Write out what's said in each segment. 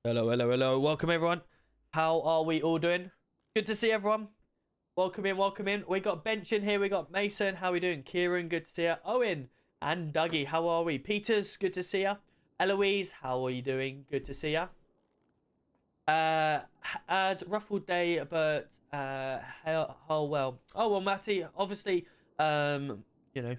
Hello, hello, hello. Welcome, everyone. How are we all doing? Good to see everyone. Welcome in, welcome in. We got Bench in here. We got Mason. How are we doing? Kieran, good to see you. Owen and Dougie, how are we? Peters, good to see you. Eloise, how are you doing? Good to see you. Had ruffled day, but oh well. Oh well, Matty. Obviously, you know,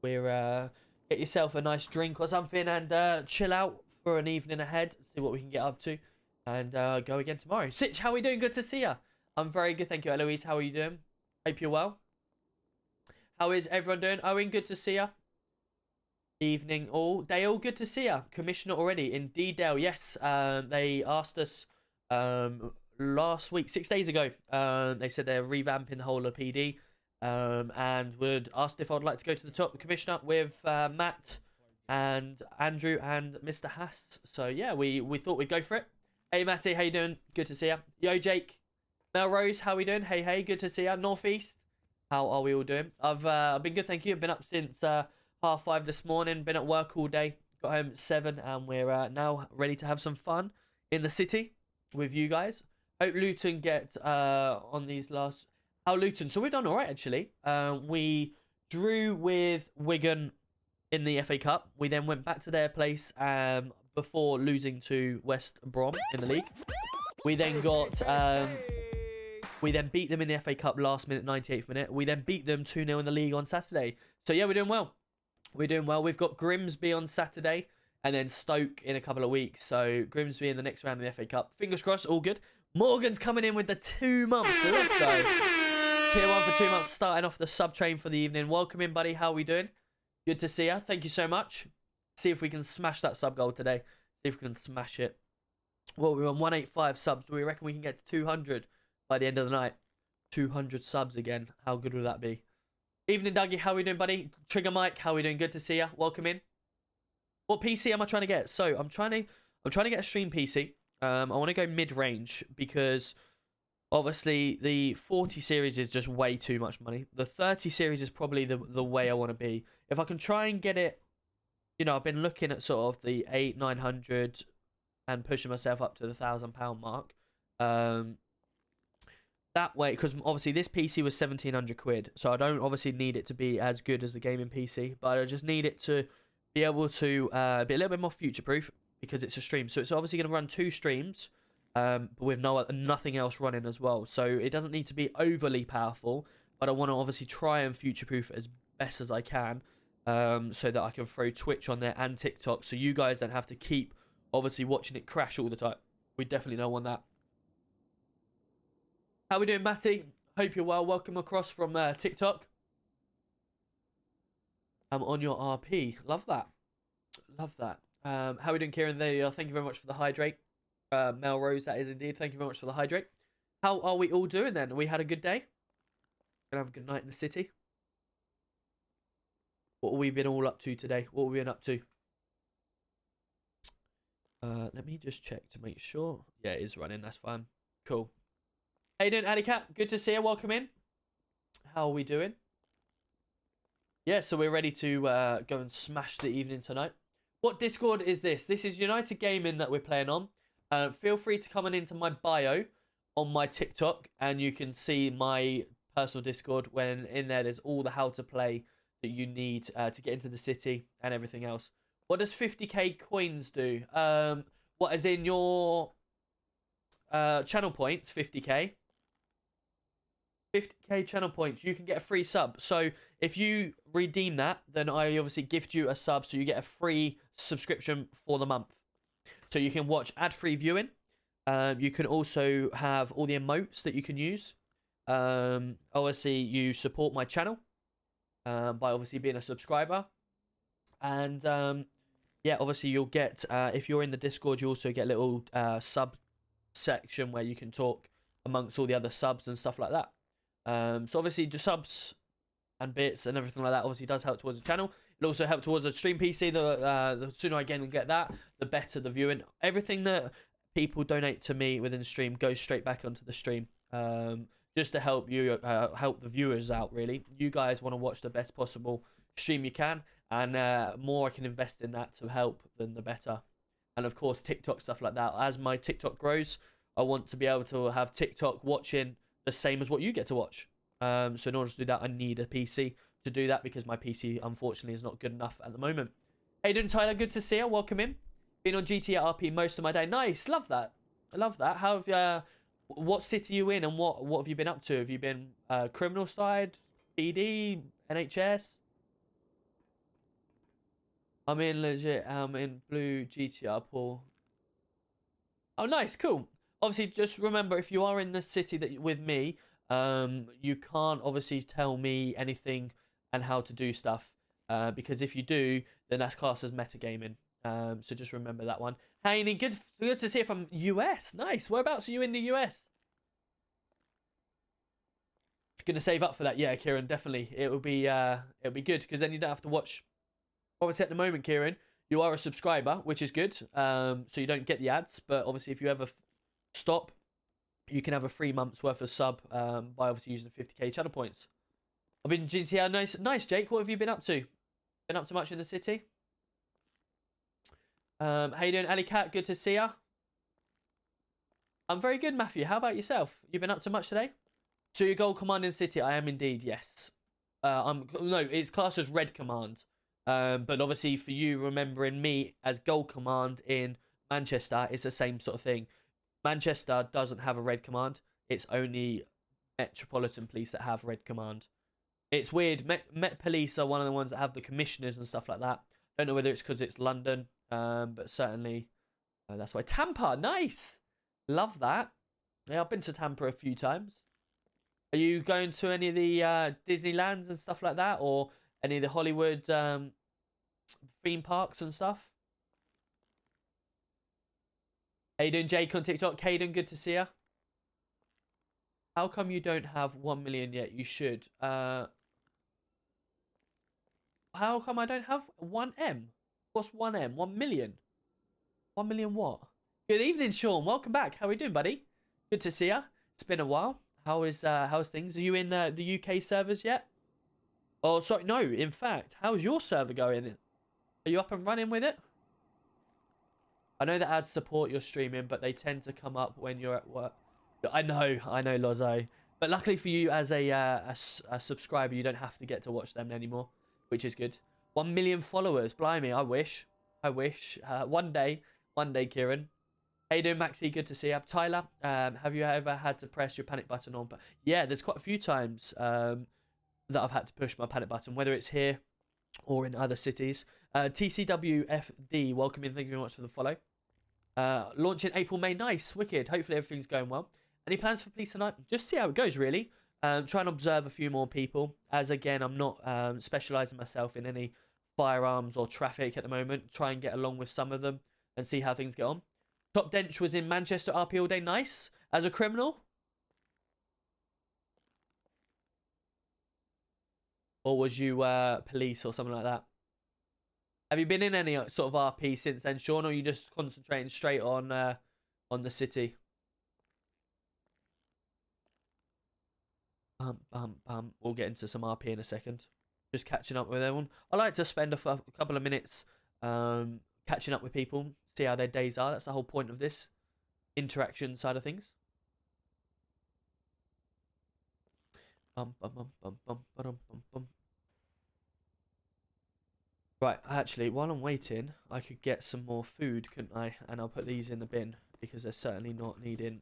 we're get yourself a nice drink or something and chill out for an evening ahead. See what we can get up to, and go again tomorrow. Sitch, how are we doing? Good to see you. I'm very good, thank you. Eloise, how are you doing? Hope you're well. How is everyone doing? Owen, good to see you. Evening all. They all good to see you. Commissioner already in D-Dale. Yes, they asked us last week, 6 days ago. They said they're revamping the whole of PD and would ask if I'd like to go to the top commissioner with Matt and Andrew and Mr. Hass. So yeah, we thought we'd go for it. Hey Matty, how you doing? Good to see you. Yo Jake, Melrose, how we doing? Hey, good to see you. Northeast, how are we all doing? I've been good, thank you. I've been up since 5:30 this morning. Been at work all day. Got home at 7, and we're now ready to have some fun in the city with you guys. Hope Luton get on these last. How Luton? So we've done all right actually. We drew with Wigan in the FA Cup. We then went back to their place before losing to West Brom in the league. We then got we then beat them in the FA Cup last minute, 98th minute. We then beat them 2-0 in the league on Saturday. So yeah, we're doing well. We're doing well. We've got Grimsby on Saturday and then Stoke in a couple of weeks. So Grimsby in the next round of the FA Cup. Fingers crossed, all good. Morgan's coming in with the 2 months. Let's go. Tier 1 for 2 months, starting off the sub train for the evening. Welcome in, buddy. How are we doing? Good to see you. Thank you so much. See if we can smash that sub goal today. See if we can smash it. Well, we're on 185 subs. Do we reckon we can get to 200 by the end of the night? 200 subs again. How good would that be? Evening, Dougie. How are we doing, buddy? Trigger Mike. How are we doing? Good to see you. Welcome in. What PC am I trying to get? So I'm trying to get a stream PC. I want to go mid-range because obviously the 40 series is just way too much money. The 30 series is probably the way I want to be. If I can try and get it, you know, I've been looking at sort of the 800-900 and pushing myself up to the £1,000 mark. That way, because obviously this PC was 1,700 quid, so I don't obviously need it to be as good as the gaming PC, but I just need it to be able to be a little bit more future-proof because it's a stream. So it's obviously going to run 2 streams, but with nothing else running as well. So it doesn't need to be overly powerful, but I want to obviously try and future-proof it as best as I can, so that I can throw Twitch on there and TikTok, so you guys don't have to keep obviously watching it crash all the time. We definitely don't want that. How we doing, Matty? Hope you're well. Welcome across from TikTok. I'm on your RP. Love that. Love that. How we doing, Kieran? There you are. Thank you very much for the hydrate. Melrose, that is indeed. Thank you very much for the hydrate. How are we all doing then? We had a good day? Gonna have a good night in the city? What have we been all up to today? What have we been up to? Let me just check to make sure. Yeah, it is running. That's fine. Cool. How you doing, Addycat? Good to see you. Welcome in. How are we doing? Yeah, so we're ready to go and smash the evening tonight. What Discord is this? This is United Gaming that we're playing on. Feel free to come on into my bio on my TikTok, and you can see my personal Discord. When in there's all the how to play that you need to get into the city and everything else. What does 50k coins do? What is in your channel points? 50k. 50k channel points, you can get a free sub. So if you redeem that, then I obviously gift you a sub, so you get a free subscription for the month. So you can watch ad-free viewing. You can also have all the emotes that you can use. Obviously, you support my channel by obviously being a subscriber. And yeah, obviously you'll get, if you're in the Discord, you also get a little sub section where you can talk amongst all the other subs and stuff like that. So obviously the subs and bits and everything like that obviously does help towards the channel. It also helps towards the stream PC. The sooner I get that, the better the viewing. Everything that people donate to me within the stream goes straight back onto the stream, just to help you, help the viewers out. Really, you guys want to watch the best possible stream you can, and more I can invest in that to help, then the better. and of course TikTok, stuff like that. As my TikTok grows, I want to be able to have TikTok watching the same as what you get to watch. So in order to do that, I need a PC to do that, because my PC unfortunately is not good enough at the moment. Hey, doing Tyler? Good to see you. Welcome in. Been on GTA RP most of my day. Nice, love that. I love that. How have what city are you in, and what have you been up to? Have you been criminal side, BD, NHS? I'm in legit. I'm in blue GTR pool. Oh, nice, cool. Obviously, just remember, if you are in the city that with me, you can't obviously tell me anything and how to do stuff, because if you do, then that's classed as metagaming. So just remember that one. Haney, good to see you from US. Nice. Whereabouts are you in the US? Gonna save up for that, yeah, Kieran. Definitely, it'll be good, because then you don't have to watch. Obviously, at the moment, Kieran, you are a subscriber, which is good. So you don't get the ads, but obviously, if you ever stop, you can have a 3 months worth of sub by obviously using 50k channel points. I've been GTA. Nice, Jake. What have you been up to? Been up to much in the city? How you doing, Ali Cat? Good to see ya. I'm very good, Matthew. How about yourself? You been up to much today? So your gold command in city? I am indeed, yes. No, it's classed as red command. But obviously for you, remembering me as gold command in Manchester, it's the same sort of thing. Manchester doesn't have a red command. It's only Metropolitan Police that have red command. It's weird. Met Police are one of the ones that have the commissioners and stuff like that. Don't know whether it's because it's London, but certainly that's why. Tampa, nice. Love that. Yeah, I've been to Tampa a few times. Are you going to any of the Disneylands and stuff like that, or any of the Hollywood theme parks and stuff? How you doing, Jake on TikTok? Caden, good to see you. How come you don't have 1 million yet? You should. How come I don't have 1M? What's 1M? 1 million? 1 million what? Good evening, Sean. Welcome back. How are we doing, buddy? Good to see you. It's been a while. How's things? Are you in the UK servers yet? Oh, sorry. No, in fact, how's your server going? Are you up and running with it? I know that ads support your streaming, but they tend to come up when you're at work. I know, Lozo. But luckily for you, as a subscriber, you don't have to get to watch them anymore, which is good. 1 million followers. Blimey, I wish. One day, Kieran. How you doing, Maxi? Good to see you. Tyler, have you ever had to press your panic button on? But yeah, there's quite a few times that I've had to push my panic button, whether it's here or in other cities. TCWFD, welcome in. Thank you very much for the follow. Launching April, May. Nice, wicked. Hopefully everything's going well. Any plans for police tonight? Just see how it goes, really. Try and observe a few more people. As again, I'm not specialising myself in any firearms or traffic at the moment. Try and get along with some of them and see how things get on. Top Dench was in Manchester RP all day. Nice. As a criminal? Or was you police or something like that? Have you been in any sort of RP since then, Sean, or are you just concentrating straight on the city? We'll get into some RP in a second. Just catching up with everyone. I like to spend a couple of minutes catching up with people, see how their days are. That's the whole point of this interaction side of things. Right, actually, while I'm waiting, I could get some more food, couldn't I? And I'll put these in the bin, because they're certainly not needing.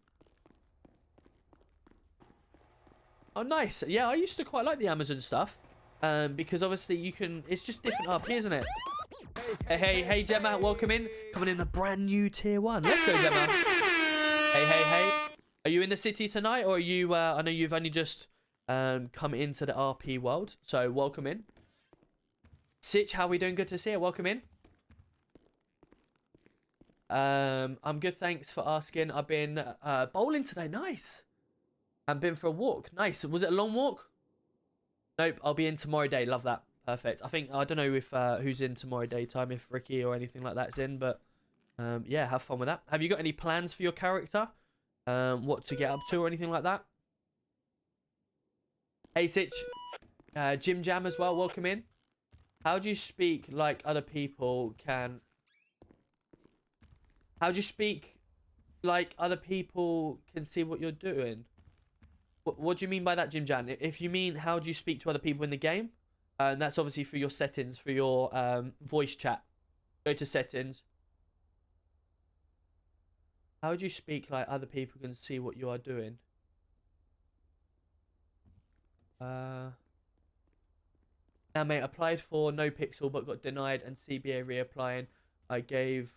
Oh, nice. Yeah, I used to quite like the Amazon stuff, because obviously you can. It's just different RP, isn't it? Hey, Gemma, welcome in. Coming in the brand new tier 1. Let's go, Gemma. Hey. Are you in the city tonight, or are you? I know you've only just come into the RP world, so welcome in. Sitch, how are we doing? Good to see you. Welcome in. I'm good, thanks for asking. I've been bowling today. Nice. I've been for a walk. Nice. Was it a long walk? Nope. I'll be in tomorrow day. Love that. Perfect. I don't know if who's in tomorrow daytime, if Ricky or anything like that's in, but yeah, have fun with that. Have you got any plans for your character? What to get up to or anything like that? Hey, Sitch. Jim Jam as well. Welcome in. How do you speak like other people can? How do you speak like other people can see what you're doing? What do you mean by that, Jim Jan? If you mean how do you speak to other people in the game, and that's obviously for your settings, for your voice chat. Go to settings. How would you speak like other people can see what you are doing? Now, mate, applied for no pixel but got denied and CBA reapplying. I gave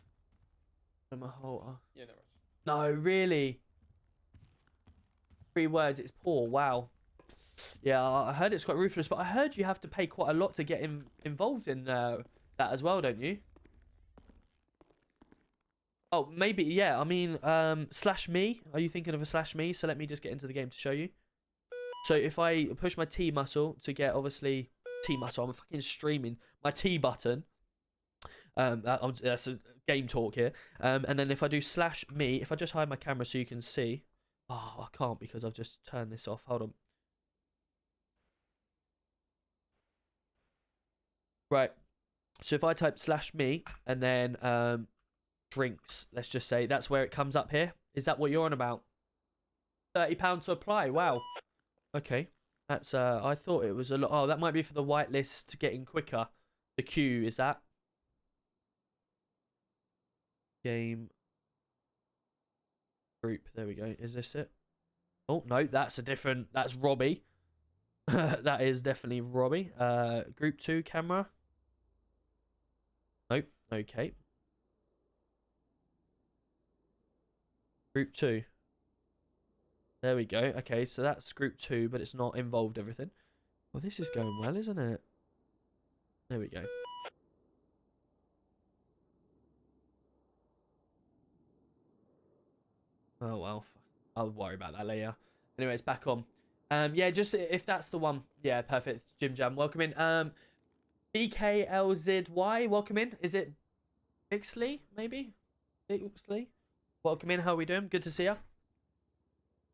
them a whole. Yeah, there was. No, really. 3 words. It's poor. Wow. Yeah, I heard it's quite ruthless, but I heard you have to pay quite a lot to get involved in that as well, don't you? Oh, maybe, yeah. I mean, /me. Are you thinking of a /me? So let me just get into the game to show you. So if I push my T muscle to get, obviously, T muscle, I'm fucking streaming. My T button. That's a game talk here. And then if I do /me, if I just hide my camera so you can see. Oh, I can't because I've just turned this off. Hold on. Right. So if I type /me and then drinks, let's just say, that's where it comes up here. Is that what you're on about? £30 to apply. Wow. Okay. That's I thought it was a lot. Oh, that might be for the whitelist getting quicker. The queue, is that? Game group. There we go. Is this it? Oh, no, that's a different. That's Robbie. That is definitely Robbie. Group 2 camera. Nope. Okay. Group 2. There we go. Okay, so that's group 2, but it's not involved everything. Well, this is going well, isn't it? There we go. Oh, well. I'll worry about that later. Anyway, it's back on. Yeah, just if that's the one. Yeah, perfect. Jim Jam, welcome in. BKLZY, welcome in. Is it Bixley, maybe? Bixley? Welcome in. How are we doing? Good to see you.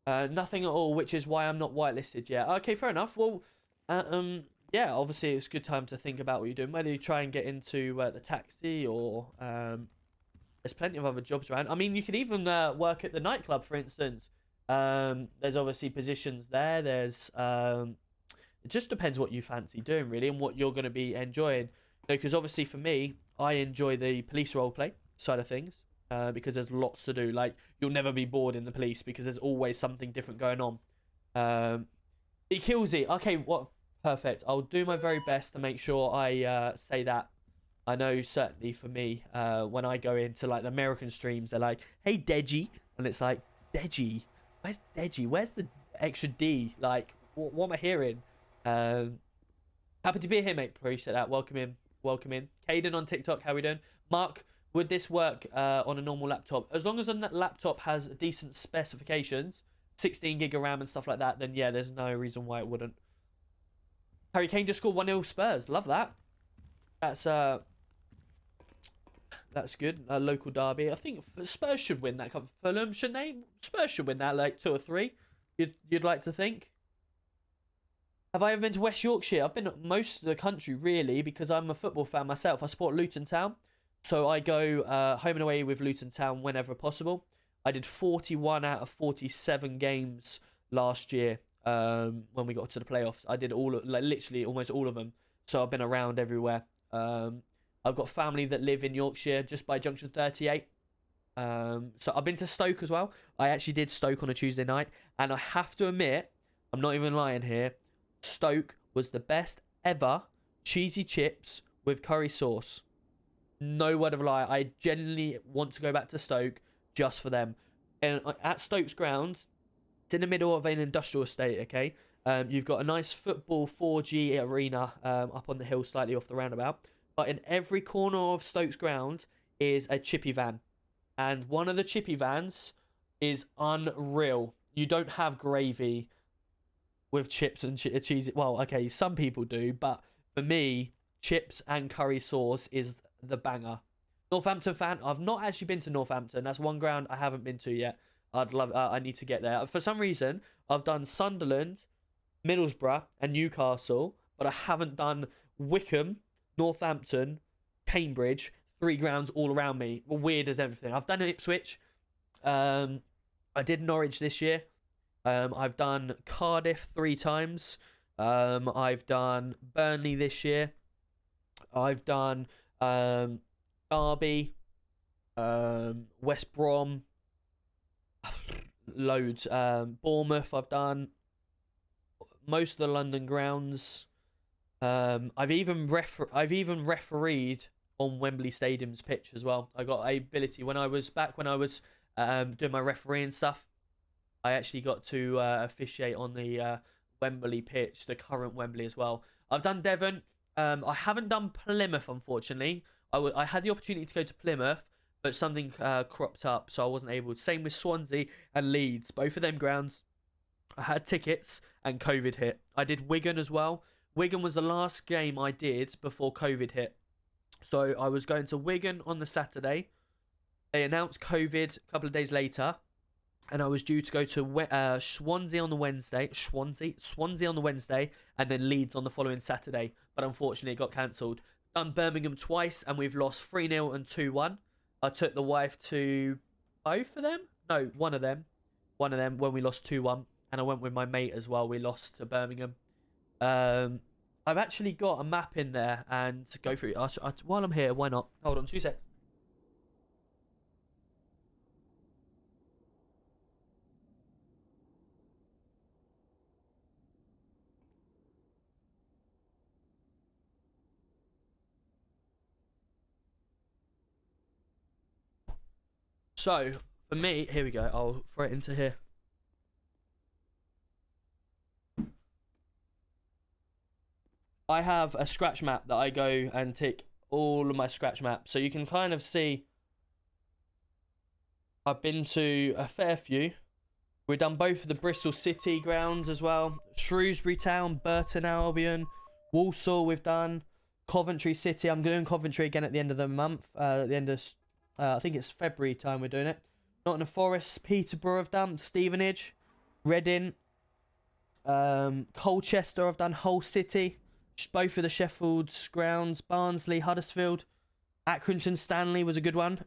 Nothing at all, which is why I'm not whitelisted yet. Okay, fair enough. Well, yeah, obviously it's a good time to think about what you're doing. Whether you try and get into the taxi or there's plenty of other jobs around. I mean, you could even work at the nightclub, for instance. There's obviously positions there. There's it just depends what you fancy doing, really, and what you're going to be enjoying. Because obviously for me, I enjoy the police roleplay side of things. Because there's lots to do. Like, you'll never be bored in the police because there's always something different going on. He kills it. Okay, what? Perfect. I'll do my very best to make sure I say that. I know certainly for me, when I go into like the American streams, they're like, "Hey, Deji," and it's like, "Deji, where's Deji? Where's the extra D? Like, what am I hearing?" Happy to be here, mate. Appreciate that. Welcome in. Welcome in. Caden on TikTok. How we doing? Mark. Would this work on a normal laptop? As long as a laptop has decent specifications, 16 gig of RAM and stuff like that, then yeah, there's no reason why it wouldn't. Harry Kane just scored 1-0 Spurs. Love that. That's good. A local derby. I think Spurs should win that. Fulham, shouldn't they? Spurs should win that, like 2 or 3. You'd like to think. Have I ever been to West Yorkshire? I've been most of the country, really, because I'm a football fan myself. I support Luton Town. So I go home and away with Luton Town whenever possible. I did 41 out of 47 games last year when we got to the playoffs. I did literally almost all of them. So I've been around everywhere. I've got family that live in Yorkshire just by Junction 38. So I've been to Stoke as well. I actually did Stoke on a Tuesday night. And I have to admit, I'm not even lying here, Stoke was the best ever cheesy chips with curry sauce. No word of a lie. I genuinely want to go back to Stoke just for them. And at Stoke's ground, it's in the middle of an industrial estate, okay? You've got a nice football 4G arena up on the hill slightly off the roundabout. But in every corner of Stoke's ground is a chippy van. And one of the chippy vans is unreal. You don't have gravy with chips and cheese. Well, okay, some people do. But for me, chips and curry sauce is the banger. Northampton fan. I've not actually been to Northampton. That's one ground I haven't been to yet. I'd love. I need to get there. For some reason, I've done Sunderland, Middlesbrough, and Newcastle, but I haven't done Wickham, Northampton, Cambridge, 3 grounds all around me. Weird as everything. I've done Ipswich. I did Norwich this year. I've done Cardiff 3 times. I've done Burnley this year. I've done Derby, West Brom, loads. Bournemouth I've done. Most of the London grounds. I've even refereed on Wembley Stadium's pitch as well. I got a ability when I was doing my refereeing stuff. I actually got to officiate on the Wembley pitch, the current Wembley as well. I've done Devon. I haven't done Plymouth, unfortunately. I had the opportunity to go to Plymouth, but something cropped up, so I wasn't able to. Same with Swansea and Leeds. Both of them grounds, I had tickets and COVID hit. I did Wigan as well. Wigan was the last game I did before COVID hit. So I was going to Wigan on the Saturday. They announced COVID a couple of days later. And I was due to go to Swansea on the Wednesday. Swansea on the Wednesday. And then Leeds on the following Saturday. But unfortunately, it got cancelled. Done Birmingham twice. And we've lost 3-0 and 2-1. I took the wife to both of them? No, one of them. One of them when we lost 2-1. And I went with my mate as well. We lost to Birmingham. I've actually got a map in there. And to go through it. While I'm here, why not? Hold on, 2 seconds. So, for me, here we go. I'll throw it into here. I have a scratch map that I go and tick all of my scratch maps. So you can kind of see I've been to a fair few. We've done both of the Bristol City grounds as well. Shrewsbury Town, Burton Albion, Walsall we've done. Coventry City. I'm doing Coventry again at the end of the month. At the end of... I think it's February time we're doing it. Nottingham Forest, Peterborough I've done, Stevenage, Reading, Colchester I've done, Hull City, both of the Sheffield's grounds, Barnsley, Huddersfield, Accrington Stanley was a good one.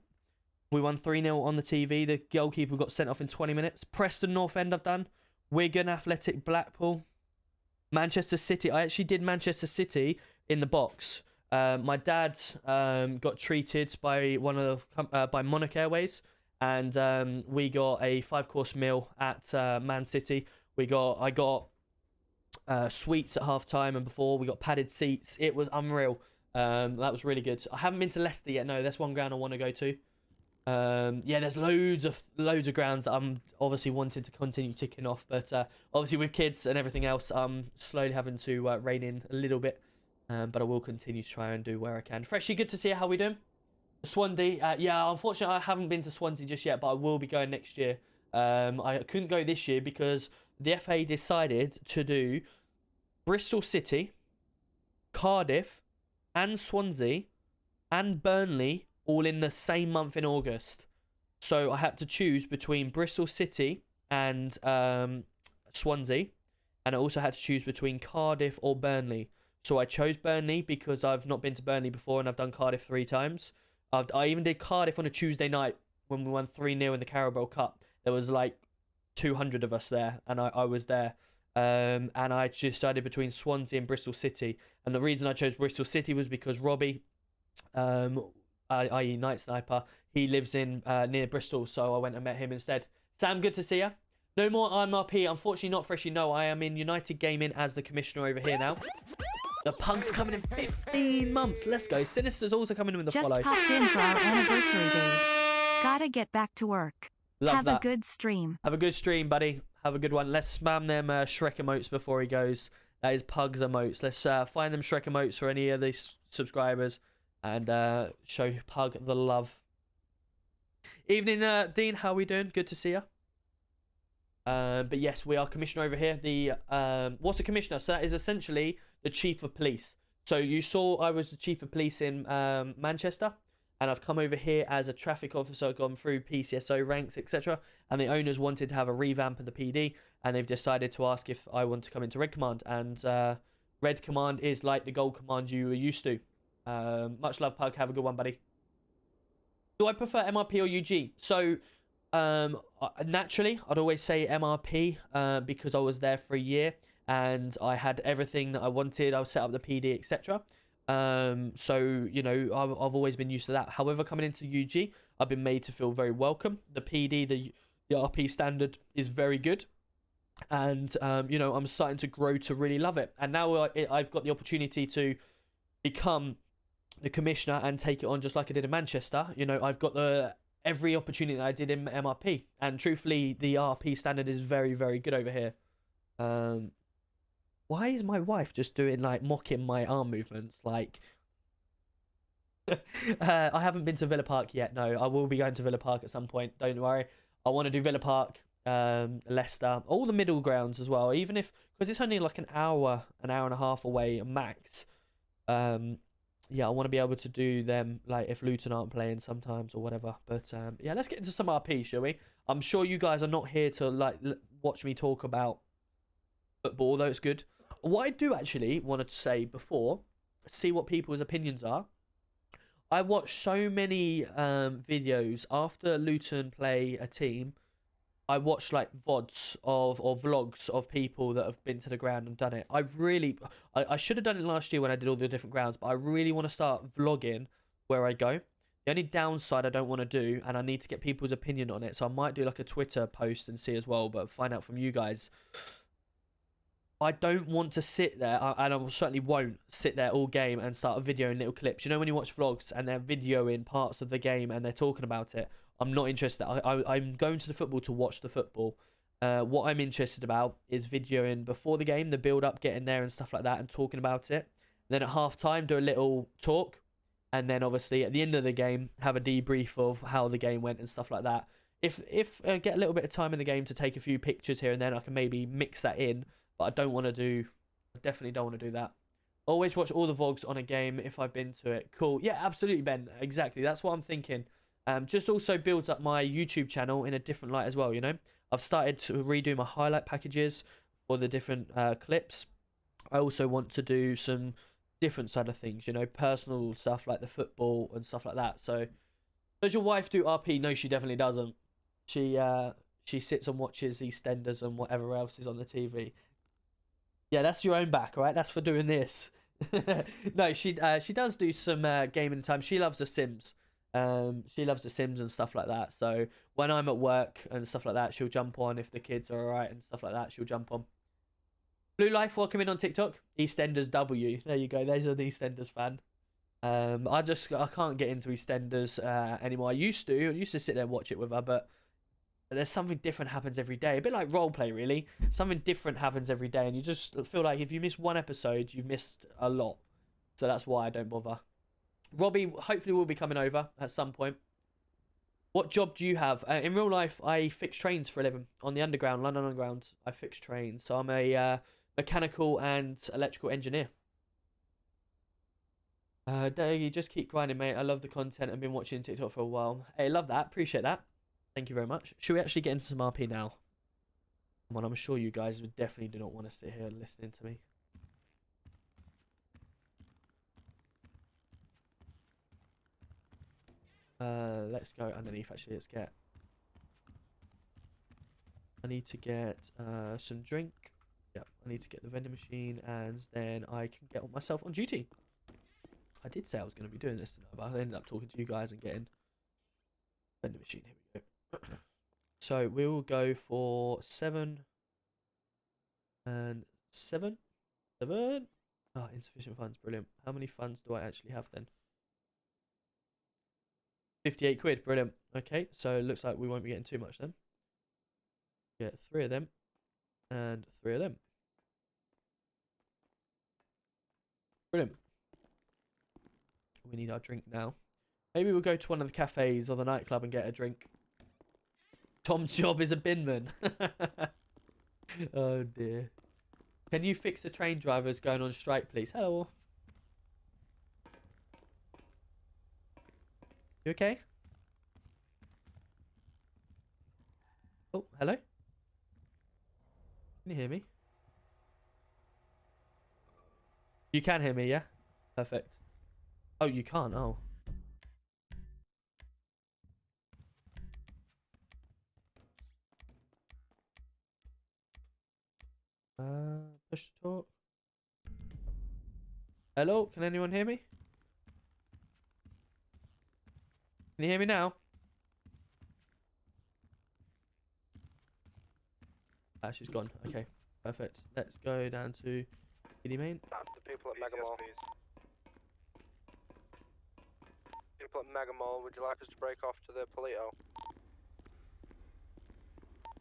We won 3-0 on the TV. The goalkeeper got sent off in 20 minutes. Preston North End I've done, Wigan, Athletic, Blackpool, Manchester City. I actually did Manchester City in the box. My dad got treated by by Monarch Airways, and we got a 5-course meal at Man City. I got sweets at half time, and before we got padded seats. It was unreal. That was really good. I haven't been to Leicester yet. No, that's one ground I want to go to. Yeah, there's loads of grounds that I'm obviously wanting to continue ticking off, but obviously with kids and everything else, I'm slowly having to rein in a little bit. But I will continue to try and do where I can. Freshie, good to see how we doing. Swansea, yeah, unfortunately I haven't been to Swansea just yet, but I will be going next year. I couldn't go this year because the FA decided to do Bristol City, Cardiff, and Swansea, and Burnley all in the same month in August. So I had to choose between Bristol City and Swansea, and I also had to choose between Cardiff or Burnley. So I chose Burnley because I've not been to Burnley before, and I've done Cardiff 3 times. I even did Cardiff on a Tuesday night when we won 3-0 in the Carabao Cup. There was like 200 of us there, and I was there. And I decided between Swansea and Bristol City. And the reason I chose Bristol City was because Robbie, i.e. Night Sniper, he lives in near Bristol, so I went and met him instead. Sam, good to see you. No more MRP. Unfortunately, not Freshie. No, I am in United Gaming as the commissioner over here now. The Punk's coming in 15 months. Let's go. Sinister's also coming in with the follow. Just popped in for our anniversary day. Gotta get back to work. Have a good stream. Have a good stream, buddy. Have a good one. Let's spam them Shrek emotes before he goes. That is Pug's emotes. Let's find them Shrek emotes for any of these subscribers and show Pug the love. Evening, Dean. How are we doing? Good to see you. But yes, we are commissioner over here. What's a commissioner? So that is essentially the chief of police. So you saw I was the chief of police in Manchester, and I've come over here as a traffic officer, gone through PCSO ranks, etc. And the owners wanted to have a revamp of the PD, and they've decided to ask if I want to come into Red Command. And Red Command is like the Gold Command you were used to. Much love, Pug. Have a good one, buddy. Do I prefer MRP or UG? So naturally, I'd always say MRP because I was there for a year and I had everything that I wanted. I was set up the PD, etc. So you know, I've always been used to that. However, coming into UG, I've been made to feel very welcome. The PD, the RP standard is very good, and you know, I'm starting to grow to really love it. And now I've got the opportunity to become the commissioner and take it on just like I did in Manchester. You know, I've got every opportunity that I did in MRP, and truthfully, the RP standard is very, very good over here. Why is my wife just doing like mocking my arm movements? Like, I haven't been to Villa Park yet. No, I will be going to Villa Park at some point. Don't worry. I want to do Villa Park, Leicester, all the middle grounds as well. Even if, because it's only like an hour and a half away max. Yeah, I want to be able to do them like if Luton aren't playing sometimes or whatever. But yeah, let's get into some RP, shall we? I'm sure you guys are not here to like watch me talk about football, though it's good. What I do actually want to say before, see what people's opinions are. I watch so many videos after Luton play a team. I watch like VODs or vlogs of people that have been to the ground and done it. I should have done it last year when I did all the different grounds, but I really want to start vlogging where I go. The only downside I don't want to do, and I need to get people's opinion on it, so I might do like a Twitter post and see as well, but find out from you guys. I don't want to sit there, and I certainly won't sit there all game and start videoing little clips. You know when you watch vlogs and they're videoing parts of the game and they're talking about it? I'm not interested. I'm going to the football to watch the football. What I'm interested about is videoing before the game, the build-up, getting there and stuff like that, and talking about it. Then at half-time, do a little talk. And then obviously at the end of the game, have a debrief of how the game went and stuff like that. If I get a little bit of time in the game to take a few pictures here and then, I can maybe mix that in. But I definitely don't want to do that. Always watch all the vlogs on a game if I've been to it. Cool. Yeah, absolutely, Ben. Exactly. That's what I'm thinking. Just also builds up my YouTube channel in a different light as well, you know. I've started to redo my highlight packages for the different clips. I also want to do some different side of things, you know, personal stuff like the football and stuff like that. So, does your wife do RP? No, she definitely doesn't. She sits and watches EastEnders and whatever else is on the TV. Yeah, that's your own back, right? That's for doing this. No, she does do some gaming time. She loves The Sims. She loves The Sims and stuff like that. So when I'm at work and stuff like that, she'll jump on. If the kids are alright and stuff like that, she'll jump on. Blue Life, welcome in on TikTok. EastEnders W. There you go. There's an EastEnders fan. I can't get into EastEnders anymore. I used to sit there and watch it with her, but there's something different happens every day. A bit like roleplay, really. Something different happens every day, and you just feel like if you miss one episode, you've missed a lot. So that's why I don't bother. Robbie hopefully will be coming over at some point. What job do you have? In real life, I fix trains for a living. On the Underground, London Underground, I fix trains. So I'm a mechanical and electrical engineer. You just keep grinding, mate. I love the content. I've been watching TikTok for a while. Hey, love that. Appreciate that. Thank you very much. Should we actually get into some RP now? Come on, I'm sure you guys would definitely do not want to sit here listening to me. Let's go underneath, actually. Let's get... I need to get some drink. Yep, I need to get the vending machine, and then I can get myself on duty. I did say I was going to be doing this tonight, but I ended up talking to you guys and getting vending machine. Here we go. So we will go for 7 and 7. 7. Oh, insufficient funds. Brilliant. How many funds do I actually have then? 58 quid. Brilliant. Okay, so it looks like we won't be getting too much then. Get 3 of them and 3 of them. Brilliant. We need our drink now. Maybe we'll go to one of the cafes or the nightclub and get a drink. Tom's job is a binman. Oh dear. Can you fix the train drivers going on strike, please? Hello. You okay? Oh, hello? Can you hear me? You can hear me, yeah? Perfect. Oh, you can't? Oh. Push to talk. Hello, can anyone hear me? Can you hear me now? Ah, she's gone. Okay, perfect. Let's go down to PD main. The people at Mega Mall. People at Mega Mall, would you like us to break off to the Polito?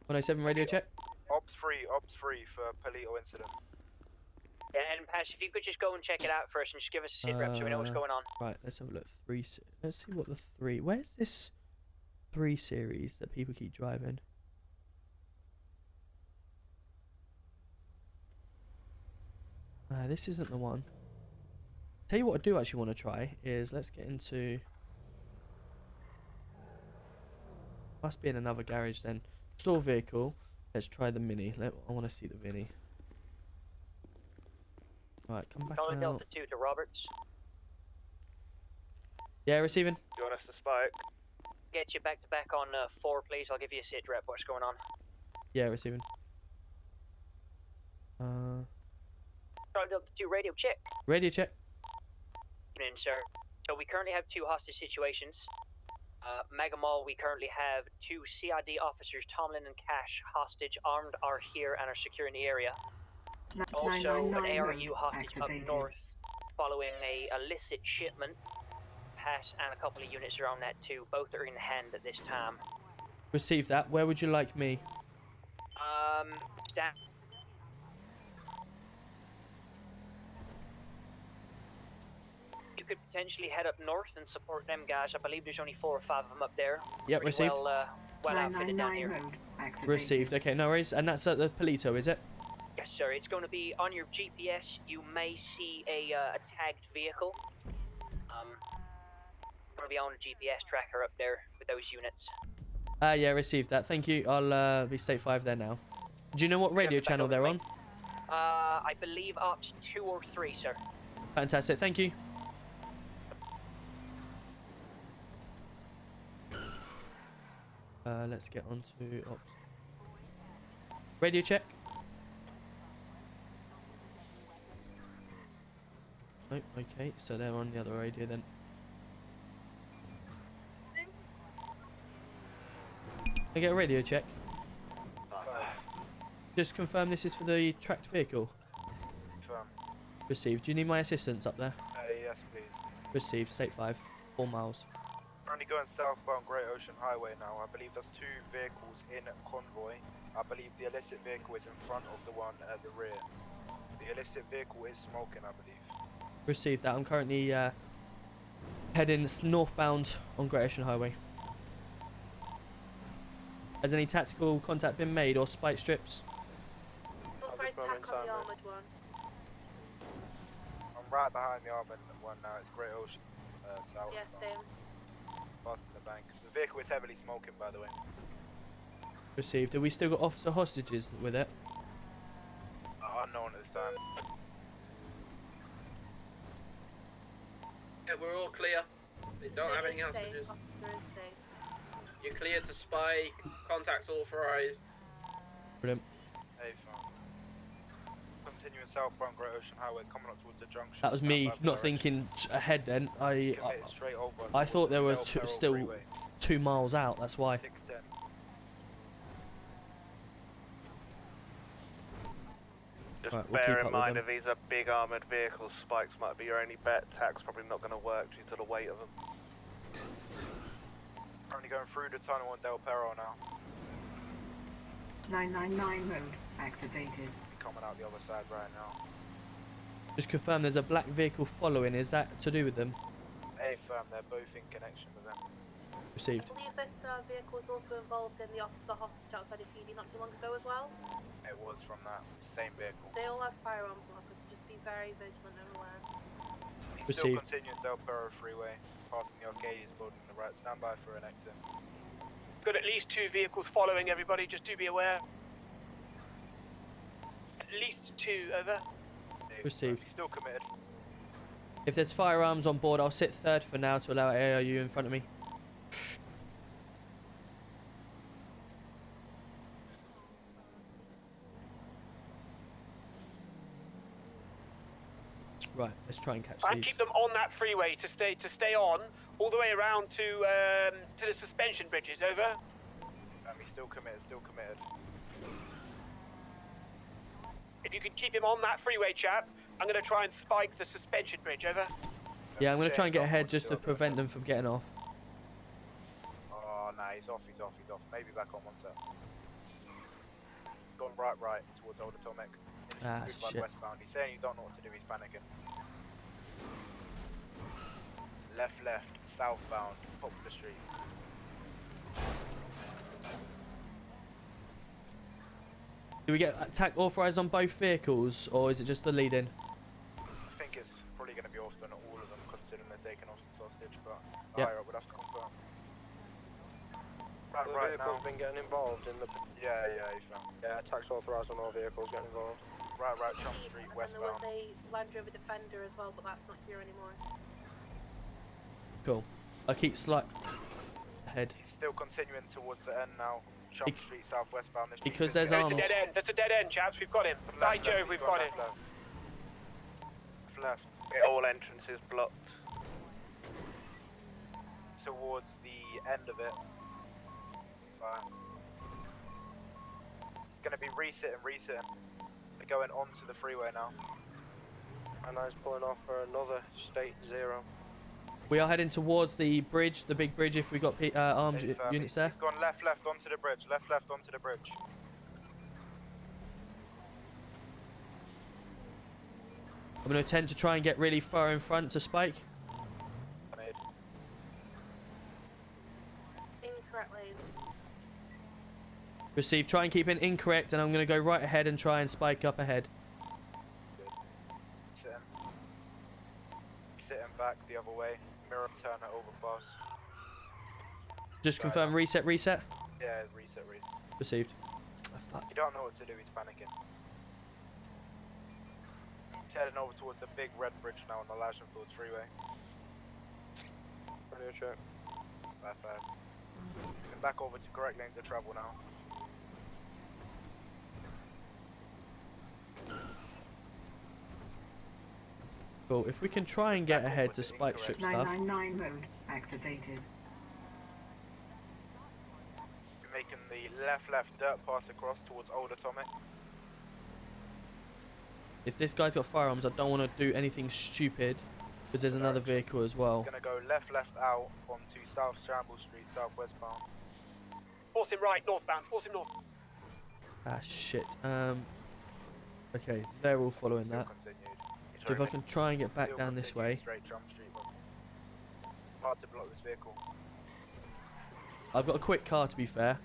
107 radio check. Ops 3 for Polito incident. Yeah, and Pash, if you could just go and check it out first and just give us a sit rep so we know what's going on. Right, let's have a look. Let's see what the 3. Where's this 3 series that people keep driving? This isn't the one. Tell you what I do actually want to try is let's get into. Must be in another garage then. Store vehicle. Let's try the Mini. I want to see the Mini. Right, come back Calling out. Delta 2 to Roberts. Yeah, receiving. You want us to spike? Get you back to back on 4, please. I'll give you a sit rep. What's going on? Yeah, receiving. Calling Delta 2 radio check. Radio check. Evening, sir. So we currently have 2 hostage situations. Mega Mall, we currently have 2 CID officers, Tomlin and Cash, hostage, armed, are here and are securing the area. Also, an ARU hostage up north, following a illicit shipment. Pass and a couple of units are on that too. Both are in hand at this time. Receive that. Where would you like me? Down. You could potentially head up north and support them guys. I believe there's only 4 or 5 of them up there. Yep, received. Well outfitted down here. Received. Okay, no worries. And that's at the Polito, is it? Yes, sir. It's going to be on your GPS. You may see a tagged vehicle. Going to be on a GPS tracker up there with those units. Yeah, received that. Thank you. I'll be state 5 there now. Do you know what radio channel they're on? I believe Ops 2 or 3, sir. Fantastic. Thank you. Let's get on to Ops. Radio check. Oh, okay. So they're on the other radio then. I get a radio check. Just confirm this is for the tracked vehicle. Confirm. Received. Do you need my assistance up there? Yes, please. Received. State 5. 4 miles. Currently going southbound Great Ocean Highway now. I believe there's 2 vehicles in convoy. I believe the illicit vehicle is in front of the one at the rear. The illicit vehicle is smoking, I believe. Received that. I'm currently heading northbound on Great Ocean Highway. Has any tactical contact been made or spike strips? Authorized attack on the armoured one. I'm right behind the armoured one now. It's Great Ocean south. Yes, same. Past the bank. The vehicle is heavily smoking, by the way. Received. Have we still got officer hostages with it? Unknown at this time. Yeah, we're all clear. They don't have any hostages. You're clear to spy. Contacts authorized. Brilliant. Hey, fam. Continuing southbound Great Ocean Highway, coming up towards the junction. That was me not thinking ahead then. I thought there were still 2 miles out, that's why. 610. Just Right, we'll bear keep in up with mind them. if these are big armoured vehicles, spikes might be your only bet. Attack's probably not going to work due to the weight of them. Currently going through the tunnel on Del Perro now. 999 road activated. Coming out the other side right now. Just confirm there's a black vehicle following. Is that to do with them? Hey, fam, they're both in connection with them. Received. I believe this vehicle was also involved in the officer hostage outside of PD not too long ago as well. It was from that same vehicle. They all have firearms on, so just be very vigilant and aware. Still Received. continuing Del Perro freeway, passing the Arcades building on the right. Stand by for an exit. Got at least 2 vehicles following everybody, just do be aware. At least 2, over. Received. Still committed. If there's firearms on board, I'll sit 3rd for now to allow ARU in front of me. Right, let's try and catch Try and these. keep them on that freeway to stay on all the way around to the suspension bridges. Over. He's still committed, still committed. If you can keep him on that freeway, chap, I'm going to try and spike the suspension bridge. Over. Yeah, I'm going to try and get ahead just to prevent them from getting off. Oh, nah, he's off. Maybe back on one sec. Gone right, towards Old Atomic. Ah, shit. Westbound. He's saying you don't know what to do, he's panicking. Left, southbound, Popular Street. Do we get attack authorised on both vehicles, or is it just the lead-in? I think it's probably going to be authorised on all of them, considering they're taking hostage, but Yep. higher up would have to confirm. The Right vehicle's now. been getting involved in the... Yeah, he's found. Yeah, attacks authorised on all vehicles getting involved. Right, Chum Street, And there was westbound. a Land Rover Defender as well, but that's not here anymore. Cool. I keep slight ahead. He's still continuing towards the end now. Chum Bec- Street, southwestbound. This because street's there's been- arms. That's a dead end. That's a dead end, chaps. We've got him. By Jove, we've got him. Left. All entrances blocked. Towards the end of it. Right. It's going to be resitting. They're going onto the freeway now. And I was pulling off for another state 0. We are heading towards the bridge, the big bridge, if we got armed units there. He's gone left onto the bridge. Left onto the bridge. I'm going to attempt to try and get really far in front to spike. Incorrect lane. Receive. Try and keep it incorrect, and I'm going to go right ahead and try and spike up ahead. Sitting back the other way. Mirror turner overpass. Just confirm reset. Yeah, reset. Received. Oh, fuck. You don't know what to do, he's panicking. He's heading over towards the big red bridge now on the Lashenfields freeway. Radio check. Bad. He's back over to correct lanes of travel now. Cool. If we can try and get ahead to spike strip stuff. 999 mode activated. We're making the left dirt pass across towards Old Atomic. If this guy's got firearms, I don't want to do anything stupid, because there's another vehicle as well. Gonna go left out onto South Shambles Street, southwestbound. Force him right, northbound. Force him north. Ah, shit. Okay, they're all following that. So if I can try and get back down this way. Straight Jump Street. Hard to block this vehicle. I've got a quick car, to be fair,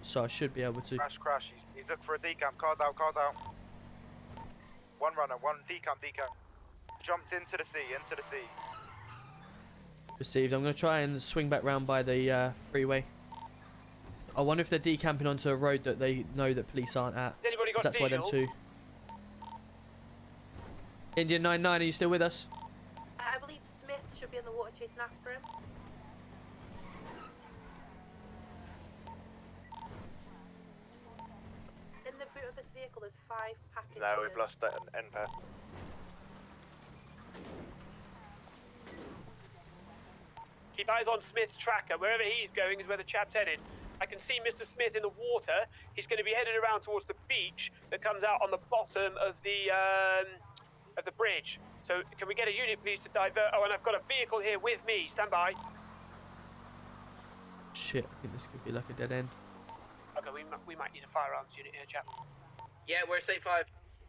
so I should be able to. Crash. He's looking for a decamp. Cars out. One runner, one decamp. Jumped into the sea. Received. I'm going to try and swing back round by the freeway. I wonder if they're decamping onto a road that they know that police aren't at. Has anybody got That's why them visual? two. Indian 99, are you still with us? I believe Smith should be in the water chasing after him. In the boot of this vehicle there's 5 packages. No, we've lost that end pair. Keep eyes on Smith's tracker. Wherever he's going is where the chap's headed. I can see Mr. Smith in the water. He's going to be headed around towards the beach that comes out on the bottom of the bridge. So can we get a unit, please, to divert? Oh, and I've got a vehicle here with me. Stand by. Shit, I think this could be like a dead end. Okay, we might need a firearms unit here, chap. Yeah, we're state 5.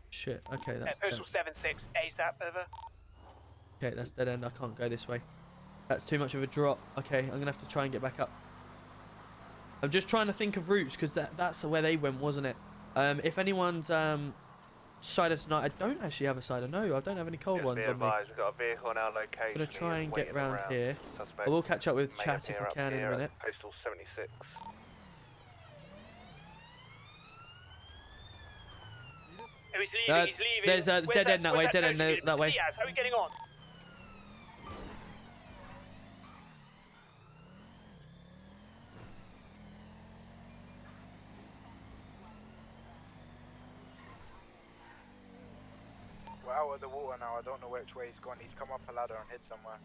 Shit, okay, that's dead. Postal 76, ASAP, over. Okay, that's dead end. I can't go this way. That's too much of a drop. Okay, I'm going to have to try and get back up. I'm just trying to think of routes, because that's where they went, wasn't it? If anyone's cider tonight, I don't actually have a cider. No, I don't have any cold ones on me. We've got a vehicle on our location. I'm going to try and get round here. Suspect I will catch up with may chat if appear I up can in a here minute. at Postal 76. Oh, he's leaving, he's leaving. There's a Where's dead end that way, where's dead end unit? that way. Diaz, how are we getting on? We're out of the water now. I don't know which way he's gone. He's come up a ladder and hid somewhere.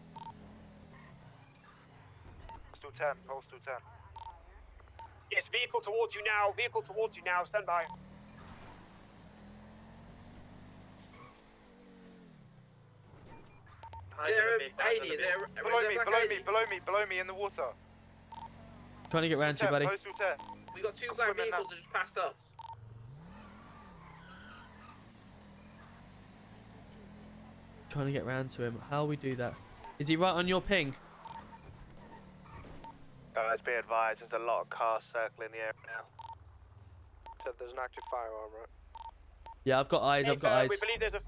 Postal 10, postal 10. Yes, vehicle towards you now. Vehicle towards you now. Stand by. Below me in the water. Trying to get round to you, buddy. Postal 10. We got two black vehicles that just passed us. Trying to get round to him. How we do that? Is he right on your ping? Let's be advised, there's a lot of cars circling the area now. So there's an active firearm, right? Yeah, I've got eyes. I've got eyes. We believe there's a...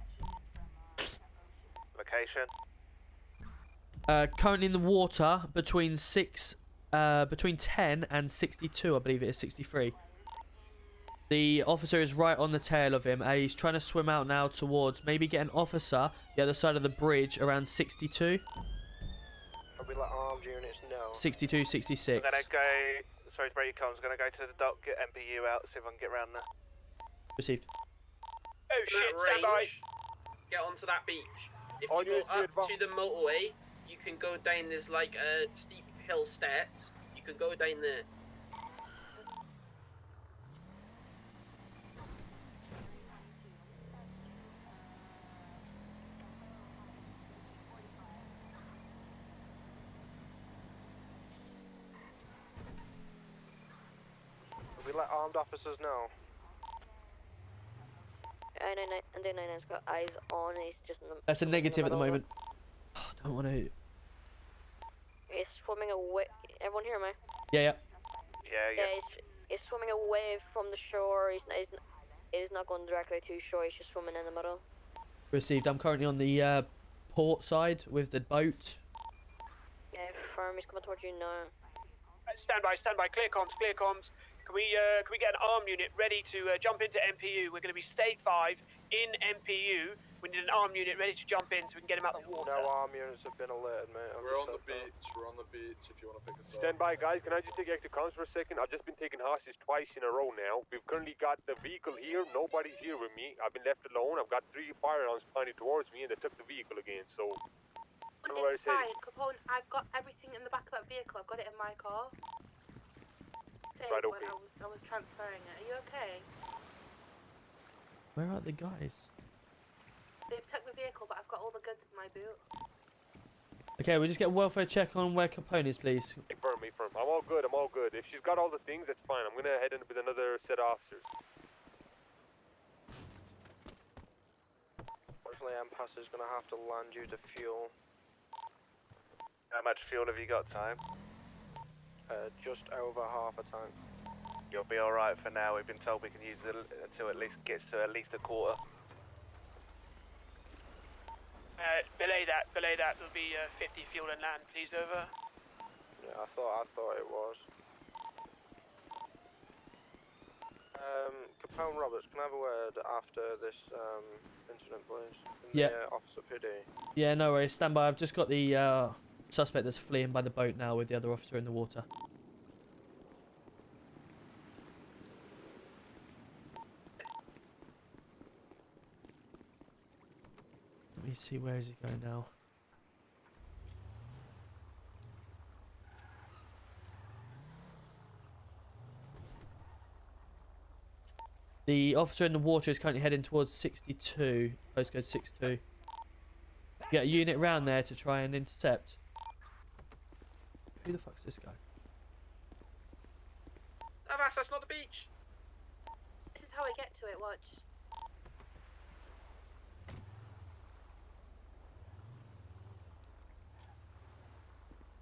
Location. Currently in the water between 10 and 62. I believe it is 63. The officer is right on the tail of him. He's trying to swim out now towards maybe get an officer the other side of the bridge around 62. Probably like armed units, no. 62, 66. I'm gonna go. Sorry to break your comms. I'm gonna go to the dock, get MPU out, see if I can get around there. Received. Oh shit, stand by. Get onto that beach. If you go up to the motorway, you can go down. There's like a steep hill steps. You can go down there. We let armed officers know. And then has got eyes on. He's just. That's a negative at the moment. Oh, I don't want to. He's swimming away. Everyone hear me? Yeah. He's swimming away from the shore. He's not going directly to shore. He's just swimming in the middle. Received. I'm currently on the port side with the boat. Yeah, firm. He's coming towards you now. Stand by. Clear comms. Can we get an arm unit ready to jump into MPU? We're going to be state 5 in MPU. We need an arm unit ready to jump in so we can get him out of the water. No arm units have been alerted, mate. We're on the beach if you want to pick us up. Stand by, guys. Can I just take extra comms for a second? I've just been taking hostage twice in a row now. We've currently got the vehicle here. Nobody's here with me. I've been left alone. I've got 3 firearms pointed towards me and they took the vehicle again, so... It's fine, Capone. I've got everything in the back of that vehicle. I've got it in my car. Right, okay. I was transferring it. Are you okay? Where are the guys? They've took the vehicle, but I've got all the goods in my boot. Okay, we'll just get a welfare check on where Capone is, please. Firm. I'm all good. If she's got all the things, that's fine. I'm gonna head in with another set of officers. Unfortunately, M-Pass is gonna have to land due to fuel. How much fuel have you got, Time? Just over half a tank. You'll be alright for now. We've been told we can use it until at least gets to at least a quarter. Belay that. There'll be 50 fuel and land, please, over. Yeah, I thought it was. Capone Roberts, can I have a word after this incident, please? Yeah. Officer PD. Yeah, no worries. Stand by. I've just got the suspect that's fleeing by the boat now with the other officer in the water. Let me see, where is he going now? The officer in the water is currently heading towards 62, postcode 62. Get a unit round there to try and intercept. Who the fuck's this guy? That's not the beach. This is how I get to it, watch.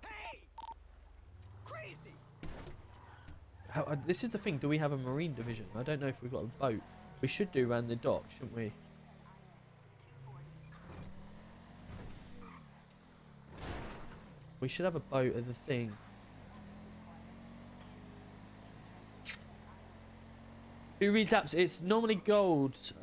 Hey! Crazy! This is the thing, do we have a marine division? I don't know if we've got a boat. We should do around the dock, shouldn't we? We should have a boat at the thing. Who reads apps? It's normally gold. Is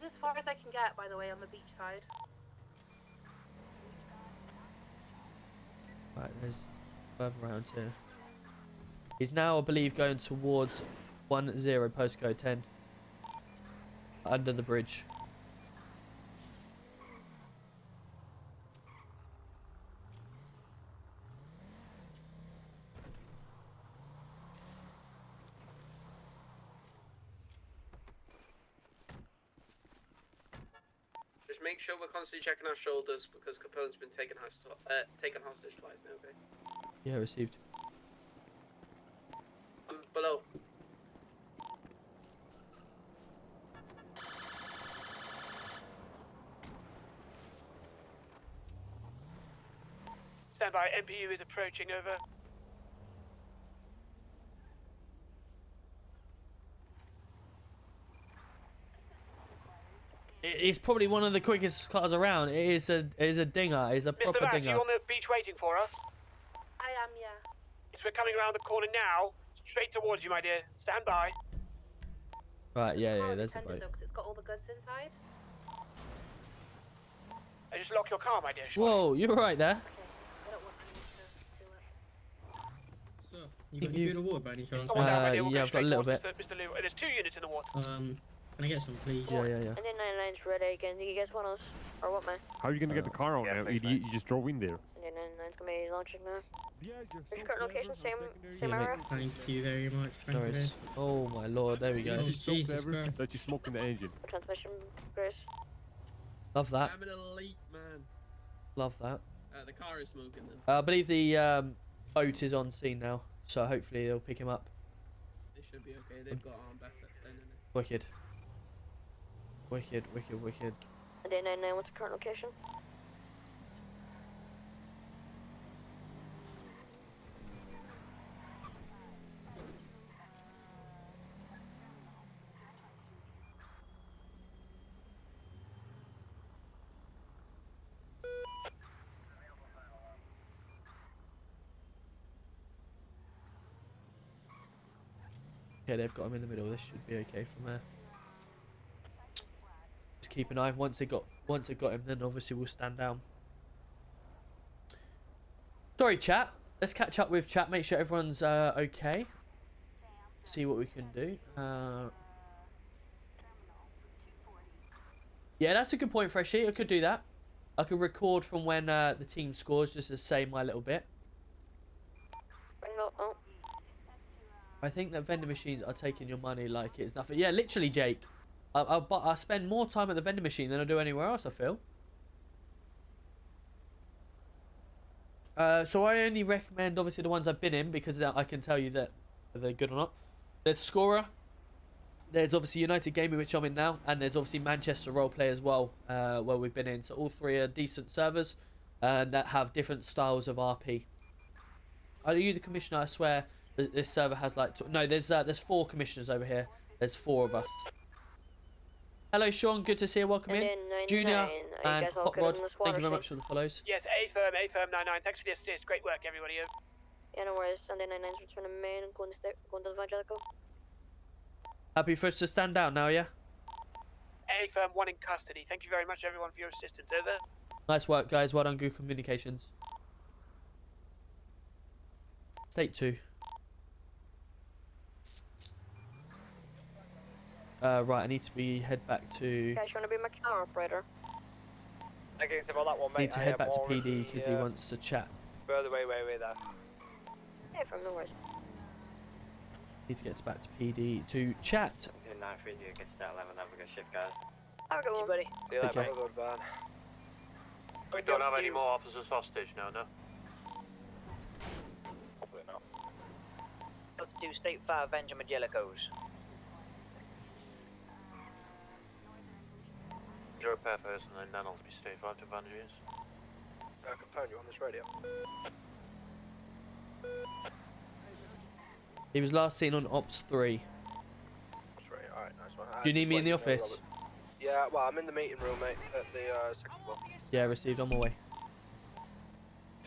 as far as I can get, by the way, on the beach side. Right, there's further around here. He's now, I believe, going towards 10 postcode 10. Under the bridge. Just make sure we're constantly checking our shoulders because Capone's been taken hostage twice now, okay? Yeah, received. Below. Stand by. MPU is approaching. Over. It's probably one of the quickest cars around. It is a dinger. It's a proper Mr. Vass, dinger. you on the beach waiting for us? I am, yeah. Yes, we're coming around the corner now. Straight towards you, my dear. Stand by. Right, yeah, there's a boat. It's got all the goods inside. Just lock your car, my dear. Whoa, you're right there. I don't want anyone to do it. So, you got any food or water by any chance? Yeah, I've got a little bit. Mr. Lou, there's 2 units in the water. Can I get some, please? Yeah. And then 99's ready again. Do you guys want us? Or what, man? How are you going to get the car out now? You just drove in there. And then 99's gonna be launching now. Yeah, Where's your current location? Same Yeah, area? Thank you very much. No worries. Oh my lord, there we go. Oh, Jesus clever Christ. that you smoking the engine. Transmission, Grace. Love that. I'm an elite man. Love that. The car is smoking then. I believe the boat is on scene now, so hopefully they'll pick him up. They should be okay. They've got arm backs extended. Wicked. Wicked. And then 99, what's the current location? Okay, they've got him in the middle. This should be okay from there. Just keep an eye. Once they got him, then obviously we'll stand down. Sorry, chat. Let's catch up with chat. Make sure everyone's okay. See what we can do. Yeah, that's a good point, Freshie. I could do that. I could record from when the team scores, just to say my little bit. Oh. I think that vending machines are taking your money like it's nothing. Yeah, literally, Jake. I spend more time at the vending machine than I do anywhere else, I feel. So I only recommend, obviously, the ones I've been in, because I can tell you that they're good or not. There's Scorer. There's obviously United Gaming, which I'm in now. And there's obviously Manchester Roleplay as well, where we've been in. So all three are decent servers that have different styles of RP. Are you the commissioner? I swear this server has like... No, there's 4 commissioners over here. There's 4 of us. Hello, Sean. Good to see you. Welcome in. Junior and Hot Rod, thank you very much for the follows. Yes, A-firm 99. Thanks for the assist. Great work, everybody. Yeah, no worries. Sunday 99's returning main and going to Evangelical. Happy for us to stand down now, yeah? A-firm 1 in custody. Thank you very much, everyone, for your assistance. Over. Nice work, guys. Well done, good communications. State 2. Right, I need to head back to... Guys, you want to be my car operator? Negative on that one, mate. Need to head back to PD because he wants to chat. Further way there. Hey, from no worries. Need to get back to PD to chat. 9-3, you get to 11, have a good shift, guys. Have a good one, buddy. See you later, Okay. man. We don't have any more officers hostage now, no? Hopefully not. Let's do State 5 Evangelicals. You're a repair person, and then I'll be State 5 to Evangelos. Capone, you on this radio? He was last seen on Ops 3. That's right, alright, nice one. Do you need me in the office? Yeah, well, I'm in the meeting room, mate, at the second floor. Yeah, received, on my way.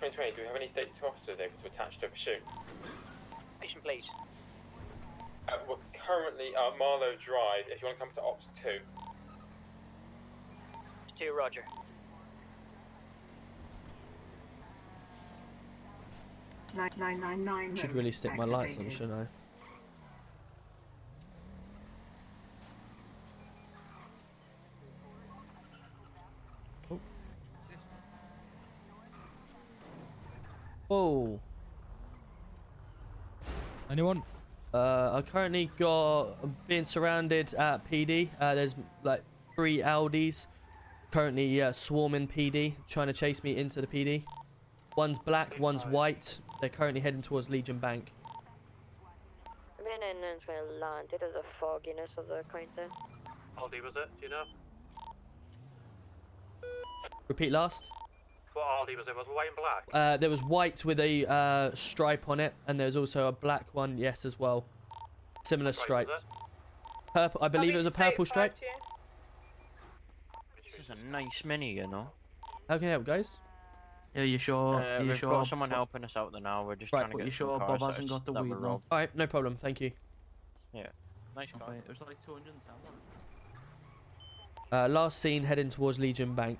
2020, do we have any State 2 officers able to attach to a pursuit? Patient, please. We're currently at Marlow Drive, if you want to come to Ops 2. 2, roger. 999 Should really stick my lights on, shouldn't I? Oh. Whoa. Anyone? I currently I'm being surrounded at PD. There's like 3 Audis currently swarming PD, trying to chase me into the PD. One's black, one's white. They're currently heading towards Legion Bank. I mean, and it's going to land. It is a fogginess of the counter. Aldi was it? Do you know? Repeat last. What Aldi was it? Was it white and black? There was white with a stripe on it, and there's also a black one, yes, as well. Similar stripe. Purple. I believe it was a purple stripe. This is a nice mini, you know. How can I help, guys? Yeah, you sure? We've got someone helping us out there now. We're just trying to get. You sure Bob hasn't got the weed though? All right, no problem. Thank you. Yeah, nice car. It was like 210, wasn't it? Last seen heading towards Legion Bank.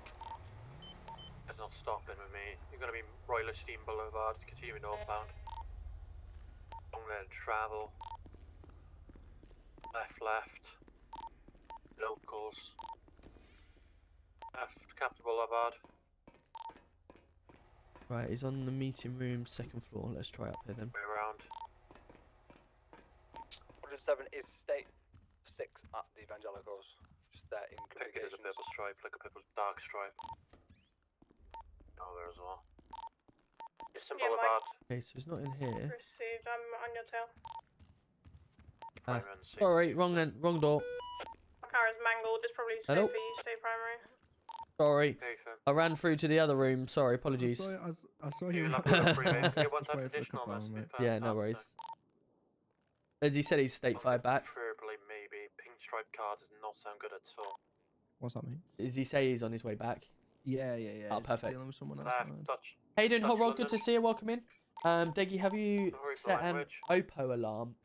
There's not stopping with me. You're gonna be Royal Steam Boulevard, continue northbound. Long then travel. Left. Locals. Left, Captain Boulevard. Right, he's on the meeting room, 2nd floor. Let's try up here then. Way around. 107 is state 6 at the Evangelicals. Just there in Pick it as a purple stripe, like a purple dark stripe. Oh, there as well. Eastern Boulevard. Okay, so he's not in here. Received. I'm on your tail. Sorry, wrong door. My car is mangled. It's probably safe Hello? for you, stay primary. Sorry, I ran through to the other room. Sorry, apologies. I saw you. Yeah, no worries. As he said, he's state 5 back. Preferably maybe. Pink stripe card does not sound good at all. What's that mean? Does he say he's on his way back? Yeah. Oh, perfect. Dealing with someone else. Touch. Hayden, Hot Rod, good to see you. Welcome in. Deggy, have you set an Oppo alarm?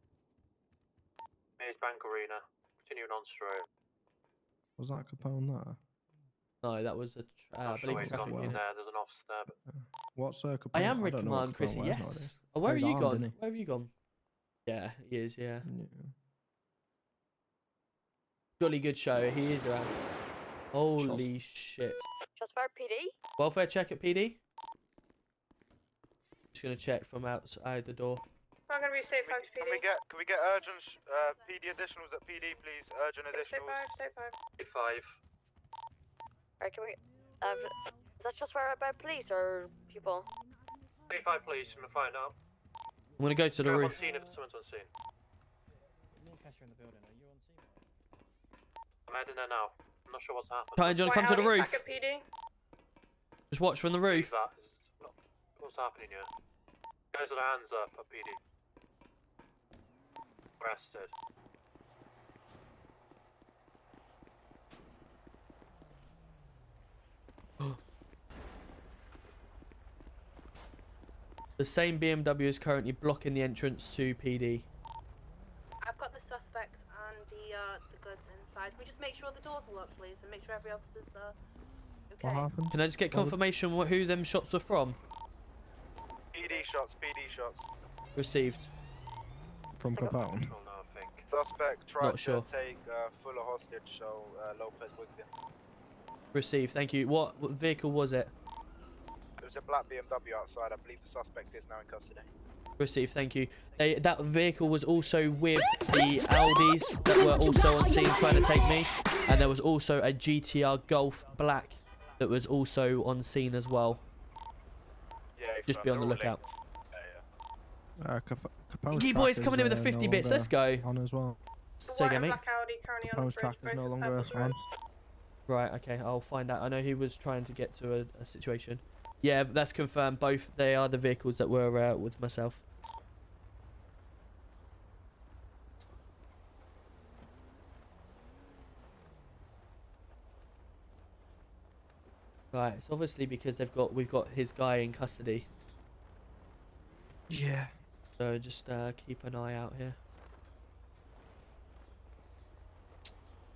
Here's Bank Arena. Continuing on straight. Was that Capone there? No, that was I believe he's traffic gone unit. there. There's an officer there. What's Capone? I am Rick don't know what Command, Chrissy, Capone was yes. nowadays. Oh, where He's have you armed, gone? isn't he? Where have you gone? Yeah, he is, yeah. Yeah. Jolly good show. He is around. Holy shit. Just for PD? Welfare check at PD? Just gonna check from outside the door. I'm gonna be safe 5 to PD. Can we get urgent PD additionals at PD, please? Urgent Stay additionals. 5, stay 5. 5. Alright, can we... is that just for about police or people? 35, please. I'm gonna find out. I'm gonna go to the I'm roof. on scene if someone's on scene. Me and Cash are in the building. Are you on scene? I'm heading there now. I'm not sure what's happened. Ty and John, come to the roof. Back at PD. Just watch from the roof. What's happening here? Guys with their hands up at PD. Arrested. The same BMW is currently blocking the entrance to PD. I've got the suspect and the goods inside. Can we just make sure the doors are locked, please, and make sure every officer's okay? What happened? Can I just get confirmation who them shots were from? PD shots, PD shots. Received. From Capone. Suspect tried Not sure. to take Fuller hostage, so Lopez with him. Received, thank you. What vehicle was it? It was a black BMW outside. I believe the suspect is now in custody. Received, thank you. That vehicle was also with the Audis that were also on scene trying to take me. And there was also a GTR Golf Black that was also on scene as well. Yeah, just be on the lookout. Capone's Key boys track coming in is, with the 50 no bits. longer Let's go. On as well. So again, mate. Capone's track is no longer on. Right, okay, I'll find out. I know he was trying to get to a situation. Yeah, that's confirmed. Both, they are the vehicles that were with myself. Right, it's obviously because we've got his guy in custody. Yeah. So just keep an eye out here.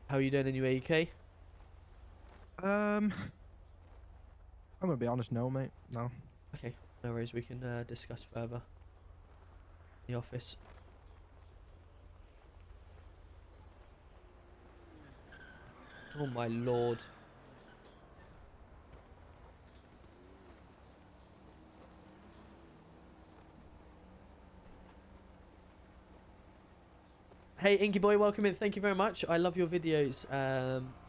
How are you doing anyway, UK? I'm gonna be honest, no, mate. No. Okay. No worries, we can discuss further in the office. Oh my lord. Hey Inky Boy, welcome in. Thank you very much. I love your videos.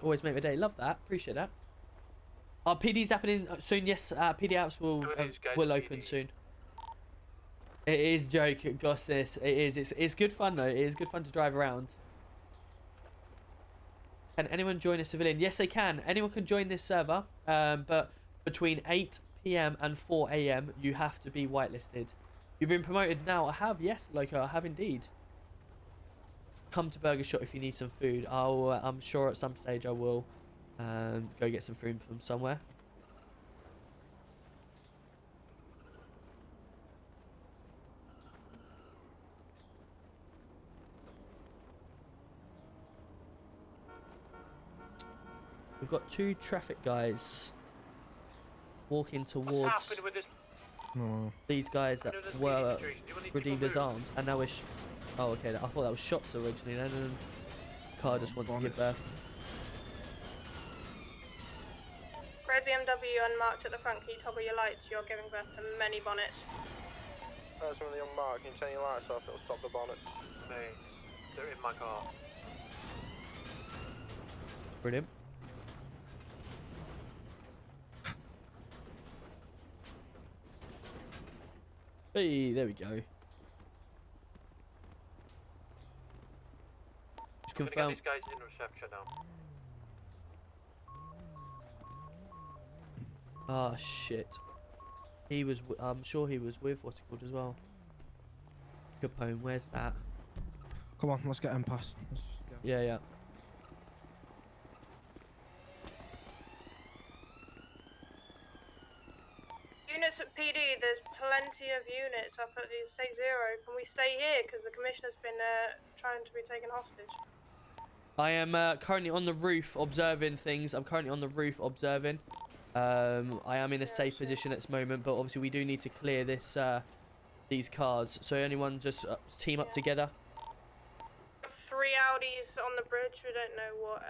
Always make my day. Love that. Appreciate that. Our PD's happening soon. Yes, PD apps will open soon. It is joke, gosh, this. It is. It's good fun though. It is good fun to drive around. Can anyone join a civilian? Yes, they can. Anyone can join this server. But between 8 PM and 4 AM, you have to be whitelisted. You've been promoted now. I have. Yes, Loco, I have indeed. Come to Burger Shot if you need some food. I'm sure at some stage I will go get some food from somewhere. We've got 2 traffic guys walking towards these guys that were redeemed as armed, and now we're. Oh, okay. I thought that was shots originally, and then the car just wanted to give birth. Red BMW unmarked at the front. Can you toggle your lights? You're giving birth to many bonnets. That's one of the young mark. Can you turn your lights off? It'll stop the bonnet. Mate, they're in my car. Brilliant. Hey, there we go. Just confirm. These guys in reception now. Ah, shit. He was. I'm sure he was with what's it called as well. Capone, where's that? Come on, let's get him past. Yeah, yeah. Units at PD, there's plenty of units up at the State Zero. Can we stay here? Because the Commissioner's been trying to be taken hostage. I am currently on the roof observing things. I'm currently on the roof observing. I am in a safe position at this moment, but obviously we do need to clear this these cars. So anyone just team up together? 3 Audis on the bridge. We don't know what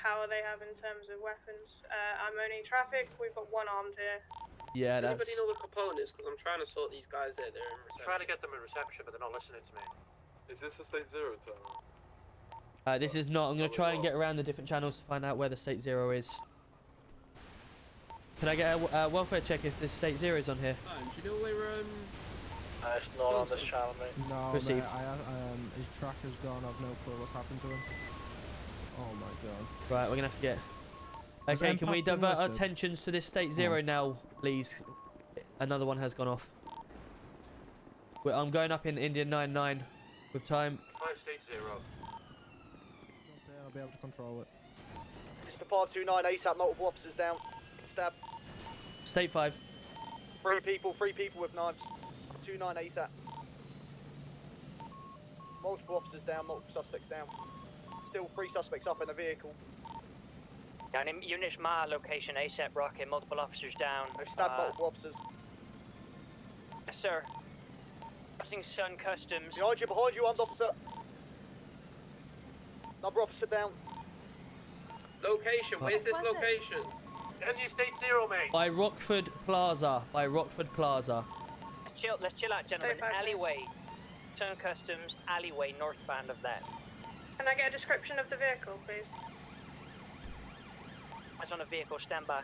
power they have in terms of weapons. I'm only traffic. We've got 1 armed here. Yeah, that's. Anybody know the components? Because I'm trying to sort these guys out. They're in reception. Trying to get them in reception, but they're not listening to me. Is this the State Zero terminal? This is not. I'm going to try and get around the different channels to find out where the State Zero is. Can I get a welfare check if this State Zero is on here? Do you know where it's not on this channel, mate. No, Received. mate, his tracker's gone. I've no clue what's happened to him. Oh my god. Right, we're going to have to get... Okay, can we divert our attentions to this State Zero now, please? Another one has gone off. I'm going up in Indian 99 with time. 5 State Zero. I'll be able to control it. Mr. 529 ASAP, multiple officers down. Stab. State 5. 3 people with knives. 29 ASAP. Multiple officers down, multiple suspects down. Still 3 suspects up in the vehicle. Down in Unit Ma location, ASAP rocket, multiple officers down. They've stabbed multiple officers. Yes, sir. Crossing Sun Customs. Behind you, armed officer. Another officer down. location? Where's this location? Any State Zero, mate. By Rockford Plaza. By Rockford Plaza. Let's chill out, gentlemen. Alleyway. Sun Customs, alleyway, northbound of that. Can I get a description of the vehicle, please? Eyes on a vehicle, stand by.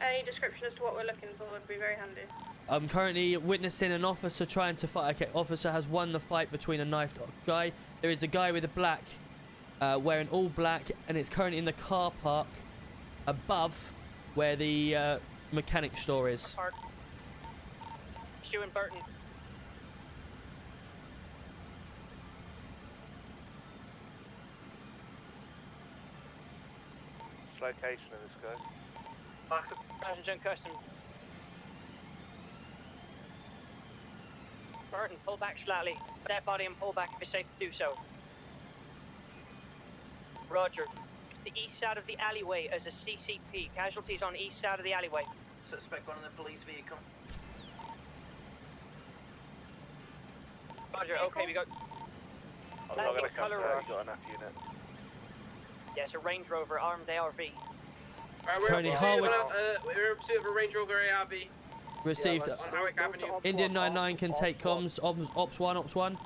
Any description as to what we're looking for would be very handy. I'm currently witnessing an officer trying to fight. Okay, officer has won the fight between a knifed guy. There is a guy with a black, wearing all black, and it's currently in the car park above where the mechanic store is. Park. Stu and Burton. Location of this guy. Passenger and Customs. Burton, pull back slightly. That body and pull back if it's safe to do so. Roger. The east side of the alleyway is a CCP. Casualties on the east side of the alleyway. Suspect one in the police vehicle. Roger, okay, we got... I'm not going to come there, you got enough unit. Yes, a Range Rover armed ARV. Alright, we're in pursuit of a Range Rover ARV. Received. On Howick Avenue. Indian 99 can take comms. Ops 1, Ops 1.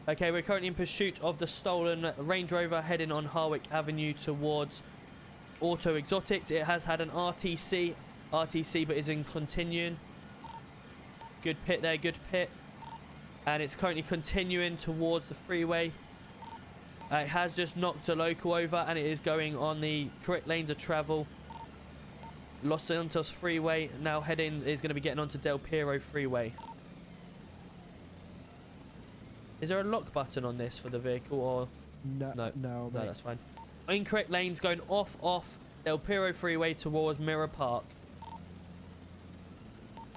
Okay, we're currently in pursuit of the stolen Range Rover heading on Harwick Avenue towards Auto Exotics. It has had an RTC but is in continuing. Good pit there, good pit. And it's currently continuing towards the freeway. It has just knocked a local over and it is going on the correct lanes of travel. Los Santos Freeway, now heading, is going to be getting onto Del Piero Freeway. Is there a lock button on this for the vehicle or no, that's fine. Incorrect lanes going off Del Piero Freeway towards Mirror Park.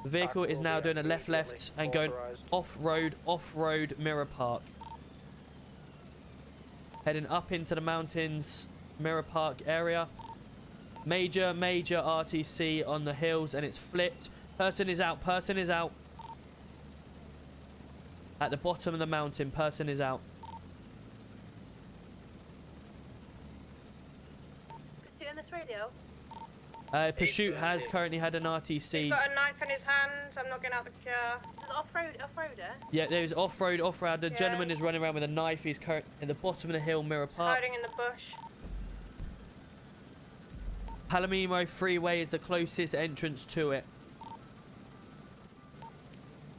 The vehicle is now doing a left and going off-road Mirror Park. Heading up into the mountains, Mirror Park area. Major RTC on the hills and it's flipped. Person is out. At the bottom of the mountain, person is out. Pursuit in this radio? Pursuit has currently had an RTC. He's got a knife in his hand. I'm not getting out the car. Is it off-roader? Yeah, there's off-road. The gentleman is running around with a knife. He's currently in the bottom of the hill, Mirror Park. Hiding in the bush. Palomino Freeway is the closest entrance to it.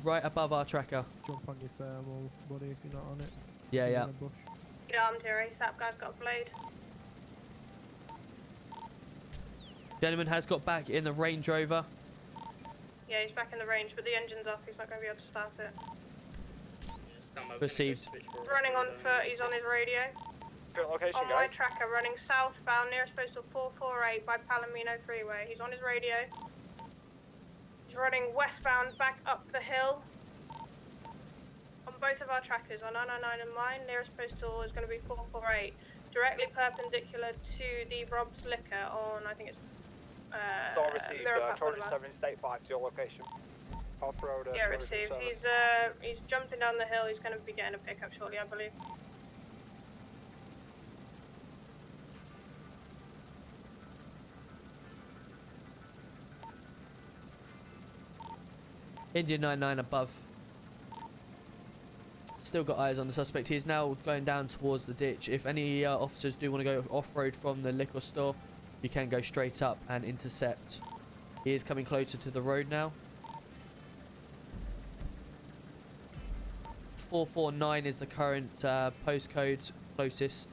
Right above our tracker. Jump on your thermal, buddy, if you're not on it. Yeah. Get armed here, ASAP. Guy's got a blade. Gentleman has got back in the Range Rover. Yeah, he's back in the range, but the engine's off. He's not going to be able to start it. Received. Running on foot. He's on his radio. Location, on my tracker, running southbound, nearest postal 448 by Palomino Freeway. He's on his radio. He's running westbound back up the hill. On both of our trackers, on 999 and mine, nearest postal is going to be 448. Directly perpendicular to the Rob's Liquor on, I think it's so I received 207 State 5 to your location. Off-road. Yeah, received. He's jumping down the hill. He's going to be getting a pickup shortly, I believe. Indian 99 above. Still got eyes on the suspect. He is now going down towards the ditch. If any officers do want to go off-road from the liquor store, you can go straight up and intercept. He is coming closer to the road now. 449 is the current postcode closest.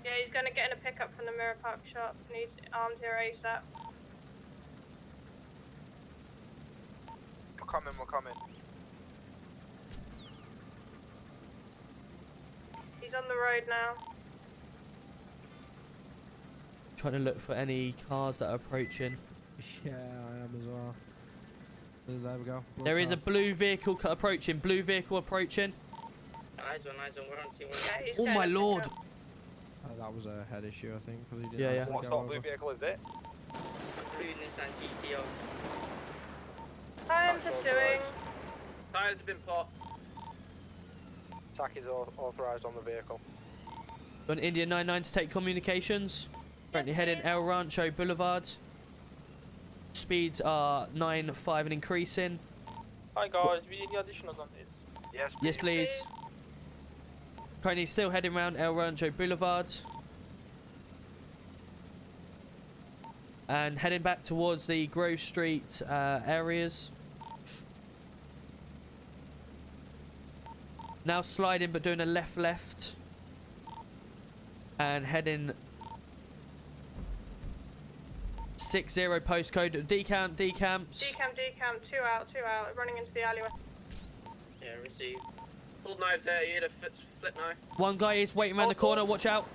Yeah, he's going to get in a pickup from the Mirror Park shop. Needs armed here ASAP. We're coming. He's on the road now. Trying to look for any cars that are approaching. Yeah, I am as well. There we go. There is a blue vehicle approaching. Eyes on, we're on scene. Yeah, oh my lord! That was a head issue, I think. Cause he Yeah. What sort of blue vehicle is it? Blue Nissan GTO. I am pursuing. Tires have been popped. TAC is authorised on the vehicle. Got an Indian 99 to take communications. Currently heading El Rancho Boulevard. Speeds are 9.5 and increasing. Hi guys, we need the additionals on this. Yes, please. Currently still heading around El Rancho Boulevard. And heading back towards the Grove Street areas. Now sliding but doing a left. And heading 60 postcode. Decamp. 2 out, running into the alleyway. Yeah, receive. Pulled knives there, you hit a flip knife. One guy is waiting around the corner, watch out.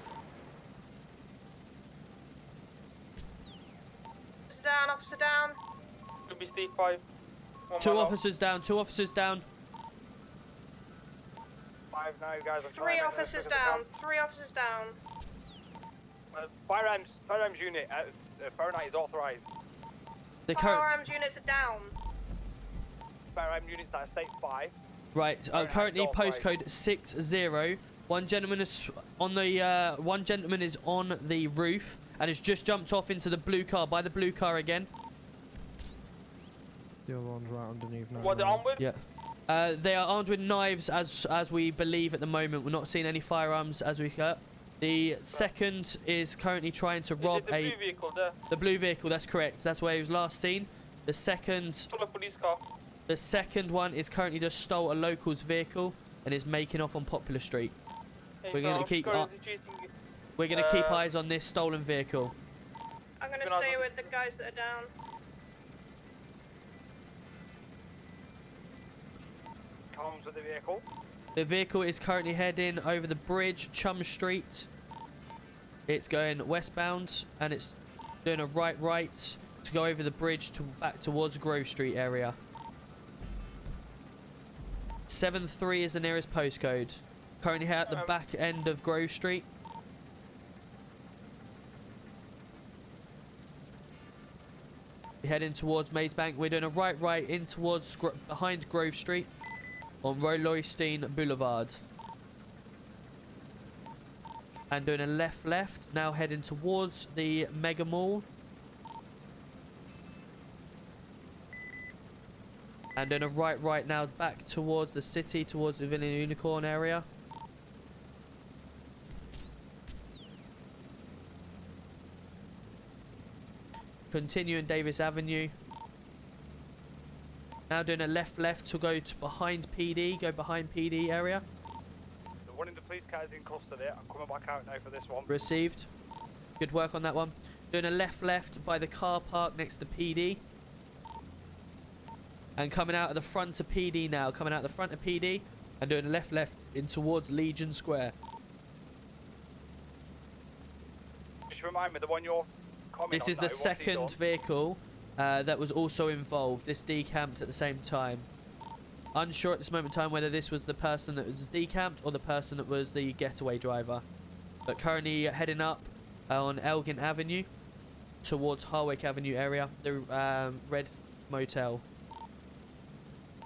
Officer down. Could be Steve 5. Two officers down. 5 now, guys. Three officers down. FiveM's unit, Fahrenheit is authorized. The current Firearms units are down. Firearm units at state 5. right. Currently postcode 60. One gentleman is on the one gentleman is on the roof and has just jumped off into the blue car. By the blue car again. The other one's right underneath now. What, they're armed with? Yeah. They are armed with knives as we believe at the moment. We're not seeing any firearms as we heard. The second is currently trying to rob the blue vehicle there? The blue vehicle, that's correct. That's where he was last seen. The second police car. The second one is currently just stole a local's vehicle and is making off on Popular Street. We're gonna keep eyes on this stolen vehicle. I'm gonna stay with the guys that are down. Comms with the vehicle. The vehicle is currently heading over the bridge, Chum Street. It's going westbound and it's doing a right to go over the bridge to back towards Grove Street area. 73 is the nearest postcode. Currently here at the back end of Grove Street. We're heading towards Mazebank. We're doing a right in towards behind Grove Street on Roleplay Boulevard. And doing a left, now heading towards the Mega Mall. And doing a right now back towards the city, towards the Villain Unicorn area. Continuing Davis Avenue. Now doing a left to go to behind PD, go behind PD area. The one in the police car is in custody. I'm coming back out now for this one. Received. Good work on that one. Doing a left by the car park next to PD. And coming out of the front of PD now. Coming out the front of PD and doing a left in towards Legion Square. Just remind me, the one you're coming This is the second vehicle that was also involved. This decamped at the same time. Unsure at this moment in time whether this was the person that was decamped or the person that was the getaway driver. But currently heading up on Elgin Avenue towards Harwick Avenue area, the Red Motel.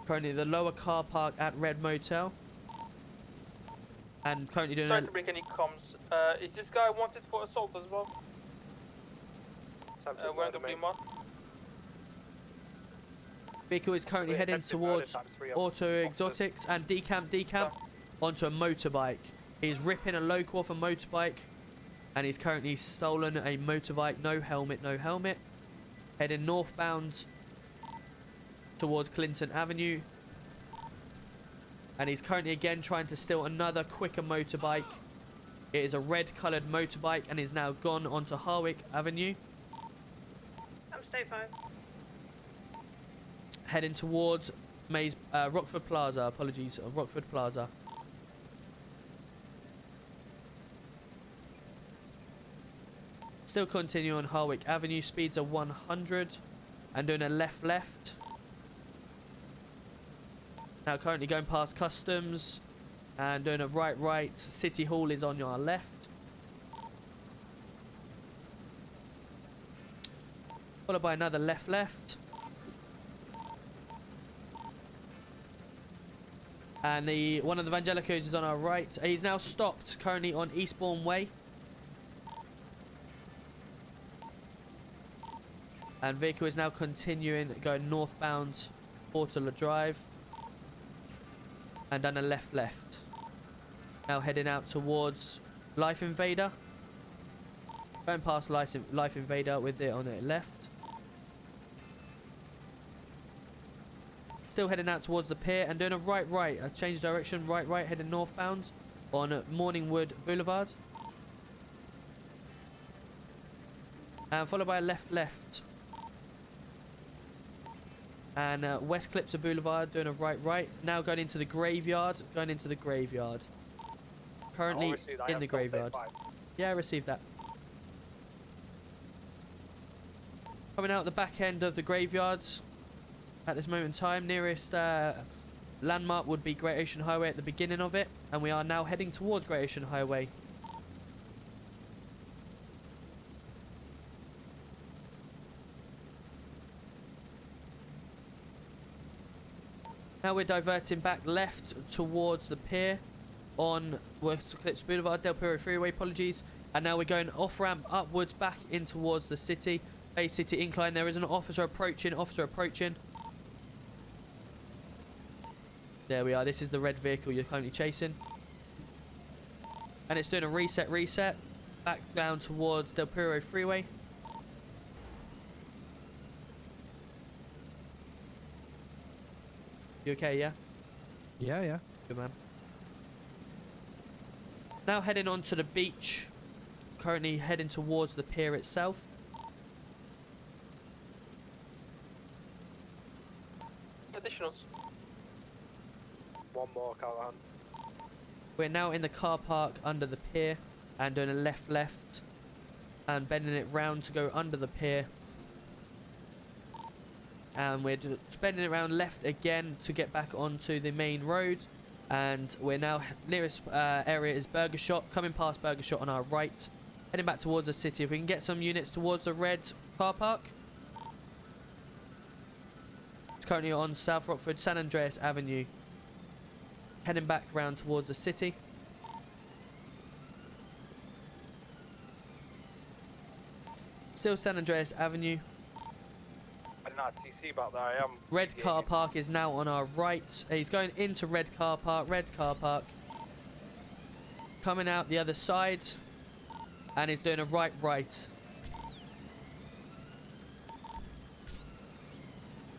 Currently the lower car park at Red Motel. And currently doing... Sorry to break any comms. Is this guy wanted for assault as well? Wearing the blue mark. Vehicle is currently heading towards Auto Exotics and decamp onto a motorbike. He's ripping a local off a motorbike and he's currently stolen a motorbike, no helmet. Heading northbound towards Clinton Avenue. And he's currently again trying to steal another quicker motorbike. It is a red coloured motorbike and is now gone onto Harwick Avenue. I'm state 5. Heading towards Rockford Plaza. Apologies, Rockford Plaza. Still continuing on Harwick Avenue. Speeds are 100 and doing a left. Now currently going past Customs and doing a right. City Hall is on your left. Followed by another left. And one of the Vangelicos is on our right. He's now stopped currently on Eastbourne Way. And vehicle is now continuing going northbound Portola Drive. And done a left. Now heading out towards Life Invader. Going past Life Invader with it on it left. Still heading out towards the pier and doing a right. I changed direction, right, heading northbound on Morningwood Boulevard. And followed by a left. And West Clipser Boulevard doing a right. Now going into the graveyard. Currently in the graveyard. Yeah, I received that. Coming out the back end of the graveyard. At this moment in time, nearest landmark would be Great Ocean Highway at the beginning of it, and we are now heading towards Great Ocean Highway. Now we're diverting back left towards the pier on West Eclipse Boulevard, Del Perro Freeway, apologies. And now we're going off-ramp upwards back in towards the city. Bay City Incline. There is an officer approaching, There we are. This is the red vehicle you're currently chasing. And it's doing a reset. Back down towards Del Perro Freeway. You okay, yeah? Yeah. Good man. Now heading on to the beach. Currently heading towards the pier itself. Additionals. One more, Callahan. We're now in the car park under the pier and doing a left and bending it round to go under the pier. And we're just bending it around left again to get back onto the main road. And we're now, nearest area is Burger Shot, coming past Burger Shot on our right. Heading back towards the city. If we can get some units towards the red car park. It's currently on South Rockford, San Andreas Avenue. Heading back round towards the city. Still San Andreas Avenue. I did not TC about that. I am. Red car park is now on our right. He's going into red car park. Coming out the other side. And he's doing a right.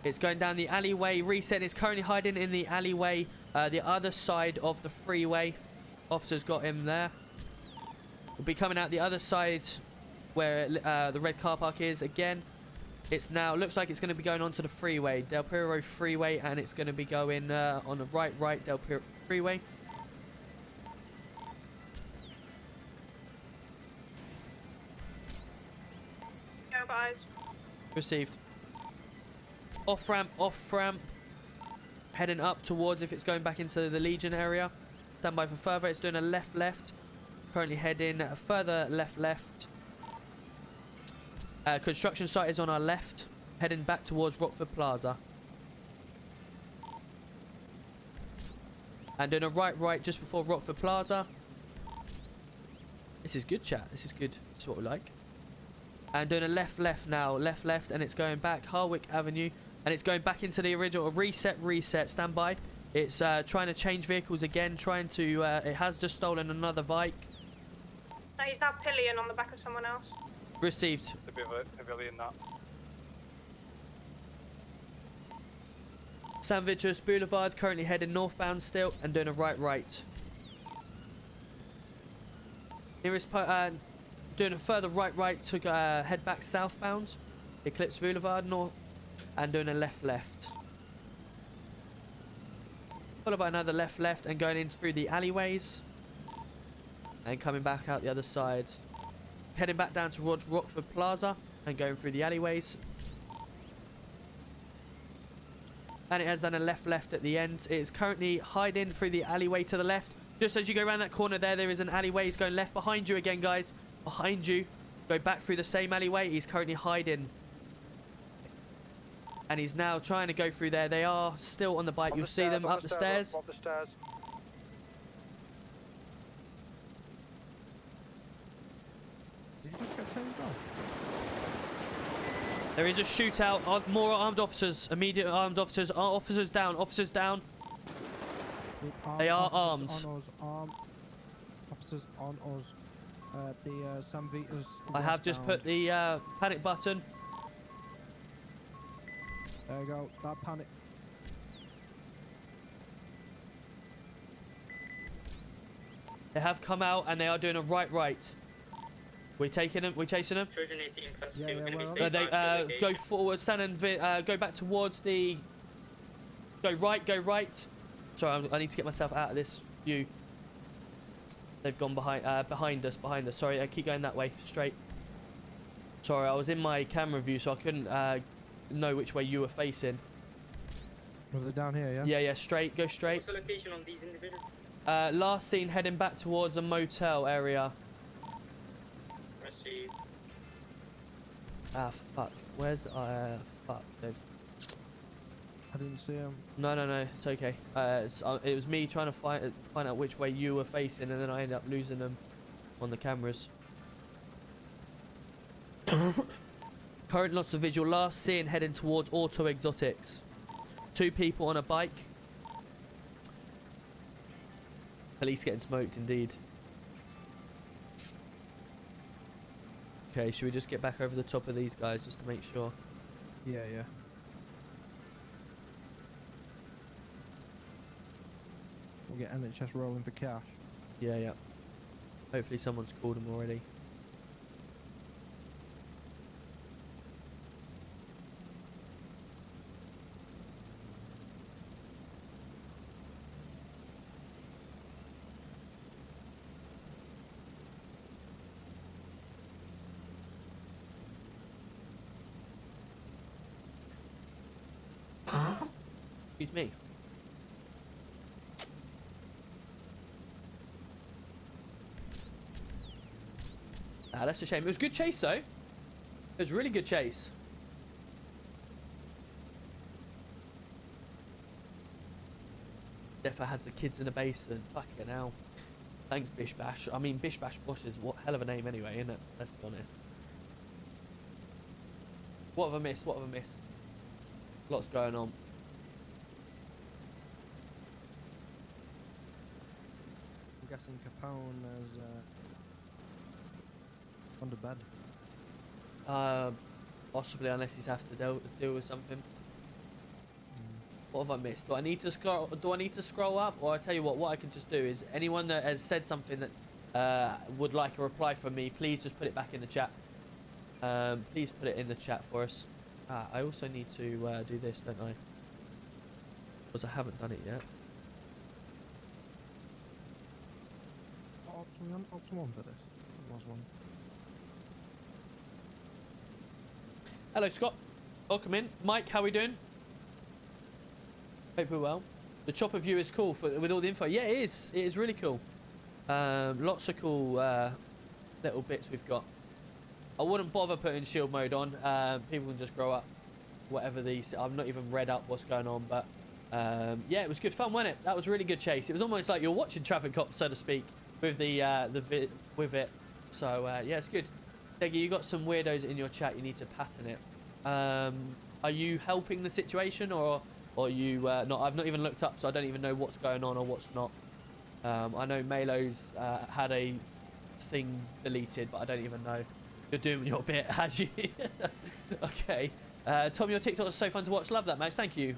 It's going down the alleyway. Reset is currently hiding in the alleyway. The other side of the freeway. Officer's got him there. We'll be coming out the other side where the red car park is again. It's now, looks like it's going to be going onto the freeway, Del Perro Freeway, and it's going to be going on the right, Del Perro Freeway. Go, guys. Received. Off ramp. Heading up towards if it's going back into the Legion area. Stand by for further. It's doing a left. Currently heading further left. Construction site is on our left. Heading back towards Rockford Plaza. And doing a right just before Rockford Plaza. This is good, chat. This is good. This is what we like. And doing a left now. Left. And it's going back Harwick Avenue. And it's going back into the original reset. Stand by. It's trying to change vehicles again. It has just stolen another bike. No, he's now pillion on the back of someone else. Received. Civilian that. San Vitus Boulevard currently heading northbound still and doing a right. Nearest doing a further right to head back southbound. Eclipse Boulevard north and doing a left. Followed by another left and going in through the alleyways and coming back out the other side. Heading back down towards Rockford Plaza and going through the alleyways. And it has done a left at the end. It's currently hiding through the alleyway to the left. Just as you go around that corner there is an alleyway. He's going left behind you again, guys. Behind you. Go back through the same alleyway. He's currently hiding. And he's now trying to go through there. They are still on the bike. You'll see them up the stairs. Up the stairs. Did you just get turned off? There is a shootout. More armed officers. Immediate armed officers. Officers down. They are armed. Officers on us. The San Vitus. I have just put the panic button. There you go. That panic. They have come out and they are doing a right. We're taking them. We're chasing them. They go forward. Stand and go back towards the. Go right. Sorry, I need to get myself out of this view. They've gone behind us. Sorry, I keep going that way. Straight. Sorry, I was in my camera view, so I couldn't know which way you were facing. Was it down here? Yeah. Yeah. Straight. Go straight. What's the location on these individuals? Last seen heading back towards the motel area. Received. Ah, fuck. Where's fuck? I didn't see him. No, it's okay. It was me trying to find out which way you were facing, and then I ended up losing them on the cameras. Current lots of visual. Last seen heading towards Auto Exotics. 2 people on a bike. Police getting smoked, indeed. Okay, should we just get back over the top of these guys just to make sure? Yeah. We'll get NHS rolling for cash. Yeah. Hopefully someone's called them already. Excuse me. Ah, that's a shame. It was a good chase, though. It was a really good chase. Defo has the kids in the basin. Fucking hell. Thanks, Bish Bash. I mean, Bish Bash Bosh is what hell of a name anyway, isn't it? Let's be honest. What have I missed? What have I missed? Lots going on. I'm guessing Capone is under bed. Possibly, unless he's have to deal with something. What have I missed? Do I need to scroll? Do I need to scroll up? Or I tell you what I can just do is anyone that has said something that would like a reply from me, please just put it back in the chat. Please put it in the chat for us. I also need to do this, don't I? Because I haven't done it yet. Option 1 for this. Last one. Hello, Scott. Welcome in. Mike, how are we doing? Hope we're well. The chopper view is cool with all the info. Yeah, it is. It is really cool. Lots of cool little bits we've got. I wouldn't bother putting shield mode on. People can just grow up. Whatever these. I've not even read up what's going on, but yeah, it was good fun, wasn't it? That was a really good chase. It was almost like you're watching Traffic Cop, so to speak, with with it. So yeah, it's good. Deggy, you got some weirdos in your chat. You need to pattern it. Are you helping the situation, or you not? I've not even looked up, so I don't even know what's going on or what's not. I know Malo's had a thing deleted, but I don't even know. You're doing your bit, as you. Okay. Tom, your TikTok is so fun to watch. Love that, Max. Thank you.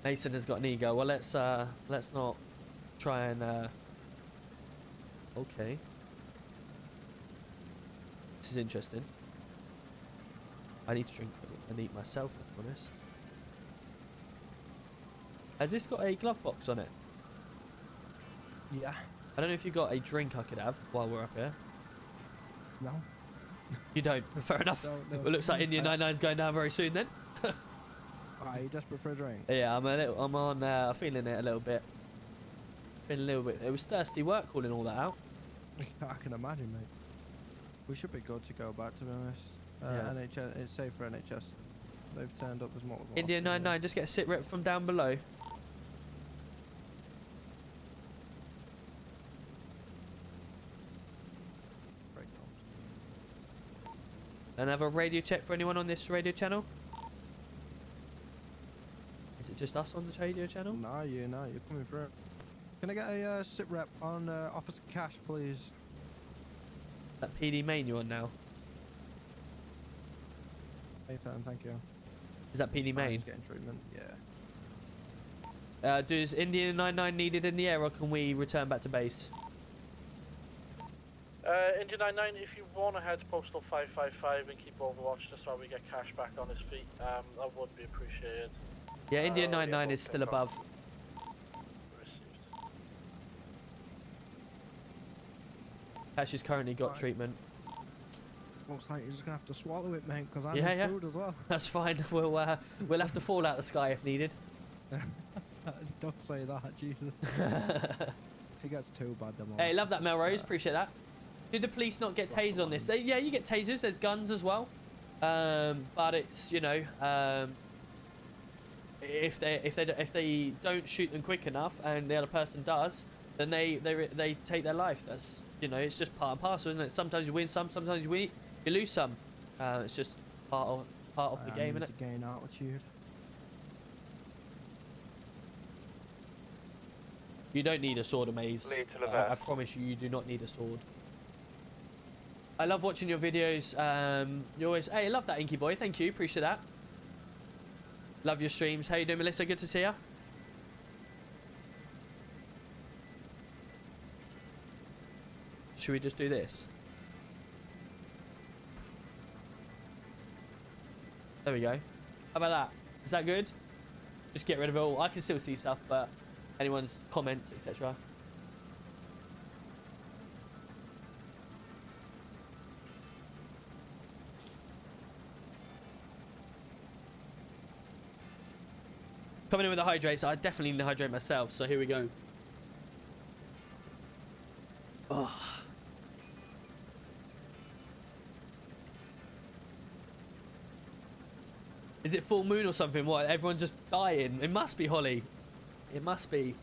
Mason has got an ego. Well, let's not try and. Okay. This is interesting. I need to drink and eat myself, to be honest. Has this got a glove box on it? Yeah. I don't know if you got a drink I could have while we're up here. No. You don't? Fair enough. No. Well, looks like India 99's going down very soon then. Are you desperate for a drink? Yeah, I'm on feeling it a little bit. Feeling a little bit. It was thirsty work calling all that out. I can imagine, mate. We should be good to go back, to be honest. Yeah. NHS, it's safe for NHS. They've turned up as multiple. India 99, just get a sit rep from down below. And have a radio check for anyone on this radio channel? Is it just us on this radio channel? No, you're coming through. Can I get a sit rep on Officer Cash, please? That PD main you're on now? Hey, fan, thank you. Is that PD main? Getting treatment, yeah. Does India 99 needed in the air, or can we return back to base? India 99, if you want to head to Postal 555 and keep Overwatch just while we get Cash back on his feet, that would be appreciated. Yeah, India 99 is still above. Cash has currently got treatment. Looks like you're just gonna have to swallow it, mate, because I'm yeah. food as well. That's fine. We'll have to fall out the sky if needed. Don't say that, Jesus. It gets too bad. Hey, love that, Melrose. Appreciate that. Did the police not get tasers on this? Yeah, you get tasers. There's guns as well. but it's, you know, if they don't shoot them quick enough and the other person does, then they take their life. That's, you know, it's just part and parcel, isn't it? Sometimes you win some, sometimes you lose some. It's just part of the game, isn't it? To gain altitude. You don't need a sword, Amaze. Lead to the left. I promise you, you do not need a sword. I love watching your videos. You always, hey, I love that, Inky Boy. Thank you, appreciate that. Love your streams. How you doing, Melissa? Good to see you. Should we just do this? There we go. How about that? Is that good? Just get rid of it all. I can still see stuff, but anyone's comments, etc. Coming in with the hydrates. I definitely need to hydrate myself, so here we go. Oh. Is it full moon or something? What? Everyone's just dying. It must be, Holly. It must be.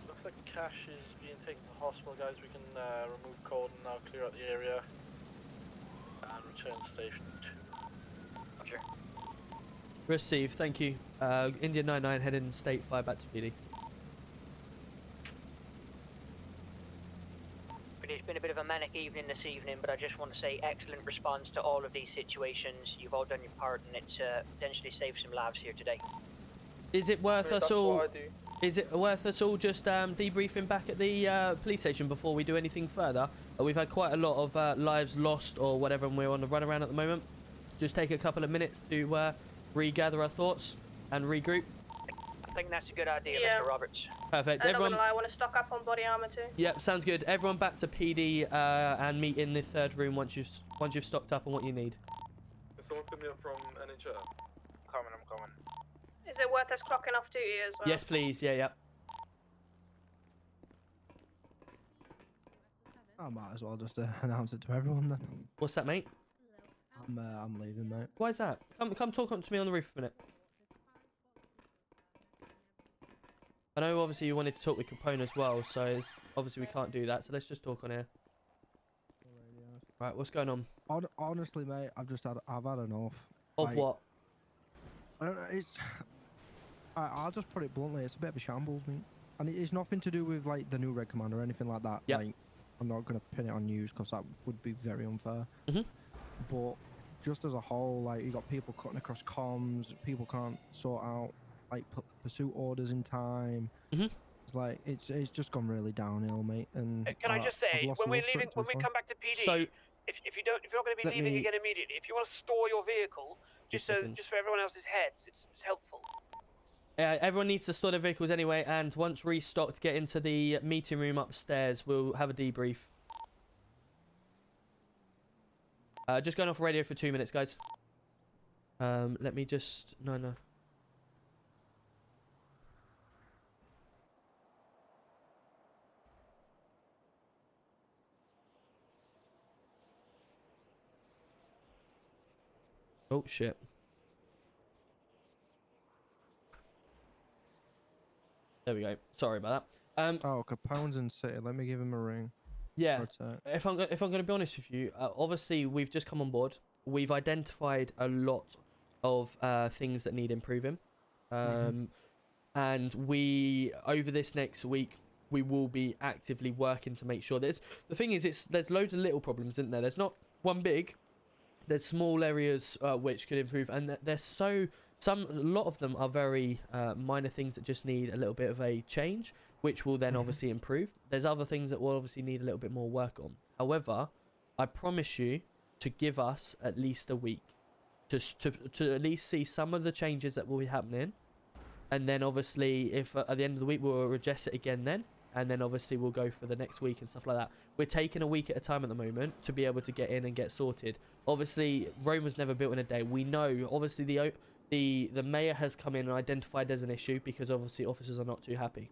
Looks like Cash is being taken to the hospital, guys. We can remove code and now clear out the area and return to station 2. Sure. Receive. Thank you. India 99 heading state 5 back to PD. It's been a bit of a manic evening this evening, but I just want to say excellent response to all of these situations. You've all done your part, and it's potentially saved some lives here today. Is it worth us all? Is it worth us all just debriefing back at the police station before we do anything further? We've had quite a lot of lives lost or whatever, and we're on the run around at the moment. Just take a couple of minutes to regather our thoughts and regroup. I think that's a good idea, Yeah. Mr. Roberts. Perfect. I'm Everyone. not gonna lie, I want to stock up on body armor too. Yep, sounds good. Everyone back to PD and meet in the third room once you've stocked up on what you need. Is someone coming up from NHL? I'm coming. Is it worth us clocking off duty as well? Yes, please. Yeah, yeah. I might as well just announce it to everyone then. What's that, mate? I'm leaving, mate. Why is that? Come talk to me on the roof for a minute. I know obviously you wanted to talk with Capone as well, so obviously we can't do that, so let's just talk on here. Right, what's going on? Honestly, mate, I've had enough. Of what? I don't know, I'll just put it bluntly, it's a bit of a shambles, mate. And it's nothing to do with like the new Red Commander or anything like that. Yep. Like, I'm not going to pin it on news because that would be very unfair. Mhm. But just as a whole, like, you got people cutting across comms, people can't sort out like pursuit orders in time. Mhm. It's like it's just gone really downhill, mate. And Can I just say, when we're leaving, when we come back to PD, So, if you're not going to be let leaving me- again immediately, if you want to store your vehicle, just for everyone else's heads, it's helpful. everyone needs to store their vehicles anyway, and once restocked, get into the meeting room upstairs. We'll have a debrief. Just going off radio for 2 minutes, guys. Let me just... No. Oh, shit. There we go. Sorry about that. Oh, Capone's in city. Let me give him a ring. Yeah. If I'm going to be honest with you, obviously we've just come on board. We've identified a lot of things that need improving, and we over this next week we will be actively working to make sure there's. The thing is, there's loads of little problems, isn't there? There's not one big. There's small areas which could improve, and there's a lot of them are very minor things that just need a little bit of a change, which will then obviously improve. There's other things that will obviously need a little bit more work on. However, I promise you to give us at least a week to at least see some of the changes that will be happening, and then obviously if at the end of the week we'll adjust it again then. And then obviously we'll go for the next week and stuff like that. We're taking a week at a time at the moment to be able to get in and get sorted. Obviously, Rome was never built in a day. We know, obviously, the mayor has come in and identified there's an issue because obviously officers are not too happy.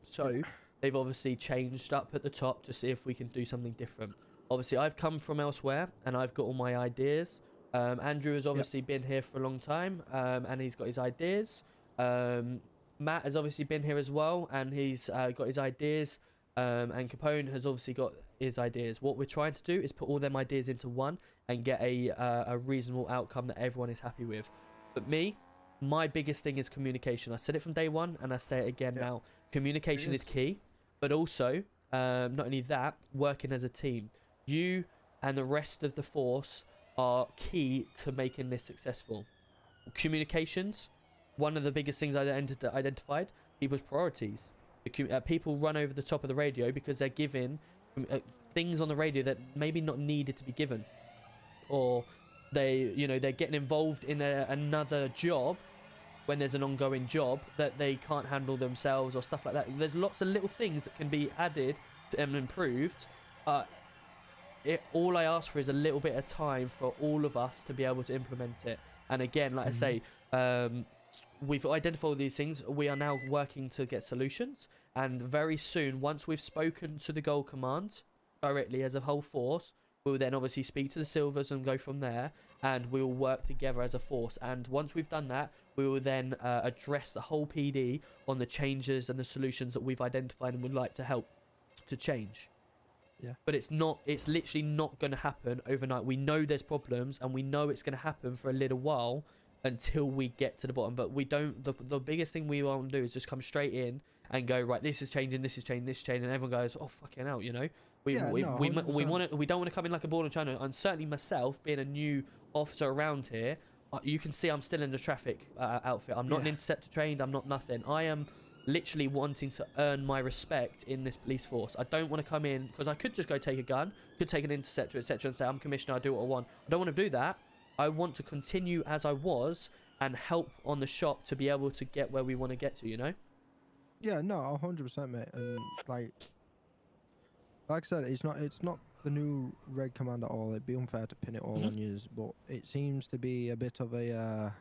So they've obviously changed up at the top to see if we can do something different. Obviously, I've come from elsewhere, and I've got all my ideas. Andrew has obviously been here for a long time, and he's got his ideas. Matt has obviously been here as well, and he's got his ideas. And Capone has obviously got his ideas. What we're trying to do is put all them ideas into one and get a reasonable outcome that everyone is happy with. But my biggest thing is communication. I said it from day one, and I say it again now. Communication is key, but also, not only that, working as a team. You and the rest of the force are key to making this successful. Communications, one of the biggest things I identified, people's priorities. People run over the top of the radio because they're given things on the radio that maybe not needed to be given, or they're getting involved in another job when there's an ongoing job that they can't handle themselves or stuff like that. There's lots of little things that can be added and improved. All I ask for is a little bit of time for all of us to be able to implement it. And again, like I say, we've identified all these things. We are now working to get solutions, and very soon, once we've spoken to the Gold Command directly as a whole force, we'll then obviously speak to the Silvers and go from there, and we'll work together as a force. And once we've done that, we will then address the whole PD on the changes and the solutions that we've identified and would like to help to change. Yeah. But it's literally not going to happen overnight. We know there's problems, and we know it's going to happen for a little while until we get to the bottom. But we don't. The biggest thing we want to do is just come straight in and go, right, this is changing, this is changing, this is changing, and everyone goes, oh, fucking hell, you know. We don't want to come in like a ball and china. And certainly myself, being a new officer around here, you can see I'm still in the traffic outfit. I'm not an interceptor trained. I'm not nothing. I am literally wanting to earn my respect in this police force. I don't want to come in because I could just go take a gun, could take an interceptor, etc., and say I'm commissioner, I do what I want. I don't want to do that. I want to continue as I was and help on the shop to be able to get where we want to get to, you know? Yeah, no, 100%, mate. And like I said, it's not the new Red Command at all. It'd be unfair to pin it all on you, but it seems to be a bit of a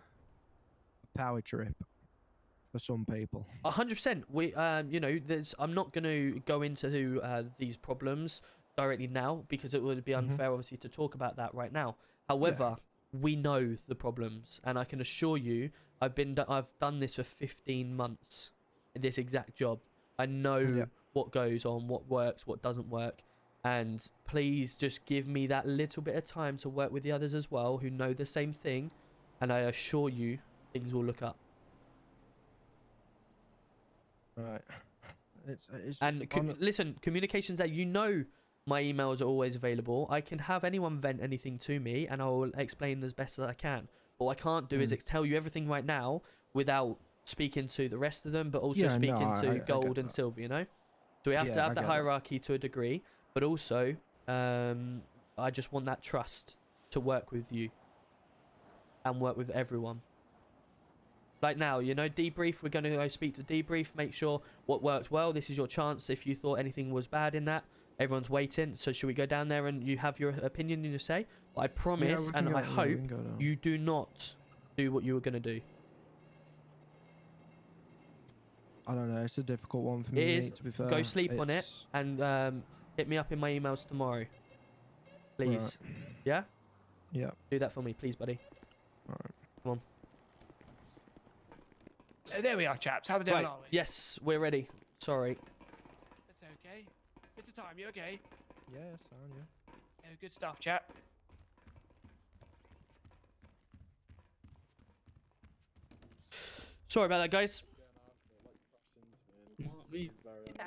power trip for some people. 100%. We, I'm not going to go into these problems directly now because it would be unfair, obviously, to talk about that right now. However, we know the problems, and I can assure you, I've done this for 15 months. This exact job. I know what goes on, what works, what doesn't work, and please just give me that little bit of time to work with the others as well who know the same thing, and I assure you things will look up. Right. Listen, communications that my emails are always available. I can have anyone vent anything to me and I will explain as best as I can. But what I can't do is tell you everything right now without speaking to the rest of them, but also speaking to Gold and Silver, you know? So we have to have that hierarchy to a degree, but also I just want that trust to work with you and work with everyone. Like now, you know, debrief, we're going to go speak to debrief, make sure what worked well. This is your chance if you thought anything was bad in that. Everyone's waiting, so should we go down there and you have your opinion and your say? But I promise and I hope you do not do what you were going to do. I don't know, it's a difficult one for me. It is. To be fair. Go sleep on it and hit me up in my emails tomorrow. Please. Right. Yeah? Yeah. Do that for me, please, buddy. Alright. Come on. There we are, chaps. How the devil are we? Yes, we're ready. Sorry. That's okay. Mr. Time, you okay? Yeah, sound, yeah. Yeah, good stuff, chap. Sorry about that, guys. You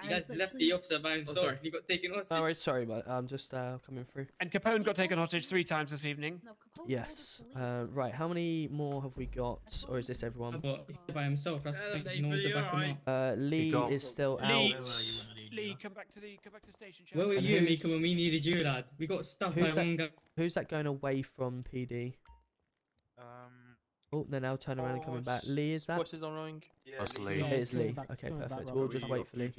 guys left the officer by himself. sorry. He got taken hostage. No worries, sorry, but I'm just coming through. And Capone got taken hostage 3 times this evening. Yes. Right, how many more have we got? Or is this everyone? By himself, that's the thing. No one to back him up. Lee is still Lee, out. Lee, come back to the station, chap. Where were you, Mika, when we needed you, lad? We got stuck by one guy. Who's that going away from PD? Oh, they're now turning around and coming back. Lee, is that? What is on? Yeah, that's Lee. It is Lee. Okay, perfect. We'll just wait for Lee.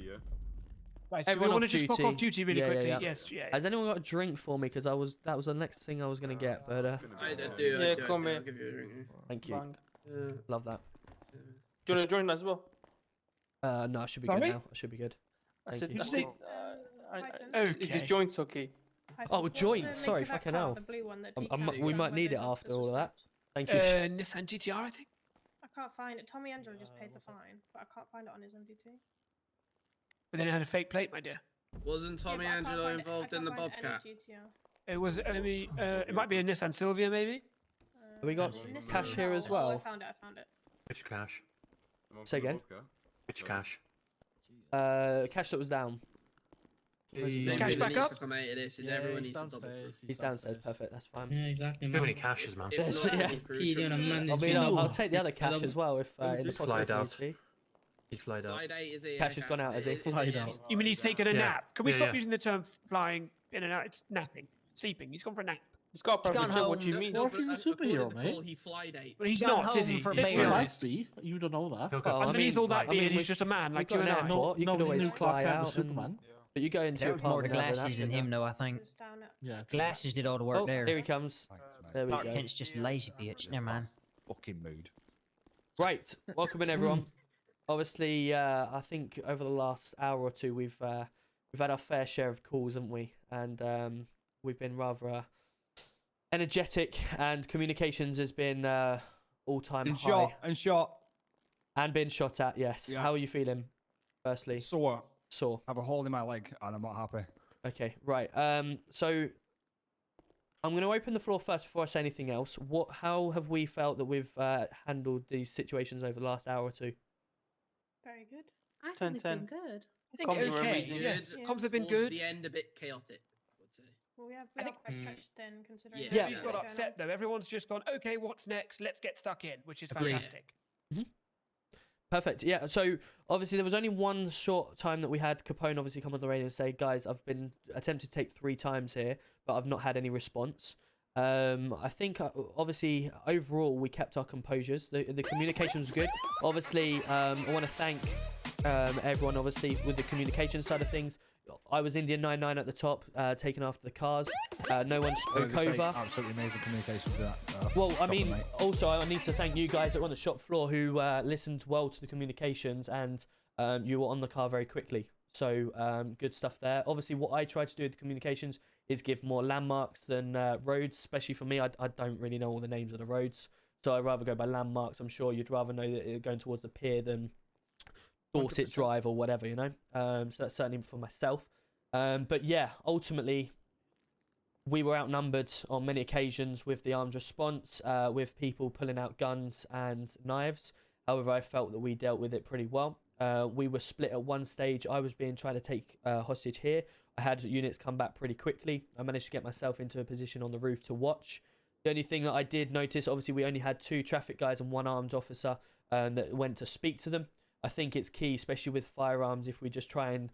Right, so Everyone we want to off just duty. pop off duty really quickly. Yeah. Yes, yeah. Has anyone got a drink for me? Because that was the next thing I was gonna get. But I do. Yeah, come here. I'll give you a drink. Thank you. Love that. Do you want to join as well? No, I should be good now. I should be good. I Thank said, you. I said, Python. is the joints okay? Oh, What's joints. the Sorry, make of that fucking car, hell. the blue one that We might need it after all of that. Thank you. Nissan GTR, I think. I can't find it. Tommy Angelo just paid the fine, but I can't find it on his MDT. But then it had a fake plate, my dear. Wasn't Tommy Yeah, but I can't Angelo find it- involved I in the can't find Bobcat? any GTR. It was it might be a Nissan Silvia, maybe. Have we got Nissan cash here as Mel. Oh, I well? found it. I found it. Which cash? Say again. Which cash? Cash that was down. Is cash back up? Come out of this. Is everyone needs to double proof. He's downstairs. Perfect. That's fine. Yeah, exactly. Too many cashes, man. If Yes, not, yeah. double crew, Key on a triple man. crew. I mean, I'll take the other cash as well if in the He's pocket flied if needs out. be. He's flied out. Flight 8 is here. Cash has gone out, has he? Flied out. You mean he's taken a Yeah. nap? Can we Yeah, stop yeah. using the term flying in and out? It's napping, sleeping. He's gone for a nap. He's got a He's private gone jet, what home. do you mean? Well, if he's a superhero, mate. He flied 8. Well, he's He's gone not, is home he? for Let's be May honest. Light. You don't know that. Oh, I Underneath mean, all that I mean, beard, he's we've- just a man like we've you got and an I. airport. You could Nobody always knew Clark fly Kent was out. and- Superman. But you go into There your was more apartment. and have an glasses in nap, him, though, I think. It's down at Yeah. Glasses did all the work Oh, there. here he comes. There we Clark go. Kent's just a lazy bitch. Never mind. Fucking mood. Right, welcome in everyone. Obviously, I think over the last hour or two we've had our fair share of calls, haven't we? And we've been rather energetic, and communications has been all-time high. And been shot at. Yes. Yeah. How are you feeling? Firstly, Sore. sore. I have a hole in my leg and I'm not happy. Okay, right. So I'm going to open the floor first before I say anything else. How have we felt that we've handled these situations over the last hour or two? very good. I 10, think it's 10. been good. I think Comms were okay. amazing. Yes, Yeah. comms have been Towards good. the end, a bit chaotic, I would say. Well, we are I think- quite stretched thin, considering. Yeah. everything He's that's got going upset on. though. Everyone's just gone, okay, what's next? Let's get stuck in, which is Agreed. fantastic. Perfect. Yeah. So obviously there was only one short time that we had Capone obviously come on the radio and say, guys, I've been attempted to take 3 times here, but I've not had any response. I think obviously overall we kept our composures. The communication was good. Obviously, I want to thank everyone obviously with the communication side of things. I was Indian 99 at the top, taking after the cars. No one spoke over. Absolutely amazing communication for that. Well, I Proper, mean, mate. also I need to thank you guys that were on the shop floor who listened well to the communications, and you were on the car very quickly. So good stuff there. Obviously, what I try to do with the communications is give more landmarks than roads, especially for me. I don't really know all the names of the roads, so I'd rather go by landmarks. I'm sure you'd rather know that it's going towards the pier than Dorset 100%. Drive or whatever, you know. So that's certainly for myself. But yeah, ultimately, we were outnumbered on many occasions with the armed response, with people pulling out guns and knives. However, I felt that we dealt with it pretty well. We were split at one stage. I was trying to take hostage here. I had units come back pretty quickly. I managed to get myself into a position on the roof to watch. The only thing that I did notice, obviously, we only had 2 traffic guys and 1 armed officer that went to speak to them. I think it's key, especially with firearms, if we just try and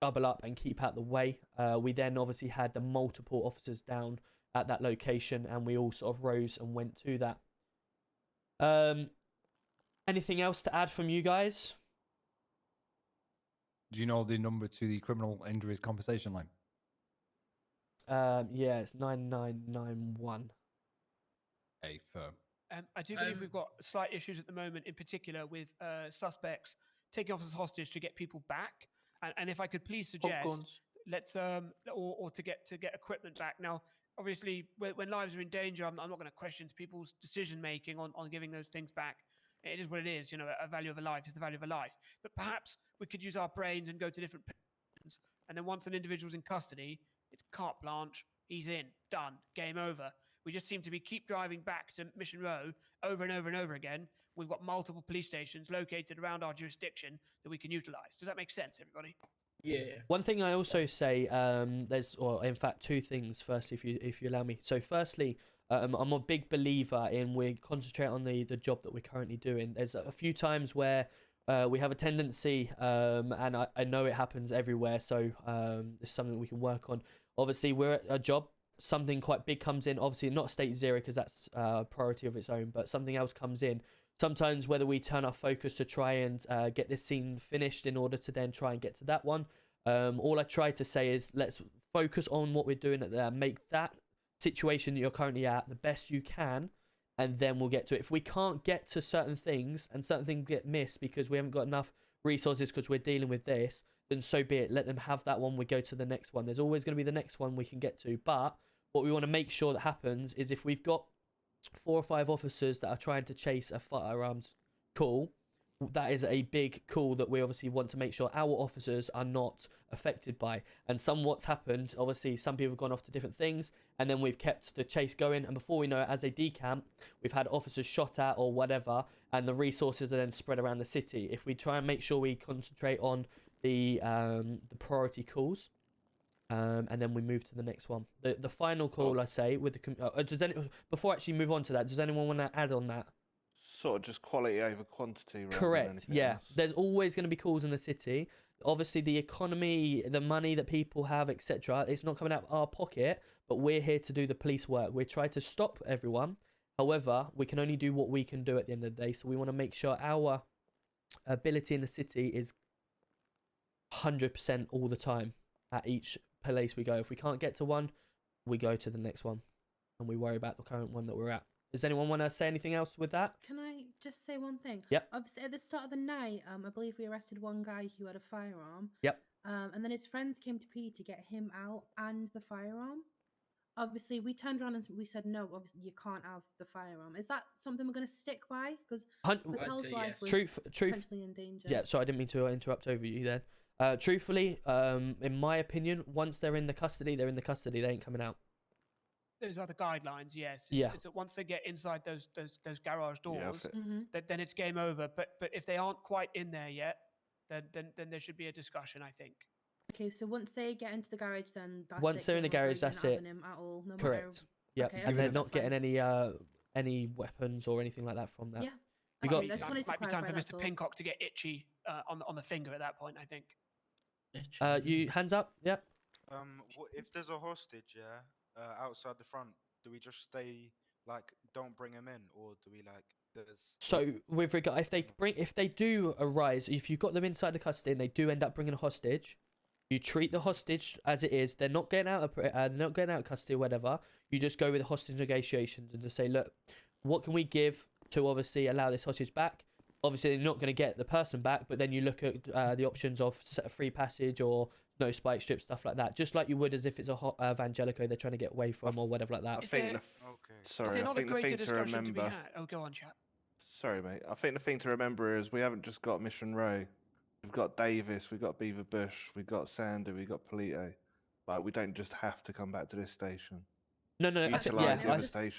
double up and keep out the way. We then obviously had the multiple officers down at that location, and we all sort of rose and went to that. Anything else to add from you guys? Do you know the number to the criminal injuries compensation line? Yeah, it's 9991. A firm. I do believe we've got slight issues at the moment, in particular with suspects taking officers hostage to get people back. And if I could please suggest, guns. let's or to get equipment back. Now, obviously, when lives are in danger, I'm not going to question people's decision making on giving those things back. It is what it is. You know, a value of a life is the value of a life. But perhaps we could use our brains and go to different positions. And then once an individual's in custody, it's carte blanche. He's in, done, game over. We just seem to keep driving back to Mission Row over and over and over again. We've got multiple police stations located around our jurisdiction that we can utilize. Does that make sense, everybody? Yeah. One thing I also say, there's, or in fact, 2 things. Firstly, if you allow me. So, firstly, I'm a big believer in we concentrate on the job that we're currently doing. There's a few times where we have a tendency, and I know it happens everywhere. So it's something we can work on. Obviously, we're at a job. Something quite big comes in. Obviously, not state zero because that's a priority of its own. But something else comes in. Sometimes whether we turn our focus to try and get this scene finished in order to then try and get to that one. All I try to say is let's focus on what we're doing at there. Make that situation that you're currently at the best you can, and then we'll get to it. If we can't get to certain things and certain things get missed because we haven't got enough resources because we're dealing with this, then so be it. Let them have that one. We go to the next one. There's always going to be the next one we can get to. But what we want to make sure that happens is if we've got 4 or 5 officers that are trying to chase a firearms call, that is a big call that we obviously want to make sure our officers are not affected by. And what's happened, obviously some people have gone off to different things, and then we've kept the chase going, and before we know it, as they decamp, we've had officers shot at or whatever, and the resources are then spread around the city. If we try and make sure we concentrate on the priority calls, and then we move to the next one, the final call, I say, with the before I actually move on to that, does anyone want to add on that? Sort of just quality over quantity, rather Correct. than anything Yeah. else. There's always going to be calls in the city. Obviously, the economy, the money that people have, etc., it's not coming out of our pocket, but we're here to do the police work. We're trying to stop everyone. However, we can only do what we can do at the end of the day. So we want to make sure our ability in the city is 100% all the time at each place we go. If we can't get to one, we go to the next one, and we worry about the current one that we're at. Does anyone want to say anything else with that? Can I just say one thing? Yep. Obviously, at the start of the night, I believe we arrested one guy who had a firearm. Yep. And then his friends came to PD to get him out and the firearm. Obviously, we turned around and we said, no, obviously, you can't have the firearm. Is that something we're going to stick by? Because Patel's life was potentially in danger. Yeah, so I didn't mean to interrupt over you then. Truthfully, in my opinion, once they're in the custody, they're in the custody. They ain't coming out. Those are the guidelines, yes. Yeah. It's once they get inside those garage doors, Mm-hmm. then it's game over. But if they aren't quite in there yet, then there should be a discussion, I think. Okay, so once they get into the garage, then that's Once they're in the garage, that's it. Him at all, no Correct. Yeah, Okay, and they're that's not fine. getting any weapons or anything like that from that. Yeah. You Okay, got I just wanted to Might be time for clarify, Mr. that's all. Pincock to get itchy on the finger at that point, I think. you hands up. Yep. If there's a hostage, outside the front, do we just stay, like, don't bring him in, or do we, like, there's... So with regard, if they do arise, if you've got them inside the custody and they do end up bringing a hostage, you treat the hostage as it is. They're not getting out of custody or whatever. You just go with the hostage negotiations and just say, look, what can we give to obviously allow this hostage back? Obviously, they're not going to get the person back, but then you look at the options of free passage or no spike strips, stuff like that. Just like you would as if it's a Evangelico they're trying to get away from or whatever like that. I think sorry, I think the thing to remember. Oh, go on, chap. Sorry, mate. I think the thing to remember is we haven't just got Mission Row. We've got Davis, we've got Beaver Bush, we've got Sandy, we've got Polito. Like, we don't just have to come back to this station. No. I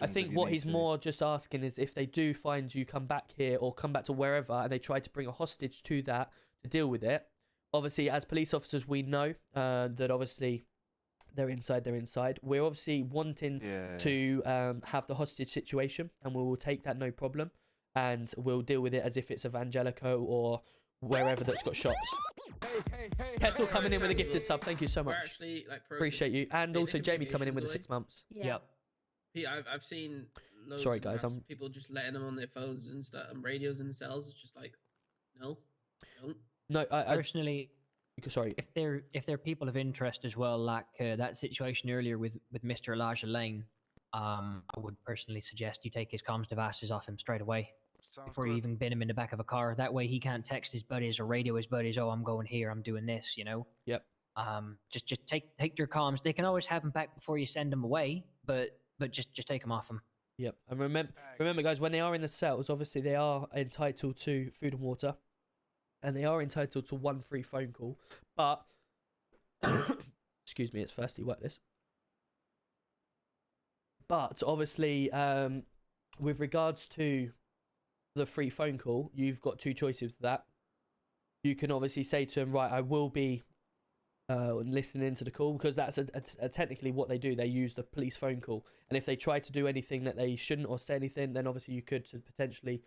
think what he's to. more just asking is if they do find you come back here or come back to wherever and they try to bring a hostage to that to deal with it. Obviously, as police officers, we know that obviously they're inside. We're obviously wanting to have the hostage situation, and we will take that no problem, and we'll deal with it as if it's Evangelico or wherever that's got shots. Kettle coming in with a gifted sub. Thank you so much. Actually, like, Appreciate you, and also Jamie coming in with the 6 months. Yeah. I've seen loads Sorry, of guys, harassment, people just letting them on their phones and stuff and radios in the cells. It's just like, no, don't. No, I personally, sorry. If they're people of interest as well, like that situation earlier with Mr. Elijah Lane, I would personally suggest you take his comms devices off him straight away before you even bin him in the back of a car. That way he can't text his buddies or radio his buddies. Oh, I'm going here. I'm doing this. You know. Yep. Just take your comms. They can always have them back before you send them away, but just take them off them. Yep. And remember, guys, when they are in the cells, obviously they are entitled to food and water. And they are entitled to 1 free phone call. But, excuse me, it's firstly wet this. But, obviously, with regards to the free phone call, you've got 2 choices with that. You can obviously say to them, right, I will be listening to the call, because that's technically what they do. They use the police phone call. And if they try to do anything that they shouldn't or say anything, then obviously you could potentially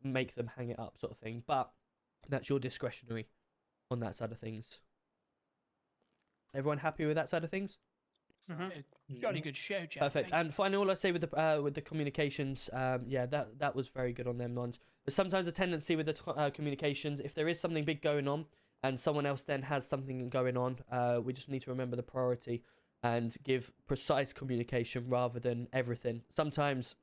make them hang it up, sort of thing. But that's your discretionary on that side of things. Everyone happy with that side of things? Got a good show, Jack. Perfect. And finally, all I say with the communications, yeah, that was very good on them ones. There's sometimes a tendency with the communications, if there is something big going on and someone else then has something going on, we just need to remember the priority and give precise communication rather than everything. Sometimes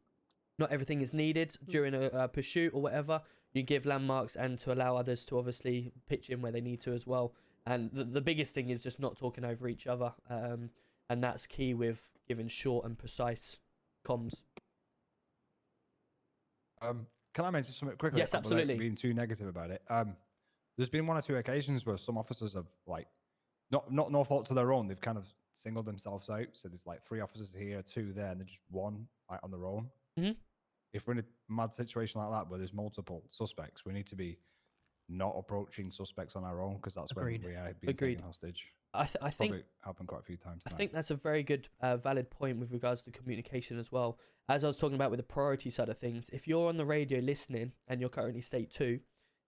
not everything is needed during a pursuit or whatever. You give landmarks and to allow others to obviously pitch in where they need to as well. And the biggest thing is just not talking over each other. And that's key with giving short and precise comms. Can I mention something quickly? Yes, absolutely. Without being too negative about it. There's been 1 or 2 occasions where some officers have, like, not no fault to their own, they've kind of singled themselves out. So there's like 3 officers here, 2 there, and they're just 1 like, on their own. Mm-hmm. If we're in a mad situation like that where there's multiple suspects, we need to be not approaching suspects on our own, because that's Agreed. when we are being taken hostage. I think Probably happened quite a few times. I think that's a very good, valid point with regards to communication as well. As I was talking about with the priority side of things, if you're on the radio listening and you're currently state 2,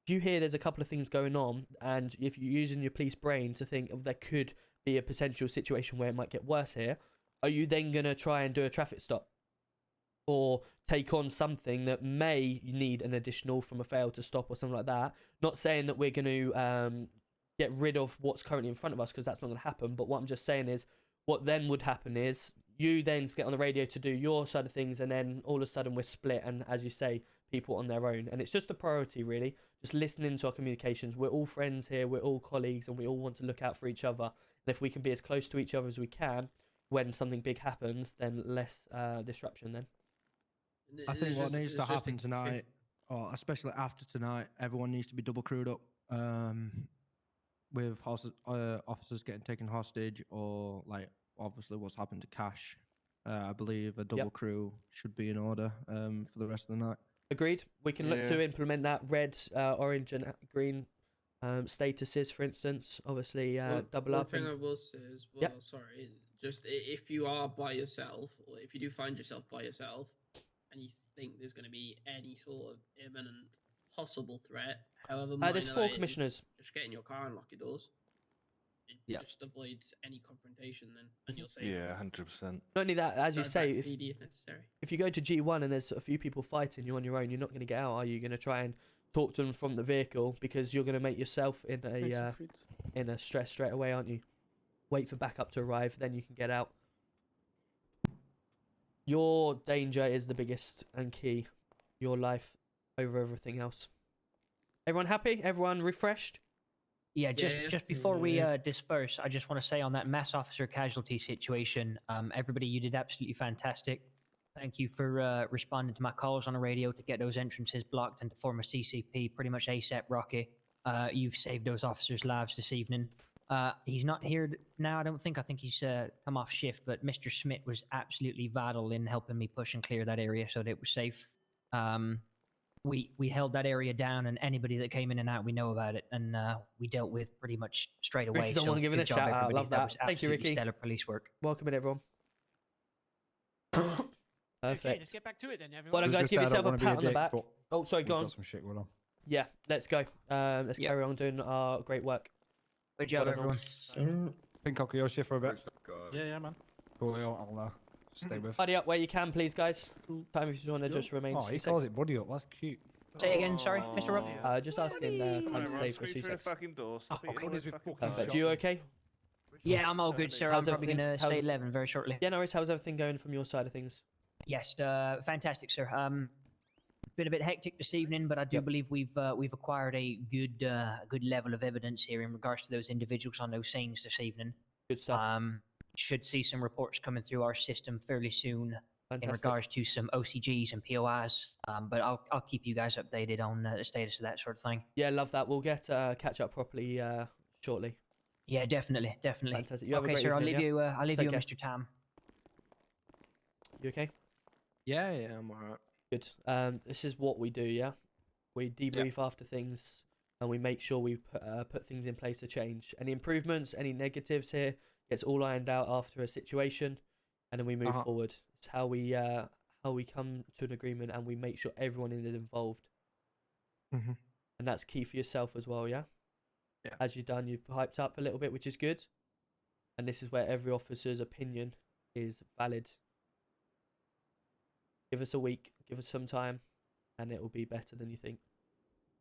if you hear there's a couple of things going on, and if you're using your police brain to think of there could be a potential situation where it might get worse here, are you then going to try and do a traffic stop? Or take on something that may need an additional from a fail to stop or something like that? Not saying that we're going to get rid of what's currently in front of us, because that's not going to happen. But what I'm just saying is, what then would happen is you then get on the radio to do your side of things, and then all of a sudden we're split, and as you say, people on their own. And it's just a priority, really, just listening to our communications. We're all friends here, we're all colleagues, and we all want to look out for each other. And if we can be as close to each other as we can when something big happens, then less disruption then. I think what needs to happen tonight, or especially after tonight, everyone needs to be double crewed up. With officers getting taken hostage, or like obviously what's happened to Cash. I believe a double crew should be in order for the rest of the night. Agreed. We can look to implement that red, orange, and green statuses, for instance. Obviously, double up. One thing I will say as well, sorry, just if you are by yourself, or if you do find yourself by yourself, and you think there's going to be any sort of imminent possible threat, however minor there's 4 that is, commissioners. just get in your car and lock your doors. It just avoids any confrontation then, and you're safe. Yeah, 100%. Not only that, as you Drive say, back to PD if necessary. if you go to G1 and there's a few people fighting, you're on your own, you're not going to get out, are you? You're going to try and talk to them from the vehicle, because you're going to make yourself in a stress straight away, aren't you? Wait for backup to arrive, then you can get out. Your danger is the biggest and key. Your life over everything else. Everyone happy? Everyone refreshed? Yeah, just before we disperse, I just want to say on that mass officer casualty situation, everybody, you did absolutely fantastic. Thank you for responding to my calls on the radio to get those entrances blocked and to form a CCP pretty much ASAP, Rocky. You've saved those officers' lives this evening. He's not here now, I don't think. I think he's come off shift, but Mr. Smith was absolutely vital in helping me push and clear that area so that it was safe. We held that area down, and anybody that came in and out, we know about it, and we dealt with pretty much straight away. Ricky's someone giving a shout out. Love that. Was Thank you, Ricky. Stellar police work. Welcome in, everyone. Perfect. Okay, let's get back to it then, everyone. Well, I'm going to give yourself a pat on the back. Oh, sorry, go on. Some shit going on. Yeah, let's go. Let's carry on doing our great work. Good job, everyone. Pink Cocky, your shift for a bit. Yeah, man. Cool, I'll stay with. Buddy up where you can, please, guys. Time if you want to just remain. Oh, he calls it buddy up. That's cute. Say again, sorry, Mr. Rob. Just asking time to stay for 2 seconds. Perfect. You okay? Yeah, I'm all good, sir. I'm probably going to stay 11 very shortly. Yeah, no worries. How's everything going from your side of things? Yes, fantastic, sir. Been a bit hectic this evening, but I do believe we've acquired a good level of evidence here in regards to those individuals on those scenes this evening. Good stuff. Should see some reports coming through our system fairly soon. Fantastic. In regards to some OCGs and POIs, but I'll keep you guys updated on the status of that sort of thing. Yeah, love that. We'll get catch up properly shortly. Yeah, definitely. Fantastic. You have a Okay, great sir. evening, I'll leave you, Mr. Tam. You okay? Yeah, I'm alright. Good. This is what we do. Yeah, we debrief after things, and we make sure we put things in place to change. Any improvements, any negatives here, gets all ironed out after a situation, and then we move forward. It's how we come to an agreement, and we make sure everyone is involved. And that's key for yourself as well, yeah? Yeah. As you've done, you've hyped up a little bit, which is good. And this is where every officer's opinion is valid. Give us a week, give us some time, and it will be better than you think.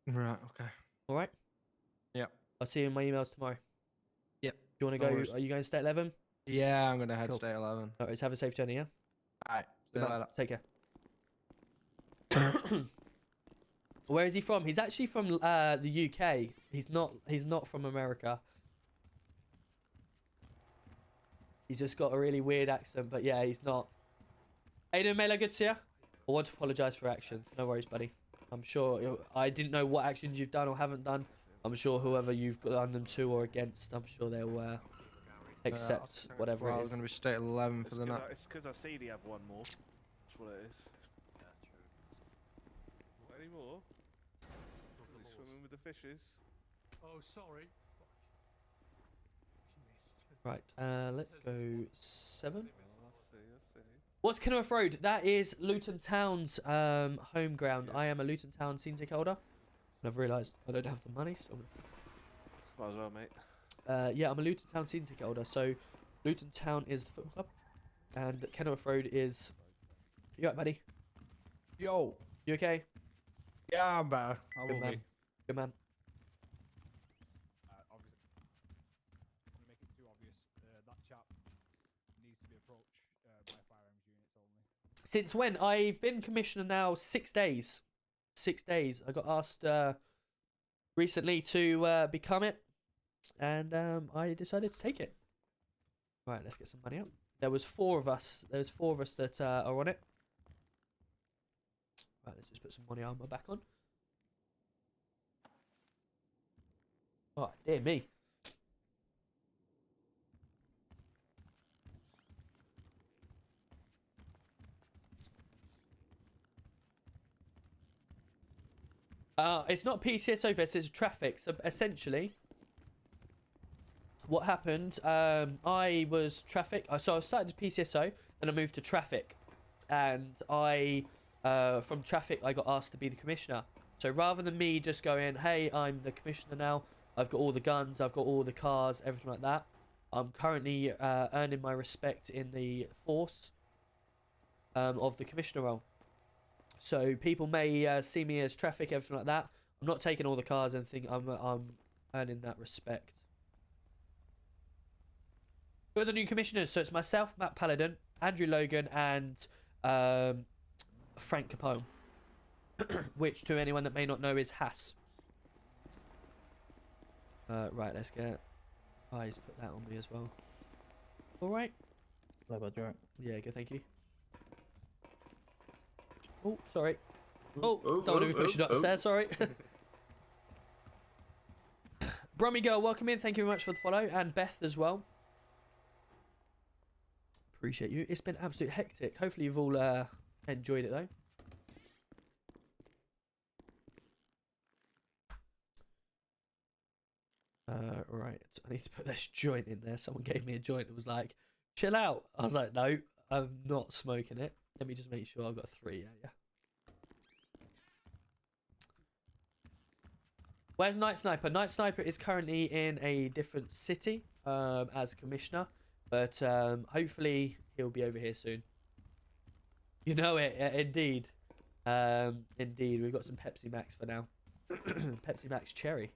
Right, okay. All right? Yep. I'll see you in my emails tomorrow. Yep. Do you want to go? Are you going to stay at 11? Yeah, I'm going to head to stay at 11. All right, have a safe journey, yeah? All right. See you later. Take care. Where is he from? He's actually from the UK. He's not from America. He's just got a really weird accent, but yeah, he's not. How you doing, Mela? Good to see you. I want to apologise for actions. No worries, buddy. I'm sure I didn't know what actions you've done or haven't done. I'm sure whoever you've done them to or against, I'm sure they'll accept whatever it is. It's going to be state 11 for the night. It's because I see they have one more. That's what it is. Yeah, that's true. What, any more? Swimming with the fishes. Oh, sorry. Right, let's go 7. Let's see. What's Kenilworth Road? That is Luton Town's home ground. I am a Luton Town season ticket holder. And I've realised I don't have the money, so Might as well, mate. yeah, I'm a Luton Town season ticket holder. So Luton Town is the football club, and Kenilworth Road is. You right, buddy? Yo, you okay? Yeah, I'm better. I Good will man. be. Good man. Obviously, I'm gonna make it too obvious. That chap needs to be approached by FiveM's units only. Since when? I've been commissioner now 6 days. 6 days. I got asked recently to become it, and I decided to take it. Right, let's get some money out. There was 4 of us. There's 4 of us that are on it. Right, let's just put some money armor back on. Oh, dear me. It's not PCSO vest, it's traffic. So essentially, what happened, I was traffic. So I started PCSO, then I moved to traffic. And from traffic, I got asked to be the commissioner. So rather than me just going, hey, I'm the commissioner now, I've got all the guns, I've got all the cars, everything like that. I'm currently earning my respect in the force of the commissioner role. So people may see me as traffic, everything like that. I'm not taking all the cars and think I'm earning that respect. Who are the new commissioners? So it's myself, Matt Paladin, Andrew Logan, and Frank Capone. Which, to anyone that may not know, is Haas. Right, let's get eyes. Put that on me as well. All right. Hello, bud. You alright? Yeah, good. Thank you. Oh, sorry. Oh, don't want to be pushing upstairs. Sorry. Brummy Girl, welcome in. Thank you very much for the follow, and Beth as well. Appreciate you. It's been absolute hectic. Hopefully you've all enjoyed it though. Right, I need to put this joint in there. Someone gave me a joint and was like, chill out. I was like, no, I'm not smoking it. Let me just make sure I've got 3. Yeah. Where's Night Sniper? Night Sniper is currently in a different city as commissioner, but hopefully he'll be over here soon. You know it, indeed. Indeed, we've got some Pepsi Max for now. Pepsi Max Cherry.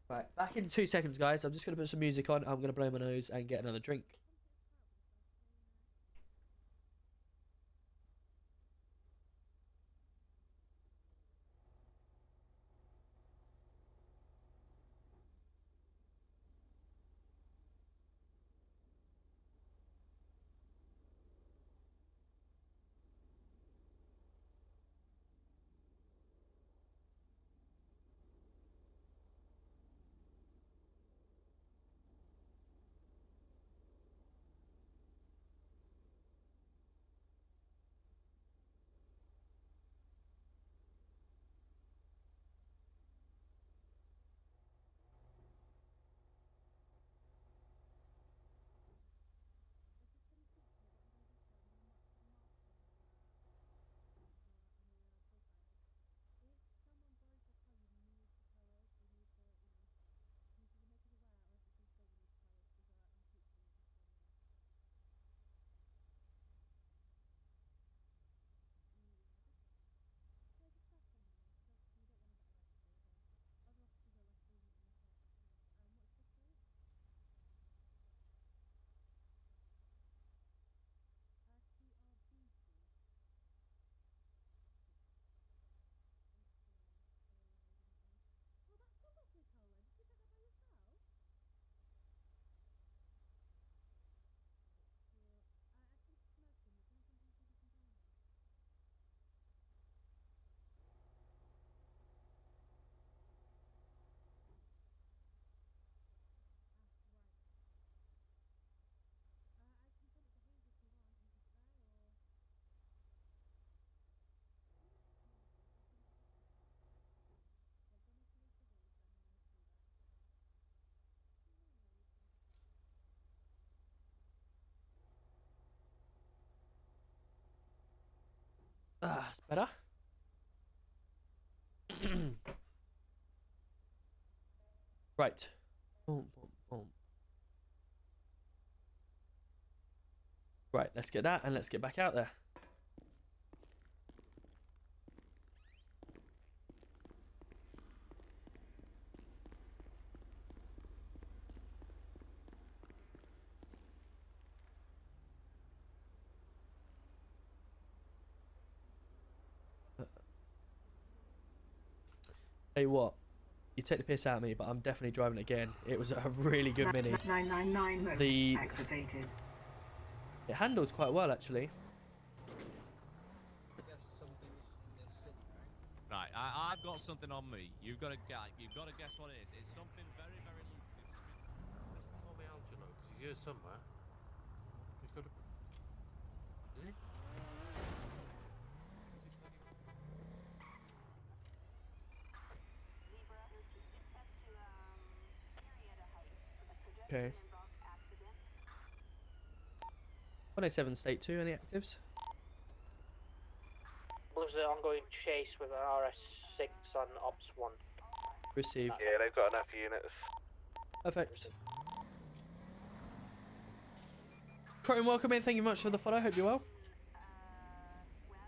Right, back in 2 seconds, guys. I'm just going to put some music on. I'm going to blow my nose and get another drink. That's better. Right. Boom, boom, boom. Right, let's get that and let's get back out there. Hey, what? You take the piss out of me, but I'm definitely driving it again. It was a really good mini. 999 The activated. it handles quite well actually. Right, I've got something on me. You've got to guess what it is. It's something very, very lucrative. Call me Angelo, 'cause he's here somewhere. He's got a... Is he? Okay. 107 state 2, any actives? There's an ongoing chase with an RS6 on Ops 1. Receive. Yeah, they've got enough units. Perfect. Croton, welcome in. Thank you much for the follow. Hope you're well.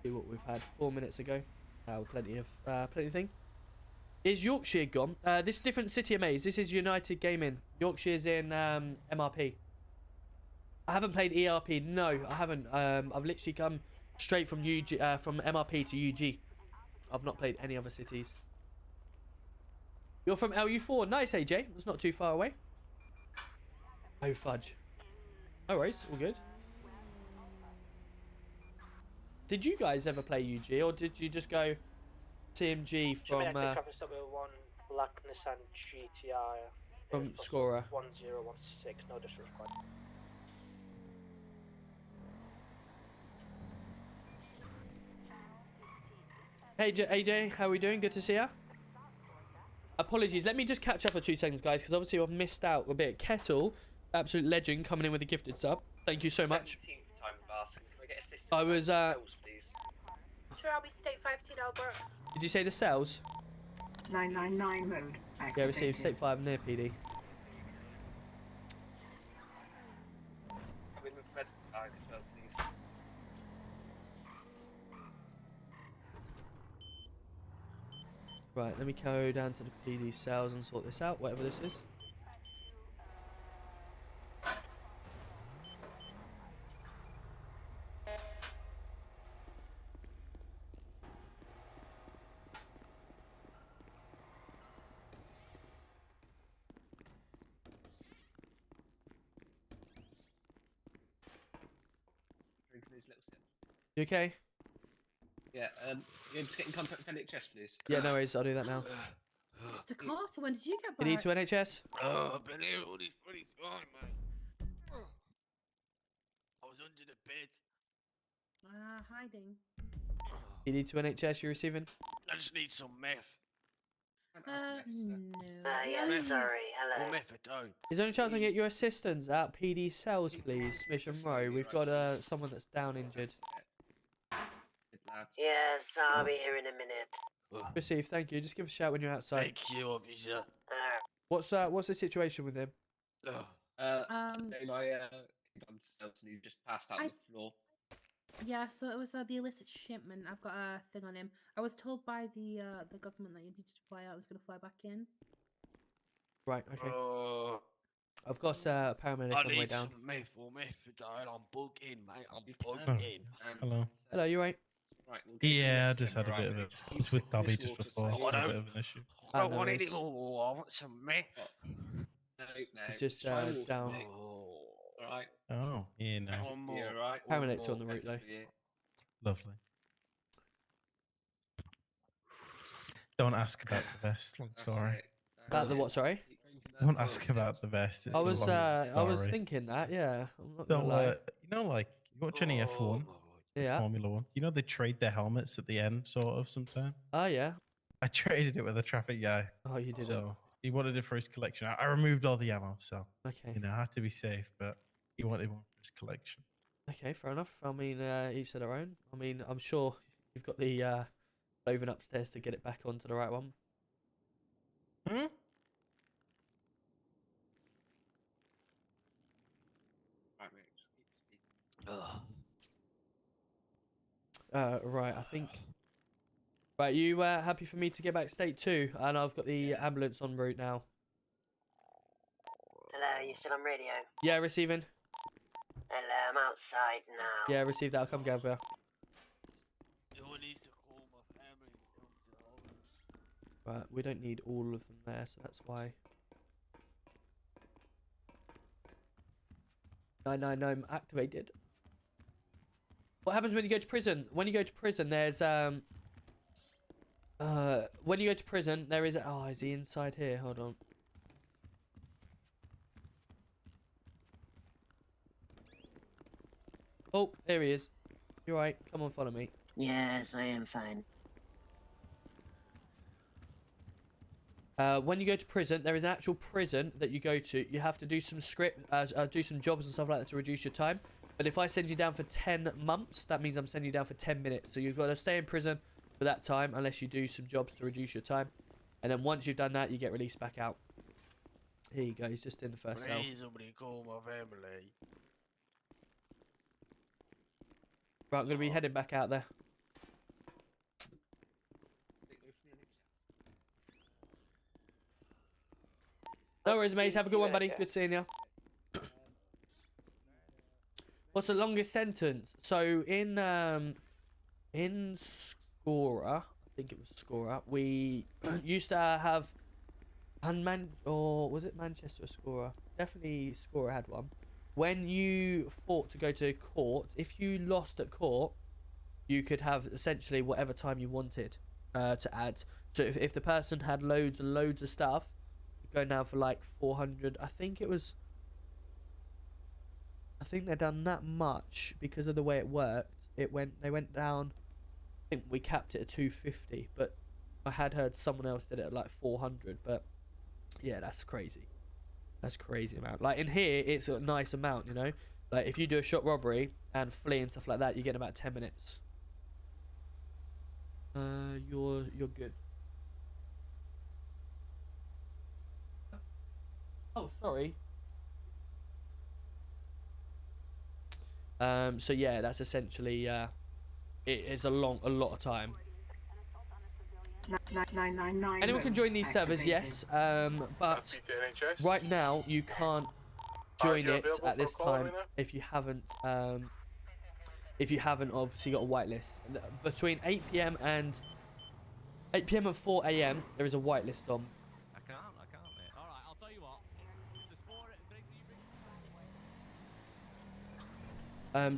See what we've had 4 minutes ago. Plenty of thing. Is Yorkshire gone? This is different city of Maze. This is United Gaming. Yorkshire's in MRP. I haven't played ERP. No, I haven't. I've literally come straight from from MRP to UG. I've not played any other cities. You're from LU4. Nice, AJ. It's not too far away. Oh, fudge. No worries. All good. Did you guys ever play UG, or did you just go TMG from Black Nissan GTI from Scorer? 1016, no disrespect. Hey AJ, how are we doing? Good to see ya. Apologies, let me just catch up for 2 seconds, guys, because obviously I've missed out a bit. Kettle, absolute legend, coming in with a gifted sub. Thank you so much. I was Sure, I'll be state 5 Albert. Did you say the cells? 999 mode activated. Yeah, received state 5 near PD. Right, let me go down to the PD cells and sort this out, whatever this is. Drinking these little sips. You okay? Yeah, you just get in contact with NHS, please. Yeah, no worries, I'll do that now. Mr. Carter, when did you get You back? need to NHS? Oh, I've been here all this bloody time, mate. I was under the bed. Hiding. You need to NHS, you're receiving? I just need some meth. No. Yeah, sorry, hello. Or methadone. Is there any chance I can get your assistance at PD cells, please? Mission Row. We've got someone that's down injured. Yes, I'll be here in a minute. Receive, thank you. Just give a shout when you're outside. Thank you, officer. What's the situation with him? My he just passed out on the floor. Yeah, so it was the illicit shipment. I've got a thing on him. I was told by the government that you needed to fly out. I was going to fly back in. Right, okay. I've got a paramedic on the way down. Some meth or methadone. I'm bugging, mate. I'm bugging. Hello. Hello, you right? Right, Yeah, I just had a bit of it. I was with Dobby just before. I It was a bit of an issue. I don't want it all. I want some meth. No, It's just down. Alright. Oh, yeah, no. Right. Paramedic's on the route though. Lovely. Don't ask about the vest. Long story. About the what? Sorry. Don't ask about the vest. It's I was a long was story. thinking that. Yeah. I'm not So, gonna lie. you know, like you watch any F1, Yeah. Formula One. You know they trade their helmets at the end, sort of. Sometimes. Oh yeah. I traded it with a traffic guy. Oh, you did. So he wanted it for his collection. I removed all the ammo, so Okay. you know I had to be safe, but he wanted one for his collection. Okay, fair enough. I mean, each to their own. I mean, I'm sure You've got the clothing upstairs to get it back onto the right one. Hmm? Right, I think. Right, you happy for me to get back state 2? And I've got the ambulance en route now. Hello, you still on radio? Yeah, receiving. Hello, I'm outside now. Yeah, receive that. I'll come get her. Right, we don't need all of them there, so that's why. 999 activated. What happens when you go to prison? When you go to prison, there's when you go to prison, there is. Oh, is he inside here? Hold on. Oh, there he is. You're right. Come on, follow me. Yes, I am fine. When you go to prison, there is an actual prison that you go to. You have to do some do some jobs and stuff like that to reduce your time. But if I send you down for 10 months, that means I'm sending you down for 10 minutes. So you've got to stay in prison for that time unless you do some jobs to reduce your time. And then once you've done that, you get released back out. Here you go. He's just in the first cell. Please, somebody call my family. Right, I'm going to be heading back out there. No worries, mate. Have a good one, buddy. Good seeing you. What's the longest sentence? So in Scorer, I think it was Scorer, we used to have or was it Manchester or Scorer? Definitely Scorer had one. When you fought to go to court, if you lost at court, you could have essentially whatever time you wanted to add. So if the person had loads and loads of stuff, go down for like 400. I think they'd done that much because of the way it worked. They went down. I think we capped it at 250, but I had heard someone else did it at like 400. But yeah, that's crazy. That's crazy amount. Like in here, it's a nice amount, you know. Like if you do a shop robbery and flee and stuff like that, you get about 10 minutes. You're good. Oh, sorry. So yeah, that's essentially it is a lot of time. 999. Anyone can join these servers, yes, but right now you can't join it at this time if you haven't obviously got a whitelist. Between 8 PM and 4 AM there is a whitelist on. I can't, mate. Alright, I'll tell you what.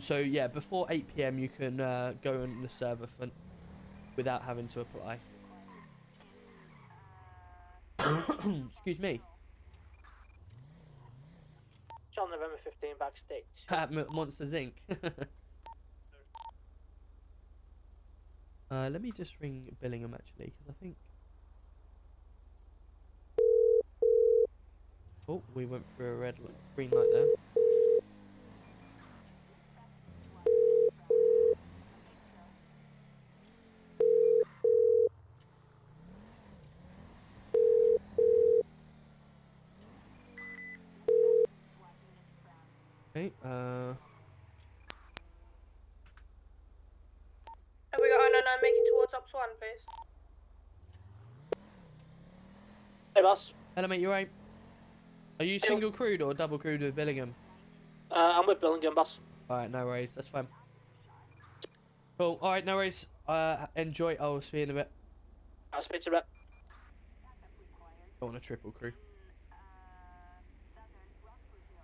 So yeah, before 8 PM you can go on the server without having to apply. Excuse me. John, November 15, backstage. Monsters Inc. Let me just ring Billingham actually, because I think. Oh, we went through a green light there. Okay, Have we got 099 making towards Ops 1, please? Hey, boss. hello mate, you right? Are you single crewed or double crewed with Billingham? I'm with Billingham, boss. Alright, no worries, that's fine. Cool, alright, no worries. Enjoy, I'll see you in a bit. I'll speak to you in a bit. Don't want a triple crew.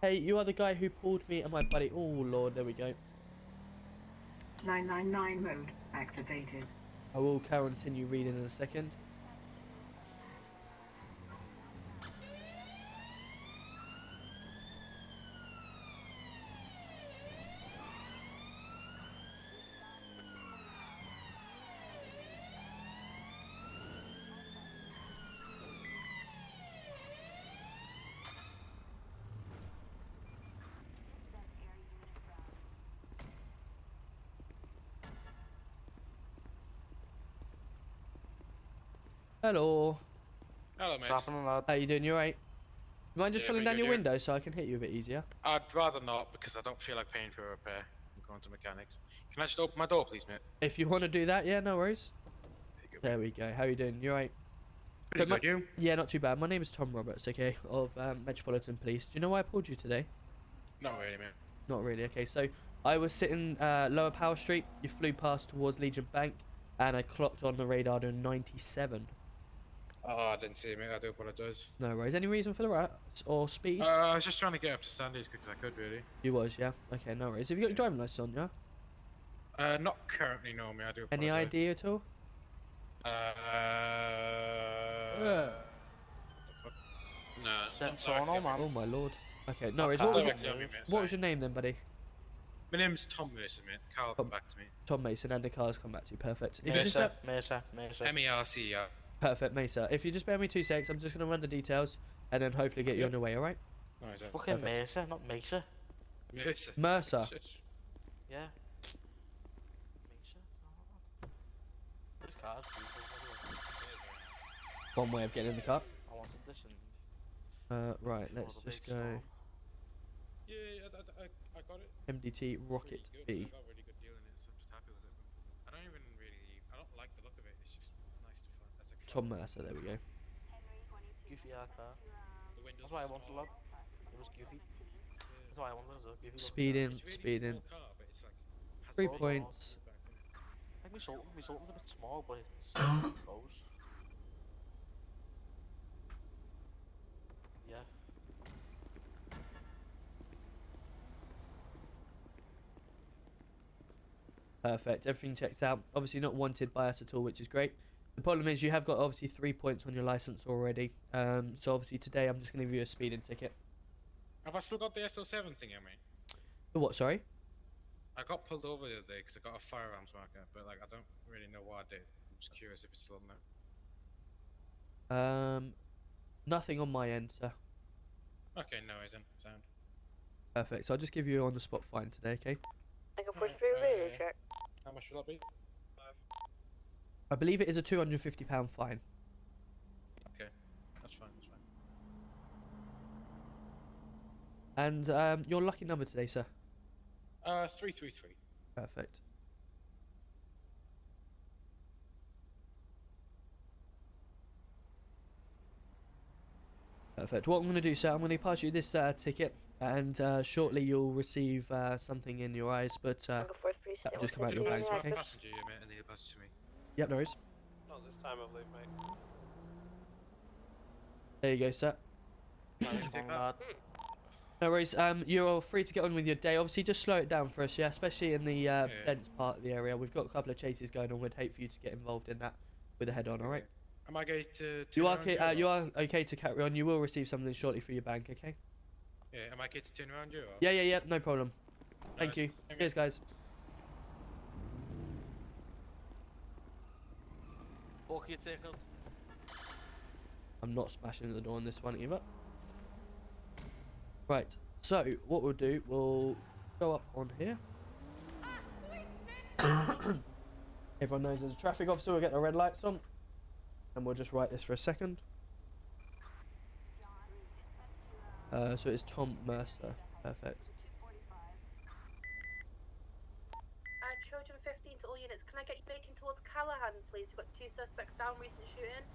Hey, you are the guy who pulled me and my buddy. Oh lord, there we go. 999 mode activated. I will continue reading in a second. Hello. Hello, mate. What's happening, lad? How you doing? You alright? You mind just Yeah, pulling pretty down good, your yeah. window so I can hit you a bit easier? I'd rather not because I don't feel like paying for a repair. I'm going to mechanics. Can I just open my door, please, mate? If you want to do that, yeah, no worries. There we go. How you doing? You alright? Pretty good, you? Yeah, not too bad. My name is Tom Roberts, okay, of Metropolitan Police. Do you know why I pulled you today? Not really, mate. Not really. Okay, so I was sitting Lower Power Street. You flew past towards Legion Bank, and I clocked on the radar doing 97. Oh, I didn't see it, mate. I do apologise. No worries. Any reason for the route or speed? I was just trying to get up to Sandy as quick as I could, really. You was, yeah. Okay, no worries. Have you got your driving license on, yeah? Not currently, no, mate. I do apologise. Any ID at all? No. Sense on, man. Oh my lord. Okay, no worries. I'll What was, directly on me, mate, what was your name then, buddy? My name's Tom Mason, mate. Carl, come back to me. Tom Mason, and the car's come back to you. Perfect. If you just Mesa. M-E-R-C-E-R. Perfect, Mesa. If you just bear me 2 secs, I'm just going to run the details and then hopefully get you on your way, alright? Nice, Fucking Perfect. Mesa, not Mesa. Mercer. Yeah. Mesa. This car's beautiful, by the way. One way of getting in the car. I wanted this and... Right, let's just go Yeah, I got it. MDT Rocket B. I got a really good deal in it, so I'm just happy with it. I don't like the look of it. It's just nice to find. That's like Tom Mercer, there we go. Goofy car. The windows That's why I are wanted small. to look. It was goofy. That's why I wanted it. Goofy. Speeding, It's a really speeding. small car, but it's like, has 3 all the points. Like my Sultan's a bit small, but it's goes. Yeah. Perfect. Everything checks out. Obviously not wanted by us at all, which is great. The problem is you have got obviously 3 points on your license already. So obviously today I'm just going to give you a speeding ticket. Have I still got the SO7 thing on me? The what, sorry? I got pulled over the other day because I got a firearms marker, but like I don't really know what I did. I'm just curious if it's still on there. Nothing on my end, sir. Okay, no worries then. Sound. Perfect. So I'll just give you on the spot fine today, okay? I can push through a radio check. How much will that be? I believe it is a £250 fine. Okay, that's fine. That's fine. And your lucky number today, sir? 333. Perfect. Perfect. What I'm going to do, sir, I'm going to pass you this ticket, and shortly you'll receive something in your eyes, but that'll just come out your bank, okay? Passenger, yeah, mate, and then you pass it to me. Yep, no worries. Not this time of late, mate. There you go, sir. No worries. You're free to get on with your day. Obviously, just slow it down for us, yeah. Especially in the dense part of the area. We've got a couple of chases going on. We'd hate for you to get involved in that with a head-on. All right. Am I going to? You are okay. You are okay to carry on. You will receive something shortly for your bank. Okay. Yeah. Am I going to turn around you? Or? Yeah. No problem. Thank you. Cheers, guys. Book your tickets. I'm not smashing the door on this one either. Right, so what we'll do, we'll go up on here. Everyone knows there's a traffic officer, we'll get the red lights on. And we'll just write this for a second. So it's Tom Mercer. Perfect. Children 15 to all units. Can I get you making towards Callahan, please? We've got 2 suspects down, recent shooting.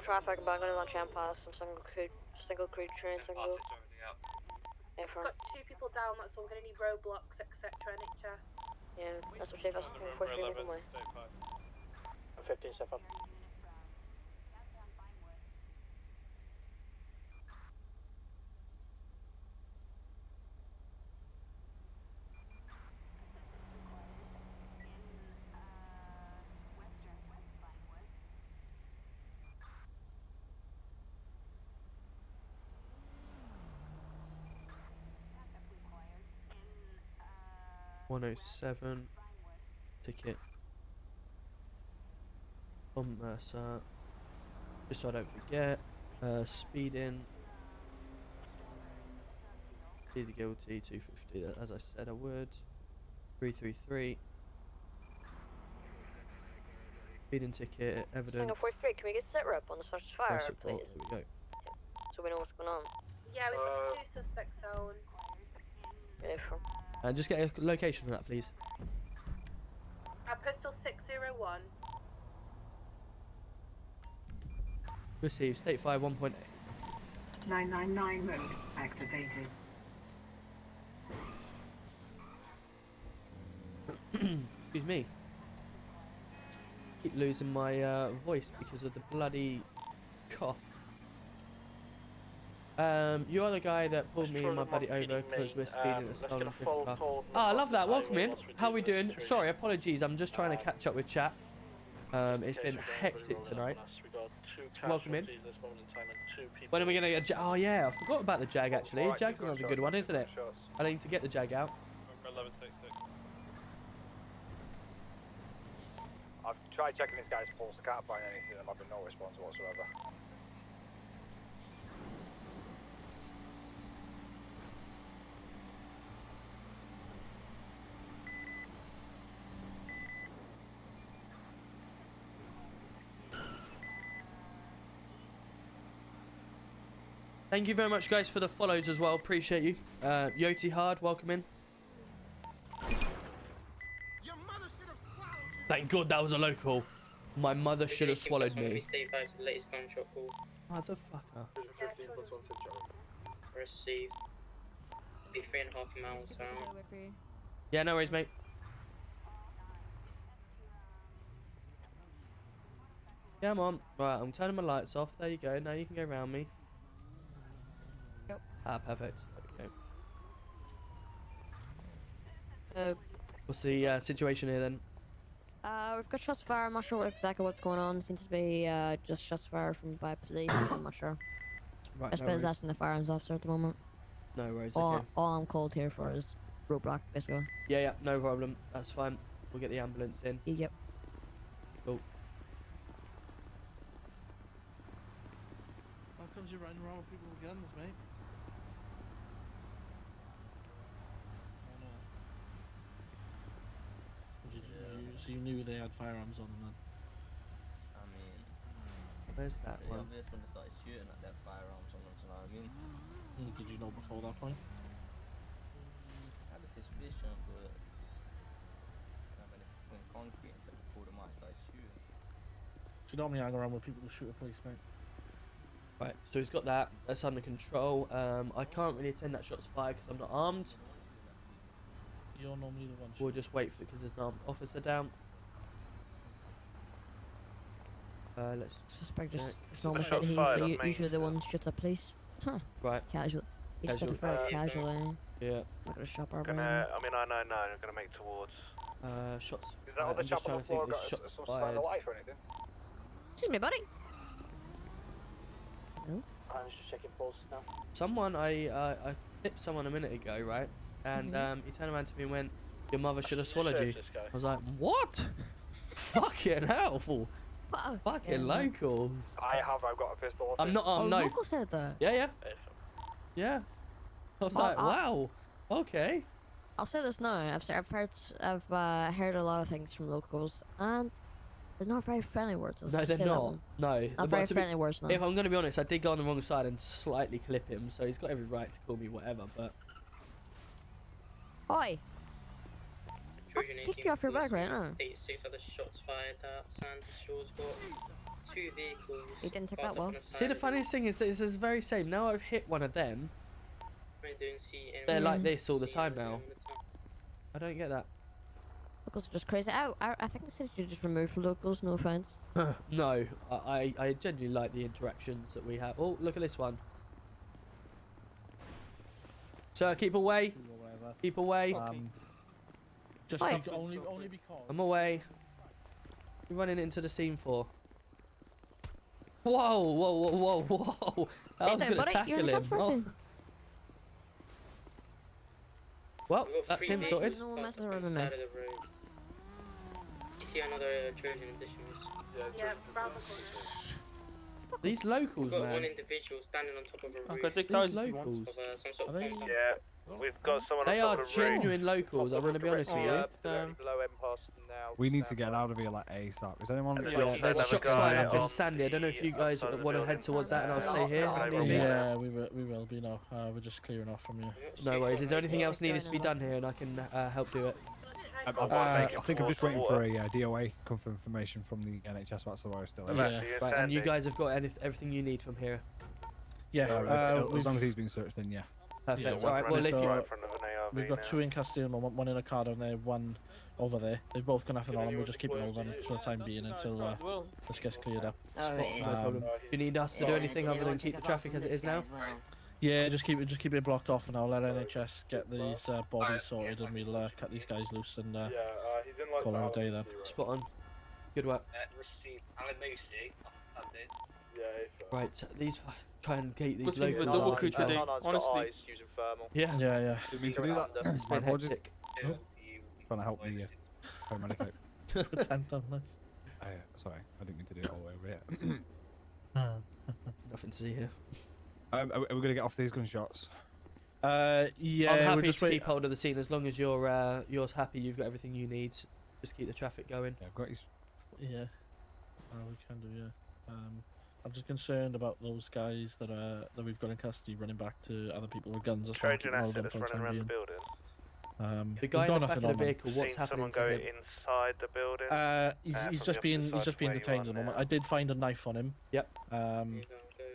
Traffic back on Champ Pass, some single crew train, single. We've got 2 people down, that's all. We're going to need roadblocks, etc. NHS. Yeah, that's what Chase has to push me with my. 15 step up. $107 ticket. Tom Mercer. Just so I don't forget. Speeding. Pleaded guilty. 250. As I said, I would. 333. Speeding ticket, evidence. Single 43, can we get sit rep on the search fire, Press report. please? Here we go. So we know what's going on. Yeah, we've got 2 suspects on. Beautiful. And just get a location for that, please. Postal 601. Receive. State 5 1.8. 999 mode activated. Excuse me. Keep losing my voice because of the bloody cough. You are the guy that pulled me and my buddy over because we're speeding at a stolen drift car. Ah, I love that. Welcome in. How are we doing? Sorry, apologies. I'm just trying to catch up with chat. It's been hectic tonight. Welcome in. When are we gonna get? Oh yeah, I forgot about the Jag actually. Jag's another good one, isn't it? I need to get the Jag out. I've tried checking this guy's pulse. I can't find anything. There might be no response whatsoever. Thank you very much, guys, for the follows as well. Appreciate you. Yoti Hard, welcome in. Thank God that was a local. My mother should have swallowed me. Motherfucker. Received. Be 3.5 miles out. Yeah, no worries, mate. Come on. Right, I'm turning my lights off. There you go. Now you can go around me. Yep. Ah, perfect. Okay. Uh, What's the situation here then? We've got shots fired. I'm not sure exactly what's going on. Seems to be just shots fired from by police. I'm not sure. Right, I suppose asking the firearms officer at the moment. No worries. All, Okay. all I'm called here for is roadblock, basically. Yeah, yeah, no problem. That's fine. We'll get the ambulance in. Yep. Cool. How comes you're running around with people with guns, mate? So you knew they had firearms on them then? I mean, where's that one? Obvious when they started shooting at their firearms on them, you know what I mean? Did you know before that point? I had a suspicion, but I don't have anything concrete until they pulled them out and started shooting. Do you normally hang around with people who shoot a police, mate? Right, so he's got that. That's under control. I can't really attend that shots fired because I'm not armed. You're normally the one. We'll just wait for because there's an armed officer down. Let's Suspect just check. normally said he's usually the one who shoots at police. Huh. Right. Casual. He just said it very casually. Yeah. Not gonna shop our I'm in 999. I'm gonna make towards. Shots. Is that other I'm just chap on trying the to think. floor There's got shots some fired. life or anything? Excuse me, buddy. No. I'm just checking pulse now. Someone I tipped someone a minute ago, right? And he turned around to me and went, "Your mother should have swallowed you." I was like, "What? Fucking hell! Fucking locals." I've got a pistol. I'm not armed. No. Local said that. Yeah, yeah. Yeah. I was like, wow. Okay. I'll say this now. I've heard a lot of things from locals, and they're not very friendly words. No, they're not. No. Not very friendly words. No. If I'm going to be honest, I did go on the wrong side and slightly clip him, so he's got every right to call me whatever. But. Oi. I'll kick you off your back right now. 86 other shots fired at Sand Shores. Got 2 vehicles. You didn't take that well. See, the funniest thing is that it's the very same. Now I've hit one of them. They're like this all the time now. I don't get that. Locals are just crazy. I think the city should just remove locals. No offense. No, I genuinely like the interactions that we have. Oh, look at this one. Sir, keep away. Keep away. Just only because. I'm away. What are you running into the scene for? Whoa, whoa, whoa, whoa, whoa. I was going to tackle him. Oh. Well, that's him sorted. No one messes around with me. You see another Trojan addition. Yeah, These locals, We've got man. one individual standing on top of a roof. These locals. Of, some sort of Yeah. We've got someone They on are top of the roof. genuine locals. I'm gonna be honest with you. We need to get out of here like ASAP. Is anyone? Yeah, there's shots fired up in Sandy. I don't know if you guys want to head towards that, and I'll stay here. If need be. Yeah, we will be now. We're just clearing off from you. No worries. Is there anything else needed to be done here, and I can help do it? I think I'm just waiting for a DOA confirmation from the NHS. That's the way I still am. Right, and you guys have got everything you need from here. Yeah, as long as he's been searched, then yeah. Perfect. All right. Well, if you we've got 2 in custody at the moment, 1 in a car down there, 1 over there. They've both got nothing on them. We're just keeping all of them for the time being until this gets cleared up. No problem. Do you need us to do anything other than keep the traffic as it is now? Yeah, just keep it blocked off, and I'll let NHS get these bodies sorted, and we'll cut these guys loose and call it a day then. Spot on. Good work. Right, these try and keep these locals. Double crew today, honestly. Yeah. Yeah. Didn't mean to do that. It's been hectic. Trying to help the paramedic out. Pretend on this. Sorry, I didn't mean to do it all the way over here. Nothing to see here. Are we gonna get off these gunshots? Yeah. I'm happy we're just to keep hold of the scene as long as you're happy. You've got everything you need. Just keep the traffic going. Yeah, I've got his. Yeah. We can do. Yeah. I'm just concerned about those guys that we've got in custody running back to other people with guns. That's why I'm keeping hold of them for the time being. The guy in the back of the vehicle. What's happening to him? Inside the building. He's just being detained at the moment. I did find a knife on him. Yep.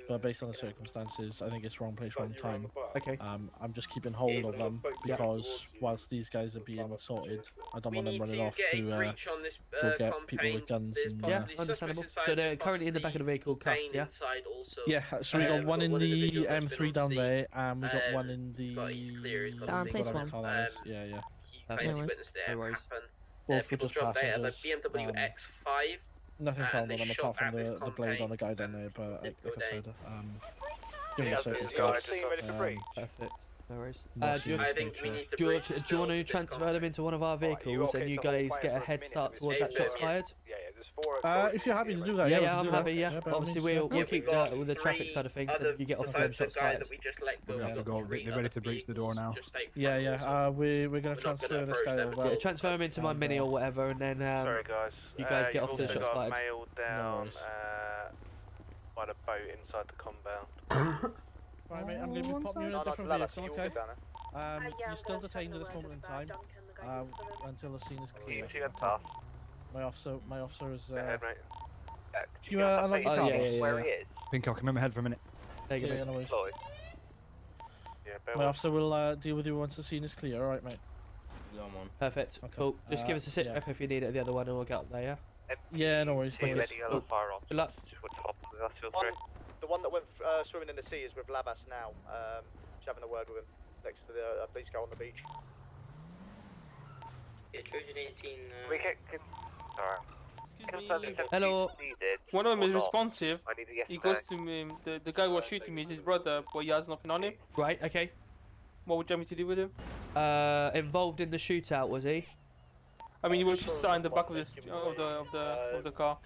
But based on the circumstances, I think it's wrong place, wrong time. Okay. I'm just keeping hold of them because whilst these guys are being sorted, I don't want them running off to go get people with guns. And, yeah, understandable. So they're currently in the back of the vehicle, cuffed. Yeah. Yeah. So we got 1 in the M3 down there, and we got 1 in the whatever car that is. Yeah. No worries. Both were just passengers. Nothing found on them apart from the blade on the guy down there, but like I said, given the circumstances, perfect. No worries. Do you want to transfer them into one of our vehicles and you guys get a head start towards that shots fired? If you're happy to do that, yeah, I'm happy. Yeah, obviously we'll keep with the traffic side of things, and you get off them shots fired. We're gonna have to go. They're ready to breach the door now. Yeah. We're gonna transfer this guy over. Yeah, transfer him into my mini or whatever, and then you guys get off to the shots fired. Mailed down by the boat inside the compound. Right, mate, I'm going to be popping you in a different vehicle, okay? You're still detained at this moment in time until the scene is clear. Okay. My officer is. Do you unlock your car? Yeah. Pink, I'll come in my head for a minute. There you go. No worries. My officer will deal with you once the scene is clear, alright, mate? Perfect. Okay. Cool. Just give us a sit rep if you need it at the other one, and we'll get up there, yeah? Yeah, no worries. Good luck. The one that went swimming in the sea is with Labas now. Just having a word with him next to the police car on the beach. Yeah, Trojan 18. We can. Alright. Hello. One of them is responsive. He goes to me. The guy who was shooting me is his brother, but he has nothing on him. Right. Okay. What would you want me to do with him? Involved in the shootout, was he? I mean, he was just sat in the back of the car.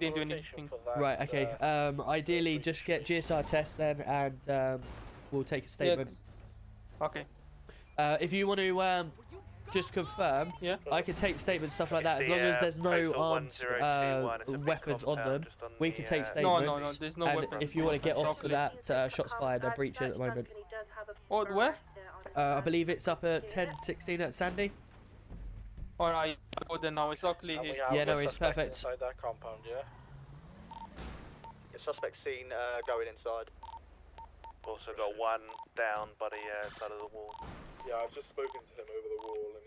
Didn't do anything. Right. Okay. Ideally, just get GSR test then, and we'll take a statement. Yeah. Okay. If you want to just confirm, I can take statements, stuff like that, as long as there's no armed weapons on them. We can take statements. No, there's no weapon. If you want to get off to that, shots fired, they're breaching at the moment. What? Where? I believe it's up at 10:16 at Sandy. Alright, I'll go there now. It's luckily here. Yeah, no, it's perfect. Inside that compound, yeah. The suspect seen going inside. Also got 1 down by the side of the wall. Yeah, I've just spoken to him over the wall, and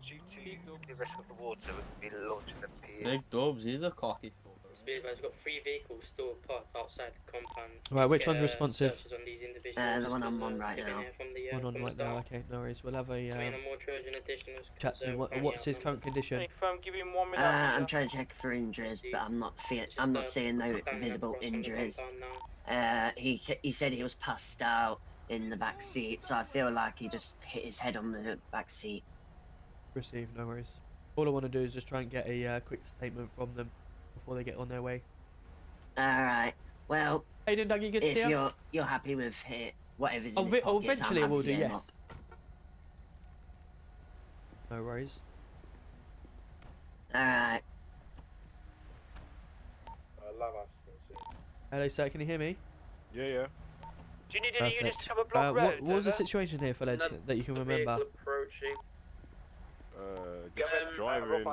Due to the risk of the water, we'll be launching the pier. Big Dubs, he's a cocky fool. We've got 3 vehicles still parked outside the compound. Right, which one's responsive? The one I'm on right now. One on right now, okay, no worries. We'll have a chat to him. What's his current condition? I'm trying to check for injuries, but I'm not seeing no visible injuries. He said he was passed out in the back seat, so I feel like he just hit his head on the back seat. Received, no worries. All I want to do is just try and get a quick statement from them before they get on their way. Alright, well, Aiden, Dougie, good to see you. If you're happy with whatever's Oh, in his pockets. eventually I'm it will happy do. to hear Yes. No worries. All right. Hello, sir. Can you hear me? Yeah, yeah. Do you need any units Perfect. to cover block road? What was the over? situation here, Fledge, that you can remember? Approaching. Just driving,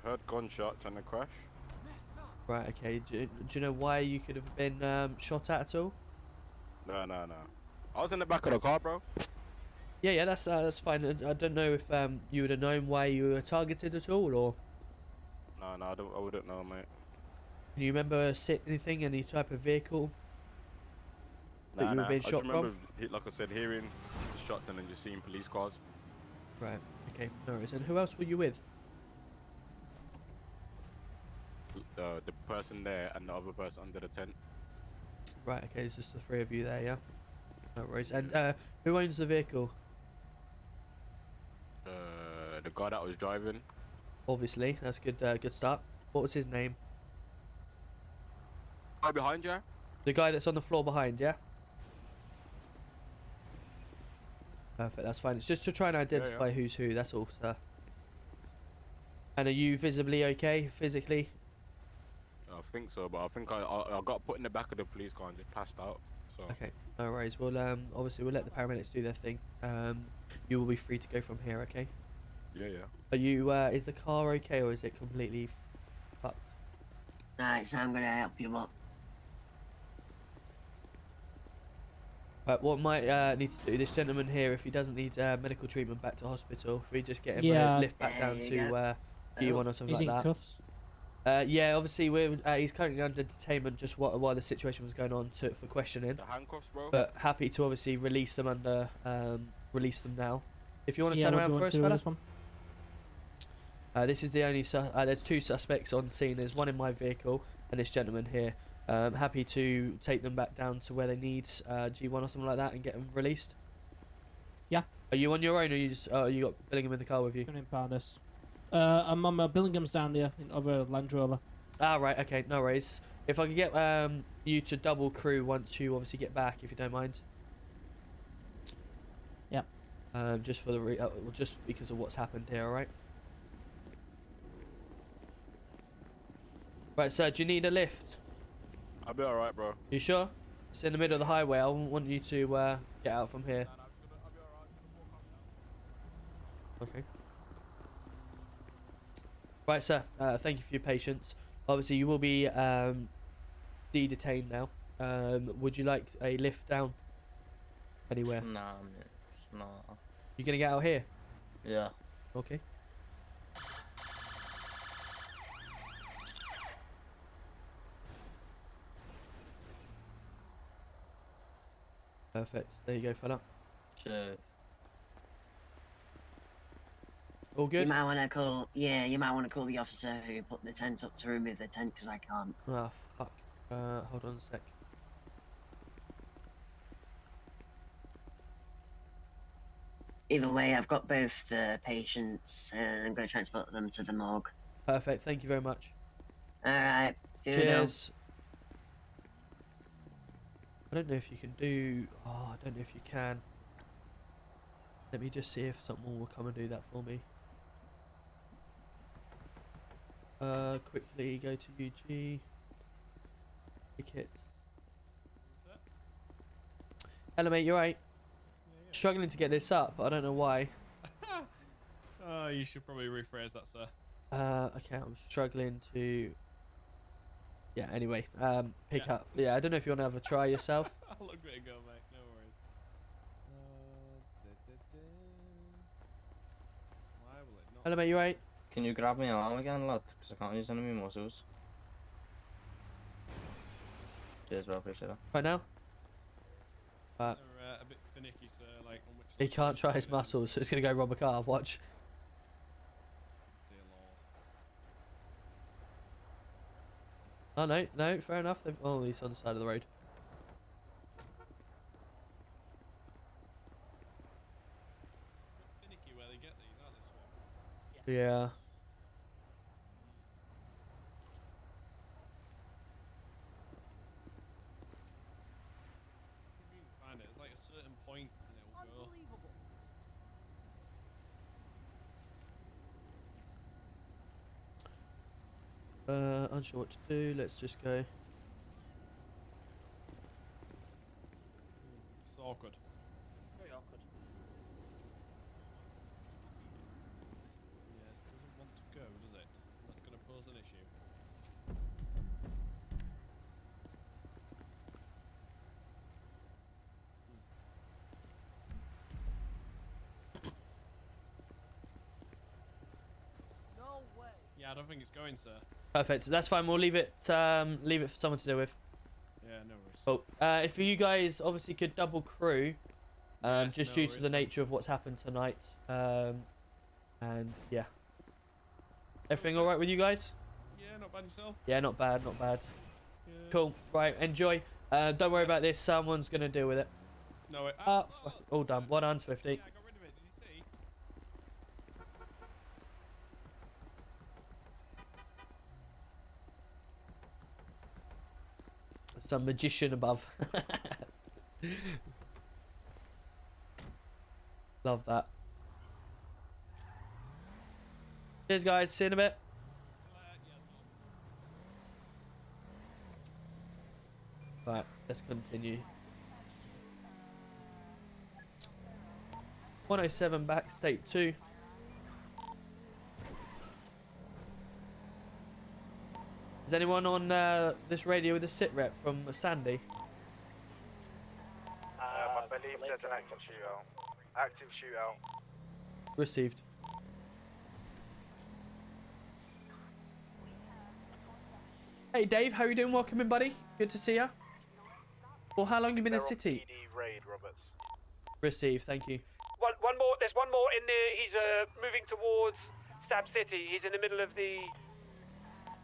heard gunshots and a crash. Right. Okay. Do you know why you could have been shot at all? No. I was in the back of the car, bro. Yeah. That's fine. I don't know if you would have known why you were targeted at all, or. No, I wouldn't know, mate. Can you remember anything, any type of vehicle that you were being I shot just remember, from? like I said, hearing the shots and then just seeing police cars. Right. Okay. No worries. And who else were you with? The person there and the other person under the tent. Right. Okay. It's just the three of you there, yeah. No worries. And who owns the vehicle? The guy that was driving. Obviously, that's good. Good start. What was his name? Right behind you. The guy that's on the floor behind, yeah. Perfect. That's fine. It's just to try and identify who's who. That's all, sir. And are you visibly okay, physically? I think so, but I think I got put in the back of the police car and just passed out. So. Okay. No worries. Well, obviously we'll let the paramedics do their thing. You will be free to go from here. Okay. Yeah. Are you? Is the car okay, or is it completely fucked? Right, so I'm gonna help you up. What might need to do, this gentleman here, if he doesn't need medical treatment back to hospital, if we just get him a lift back down to G1 or something like that. Cuffs? Yeah, obviously he's currently under detainment just while the situation was going on for questioning. The handcuffs, bro. But happy to obviously release them release them now. If you want to turn around for us, fella. This is the only. There's two suspects on scene. There's one in my vehicle and this gentleman here. Happy to take them back down to where they need G1 or something like that and get them released. Yeah. Are you on your own, or you got Billingham in the car with you? I'm on Billingham's down there in other Land Rover. Ah, right. Okay, no worries. If I could get you to double crew once you obviously get back, if you don't mind. Yeah. Just for the just because of what's happened here. All right. Right, sir. Do you need a lift? I'll be alright, bro. You sure? It's in the middle of the highway. I want you to get out from here. Okay. Right, sir. Thank you for your patience. Obviously, you will be de-detained now. Would you like a lift down anywhere? Nah, it's not. You gonna get out here? Yeah. Okay. Perfect. There you go, fella. Sure. All good? You might want to call. Yeah, you might want to call the officer who put the tent up to remove the tent because I can't. Ah, fuck. Hold on a sec. Either way, I've got both the patients, and I'm going to transport them to the morgue. Perfect. Thank you very much. All right. Cheers. I don't know if you can do. Oh, I don't know if you can. Let me just see if someone will come and do that for me. Quickly go to UG. Tickets. Hello, mate. You right? Yeah. Struggling to get this up. I don't know why. Oh, you should probably rephrase that, sir. Okay. I'm struggling to. Yeah. Anyway. Pick up. Yeah. I don't know if you want to have a try yourself. I'll look at it go, mate. No worries. Why will it not? Hello, mate. You right? Can you grab me arm again, lad? Because I can't use any of my muscles. Cheers, bro. Appreciate it. Right now? They're a bit finicky, sir. Like on which. He can't try his muscles, so it's gonna go rob a car. Watch. Dear Lord. Oh no, fair enough. Oh, he's on the side of the road. Finicky where they get these, aren't they, sir? Yeah. You can find it. It's like a certain Unsure what to do. Let's just go. It's awkward. Very awkward. Yes, doesn't want to go, does it? That's going to pose an issue. No way. Yeah, I don't think it's going, sir. Perfect. So that's fine. We'll leave it for someone to deal with. Yeah, no worries. Cool. If you guys obviously could double crew, just no due to worries. the nature of what's happened tonight, and yeah. Everything all right with you guys? Yeah, not bad yourself. Yeah, not bad, not bad. Yeah. Cool. Right, enjoy. Don't worry about this. Someone's gonna deal with it. No, it. Fuck. All done. Well done, Swifty. Yeah, I got rid of it. Did you see? Some magician above. Love that. Cheers, guys. See you in a bit. Right, let's continue. 107 back, state 2. Is anyone on this radio with a sit rep from Sandy? I believe there's an active shootout. Active shootout. Received. Hey Dave, how you doing? Welcome in, buddy. Good to see ya. Well, how long have you been in city? Raid, Roberts. Received, thank you. One more. There's one more in there. He's moving towards Stab City. He's in the middle of the.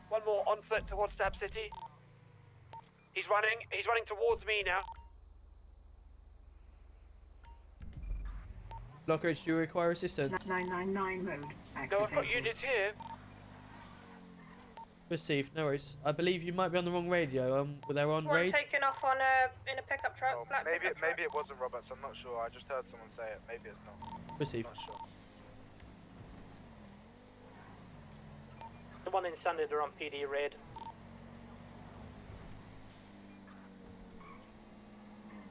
One more on foot towards Stab City. He's running. He's running towards me now. Lockridge, do you require assistance? 999 mode activated. No, I've got units here. Received, no worries. I believe you might be on the wrong radio. They're on One raid. taken off on in a pickup truck. Black Maybe pickup truck. maybe it wasn't Roberts. I'm not sure. I just heard someone say it. Maybe it's not. Received. Not sure. The one in Sandy, they're on PD raid.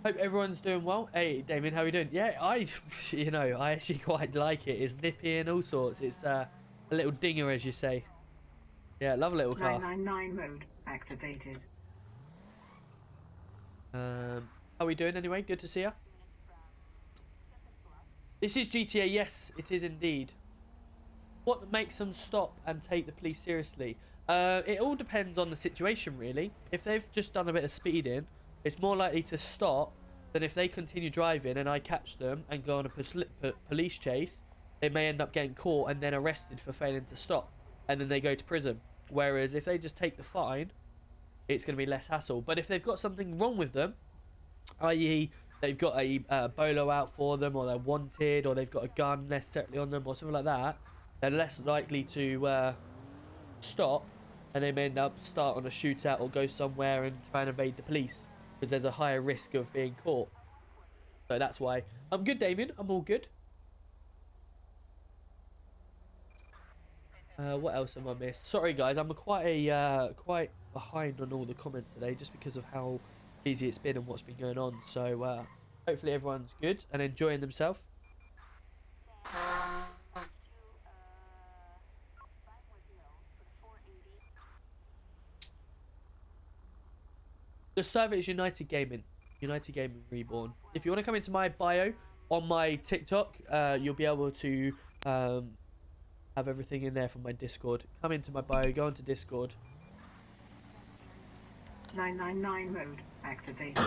Hope everyone's doing well. Hey, Damien, how are you doing? Yeah, I actually quite like it. It's nippy and all sorts. It's a little dinger, as you say. Yeah, love a little car. 999 mode activated. How are we doing anyway? Good to see you. This is GTA. Yes, it is indeed. What makes them stop and take the police seriously? It all depends on the situation, really. If they've just done a bit of speeding, it's more likely to stop than if they continue driving and I catch them and go on a police chase. They may end up getting caught and then arrested for failing to stop, and then they go to prison. Whereas if they just take the fine, it's going to be less hassle. But if they've got something wrong with them, i.e. they've got a bolo out for them, or they're wanted, or they've got a gun necessarily on them, or something like that, they're less likely to stop, and they may end up start on a shootout or go somewhere and try and evade the police, because there's a higher risk of being caught. So that's why. I'm good, Damien. I'm all good. What else have I missed? Sorry, guys. I'm quite behind on all the comments today, just because of how busy it's been and what's been going on. So hopefully everyone's good and enjoying themselves. The server is United Gaming Reborn. If you want to come into my bio on my TikTok, you'll be able to have everything in there from my Discord. Come into my bio, go into Discord. 999 mode activated.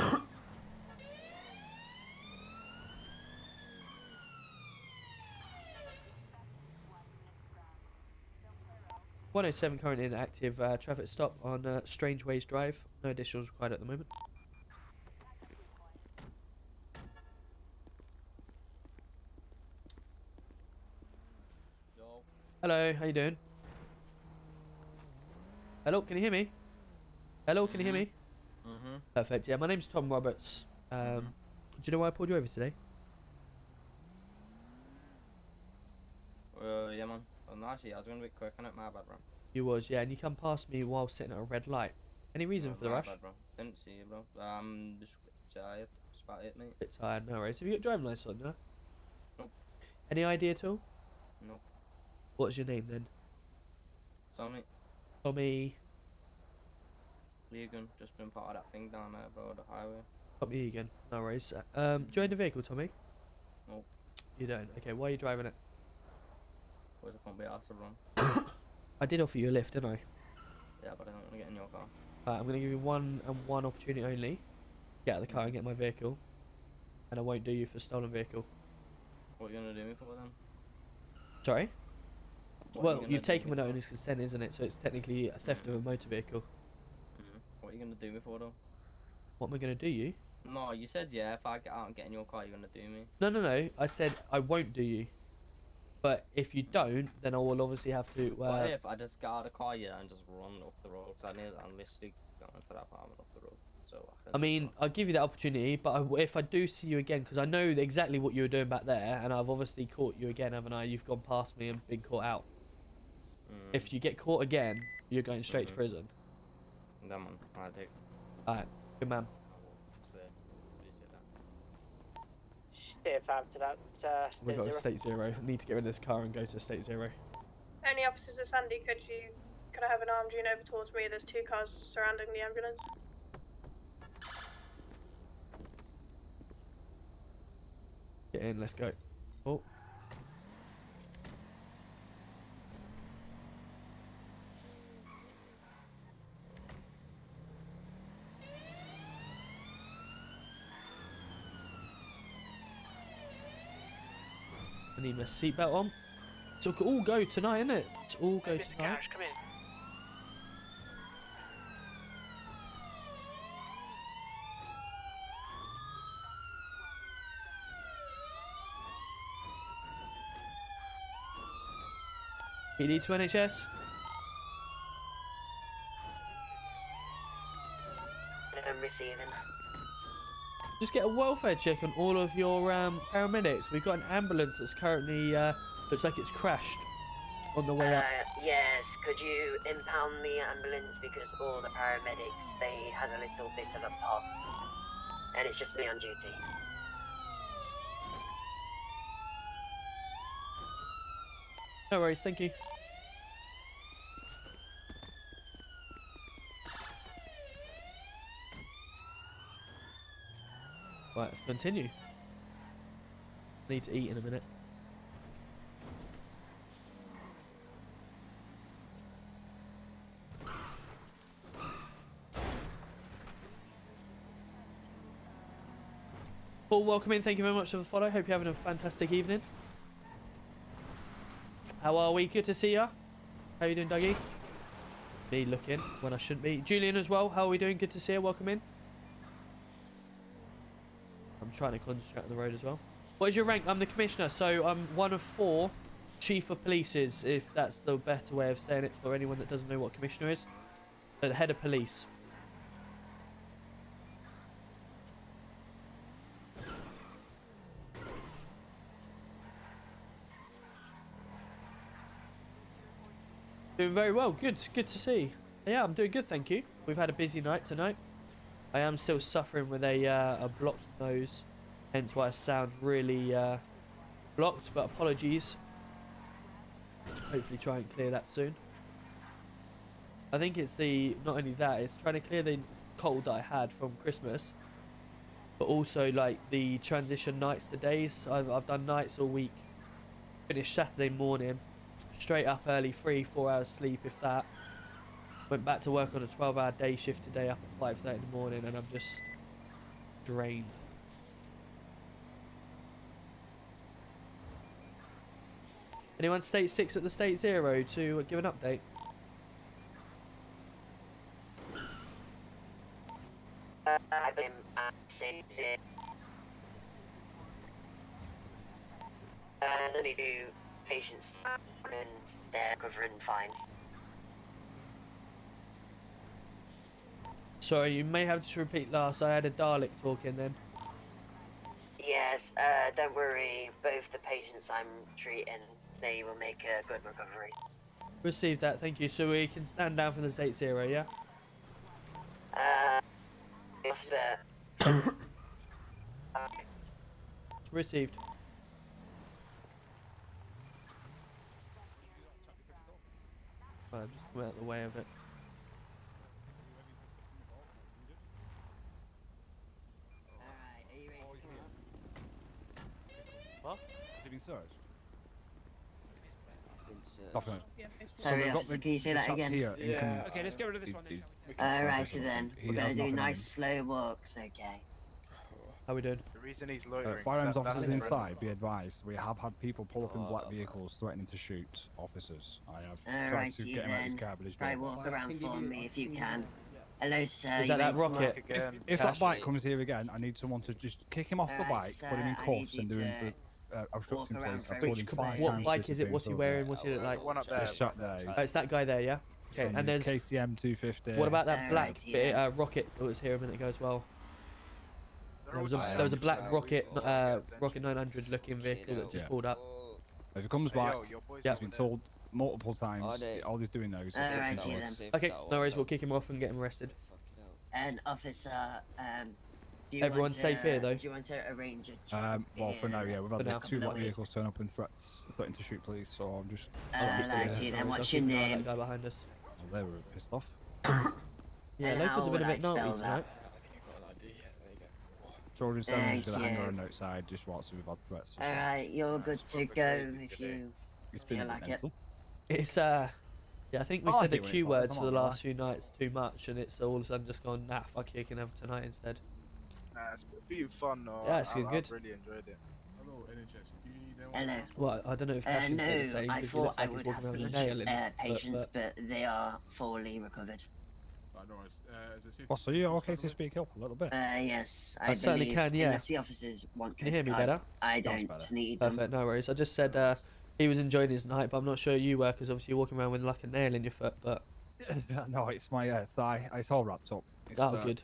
.107 currently in active traffic stop on Strange Ways Drive. No additionals required at the moment. Hello, how you doing? Hello, can you hear me? Hello, can you hear me? Perfect. Yeah, my name's Tom Roberts. Do you know why I pulled you over today? Yeah, man. Well, no, actually, I was going to be quick on it. My bad, bro. You was, yeah, and you come past me while sitting at a red light. Any reason for the rush? Bad, bro. Didn't see you, bro. Just a bit tired. That's about it, mate. Bit tired, no worries. Have you got driving license on, no? Nope. Any ID at all? Nope. What's your name then? Tommy. Tommy. Legan, just been part of that thing down there, bro, the highway. Tommy Egan, no worries. Do you own the vehicle, Tommy? Nope. You don't? Okay, why are you driving it? Boys, I can't be asked to run. I did offer you a lift, didn't I? Yeah, but I don't want to get in your car. I'm going to give you one opportunity only. Get out of the car and get my vehicle. And I won't do you for stolen vehicle. What are you going to do me for then? Sorry? What are Well, you gonna you've do taken me without for? owner's consent, isn't it? So it's technically a theft of a motor vehicle. What are you going to do me for, though? What am I going to do you? No, you said, yeah, if I get out and get in your car, you're going to do me. No. I said I won't do you. But if you don't, then I will obviously have to... What if I just get out of the car, yeah, and just run up the road? Because I need to enlisted going to that apartment up the road. So I mean, I'll give you that opportunity, but if I do see you again, because I know exactly what you were doing back there, and I've obviously caught you again, haven't I? You've gone past me and been caught out. If you get caught again, you're going straight to prison. That man, I take. Alright, good man. Steer 5 to that. We've got a state state 0. I need to get rid of this car and go to state 0. Any officers at Sandy, could I have an armed unit over towards me? There's 2 cars surrounding the ambulance. Get in, let's go. Oh. I need my seatbelt on. So it all go tonight, innit? It's all go tonight. Cash, come in. PD to NHS. I'm receiving. Just get a welfare check on all of your paramedics. We've got an ambulance that's currently looks like it's crashed on the way up. Yes, could you impound the ambulance because all the paramedics, they had a little bit of a pop. And it's just me on duty. No worries, thank you. Right, let's continue. Need to eat in a minute. Paul, welcome in. Thank you very much for the follow. Hope you're having a fantastic evening. How are we? Good to see ya. How you doing, Dougie? Me looking when I shouldn't be. Julian as well. How are we doing? Good to see you. Welcome in. I'm trying to concentrate on the road as well. What is your rank? I'm the commissioner, so I'm one of 4 chief of polices, if that's the better way of saying it for anyone that doesn't know what commissioner is. So the head of police. Doing very well. Good to see. Yeah, I'm doing good, thank you. We've had a busy night tonight. I am still suffering with a blocked nose, hence why I sound really blocked, but apologies. Hopefully try and clear that soon. I think it's not only that, it's trying to clear the cold that I had from Christmas, but also like the transition nights to days. I've done nights all week. Finished Saturday morning, straight up early, 3-4 hours sleep if that. Went back to work on a 12-hour day shift today up at 5:30 in the morning, and I'm just drained. Anyone state 6 at the state 0 to give an update? I've been state 0. Only 2 patients and they're recovering fine. Sorry, you may have to repeat last. I had a Dalek talking then. Yes, don't worry. Both the patients I'm treating, they will make a good recovery. Received that, thank you. So we can stand down from the 8-0, yeah? If that. Received. Right, I'm just coming out of the way of it. Alright, are you ready to come What? Has it been searched? up? Sorry, officer, can you say that again? Okay, let's get rid of this one. Alrighty then. We're gonna do nice slow walks, okay? How we doing? The reason he's loitering. FiveM's officers inside, be advised, we have had people pull up in black vehicles threatening to shoot officers. I have tried to get him out of his car, but he's Try walk around for me if you can. Hello, sir. Is that rocket? If that bike comes here again, I need someone to just kick him off the bike, put him in cuffs, and do him for obstructing police. I've told him 5 times. What bike is it? What's he wearing? What's he look like? One up there. This chap there. It's that guy there, yeah? Okay, and there's KTM 250. What about that black rocket that was here a minute ago as well? There was a black rocket, rocket 900 looking vehicle that just pulled up. If he comes back, he's been told multiple times. All he's doing now is okay, no worries. We'll kick him off and get him arrested. And officer, do you Everyone's want safe here, though. Do you want to arrange a check? Well, for now, yeah, we've had now. 2 black vehicles turn up and threatening to shoot police, so I'm just. Righty then, what's your name? That guy behind us. Oh, they were pissed off. Yeah, locals have been a bit naughty tonight. Children selling to the hangar and outside just whilst we've had threats. Alright, you're good to go if you feel like it. It's yeah, I think we said the Q words for the last few nights too much, and it's all of a sudden just gone, nah, fuck you, can have tonight instead. Nah, it's been fun though. Yeah, it's good. I've really enjoyed it. Hello, NHS. Do you need Hello. Well, I don't know if Cashin said the same, I because he thought looks I like he's would walking have around with a nail in his patients, foot, but they are fully recovered. Oh, so you're okay to speak up a little bit? Yes, I certainly can, yeah. Unless the officers want Can you hear me better? I don't need them. Perfect, no worries. I just said he was enjoying his night, but I'm not sure you were, because obviously you're walking around with like a nail in your foot, but... No, it's my thigh. It's all wrapped up. It's, good.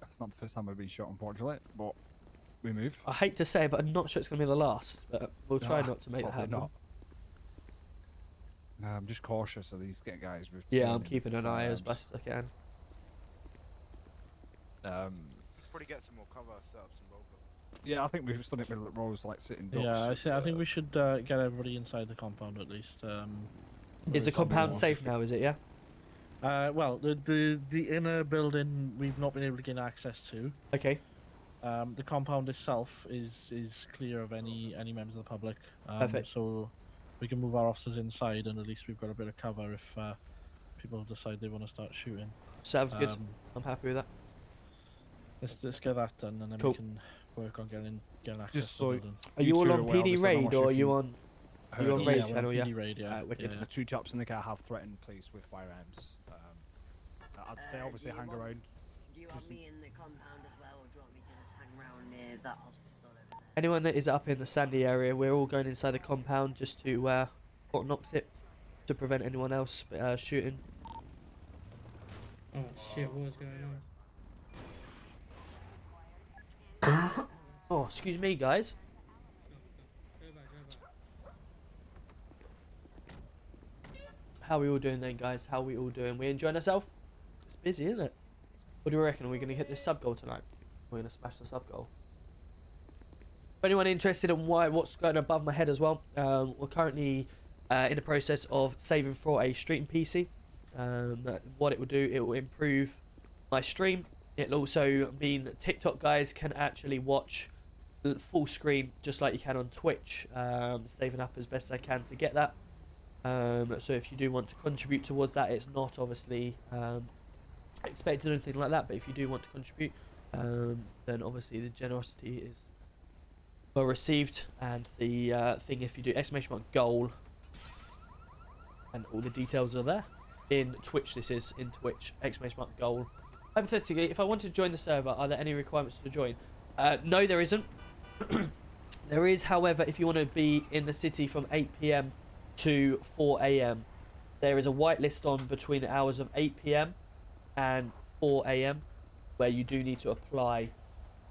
It's not the first time I've been shot, unfortunately, but we moved. I hate to say it, but I'm not sure it's going to be the last, but we'll try not to make that happen. Not. I'm just cautious of these guys. Yeah, I'm keeping an eye as best as I can. Let's probably get some more cover, set up some vocal. Yeah, I think we've done it with rows like sitting ducks. Yeah, I think we should get everybody inside the compound at least. Is the compound safe now, is it, yeah? Well, the inner building we've not been able to gain access to. Okay. The compound itself is clear of any members of the public. Perfect. So we can move our officers inside, and at least we've got a bit of cover if people decide they want to start shooting. Sounds good. I'm happy with that. Let's get that done, and then we can work on getting access. Just so are you all on PD raid, or are you on? Are you on raid channel? Yeah. PD raid, yeah. Wicked. The 2 chaps in the car have threatened police with firearms. I'd say obviously hang around. Do you want me in the compound as well, or do you want me to just hang around near that hospital over there? Anyone that is up in the sandy area, we're all going inside the compound just to Fort Knox it to prevent anyone else shooting. Oh shit, what was going on? Oh, excuse me, guys. How are we all doing then, guys? How are we all doing? We enjoying ourselves? It's busy, isn't it? What do we reckon? Are we going to hit this sub goal tonight? We're going to smash the sub goal. For anyone interested in what's going above my head as well, we're currently in the process of saving for a stream PC. What it will do, it will improve my stream. It'll also mean that TikTok guys can actually watch full screen just like you can on Twitch. Saving up as best I can to get that. So if you do want to contribute towards that, it's not obviously expected or anything like that, but if you do want to contribute, then obviously the generosity is well received. And the thing, if you do !goal, and all the details are there in Twitch. This is in Twitch !goal. Hypothetically, if I wanted to join the server, are there any requirements to join? No, there isn't. There is, however, if you want to be in the city from 8 PM to 4 AM, there is a whitelist on between the hours of 8 PM and 4 AM, where you do need to apply.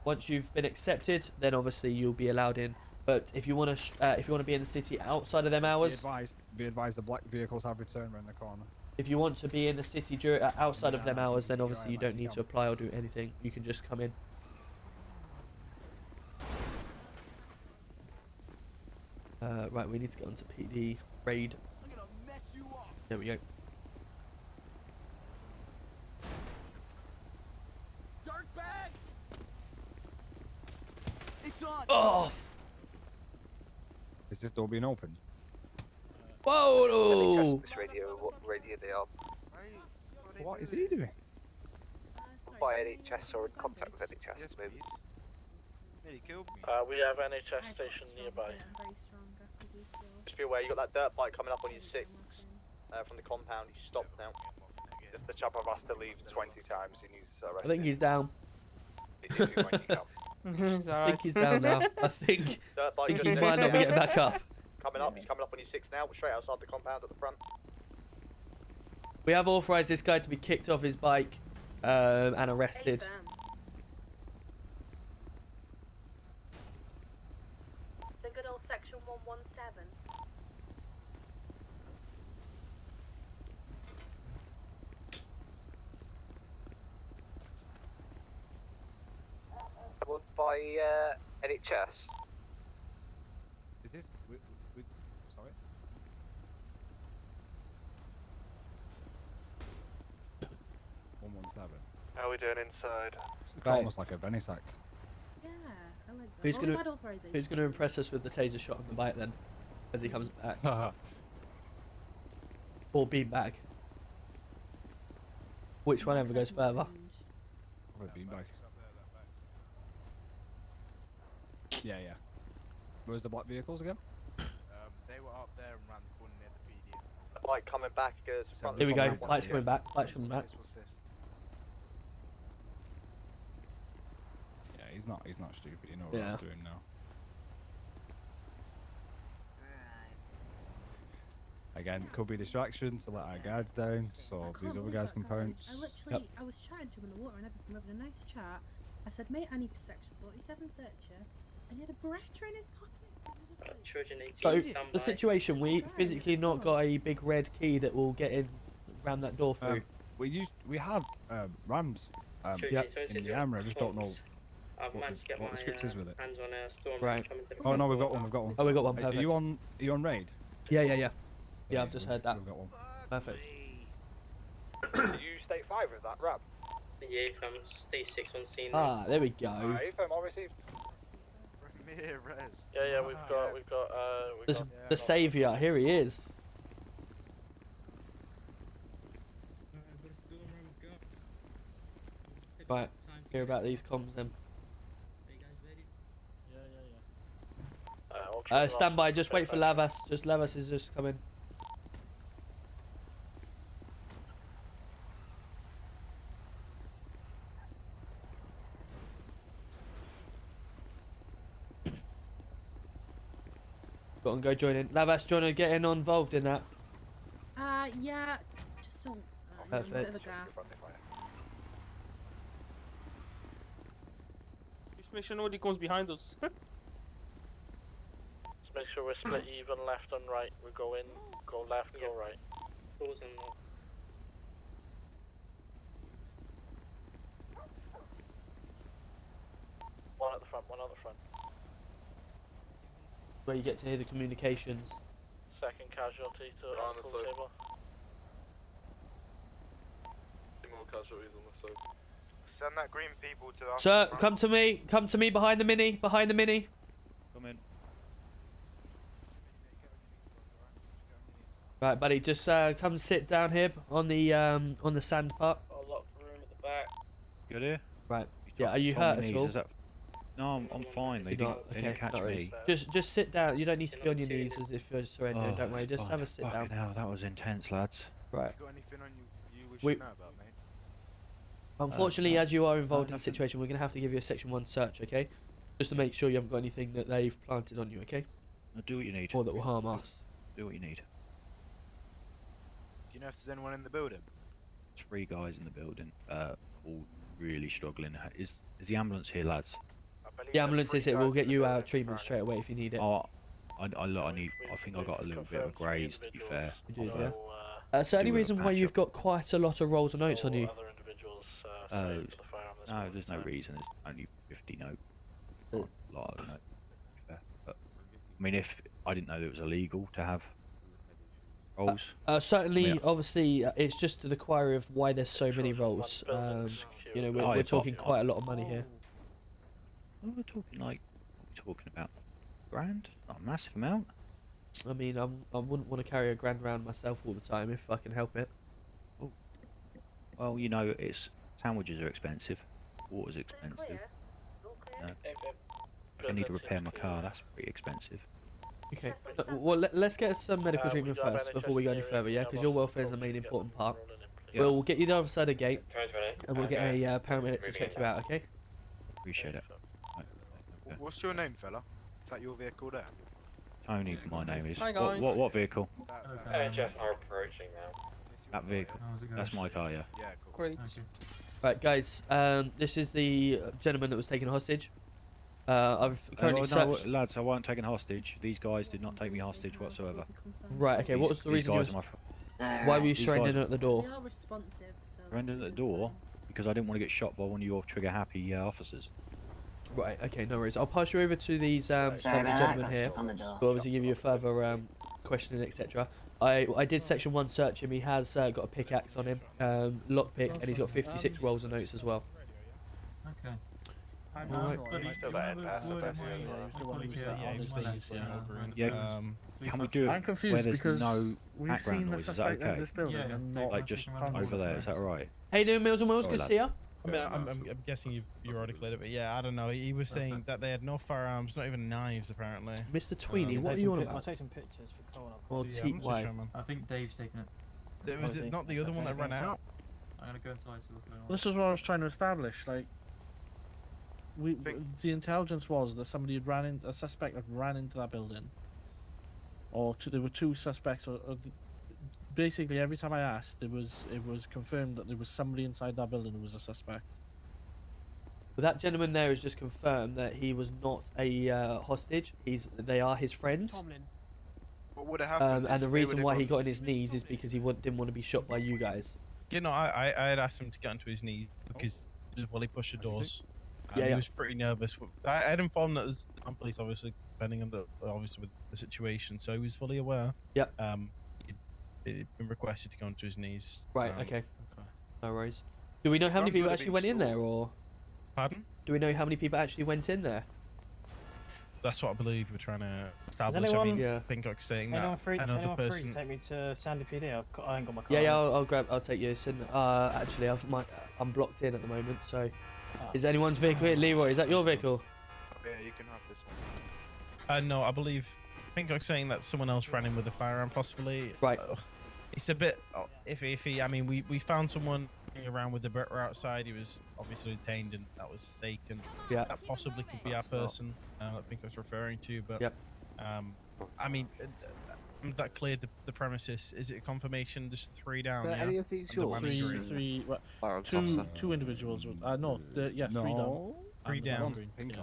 Once you've been accepted, then obviously you'll be allowed in But if you want to be in the city outside of them hours, Be advised, the black vehicles have returned around the corner. if you want to be in the city outside of them hours, then obviously you don't need to apply or do anything. You can just come in. Right, we need to get onto PD raid. There we go. Dark bag. It's on. Off. Is this door being opened? Whoa! This radio, what radio they are? What is he doing? By NHS or in contact with NHS, maybe. Nearly killed me. We have NHS station nearby. Just be aware, you got that dirt bike coming up on your 6 from the compound. He's stopped now. If the chap I've asked to leave 20 times and he's I think he's down. It's I think he's down now. I think he might not be getting back up. Coming up, he's coming up on your 6 now, straight outside the compound at the front. We have authorised this guy to be kicked off his bike and arrested. The good old section 117. By NHS. Is this? Sorry. How are we doing inside? It's Right. almost like a Venice act. Yeah, I like that. Who's Well, we've gonna had authorization. Who's gonna impress us with the taser shot on the bike then, as he comes back? Or beanbag. Which one ever goes further? Probably beanbag. Yeah. Where's the black vehicles again? They were up there and ran the corner near the PD. The bike coming back. Here we go. Lights coming back. Lights coming back. What's this? Yeah, he's not stupid. You know what Yeah. I'm doing now. Again, could be distractions to let our guards down, so these other guys can pounce. I literally, I was chatting to him in the water and everything, having a nice chat. I said, mate, I need to section 47 search you. And he had a Beretta in his pocket. Children 18 So standby. the situation, we physically not got a big red key that will get in around that door through. We had rams in the armour. I just don't know I've managed to get what the script is with it. hands on a storm Right. coming to the Oh no, we've got one. Oh, we got one. Are Perfect. you on raid? Yeah. Yeah, I've just heard that. We've got one. Perfect. you state 5 of that rap? Yeah, from stage 6 on scene. Ah, there we go. AFM, all received. Yeah, we've got. The saviour, here he is. Right, hear about these comms then. Stand by, just wait for Lavas. Lavas is just coming. Go on, go join in. Lavas, do you want to get involved in that? Yeah, just don't. Perfect. Just make sure nobody comes behind us. Just make sure we're split even left and right. We go in, go left, go right. Doors and One at the front, one at the front. Where you get to hear the communications. Second casualty to the pool table. More casualties on the side. Send that green people to the. Sir, come to me. Come to me behind the mini. Behind the mini. Come in. Right, buddy. Just come sit down here on the sand part. got a locked room at the back. Good here. Right. Yeah. Are you hurt at all? No, I'm fine. They didn't catch me. Just sit down. You don't need to be on your knees as if you're surrendering. Don't worry. Just have a sit down. Hell, that was intense, lads. Right. Got anything on you wish We- to know about, mate? Unfortunately, as you are involved in the situation, we're going to have to give you a Section 1 search, okay? Just to make sure you haven't got anything that they've planted on you, okay? Now do what you need. Or that will harm us. Do what you need. Do you know if there's anyone in the building? 3 guys in the building, all really struggling. Is the ambulance here, lads? I The ambulance is it. We'll get you out treatment straight away if you need it. Oh, I think I got a little bit of a graze, to be fair. You did, yeah. Is there any reason why you've got quite a lot of rolls of notes on you? No, there's no reason. It's only 50 notes. Not a lot of notes, to be fair. But, I mean, if I didn't know that it was illegal to have rolls. Certainly, obviously, it's just to the query of why there's so many rolls. You know, we're talking quite a lot of money here. Well, we're talking like, what are we talking about? Grand? Not a massive amount. I mean, I wouldn't want to carry a grand around myself all the time if I can help it. Oh. Well, you know, sandwiches are expensive. Water's expensive. If I need to repair my car, that's pretty expensive. Okay. Well, let's get some medical treatment first before we go any further, yeah? Because your welfare is the main important part. Yeah. We'll get you the other side of the gate, and we'll get a paramedic to check you out, okay? Appreciate it. What's your name, fella? Is that your vehicle there? Tony, my name is. Hi, guys. What vehicle? Just are approaching now. That vehicle. That's my car, yeah. Yeah, cool. Great. Right, guys. This is the gentleman that was taken hostage. I've currently searched. No, lads, I wasn't taken hostage. These guys did not take me hostage whatsoever. Right. Okay. What was the reason? Why were you surrendering at the door? Surrendering at the door because I didn't want to get shot by one of your trigger-happy officers. Right. Okay. No worries. I'll pass you over to these gentlemen here. Who obviously give you a further questioning, etc. I did section 1 search him. He has got a pickaxe on him, lockpick, and he's got 56 rolls of notes as well. Okay. Alright. Yeah. Can we do it I'm confused where there's because no we've background seen the noise? Is that suspect okay? in this building and not Like just over there, is that right? Hey, doing Mills and Wills, good to see ya. I mean, I'm guessing you've already cleared it, but yeah, I don't know. He was saying that they had no firearms, not even knives, apparently. Mr. Tweeny, what are you on about? I'll take some pictures for Colin. Or Yeah, I'm not why? sure, man. I think Dave's taking it. Was it not the other one that ran out? I'm gonna go inside to look around. This is what I was trying to establish. Like, the intelligence was that somebody had a suspect had ran into that building, or there were two suspects. Basically, every time I asked, it was confirmed that there was somebody inside that building who was a suspect. But that gentleman there has just confirmed that he was not a hostage. They are his friends. What would have happened? And the reason why he got on his knees is because he didn't want to be shot by you guys. You know, I had asked him to get onto his knees because he pushed the doors. Yeah, he was pretty nervous. I had informed that as police, obviously, depending on with the situation, so he was fully aware. Yep. He'd been requested to go onto his knees. Right. Okay. No worries. Do we know how many people actually went in there, or? Pardon? Do we know how many people actually went in there? That's what I believe we're trying to establish. Anyone, I mean, Pincock's saying that another person. Free to take me to Sandy PD? I ain't got my car. Yeah, I'll take you. Actually, I'm blocked in at the moment. So, is anyone's vehicle here? Leroy, is that your vehicle? Yeah, you can have this one. No, I believe Pincock's saying that someone else ran in with a firearm, possibly. Right. It's a bit iffy. I mean, we found someone around with the Brett outside. He was obviously detained, and that was taken. Yeah. That possibly could be our person that Pincock's referring to, but. Yep. I mean, that cleared the premises. Is it a confirmation? Just 3 down. So any of these yours? Two individuals. No, 3 down. 3 down.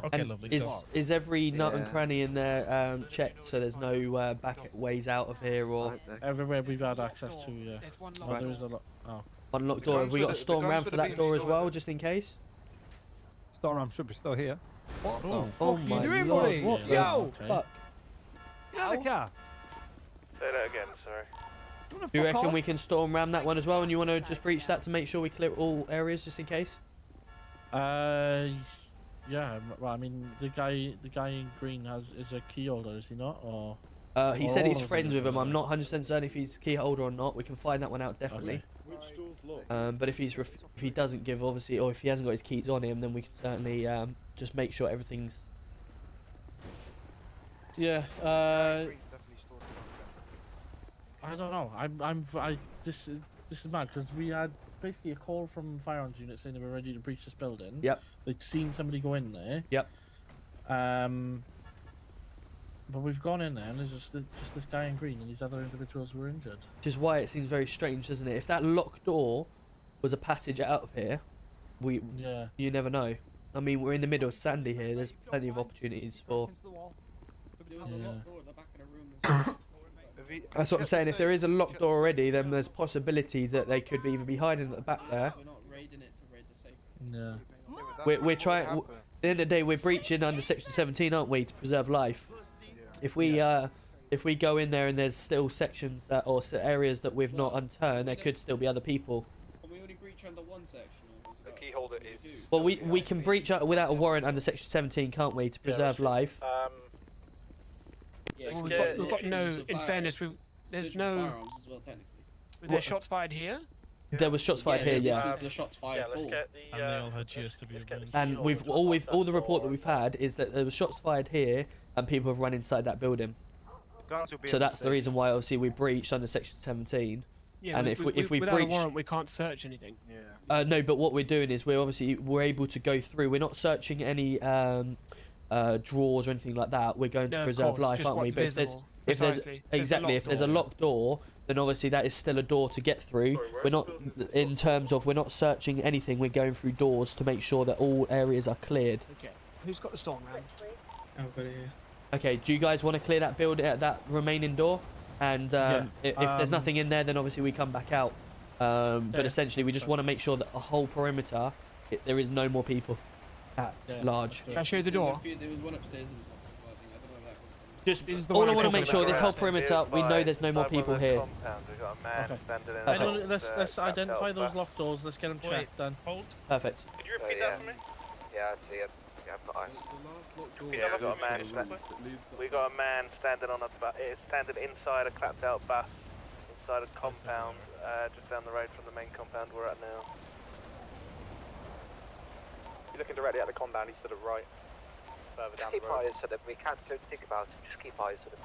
Okay, lovely. Is every nut and cranny in there checked, so there's no back ways out of here, or everywhere we've had access to? Yeah. Right. There's a lot. Oh. Unlocked door. Have we got a storm round for that door as well, just in case? Storm round should be still here. What the fuck my are you doing, Lord, buddy? what the Yo! fuck? Get out of the car. Say that again, sorry. Do you reckon we can storm ram that one as well, and you want to just breach that to make sure we clear all areas, just in case? Yeah. Well, I mean, the guy in green is a key holder, is he not? Or he said he's friends with him. I'm not 100% certain if he's key holder or not. We can find that one out definitely. Okay. Which door's locked? But if he doesn't give, obviously, or if he hasn't got his keys on him, then we can certainly just make sure everything's. Yeah. I don't know. This is mad because we had basically a call from firearms unit saying they were ready to breach this building. Yep. They'd seen somebody go in there. Yep. But we've gone in there and there's just this guy in green and these other individuals were injured. Which is why it seems very strange, doesn't it? If that locked door was a passage out of here, you never know. I mean, we're in the middle of Sandy here. There's plenty of opportunities for. That's what I'm saying. If there is a locked door already, then there's possibility that they could be either be hiding at the back there. We're not raiding it to raid the safe. No. We're trying. At the end of the day, we're breaching under Section 17, aren't we, to preserve life? If we go in there and there's still sections that or areas that we've not unturned, there could still be other people. Can we only breach under one section? The key holder is. Well, we can breach without a warrant under Section 17, can't we, to preserve life? Yeah, Well, we've got no. In fairness, there's no. Firearms as well, technically. Were there shots fired here? There was shots fired here, This yeah. was the shots fired ball. And they all had cheers to be avenged. And all the report that we've had is that there was shots fired here and people have run inside that building. So that's the reason why obviously we breached under Section 17. Yeah, and if we without breach, a warrant, we can't search anything. no, but what we're doing is we're able to go through. We're not searching any drawers or anything like that. We're going to preserve life, aren't we? But if there's a locked door, then obviously that is still a door to get through. We're not in terms of we're not searching anything. We're going through doors to make sure that all areas are cleared. Okay. Who's got the storm round? I've got it here. Okay. Do you guys want to clear that that remaining door? And if there's nothing in there, then obviously we come back out. But essentially, we just want to make sure that the whole perimeter, there is no more people at large. Can I show you the door? There was one upstairs. Just all I want to make sure this whole perimeter, we know there's no more people here. Okay. Let's identify those locked doors. Let's get them checked then. Perfect. Could you repeat that for me? Yeah, I see it. Yeah, I've got eyes. Yeah, we got a man standing on standing inside a clapped out bus, inside a compound, just down the road from the main compound we're at now. You're looking directly at the compound, he's to the right. Further down Keep the road. eyes on him. We can't think about him. Just keep eyes on him.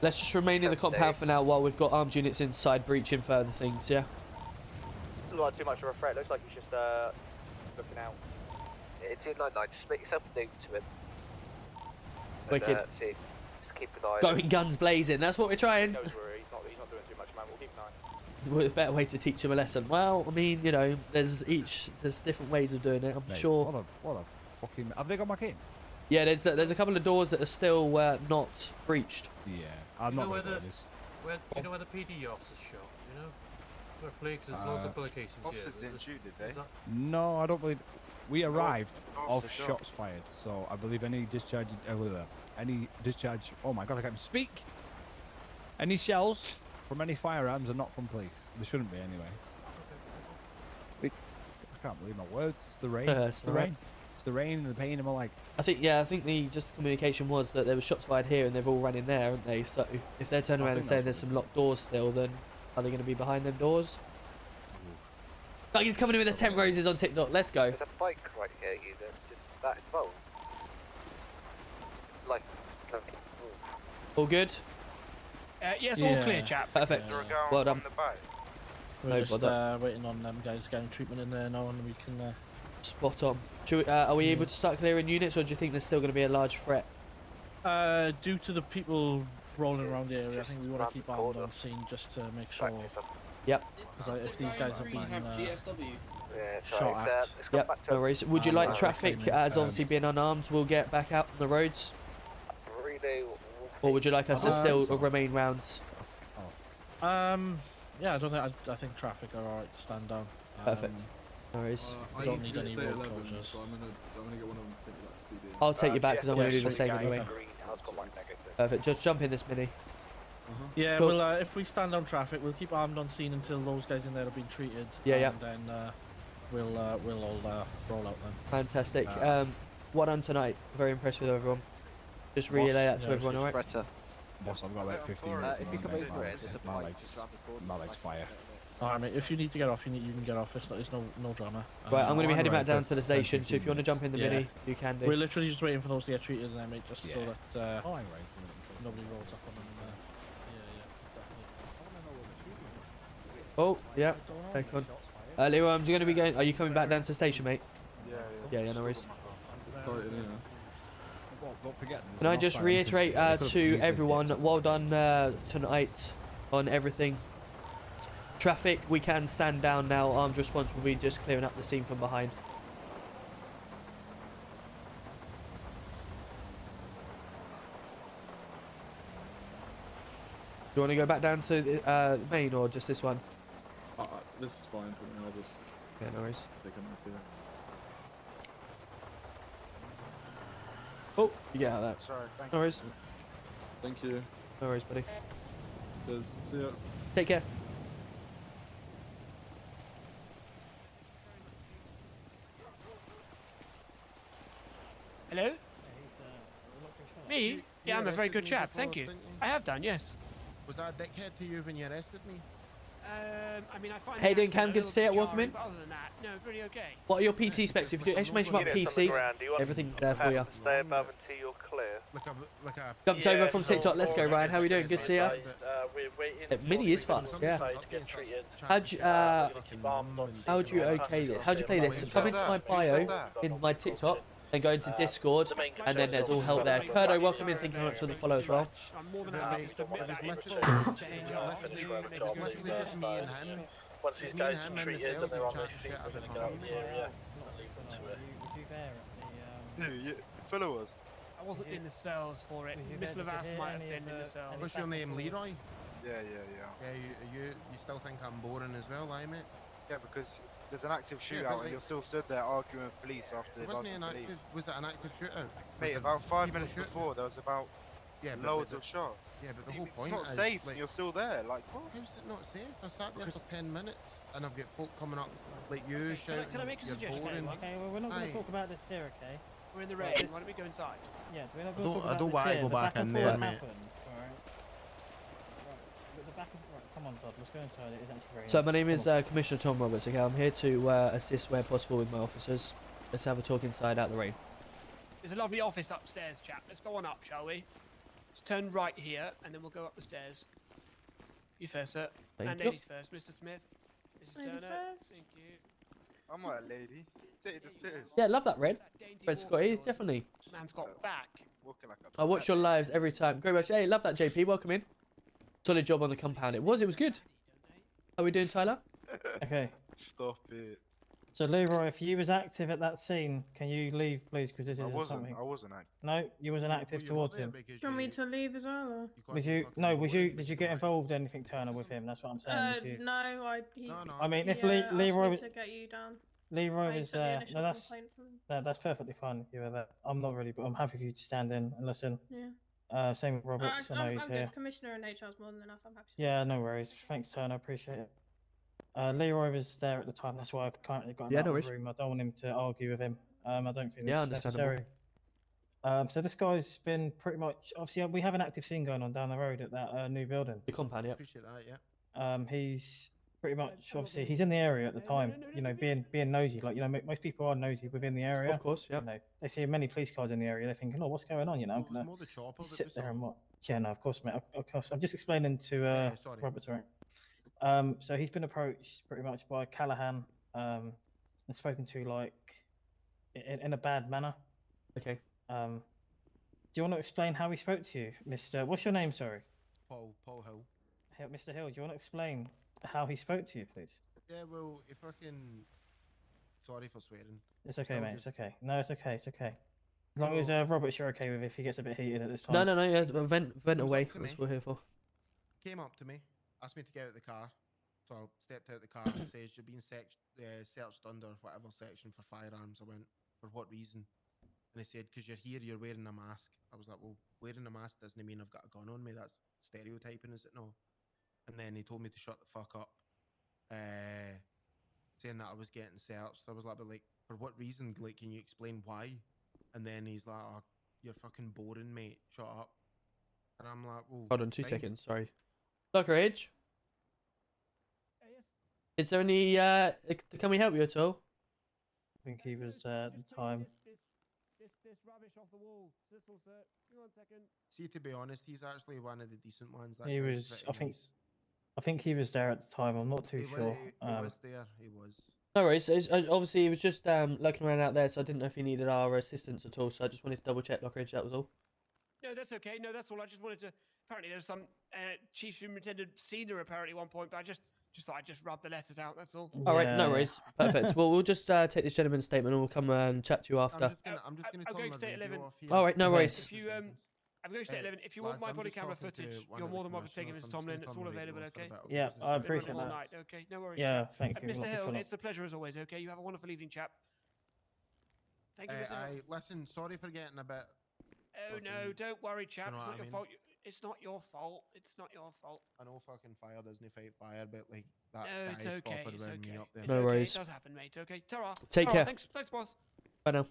Let's just remain in the compound for now while we've got armed units inside breaching further things, yeah? Doesn't look like too much of a threat. Looks like he's just looking out. It's in line 9. Just make yourself known to him. Wicked. See, just keep an eye on him. Going guns blazing, that's what we're trying. He knows where he's not doing too much, man. We'll keep an eye. What a better way to teach him a lesson? Well, I mean, you know, there's different ways of doing it, I'm sure. What a fucking... Have they got back in? Yeah, there's a couple of doors that are still not breached. Yeah, I'm not going to do this. Do you know where the PD officers shot? You know? Roughly, because there's lots of publications here. Officers didn't shoot, did they? No, I don't believe... We arrived off shots fired, so I believe any discharge... Oh my god, I can't even speak! Any shells from any firearms are not from police. They shouldn't be, anyway. I can't believe my words. It's the rain. It's the rain. It's the rain and the pain in my leg. I think the communication was that there was shots fired here and they've all run in there, aren't they? So if they're turning around and saying there's some locked doors still, then are they going to be behind them doors? Like he's coming in with the 10 roses on TikTok. Let's go. There's a bike right here, you know, just that involved. Like, all good? Yes, all clear, chap. Perfect. Well done. We're just waiting on them guys getting treatment in there now, and we can. Spot on. Are we able to start clearing units, or do you think there's still going to be a large threat? Due to the people rolling around the area, I think we want to keep armed on scene just to make sure. Yep. Because if these guys have been shot at. Yep. No worries. Would you like traffic, as obviously being unarmed, we'll get back out on the roads? Or would you like us to still remain rounds? Yeah, I don't think. I think traffic are alright to stand down. Perfect. No worries. We don't need any road closures. So I'm gonna get one of them to take that to PD. I'll take you back because I'm going to do the same anyway. Perfect. Just jump in this mini. Yeah, Cool. well, if we stand on traffic, we'll keep armed on scene until those guys in there have been treated. Yeah, and then we'll all roll out then. Fantastic. Well done tonight. Very impressed with everyone. Just relay that to everyone, alright? Boss, I've got like 15 minutes. if you come over it, there's a my bike. legs fire. Alright, mate. If you need to get off, you can get off. There's no drama. Right, I'm going to be heading back down to the station, so if you want to jump in the mini, you can do. We're literally just waiting for those to get treated there, mate, just so that Oh, nobody rolls up on them. Oh, yeah. Take on. Leroy, I'm going to be going. Are you coming back down to the station, mate? Yeah, no worries. Can I just reiterate to everyone, well done tonight on everything. Traffic, we can stand down now. Armed response will be just clearing up the scene from behind. you want to go back down to the main or just this one? This is fine for me. I'll just. Yeah, no worries. Take a nap here. Oh, you get out of that. Sorry, thank No worries. Thank you. No worries, buddy. Cheers. See ya. Take care. Hello? Me? Yeah, I'm a very good chap, thank you. I have done, yes. Was I a dickhead to you when you arrested me? I mean, I find Hey, the Dan accent Cam, a good to little see you. bit Welcome in. jarring, but other than that, no, pretty okay. What are your PT specs? If you do exclamation mark PC, everything's there for you. Stay above until you're clear. Jumped over from TikTok. Let's go, Ryan. How are we doing? Good to see you. Mini is fast, yeah. How'd you okay this? How'd you play this? So come into my bio in my TikTok and go into Discord, and then there's all help there. Kurdo, welcome in. Thank you very much for the follow as well. I'm more than happy to submit that info to HR. Once these guys are treated and they're on their feet, we're going to go. No, you follow us. I wasn't in the cells for it. Miss Lavas might have been in the cells. What's your name, Leroy? Yeah. Yeah, you still think I'm boring as well, I mate? Yeah, because there's an active shootout and you're still stood there arguing with police after they lost the police. Was it an active shootout? Mate, about 5 minutes before there was about loads of shots. Yeah, but the whole point it's not is, safe like, and you're still there. Like, what? How's it not safe? I sat there for 10 minutes and I've got folk coming up like you shouting. Can I make a suggestion? Okay, well, we're not going to talk about this here, okay? We're in the rain. Why don't we go inside? Yeah, we're not going to talk about I don't this want to here. go The back and in forth there, mate. happened, alright? Right, the back and right, come on, Todd, let's go inside. It is actually very So nice. my name is Come on. Commissioner Tom Roberts. Okay, I'm here to assist where possible with my officers. Let's have a talk inside out the rain. There's a lovely office upstairs, chap. Let's go on up, shall we? Let's turn right here, and then we'll go up the stairs. You first, sir. Thank and you. ladies first. Mr. Smith. Mrs. Ladies Turner. first. Thank you. I'm not a lady. Take the piss. Yeah, love that red. Red Scotty, definitely. Man's got back. Walking like a I watch your lives every time. Great much. Hey, love that, JP. Welcome in. Solid job on the compound. It was good. How are we doing, Tyler? Okay. Stop it. So, Leroy, if you was active at that scene, can you leave, please? Because this I isn't wasn't. something. I wasn't active. No, you wasn't active towards him. Do you want me to leave as well? Or? Was you? No, was you? Did you get involved in anything, Turner, with him? That's what I'm saying. Was you? No, I mean, if yeah, Leroy asked me to get you down. Leroy Based was on the there. initial No, that's complaint from him. that's perfectly fine. You were there. I'm not really, but I'm happy for you to stand in and listen. Yeah. Same with Roberts. I know he's I'm here. good. Commissioner and HR's more than enough. I'm happy. Yeah, no worries. Thanks, Turner. Appreciate it. Leroy was there at the time. That's why I've currently got him Yeah, out no of worries. the room. I don't want him to argue with him. I don't think Yeah, it's understandable. necessary. So this guy's been pretty much. Obviously, we have an active scene going on down the road at that new building. The compound, yeah. Appreciate that, yeah. He's pretty much obviously he's in the area at the time. You know, being nosy. Like, you know, most people are nosy within the area. Of course, yeah. You know, they see many police cars in the area. They're thinking, oh, what's going on? You know, I'm gonna more the chopper that sit we there saw. and what? Yeah, no, of course, mate. Of course, I'm just explaining to sorry. Robert. Sorry. So he's been approached pretty much by Callahan, and spoken to like in a bad manner. Okay. Do you want to explain how he spoke to you, Mr. What's your name? Sorry. Paul Hill. Mr. Hill. Do you want to explain how he spoke to you, please? Yeah, well, if I can. Sorry for swearing. It's okay, Still mate. just- It's okay. No, it's okay. It's okay. As long as Robert's you're okay with if he gets a bit heated at this time. No, yeah, vent away. to That's me. what we're here for. Came up to me, asked me to get out of the car. So I stepped out the car and says, you're being searched under whatever section for firearms. I went, for what reason? And he said, because you're here, you're wearing a mask. I was like, well, wearing a mask doesn't mean I've got a gun on me. That's stereotyping, is it no? And then he told me to shut the fuck up, saying that I was getting searched. I was like, but like, for what reason? Like, can you explain why? And then he's like, oh, you're fucking boring, mate. Shut up. And I'm like, well, Hold on 2 fine. seconds. Sorry. Locker Age. Is there any? Can we help you at all? I think he was at the time. This rubbish off the wall. Sissel, sir. Give me 1 second. See, to be honest, he's actually one of the decent ones. That He guy's was. pretty nice. I think he was there at the time. I'm not too He wa- sure. He was there. He was. No worries. Obviously, he was just looking around out there, so I didn't know if he needed our assistance at all. So I just wanted to double check Locker Age. That was all. No, that's okay. No, that's all. I just wanted to. Apparently, there was some Chief Superintendent Senior apparently at one point, but I just thought I'd just rub the letters out. That's all. All right, no worries. Perfect. Well, we'll just take this gentleman's statement and we'll come and chat to you after. I'm just gonna I'm turn going my to stay at radio 11. off here. All right, no worries. If you I'm going to say 11. If you want my body camera footage, you're more than welcome to take it, Mr. Tomlin. It's all available, okay? Yeah, I Been running appreciate all that. night, okay? No worries. Yeah, chap. thank you. Mr. Look, Hill, it's it's a pleasure as always, okay? You have a wonderful evening, chap. Thank you, Mr. Hill. Listen, sorry for getting a bit. Oh, no, don't worry, chap. know It's what not I your mean? fault. It's not your fault. It's not your fault. I know fucking fire doesn't fight fire, but like that No, it's guy okay. proper It's around me okay. up there. It's No okay. worries. It does happen, mate. Okay. Ta-ra. Take Ta-ra. care. Thanks, boss. Bye now.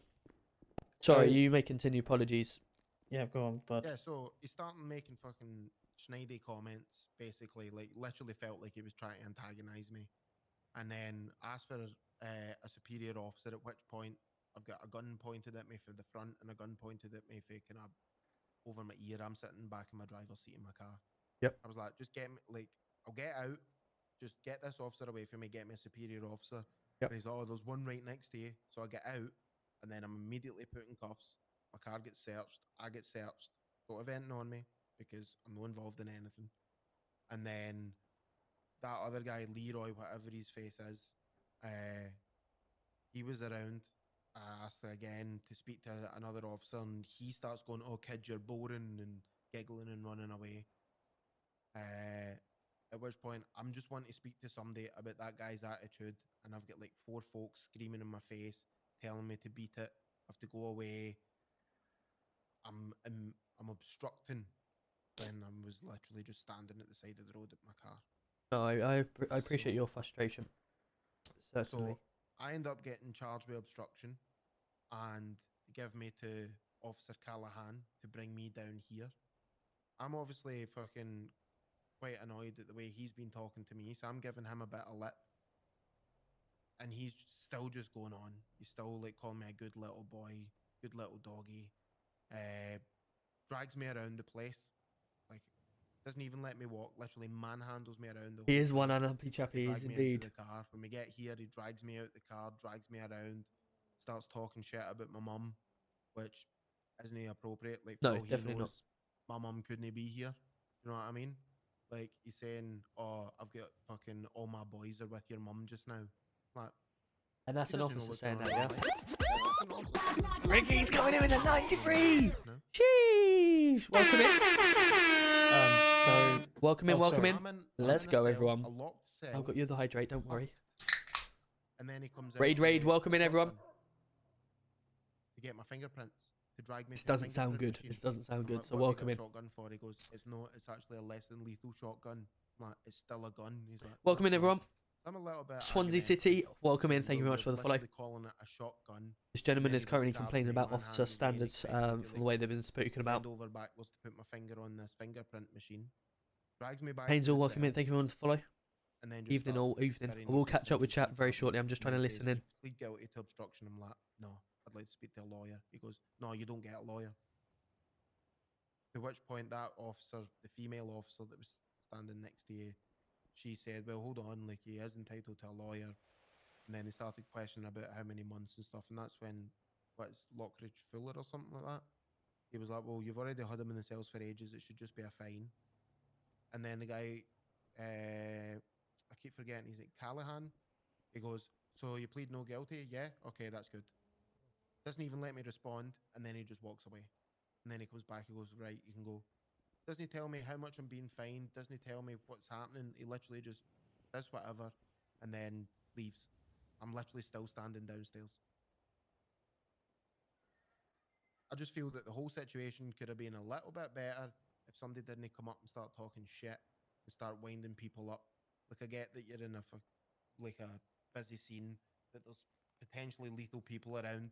Sorry, So- you may continue. Apologies. Yeah, go on, bud. Yeah, so he started making fucking snidey comments, basically, like literally felt like he was trying to antagonize me, and then asked for a superior officer. At which point, I've got a gun pointed at me for the front and a gun pointed at me for kind of over my ear. I'm sitting back in my driver's seat in my car. Yep. I was like, just get me, like, I'll get out. Just get this officer away from me. Get me a superior officer. Yep. And he's like, oh, there's one right next to you. So I get out, and then I'm immediately put in cuffs. My car gets searched. I get searched. Don't have anything on me because I'm not involved in anything. And then that other guy, Leroy, whatever his face is, he was around. I asked again to speak to another officer, and he starts going, "Oh, kid, you're boring," and giggling and running away. At which point, I'm just wanting to speak to somebody about that guy's attitude, and I've got like 4 folks screaming in my face, telling me to beat it, I have to go away. I'm obstructing when I was literally just standing at the side of the road at my car. No, I appreciate your frustration. Certainly. So I end up getting charged with obstruction, and give me to Officer Callahan to bring me down here. I'm obviously fucking quite annoyed at the way he's been talking to me, so I'm giving him a bit of lip, and he's still just going on. He's still like calling me a good little boy, good little doggy. Drags me around the place, like doesn't even let me walk. Literally manhandles me around the whole He is one place. unhappy chap. He Drags is me into indeed. the car. When we get here, he drags me out the car, drags me around, starts talking shit about my mum, which isn't appropriate. Like, No, for all he definitely not. knows, my mum couldn't be here. You know what I mean? Like, he's saying, "Oh, I've got fucking all my boys are with your mum just now." Like, And that's he an doesn't know officer what's saying going that, on yeah? in my life. Ricky's coming in with a 93! No. Sheesh! Welcome in. So, welcome in, Oh, welcome sorry. in. I'm Let's in a go, cell, everyone. a locked cell, I've got you the hydrate, don't worry. and then he comes out Raid, with a welcome in, everyone. shotgun to get my fingerprints, to drag me This to a doesn't sound fingerprint good. machine. This doesn't sound I'm good, like, so "What have you welcome got in. a shotgun for?" He goes, "It's not. It's actually a less than lethal shotgun." I'm like, "It's still a gun." He's like, "No, Welcome in, it's not." everyone. I'm a little bit Swansea argumentative City, welcome in. because Thank you very we're much for the follow. literally calling it a shotgun. This and gentleman then is he just currently grabs complaining me, about officer manhandles me, and standards expects me to, from the like, way they've been spoken about. bend over backwards to put my finger on this fingerprint machine. Drags me back. Hazel, to the welcome in. cell, Thank you everyone for the follow. and then just Evening, starts all evening. very I will catch up with insensitive chat very feedback. shortly. I'm just And trying to then he says, listen in. "Do you plead guilty to obstruction?" I'm like, "No, I'd like to speak to a lawyer." He goes, "No, you don't get a lawyer." To which point that officer, the female officer that was standing next to you, she said, "Well, hold on, like, he is entitled to a lawyer." And then he started questioning about how many months and stuff, and that's when, what's Lockridge Fuller or something like that? He was like, "Well, you've already had him in the cells for ages, it should just be a fine." And then the guy, I keep forgetting, he's like, Callahan, he goes, "So you plead no guilty?" "Yeah, okay, that's good." Doesn't even let me respond, and then he just walks away. And then he comes back, he goes, "Right, you can go." Doesn't he tell me how much I'm being fined? Doesn't he tell me what's happening? He literally just does whatever and then leaves. I'm literally still standing downstairs. I just feel that the whole situation could have been a little bit better if somebody didn't come up and start talking shit and start winding people up. Like, I get that you're in a busy scene, that there's potentially lethal people around,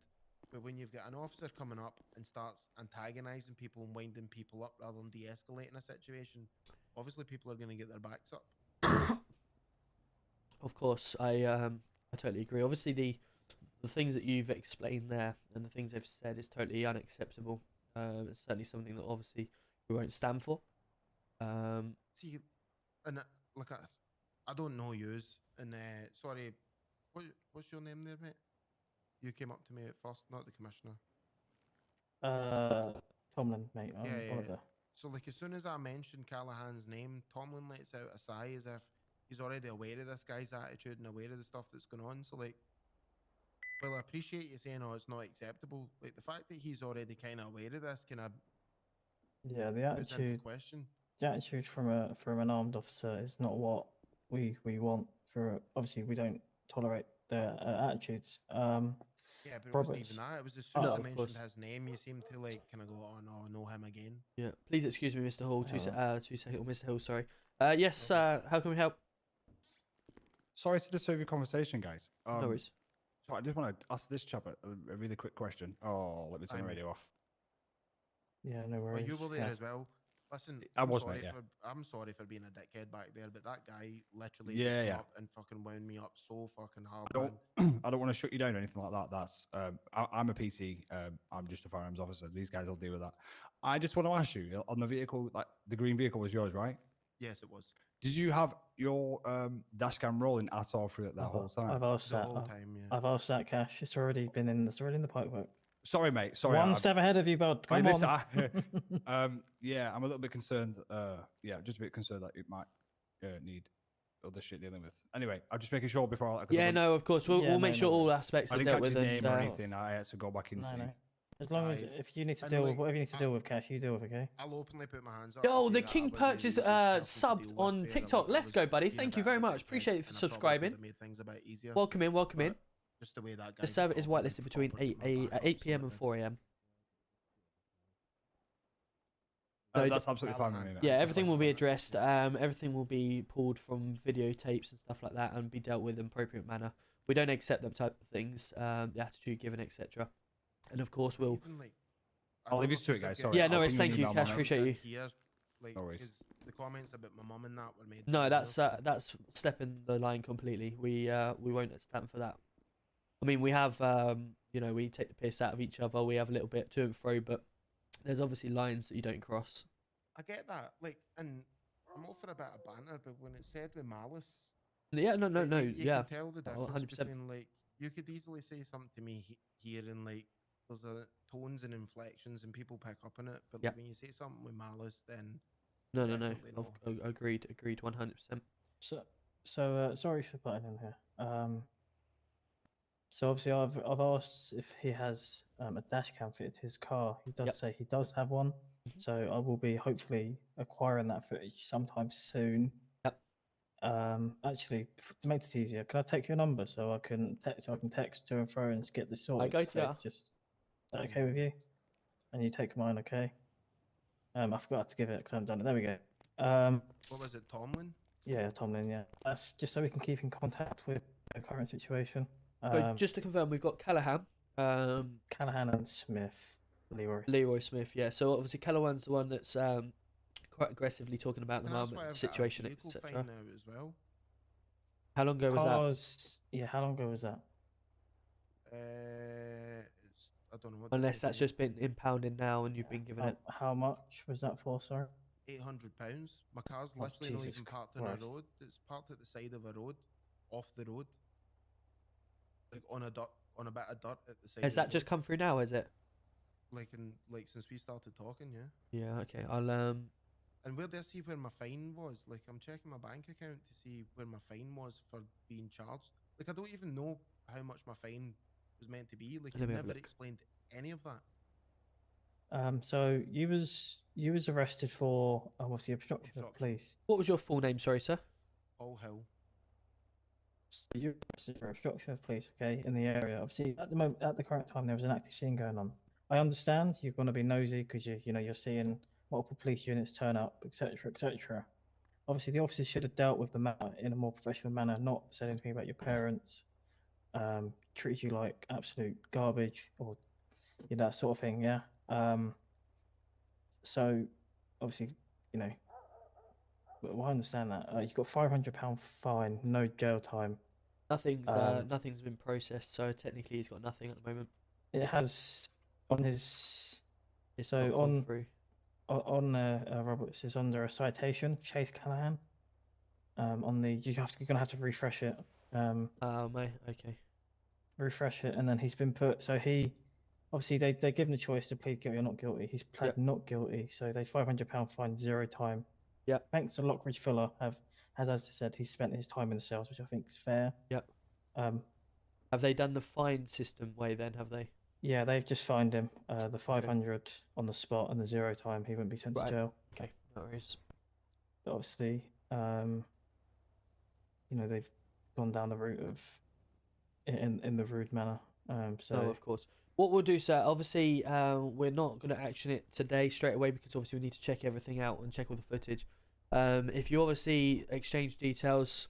but when you've got an officer coming up and starts antagonizing people and winding people up rather than de-escalating a situation, obviously people are going to get their backs up. Of course, I totally agree. Obviously, the things that you've explained there and the things they've said is totally unacceptable. It's certainly something that obviously we won't stand for. See, and look, I don't know yous, and sorry, what's your name there, mate? You came up to me at first, not the commissioner. Tomlin, mate. I'm Yeah, one of the... So, like, as soon as I mentioned Callahan's name, Tomlin lets out a sigh as if he's already aware of this guy's attitude and aware of the stuff that's going on. So, like, well, I appreciate you saying, "Oh, it's not acceptable." Like, the fact that he's already kind of aware of this kind of Yeah, the Puts into attitude. question. The attitude from an armed officer is not what we want. For obviously, we don't tolerate their attitudes. Yeah, but it wasn't Roberts. even that. It was as soon No, as I of mentioned course. his name, you seemed to like kind of go, "Oh no, I know him again." Yeah. Please excuse me, Mr. Hall. Two Yeah. seconds, Mr. Hill. Sorry. Yes. How can we help? Sorry to disturb your conversation, guys. No worries. So I just want to ask this chap a really quick question. Oh, let me turn the radio off. Yeah, no Well, worries. you were there yeah. as well. Listen, I I'm was, sorry mate, yeah. I'm sorry for being a dickhead back there, but that guy literally Yeah, picked me yeah. up and fucking wound me up so fucking hard. I don't, I don't want to shut you down or anything like that. That's I'm a PT. I'm just a firearms officer. These guys will deal with that. I just want to ask you on the vehicle, like the green vehicle was yours, right? Yes, it was. Did you have your dash cam rolling at all through it that whole time? I've asked The that. whole time, yeah. I've asked that, Cash. It's already been in. It's already in the pipework. Sorry, mate. Sorry. One step ahead of you, bud. Come listen, on. yeah, I'm a little bit concerned. Yeah, just a bit concerned that it might need other shit dealing with. Anyway, I'm just making sure before. Yeah, no, of course. We'll make sure all aspects I are didn't dealt catch with. his name And, or anything. I had to go back and see. No. As long as if you need to and deal with like, whatever you need to deal with, Cash, you deal with, okay? I'll openly put my hands up. Yo, and the say that I King wasn't Purchase really yourself to subbed deal with on there, TikTok. and I Let's was go, buddy. being a Thank bit you of very a much. dickhead, Appreciate you for and I probably subscribing. could've made things a bit easier. Welcome in. Welcome in. But just the way that guy. The server is whitelisted between 8 p.m. and 4 a.m. No, that's absolutely fine with me. Yeah, everything will be addressed. Everything will be pulled from videotapes and stuff like that, and be dealt with in appropriate manner. We don't accept them type of things. The attitude given, etc. And of course, we'll. I'll leave you to it, guys. Sorry. Yeah, no I'll worries. ping Thank you you, an Cash. email, man. Appreciate you. Here, like, No worries. 'cause the comments about my mum and that were made. No, that's stepping the line completely. We won't stand for that. I mean, we have we take the piss out of each other. We have a little bit to and fro, but there's obviously lines that you don't cross. I get that, like, and I'm all for a bit of banter, but when it's said with malice, Yeah, no, you yeah, can tell the oh, difference 100%. between, like, you could easily say something to me here and like there's a tones and inflections and people pick up on it, but like, Yeah. when you say something with malice, then No. definitely no. Agreed, 100%. So sorry for butting in here. So obviously I've asked if he has a dash cam fitted to his car. He does say he does have one. So I will be hopefully acquiring that footage sometime soon. Yep. Actually, to make it easier, can I take your number so I can text to and fro and get this sorted? go to So ya. it's just is that okay with you? And you take mine, okay? I forgot to give it because I haven't done it. There we go. What was it, Tomlin? Yeah, Tomlin. Yeah, that's just so we can keep in contact with the current situation. So just to confirm, we've got Callahan. Callahan and Smith. Leroy Smith, yeah. So obviously Callahan's the one that's quite aggressively talking about the And that's moment, why the I've got a situation, vehicle etc. fine now as well. How long ago was that? Yeah, how long ago was that? I don't know what. Unless that's just been impounded now and you've been given it. How much was that for, sorry? £800. My car's Oh, literally not Jesus even parked on Christ. a road. It's parked at the side of a road, off the road, like on a bit of dirt at the side. Has of the that just road. come through now? Is it? Like since we started talking, yeah. Yeah. Okay. I'll And where do I see where my fine was? Like, I'm checking my bank account to see where my fine was for being charged. Like, I don't even know how much my fine was meant to be. Like, Let you me have a never look. explained any of that. So you was arrested for obviously obstruction of police. What was your full name? Sorry, sir. All Hill. You were arrested for obstruction of police, okay, in the area. Obviously, at the current time, there was an active scene going on. I understand you're going to be nosy because you're seeing multiple police units turn up, etc., etc. Obviously, the officers should have dealt with the matter in a more professional manner, not said anything about your parents, treat you like absolute garbage or that sort of thing. Yeah. So, obviously, well, I understand that. You've got £500 fine, no jail time. Nothing's been processed, so technically he's got nothing at the moment. It has on his. It's so not gone through. on Roberts is under a citation, Chase Callahan. You're gonna have to refresh it. Oh mate, okay. Refresh it, and then he's been put. So he, obviously, they give him the choice to plead guilty or not guilty. He's pled not guilty, so they £500 fine, 0 time. Yeah. Thanks to Lockridge Fuller, as I said, he's spent his time in the cells, which I think is fair. Yep. Have they done the fine system way then? Have they? Yeah, they've just fined him. The 500 on the spot and the 0 time. He wouldn't be sent to Right. jail. Okay, no worries. But obviously, you know, they've gone down the route of in the rude manner. So No, of course. What we'll do, sir, obviously, we're not going to action it today straight away because obviously we need to check everything out and check all the footage. If you obviously exchange details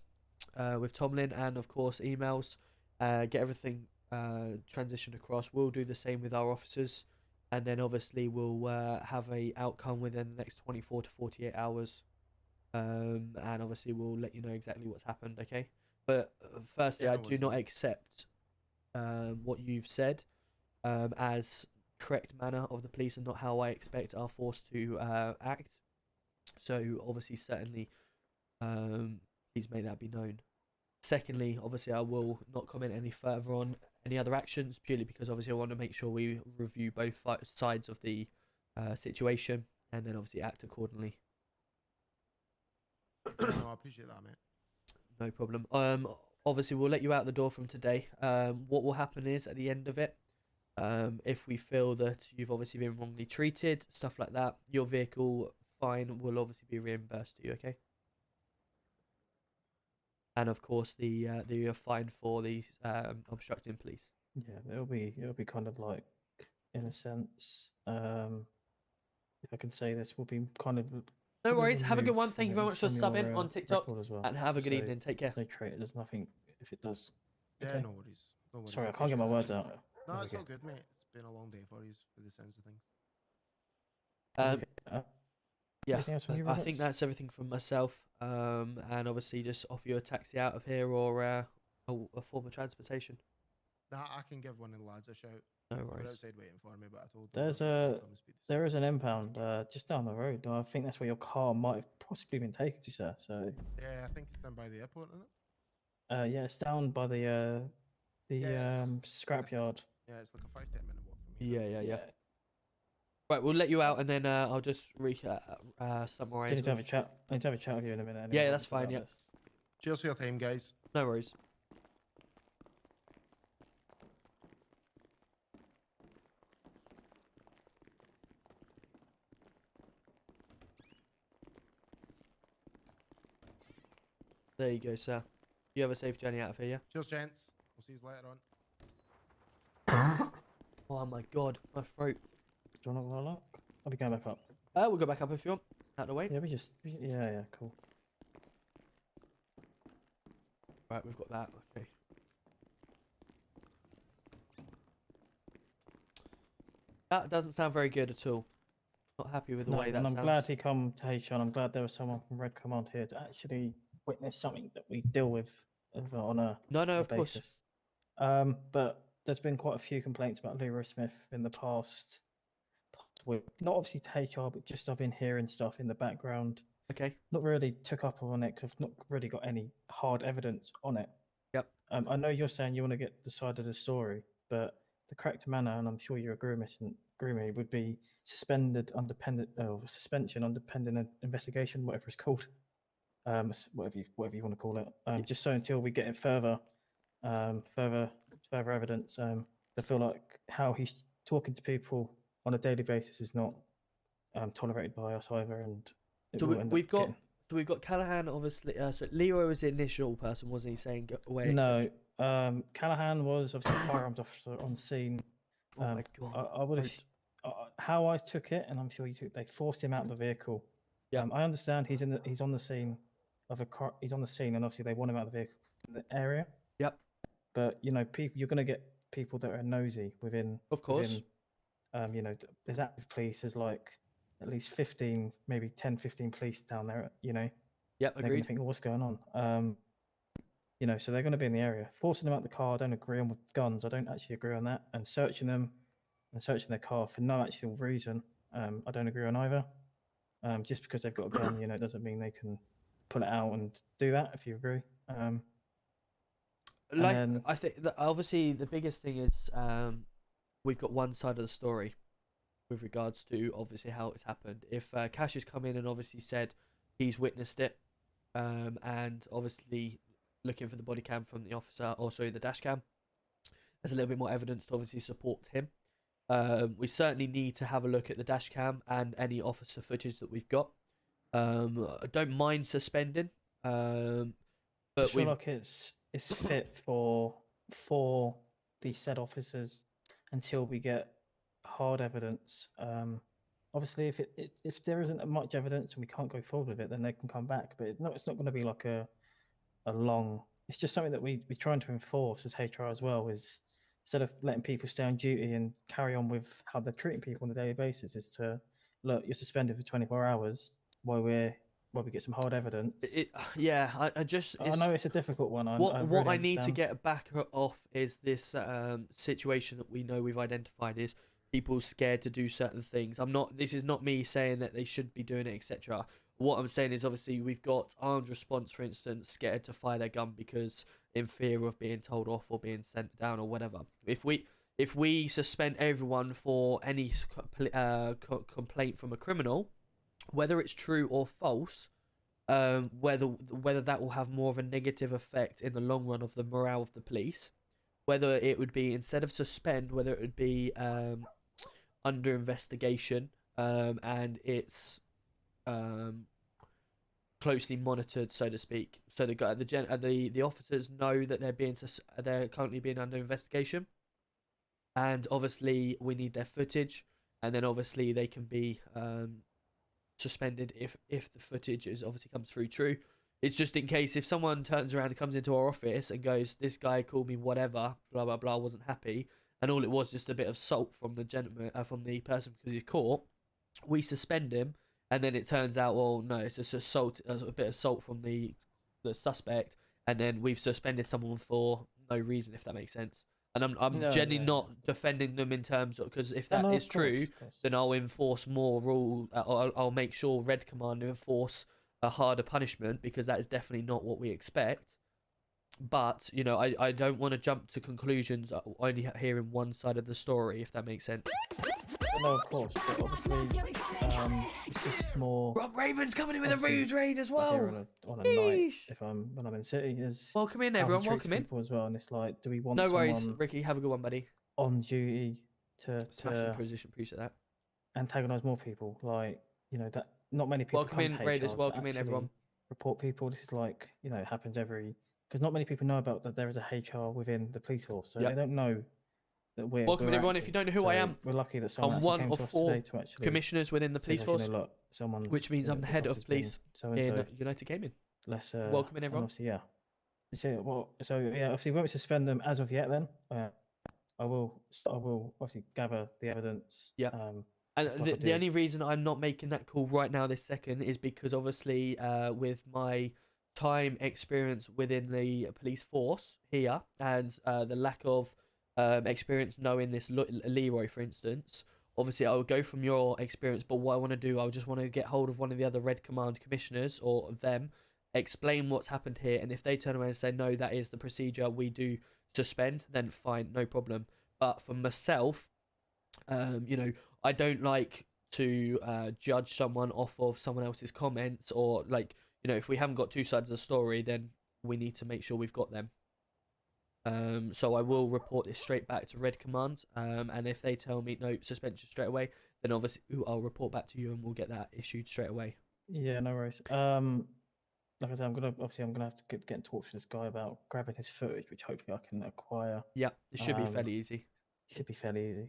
with Tomlin and, of course, emails, get everything transitioned across, we'll do the same with our officers. And then, obviously, we'll have a outcome within the next 24 to 48 hours. And, obviously, we'll let you know exactly what's happened, okay? But, firstly, I do not accept what you've said as correct manner of the police and not how I expect our force to act. So obviously, certainly, please make that be known. Secondly, obviously, I will not comment any further on any other actions purely because obviously I want to make sure we review both sides of the situation and then obviously act accordingly. No, I appreciate that, mate. No problem. Obviously, we'll let you out the door from today. What will happen is at the end of it, if we feel that you've obviously been wrongly treated, stuff like that, your vehicle fine will obviously be reimbursed to you, okay? And of course, the fine for the obstructing police. yeah, it'll be kind of like, in a sense, if I can say this, will be kind of. No worries. Have a good one. Thank you very much for from subbing your, on TikTok. record as well. And have a good So evening. Take care. There's no trait. There's nothing if it does. Yeah, Okay. no worries. No worries. Sorry, I can't get my words out. No, it's Okay. all good, mate. It's been a long day for you, for the sounds of things. Yeah, Anything else from you, I think Roberts? that's everything from myself. And obviously just offer you a taxi out of here or a form of transportation. Nah, I can give one of the lads a shout. No They were worries. outside waiting for me, but I told them. There is an impound just down the road. I think that's where your car might have possibly been taken to, sir. So Yeah, I think it's down by the airport, isn't it? yeah, it's down by the scrapyard. Yeah, it's like a 5-10 minute walk from me. Yeah. Right, we'll let you out and then I'll just summarize. I need to have a chat. I need to have a chat with you in a minute. Anyway, Yeah, that's fine. about Yeah. this. Cheers for your time, guys. No worries. There you go, sir. You have a safe journey out of here, yeah? Cheers, gents. We'll see you later on. Oh my god, my throat. Do you want to go look? I'll be going back up. We'll go back up if you want. Out of the way. Yeah, cool. Right, we've got that. Okay. That doesn't sound very good at all. Not happy with the way that and I'm sounds. glad he come to HR. I'm glad there was someone from Red Command here to actually witness something that we deal with on a of course. basis. But there's been quite a few complaints about Leroy Smith in the past. Not obviously to HR, but just I've been hearing stuff in the background. Okay. Not really took up on it because I've not really got any hard evidence on it. Yep. I know you're saying you want to get the side of the story, but the correct manner, and I'm sure you agree with me, would be suspension on dependent investigation, whatever it's called, whatever you want to call it. Just so until we get it further evidence. I feel like how he's talking to people on a daily basis is not tolerated by us either, and So we've got Callahan, obviously. So Leroy was the initial person, wasn't he? Saying go away. No, Callahan was obviously a firearms officer on scene. Oh my god! I would how I took it, and I'm sure you took. They forced him out of the vehicle. Yeah. I understand he's on the scene of a car. He's on the scene, and obviously they want him out of the vehicle in the area. Yep. But you're going to get people that are nosy within. Of course. There's active police. There's like at least 15, maybe 10, 15 police down there. Yep, they're going agreed. to think, what's going on? So they're going to be in the area. Forcing them out the car, I don't agree on with guns. I don't actually agree on that. And searching them and searching their car for no actual reason, I don't agree on either. Just because they've got a gun, doesn't mean they can pull it out and do that. If you agree. I think that obviously the biggest thing is we've got one side of the story with regards to obviously how it's happened. If Cash has come in and obviously said he's witnessed it, and obviously looking for the body cam from the officer, or sorry, the dash cam, there's a little bit more evidence to obviously support him. We certainly need to have a look at the dash cam and any officer footage that we've got. I don't mind suspending, but I feel like it's fit for the said officers until we get hard evidence. Obviously, if there isn't much evidence and we can't go forward with it, then they can come back. But it's not going to be like a long. It's just something that we're trying to enforce as HR as well. Is instead of letting people stay on duty and carry on with how they're treating people on a daily basis, is to look, you're suspended for 24 hours while we get some hard evidence. I know it's a difficult one. What I need to get back off is this situation that we know we've identified is people scared to do certain things. This is not me saying that they should be doing it, etc. What I'm saying is obviously we've got armed response, for instance, scared to fire their gun because in fear of being told off or being sent down or whatever. If we suspend everyone for any complaint from a criminal, whether it's true or false, whether that will have more of a negative effect in the long run of the morale of the police, whether it would be instead of suspend, whether it would be under investigation and it's closely monitored, so to speak. So the officers know that they're currently being under investigation, and obviously we need their footage, and then obviously they can be suspended if the footage obviously comes through true. It's just in case if someone turns around and comes into our office and goes, this guy called me whatever, blah blah blah, wasn't happy, and all it was just a bit of salt from the gentleman, from the person because he's caught, we suspend him, and then it turns out, well, no, it's just a bit of salt from the suspect, and then we've suspended someone for no reason, if that makes sense. And I'm generally not defending them in terms of, because if that is true, then I'll enforce more rule. I'll make sure Red Command enforce a harder punishment, because that is definitely not what we expect. But you know, I don't want to jump to conclusions only hearing one side of the story, if that makes sense. No, of course, but obviously, it's just more. Rob Raven's coming in with a rude raid as well. On a night, when I'm in city, is welcome in, everyone. Welcome in as well. And it's like, do we want? No worries, Ricky. Have a good one, buddy. On duty to position. Appreciate that. Antagonise more people, like that. Not many people. Welcome in, Raiders. Welcome in, everyone. Report people. This is like it happens because not many people know about that there is a HR within the police force, so they don't know. Welcome in, everyone. If you don't know who I am, we're lucky that someone I'm one of 4 commissioners within the police force, which means I'm the head of police in United Gaming. Welcome in, everyone. Obviously, obviously, won't suspend them as of yet. Then I will obviously gather the evidence. Yeah. And the only reason I'm not making that call right now, this second, is because obviously, with my time experience within the police force here and the lack of experience knowing this Leroy, for instance, obviously I would go from your experience, but what I want to do, I just want to get hold of one of the other Red Command commissioners or them, explain what's happened here, and if they turn around and say no, that is the procedure, we do suspend, then fine, no problem. But for myself, I don't like to judge someone off of someone else's comments, or if we haven't got 2 sides of the story, then we need to make sure we've got them. So I will report this straight back to Red Command, and if they tell me no suspension straight away, then obviously I'll report back to you and we'll get that issued straight away. Yeah, no worries. Like I said, I'm gonna have to get in touch with this guy about grabbing his footage, which hopefully I can acquire. Yeah, it should be fairly easy. Should be fairly easy.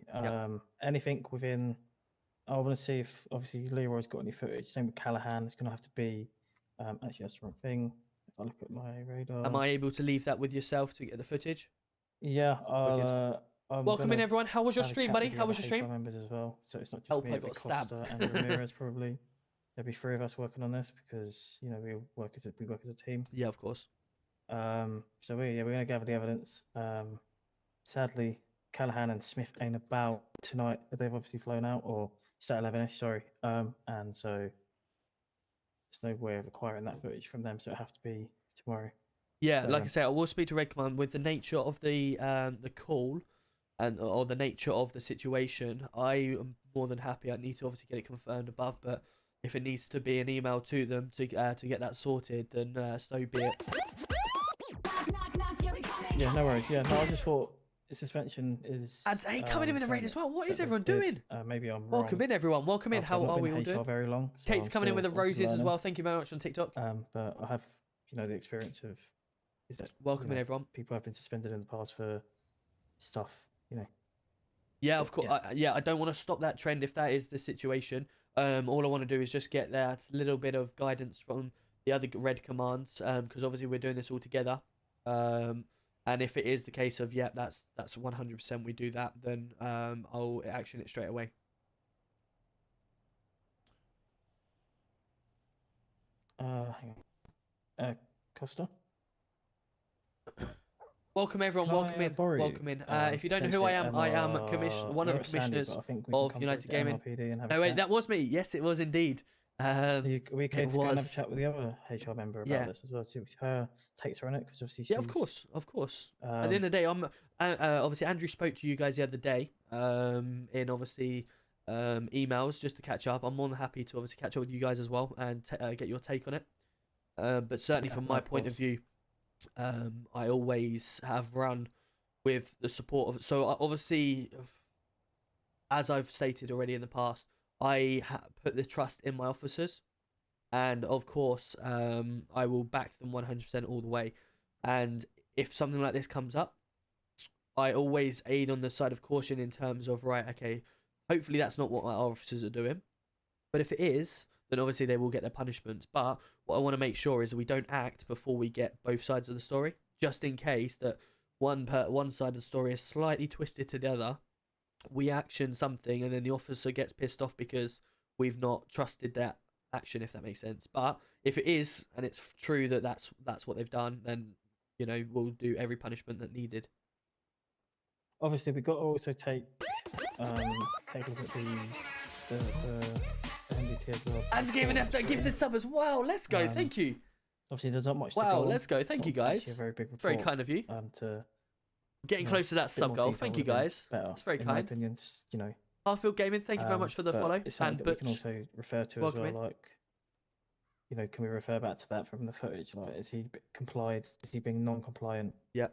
Anything within. I want to see if obviously Leroy's got any footage. Same with Callahan. It's gonna have to be. Actually, that's the wrong thing. If I look at my radar. Am I able to leave that with yourself to get the footage? Yeah. Welcome in, everyone. How was your stream, buddy? How was your stream? Members as well, so it's not just me. I got stabbed. And Ramirez probably. There'll be 3 of us working on this because we work as a team. Yeah, of course. So we're gonna gather the evidence. Sadly, Callahan and Smith ain't about tonight. They've obviously flown out, or it's at 11ish. Sorry. And so. There's no way of acquiring that footage from them, so it'll have to be tomorrow. Yeah, like I say, I will speak to Red Command with the nature of the call or the nature of the situation. I am more than happy. I need to obviously get it confirmed above, but if it needs to be an email to them to get that sorted, then so be it. Yeah, no worries. Yeah, no, I just thought suspension is. And hey, coming in with a raid as well. What is everyone doing? Maybe I'm wrong. Welcome in, everyone. Welcome in. How are we all doing? Very long, so Kate's I'm coming in with the still roses as learning. well. Thank you very much on TikTok. But I have, the experience of. Is that welcome in, everyone. People have been suspended in the past for stuff, Yeah, of course. I don't want to stop that trend if that is the situation. All I want to do is just get that little bit of guidance from the other red commands, because obviously we're doing this all together. And if it is the case of that's 100% we do that, then I'll action it straight away. Hang on. Costa. Welcome everyone. Welcome in. Welcome in. If you don't know who I am one of the commissioners of United Gaming. Oh wait, that was me. Yes, it was indeed. We could go and have a chat with the other HR member about this as well. See what her takes are on it, because obviously she's... Yeah, of course. At the end of the day, obviously Andrew spoke to you guys the other day in obviously emails just to catch up. I'm more than happy to obviously catch up with you guys as well and get your take on it. But certainly from my point of view, I always have run with the support of. So obviously, as I've stated already in the past, I put the trust in my officers, and of course, I will back them 100% all the way. And if something like this comes up, I always aid on the side of caution in terms of, right, okay, hopefully that's not what my officers are doing. But if it is, then obviously they will get their punishments. But what I want to make sure is that we don't act before we get both sides of the story, just in case that one side of the story is slightly twisted to the other. We action something and then the officer gets pissed off because we've not trusted that action, if that makes sense. But if it is, and it's true that that's what they've done, then we'll do every punishment that needed. Obviously, we've got to also take a look at the NDT as well. As given after gifted sub as well. Let's go. Thank you. Obviously, there's not much to wow, go on. Let's go. Thank you, guys. A very big report, very kind of you. Getting close to that sub goal. Thank you, guys. It's very kind. In my opinion, Harfield Gaming, thank you very much for the follow. It's something that we can also refer to as well. Like, can we refer back to that from the footage? Like, is he complied? Is he being non-compliant? Yeah.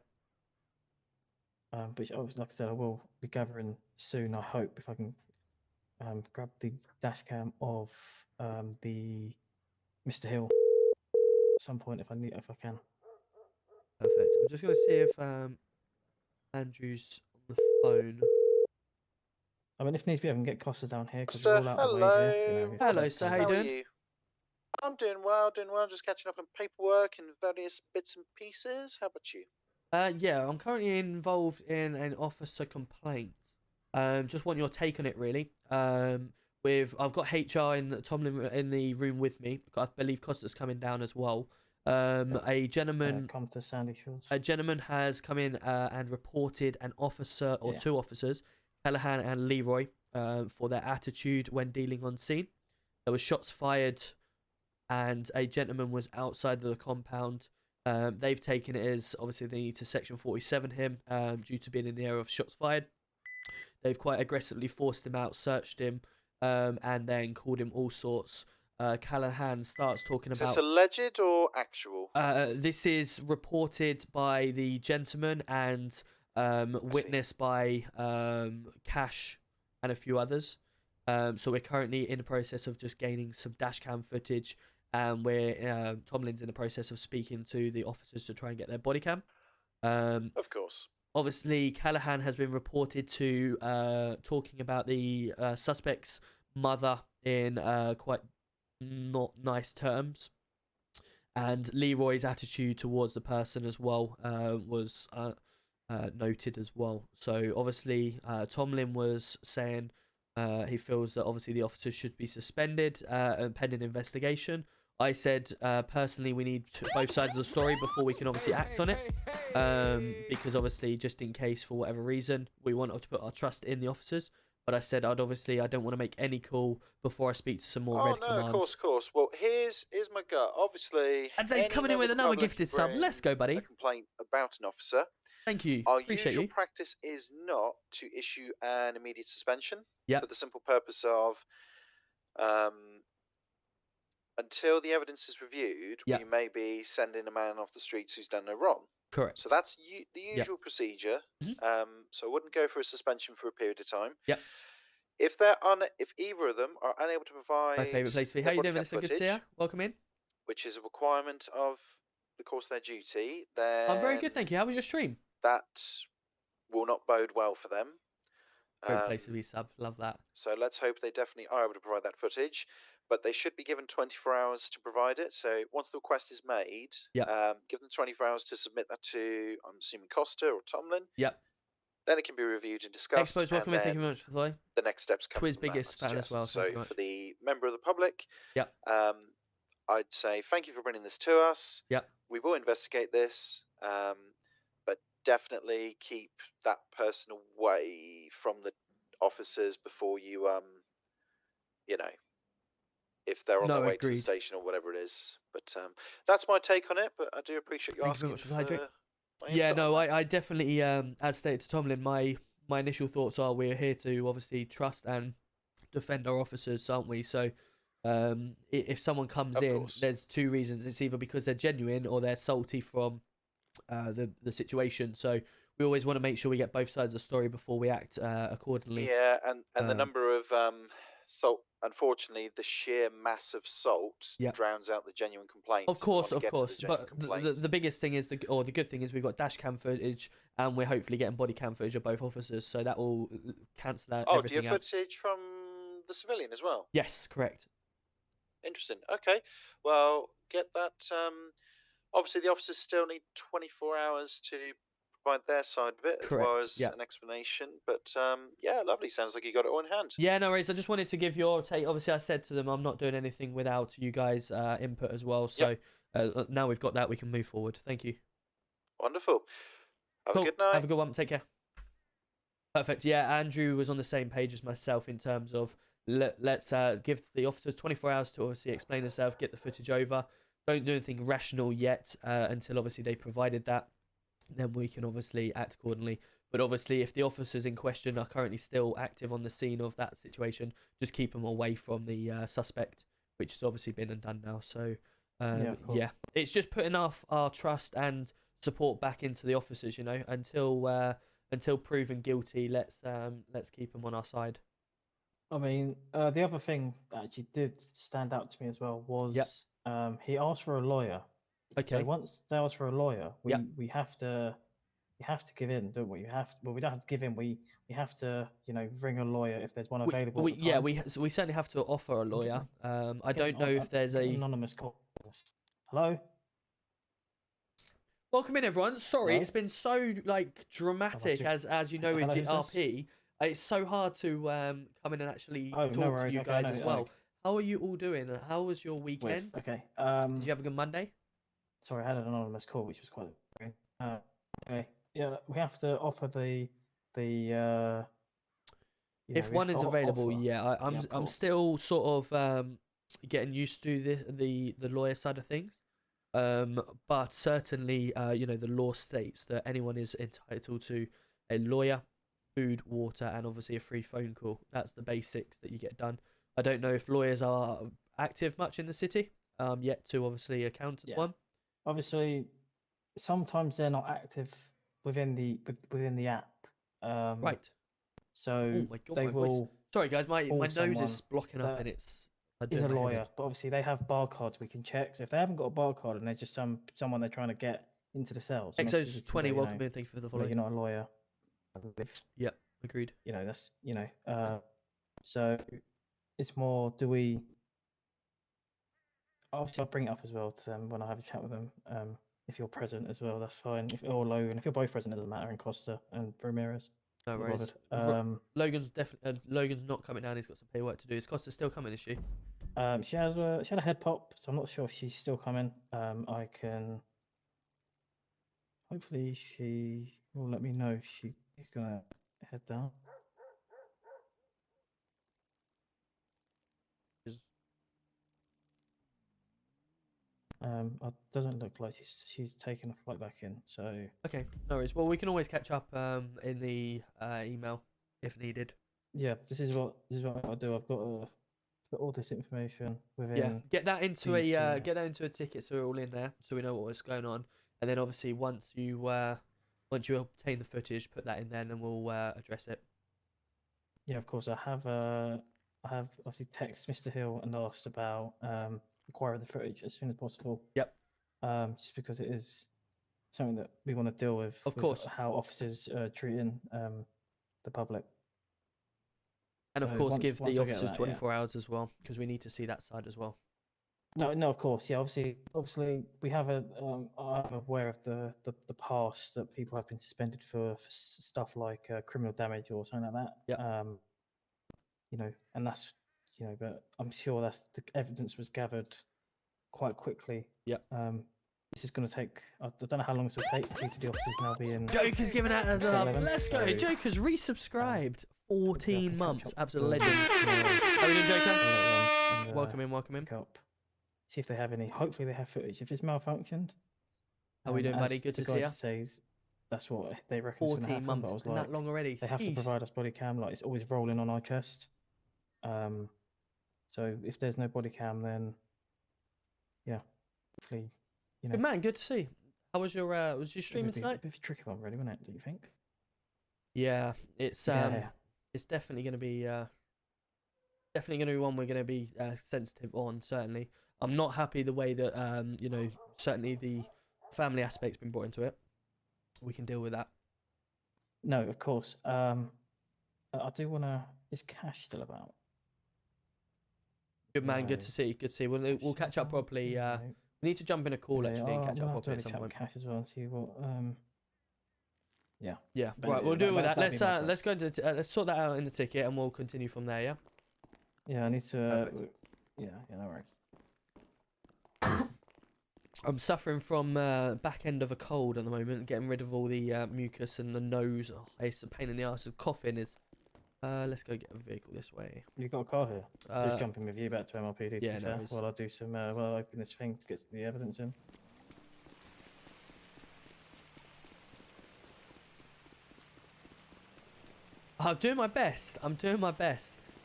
Which, like I said, I will be gathering soon. I hope if I can grab the dash cam of the Mr. Hill at some point if I can. Perfect. I'm just going to see if Andrew's on the phone. I mean, if needs be, I can get Costa down here because we're all out of the way here. Hello, sir. How you doing? I'm doing well. Just catching up on paperwork and various bits and pieces. How about you? Yeah, I'm currently involved in an officer complaint. Just want your take on it, really. I've got HR in Tomlin in the room with me. I believe Costa's coming down as well. A gentleman come to Sandy Shores. A gentleman has come in and reported an officer or two officers, Callahan and Leroy, for their attitude when dealing on scene. There was shots fired, and a gentleman was outside the compound. They've taken it as obviously they need to section 47 him due to being in the area of shots fired. They've quite aggressively forced him out, searched him, and then called him all sorts. Callahan starts talking about... Is this alleged or actual? This is reported by the gentleman and witnessed by Cash and a few others. So we're currently in the process of just gaining some dashcam footage, and we're Tomlin's in the process of speaking to the officers to try and get their body cam. Of course. Obviously, Callahan has been reported to talking about the suspect's mother in quite not nice terms, and Leroy's attitude towards the person as well was noted as well. So obviously, Tomlin was saying he feels that obviously the officers should be suspended and pending investigation. I said personally we need both sides of the story before we can obviously act on it, because obviously just in case for whatever reason we want to put our trust in the officers. But I said I don't want to make any call before I speak to some more red commands. Of course. Well, here's my gut. Obviously, and Zane's coming in with another gifted sub. Let's go, buddy. A complaint about an officer. Thank you. Our Appreciate usual you. practice is not to issue an immediate suspension. Yep. For the simple purpose of until the evidence is reviewed, we may be sending a man off the streets who's done no wrong. Correct. So that's the usual procedure. So I wouldn't go for a suspension for a period of time. Yep. If either of them are unable to provide My favourite place to be. the How you body doing, cam Melissa? Good to see footage, you. Welcome in. which is a requirement of the course of their duty, then I'm very good, thank you. How was your stream? that will not bode well for them. Great place to be, sub. Love that. So let's hope they definitely are able to provide that footage. But they should be given 24 hours to provide it. So once the request is made, give them 24 hours to submit that to, I'm assuming, Costa or Tomlin. Yep. Then it can be reviewed and discussed. Expos, welcome in. Thank you very much for the The next steps come Twiz from that, biggest I'd fan as well. suggest. Thank So you very much. for the member of the public, Yep. I'd say thank you for bringing this to us. Yep. We will investigate this, but definitely keep that person away from the officers before you, you know, if they're on their way to the station or whatever it is. But that's my take on it. But I do appreciate you asking. Thank you very much for the yeah, no, I definitely, as stated to Tomlin, my initial thoughts are we're here to obviously trust and defend our officers, aren't we? So if someone comes in, there's two reasons. It's either because they're genuine or they're salty from the situation. So we always want to make sure we get both sides of the story before we act accordingly. Yeah, and the number of salt. Unfortunately, the sheer mass of salt drowns out the genuine complaints. Of course. But the biggest thing is the good thing is we've got dash cam footage, and we're hopefully getting body cam footage of both officers, so that will cancel out everything out. Do you have footage from the civilian as well? Yes, correct. Interesting. Okay, well, get that. Obviously, the officers still need 24 hours to provide their side of it, as well as an explanation. But yeah, lovely. Sounds like you got it all in hand. Yeah, no worries. I just wanted to give your take. Obviously, I said to them, I'm not doing anything without you guys' input as well. So now we've got that, we can move forward. Thank you. Wonderful. Have a good night. Have a good one. Take care. Perfect. Yeah, Andrew was on the same page as myself in terms of let's give the officers 24 hours to obviously explain themselves, get the footage over. Don't do anything rational yet until obviously they provided that. Then we can obviously act accordingly. But obviously, if the officers in question are currently still active on the scene of that situation, just keep them away from the suspect, which has obviously been done now. So, yeah, it's just putting our trust and support back into the officers, you know, until proven guilty. Let's keep them on our side. I mean, the other thing that actually did stand out to me as well was he asked for a lawyer. Okay. So once they ask for a lawyer, we have to give in, don't we? We don't have to give in. We have to, you know, ring a lawyer if there's one available. We certainly have to offer a lawyer. I don't know if there's a anonymous call. Hello. Welcome in, everyone. Sorry, it's been so dramatic as you know in GRP. It's so hard to come in and actually talk to you guys as well. How are you all doing? How was your weekend? Okay. Did you have a good Monday? Sorry, I had an anonymous call, which was quite. Okay. Yeah, we have to offer the. If one is available, I'm still sort of getting used to the lawyer side of things, but certainly you know, the law states that anyone is entitled to a lawyer, food, water, and obviously a free phone call. That's the basics that you get done. I don't know if lawyers are active much in the city yet to obviously account one. Obviously, sometimes they're not active within the app. Right. So they will. Voice. Sorry, guys, my nose is blocking up, and it's. He's a lawyer, but obviously they have barcodes we can check. So if they haven't got a barcode and there's just someone they're trying to get into the cells. Exos 20, welcome in. Thank you for the follow. You're not a lawyer. Yep, agreed. You know that's so it's more. Do we? Obviously, I'll bring it up as well to them when I have a chat with them. If you're present as well, that's fine. Or Logan, if you're both present, it doesn't matter. And Costa and Ramirez. No worries. Logan's definitely Logan's not coming down. He's got some paperwork to do. Is Costa still coming? Is she? She had a head pop, so I'm not sure if she's still coming. I can. Hopefully, she will let me know if she's gonna head down. It doesn't look like she's taken a flight back in. So okay, no worries. Well, we can always catch up in the email if needed. Yeah, this is what I'll do. I've got to put all this information within. Yeah, get that into a ticket so we're all in there, so we know what's going on. and then obviously once you obtain the footage, put that in there, and then we'll address it. Yeah, of course. I have obviously texted Mr. Hill and asked about acquiring the footage as soon as possible. Yep. Just because it is something that we want to deal with. Of course. How officers are treating the public. And of So course, give once the I get officers that, 24 hours as well, because we need to see that side as well. No, of course, yeah. Obviously, we have I'm aware of the past that people have been suspended for stuff like criminal damage or something like that. Yeah. You know, and that's but I'm sure that's the evidence was gathered quite quickly. Yeah. This is going to take. I don't know how long this will take due to the officers now being. Joker's giving out a love. 11, Let's go. so, Joker's resubscribed. 14 months. Absolute legend. How How are you doing, Joker? Welcome in. Welcome in. See if they have any. Hopefully, they have footage. If it's malfunctioned. How are we doing, buddy? Good to see you. Says that's what they reckon. 14 months. I was Been like, that long already. They have to provide us body cam. Like it's always rolling on our chest. So if there's no body cam, then yeah, hopefully, Good man. Good to see. How was your streaming tonight? A bit of a tricky one, really, wasn't it? Do you think? Yeah, it's definitely going to be one we're going to be sensitive on. Certainly, I'm not happy the way that certainly the family aspect's been brought into it. We can deal with that. No, of course. I do want to. Is Cash still about? Good man. Good to see. Good to see. We'll catch up properly. We need to jump in a call actually and catch up properly at some point. Cash as well and see what. Yeah. Yeah. Right. We'll do with that. Let's go into let's sort that out in the ticket and we'll continue from there. Yeah. Yeah. I need to. Yeah. No worries. I'm suffering from back end of a cold at the moment, getting rid of all the mucus and the nose. Oh, it's a pain in the ass. Coughing is. Let's go get a vehicle this way. You got a car here? Just jumping with you back to MLPD. Yeah, no worries. While I do some. While I open this thing to get the evidence in. I'm doing my best.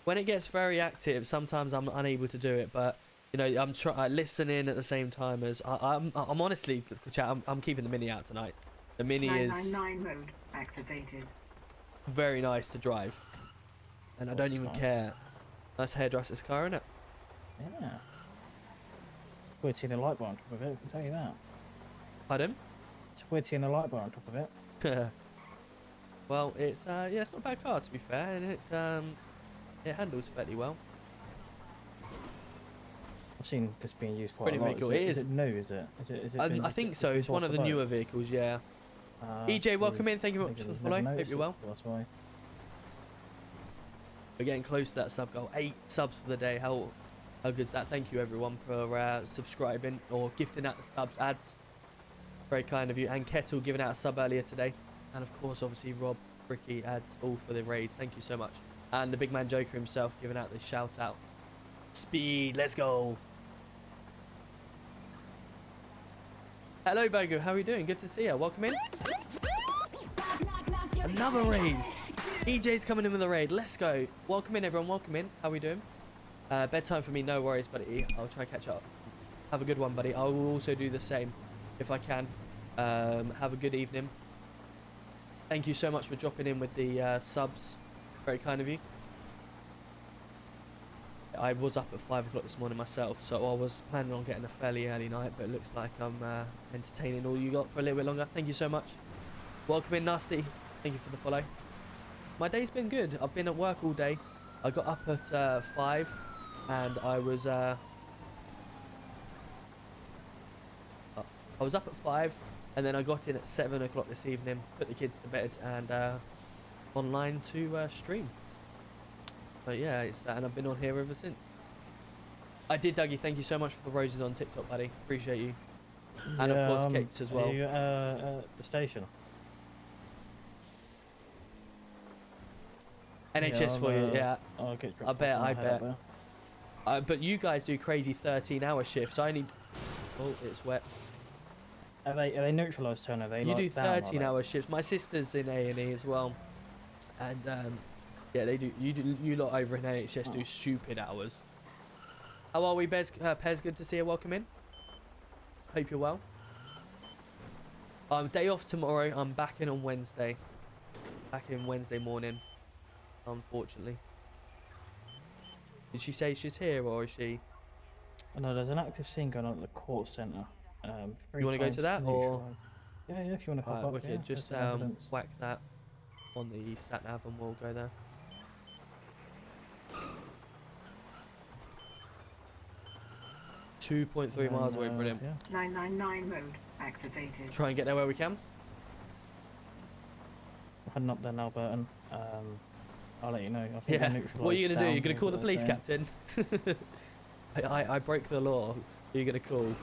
When it gets very active, sometimes I'm unable to do it, but. I'm listening at the same time as I'm honestly, chat. I'm keeping the Mini out tonight. The Mini is 999 mode activated. Very nice to drive, and I don't even care. Nice hairdresser's car, isn't it? Yeah. Weird seeing a light bar on top of it. I can tell you that. Pardon? It's weird seeing a light bar on top of it. Well, it's it's not a bad car to be fair, and it handles fairly well. I've seen this being used quite a lot. Vehicle. Is it new? Is it? I think so. It's one of the newer vehicles. Yeah. EJ, welcome in. Thank you much for the follow. Hope you're well. That's why. We're getting close to that sub goal. 8 subs for the day. How good's that? Thank you everyone for subscribing or gifting out the subs ads. Very kind of you. And Kettle giving out a sub earlier today. And of course, obviously Rob, Ricky ads all for the raids. Thank you so much. And the big man Joker himself giving out the shout out. Speed, let's go. Hello Bogo, how are you doing? Good to see you. Welcome in. Another raid. EJ's coming in with a raid. Let's go. Welcome in everyone, welcome in. How are we doing? Bedtime for me, no worries buddy. I'll try and catch up. Have a good one buddy. I will also do the same if I can. Have a good evening. Thank you so much for dropping in with the subs. Very kind of you. I was up at 5 o'clock this morning myself, so I was planning on getting a fairly early night, but it looks like I'm entertaining all you got for a little bit longer. Thank you so much. Welcome in, Nasty. Thank you for the follow. My day's been good. I've been at work all day. I got up at 5, and I was up at 5, and then I got in at 7 o'clock this evening, put the kids to bed, and online to stream. But yeah, it's that, and I've been on here ever since. I did, Dougie. Thank you so much for the roses on TikTok, buddy. Appreciate you. And of course, cakes as well. Are you at the station? NHS for you, yeah. I'll get I bet. But you guys do crazy 13-hour shifts. I need. Oh, it's wet. Are they neutralised, Turner? Are they? You do 13-hour shifts. My sister's in A&E as well, and yeah, they do. You lot over in NHS do stupid hours. How are we, Pez? Good to see you. Welcome in. Hope you're well. Day off tomorrow. I'm back in on Wednesday. Back in Wednesday morning, unfortunately. Did she say she's here, or is she? Oh, no, there's an active scene going on at the court centre. You want to go to that, or? Yeah, if you want to hop up. We could just whack that on the sat nav, and we'll go there. .3 miles away, brilliant. 999 mode activated. Try and get there where we can. We're heading up there now, Burton. I'll let you know. I think What are you going to do? You're going to call the police captain? I broke the law. You're going to call.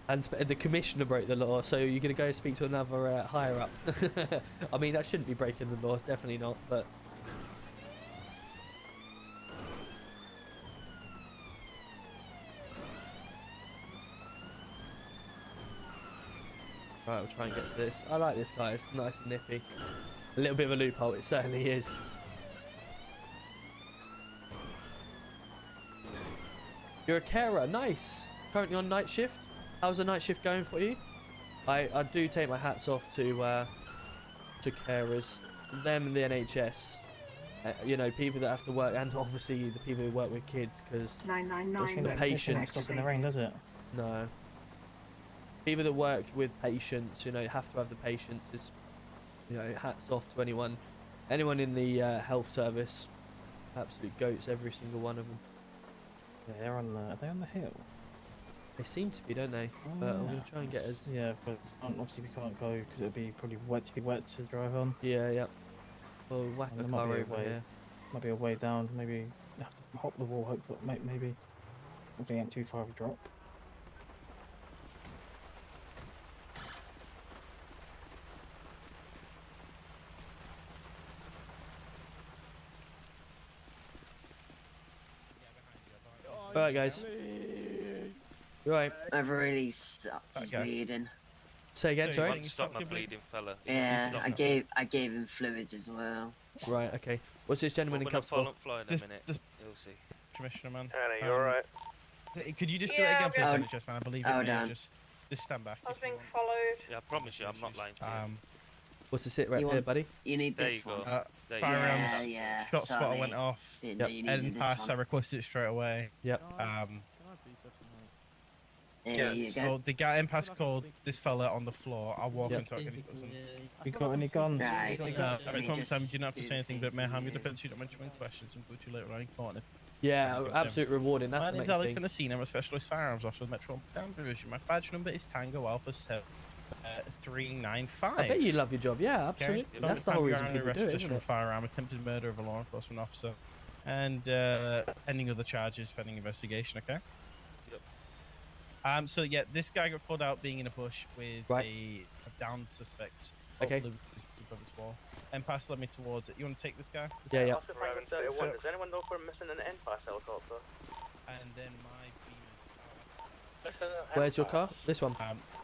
And the commissioner broke the law, so you're going to go speak to another higher up. I mean, that shouldn't be breaking the law, definitely not, but... Right, we'll try and get to this. I like this guy, it's nice and nippy. A little bit of a loophole, it certainly is. You're a carer, nice. Currently on night shift. How's the night shift going for you? I do take my hats off to carers, them and the NHS. You know, people that have to work, and obviously the people who work with kids, because the patients. Stop in the rain, does it? No. People that work with patients, you know, have to have the patience. Is, you know, hats off to anyone in the health service. Absolute goats, every single one of them. Yeah, they're on the. Are they on the hill? They seem to be, don't they? But I'm gonna try and get us. Yeah, but obviously we can't go because it'll be probably too wet to drive on. Yeah. Well, whack a car over here. Might be a way down. Maybe have to hop the wall. Hopefully, maybe. If it ain't too far of a drop. Alright, guys. You alright? I've really stopped his bleeding. Say again, sorry? Stop my bleeding, fella. Yeah, I gave him fluids as well. Right, okay. What's this gentleman in cuffs for? Fly in a minute. You'll see. Commissioner, man. Annie, you alright? Could you just do it again, please, NHS, man? I believe it may just stand back. I was being followed. Yeah, I promise you, I'm not lying to you. What's the sit right here, buddy? You need this one. Firearms, yeah, shot spotter went off. Heading past, I requested it straight away. Yep. So the guy in past called this fella on the floor. I'll walk and talk and he's got some. You got any guns? Right. At the moment, time, you don't have to say anything, but it may harm your defense. You don't mention any questions and put you later on in court. Yeah, absolutely rewarding. That's my the name's main Alex thing. Anacina. I'm a specialist firearms officer with Metro Town Division. My badge number is Tango Alpha 395. I bet you love your job. Yeah, absolutely. Okay. That's the whole reason people do it, just isn't for it? firearm, attempted murder of a law enforcement officer, and pending other charges, pending investigation. Okay. So yeah, this guy got called out being in a bush with a downed suspect. Okay. Above his wall. N-Pass led me towards it. You want to take this guy? Yeah. Does anyone know if we're missing an N-Pass helicopter? And then my beam is Where's your car? This one.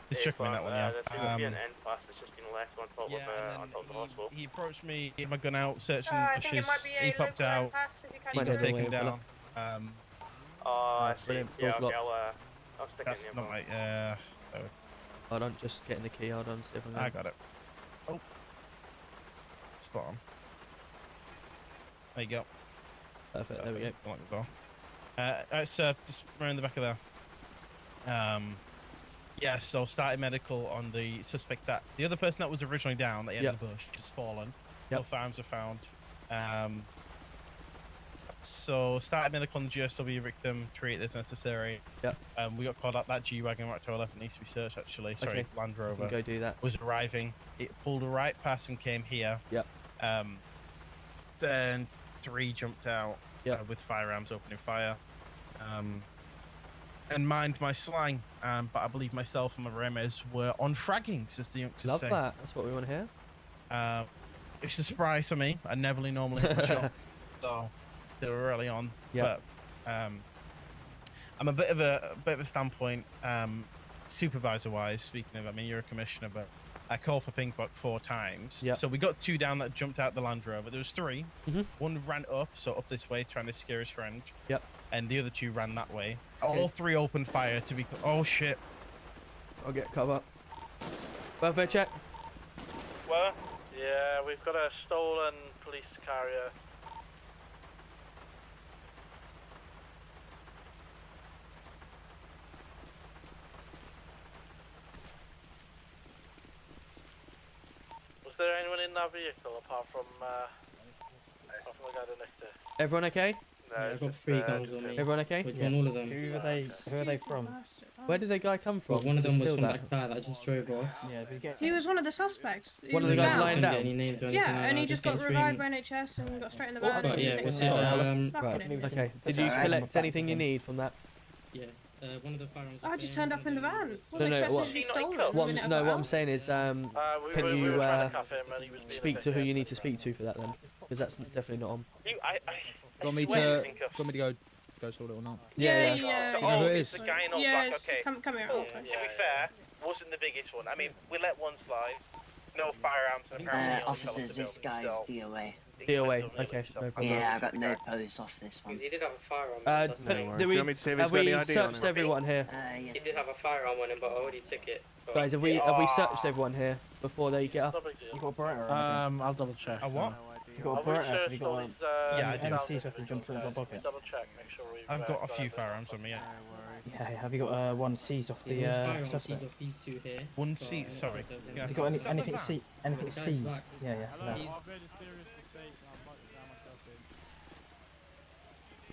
Just check me that one, yeah. There seems to be an N-Pass that's just been left on top of the hospital. He approached me, he had my gun out, searching I think it bushes. might be He a popped local out. N-Pass, if you He can got do it. taken down. Oh, I see. Brilliant. Yeah, Door's okay, locked. I'll stick That's it in not your my. Hold on, just getting the key. Hold on, see if I got it. Oh. Spot on. There you go. Perfect, there we go. Lock the door. Alright, sir, just around the back of there. Yeah, so started medical on the suspect that the other person that was originally down, that he had in the bush, has fallen. No firearms are found. So started medical on the GSW victim, treat as necessary. We got called up that G-Wagon right to our left, it needs to be searched actually. Sorry, Land Rover. We can go do that. Was arriving. It pulled a right past and came here. Then 3 jumped out with firearms opening fire. And mind my slang, but I believe myself and my Remes were on fraggings, as the youngsters Love say. that. That's what we want to hear. It's a surprise for me. I never normally have a shot, so they were early on. But I'm a bit of a standpoint, supervisor-wise. Speaking of, I mean, you're a commissioner, but I called for ping pong 4 times. So we got 2 down that jumped out the Land Rover. There was 3. One ran up, so up this way, trying to scare his friend. And the other 2 ran that way. All 3 opened fire to be. Oh shit! I'll get cover. Welfare check. Where? Yeah, we've got a stolen police carrier. Was there anyone in that vehicle apart from the guy that nicked it? Everyone okay? No, I've got 3 guns on me. Everyone okay? Which one? All of them. Who are they from? Where did the guy come from? Well, one of them was Steal from that guy that just drove off. Yeah, did you get He was one of the suspects. He One of the was guys down. lying down? Any names or anything Yeah, like and that, he just got revived by NHS and got straight in the van. But and yeah, picked what's him it? up. Fucking idiot. Okay. Did you collect anything you need from that? Yeah, one of the firearms. I just turned up in the van. No, What? What I'm saying is, can we you were trying to cuff him and he was being speak to who you need to speak to for that then? Because that's definitely not on. Want me to go sort it or not? Yeah. You know who it is? The guy in all Yeah, black, okay. come here. Cool. To be fair, wasn't the biggest one. I mean, we let one slide. No firearms and apparently Officers, this guy's DOA. DOA, okay, no problem. Yeah, I got no pose off this one. He did have a firearm. Do we, have we searched everyone here? Yes. He did have a firearm on him, but I already took it. Guys, have we searched everyone here before they get up? You got a Beretta? I'll double check. A what? You got a Beretta? Have you got a... Yeah, I do. NC so I can jump in the pocket. Double check, make sure we. I've got a few firearms on me. Yeah. Yeah, have you got one seized off the suspect? Off these two here. One seat. Sorry. Have you got anything seized? Anything seized? Yeah. So that.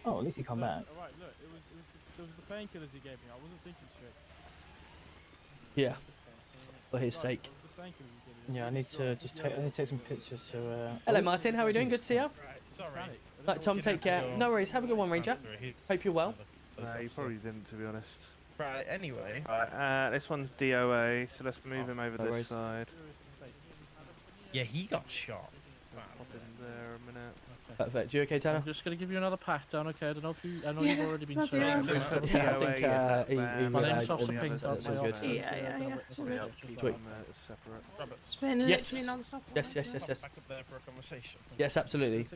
Oh, at least he come back. Alright, look, it was the painkillers he gave me. I wasn't thinking straight. Yeah. For his sake. Yeah, I need to take some pictures to. Hello, Martin. How are we doing? Good to see you. Sorry. Right, Tom, take care. No worries. Have a good one, Ranger. Hope you're well. You probably didn't, to be honest. Right. Anyway. Right, this one's DOA, so let's move him over this side. Yeah, he got shot. Pop in there a minute. Perfect. You okay, Tanner? I'm just gonna give you another pat down, okay? I don't know if you. I know you've already been searched. Yeah, I think he My name's realised Officer and Pink, that's all good. Yeah. Sweet. It's been Yes. literally non-stop. Yes. Back up there for a conversation. Yes, absolutely.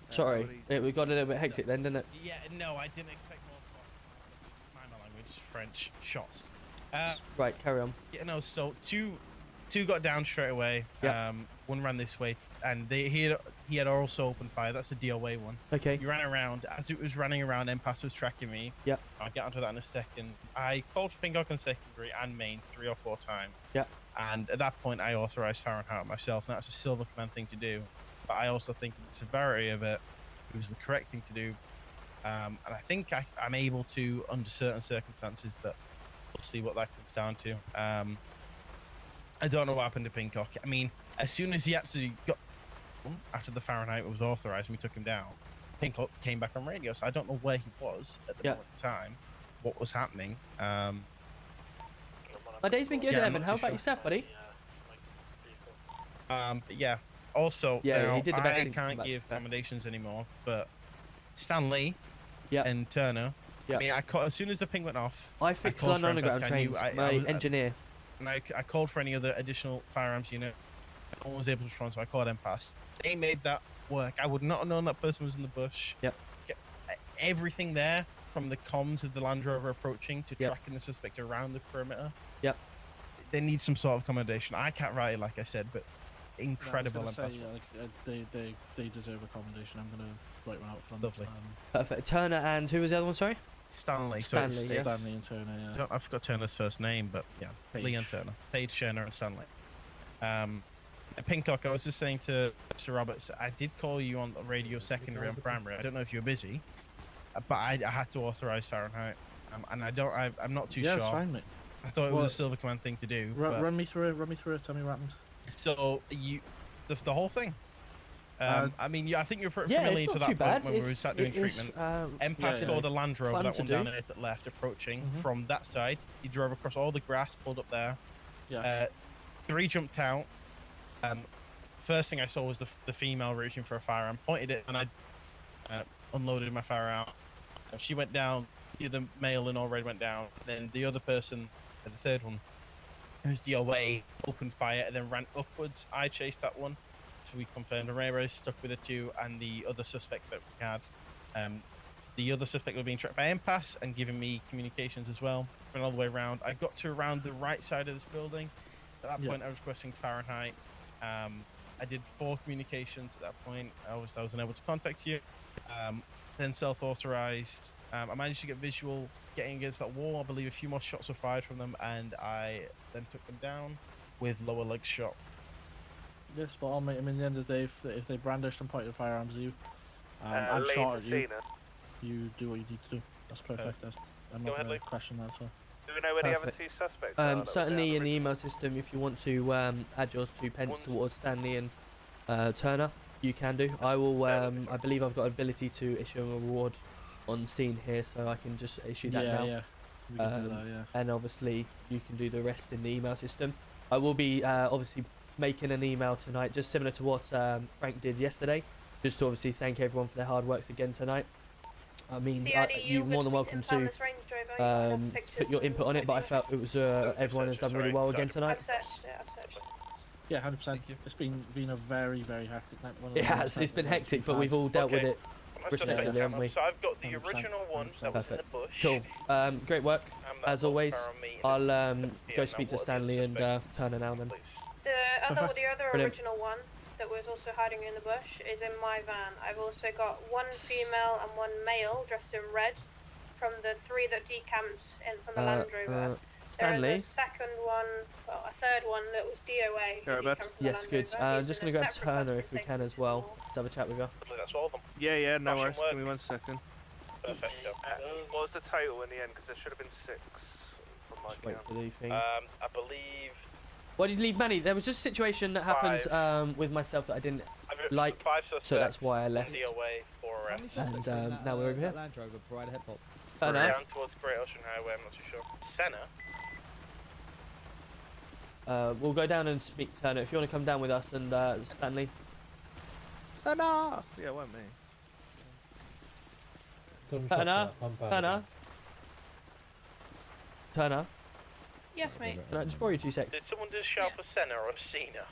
Sorry, we got a little bit hectic then, didn't it? Yeah, no, I didn't expect more. My language, French shots. Right, carry on. Yeah, no. So two got down straight away. Yeah. One ran this way, and he had also opened fire. That's the DOA one. Okay. He ran around. As it was running around, MPAS was tracking me. Yeah. I'll get onto that in a second. I called for Pink on secondary and main 3 or 4 times. Yeah. And at that point, I authorized Fahrenheit myself, and that's a Silver Command thing to do. But I also think the severity of it was the correct thing to do. And I think I'm able to, under certain circumstances, but we'll see what that comes down to. I don't know what happened to Pincock. I mean, as soon as he actually got, after the Fahrenheit was authorized and we took him down, Pincock came back on radio. So I don't know where he was at the moment in time, what was happening. My day's been good, Evan. How about yourself, buddy? But yeah. Also, Yeah, now, he did the best I thing to come can't back to give that. accommodations anymore, but Stanley and Turner. Yeah. I mean, as soon as the ping went off, I fixed called London for MPAS. Underground I knew trains. I My was- engineer. And I called for any other additional firearms unit. No one was able to respond, so I called MPAS. They made that work. I would not have known that person was in the bush. Yep. Everything there, from the comms of the Land Rover approaching to tracking the suspect around the perimeter. Yep. They need some sort of accommodation. I can't write it, like I said, but incredible. No, I was gonna say, they deserve accommodation. I'm gonna write one out for them. Lovely. Perfect. Turner and who was the other one? Sorry. Stanley. Stanley. Yes. Stanley and Turner. Yeah. I forgot Turner's first name, but yeah, Paige. Lee and Turner, Paige, Turner, and Stanley. Pincock, I was just saying to Mr. Roberts, I did call you on the radio secondary and primary. I don't know if you're busy, but I had to authorize Fahrenheit, and I'm not too Yeah, sure. it's fine, mate. I thought it was a Silver Command thing to do. but- Run me through it. Tell me what happened. So the whole thing. I mean, I think you're pretty Yeah, familiar it's to not that too bad. point when we were sat doing treatment. MPAS called a Land Rover, fun that to one do. down there to the left, approaching from that side. He drove across all the grass, pulled up there. Yeah. 3 jumped out. First thing I saw was the female reaching for a firearm. Pointed it, and I unloaded my firearm. She went down. The other male in all red went down. Then the other person, the third one, who's DOA, opened fire and then ran upwards. I chased that one. So we confirmed Ramirez stuck with the 2 and the other suspect that we had. The other suspect was being tracked by MPAS and giving me communications as well. went all the way around. I got to around the right side of this building. At that point, I was requesting Fahrenheit. I did 4 communications at that point. I was unable to contact you. Then self-authorized. I managed to get visual getting against that wall. I believe a few more shots were fired from them, and I then took them down with lower leg shot. Yeah, spot on, mate. I mean, at the end of the day, if they brandished and pointed firearms at you, and shot at you, you do what you need to do. That's perfect. I'm not going to question that. So. Do we know where the other 2 suspects are? Certainly in the email system, if you want to add yours 2 pence towards Stanley and Turner, you can do. I will. I believe I've got ability to issue a reward on scene here, so I can just issue that now. Yeah. We can do that, yeah. And obviously, you can do the rest in the email system. I will be obviously making an email tonight, just similar to what Frank did yesterday, just to obviously thank everyone for their hard works again tonight. I mean, you're more than welcome to put your input on it, but I felt it was everyone has done really well again tonight. Yeah, 100%. It's been a very, very hectic night. It has. It's been hectic, but we've all dealt with it respectively, haven't we? So I've got the original one that was in the bush. Cool. Great work, as always. I'll go speak to Stanley and Turner now then. The other original one that was also hiding in the bush is in my van. I've also got 1 female and 1 male dressed in red from the 3 that decamped in from the Land Rover. Stanley? There is a second one, well, a third one that was DOA. Yes, good. I'm just going to grab Turner if we can as well. Let's have a chat with her. That's all of them. Yeah, no worries. Give me 1 second. Perfect. What was the total in the end? Because there should have been 6 from my Just wait count. for the thing. I believe... Why did you leave Manny? There was just a situation that happened with myself that I didn't like, so that's why I left. And now we're over here. Land Rover, provide a head pop. Down towards Great Ocean Highway, I'm not too sure. Senna? We'll go down and speak to Turner. If you want to come down with us and Stanley. Senna! Yeah, it won't me. Turner? Yes, mate. Can I just borrow you 2 seconds? Did someone just shout for Senna or Cena?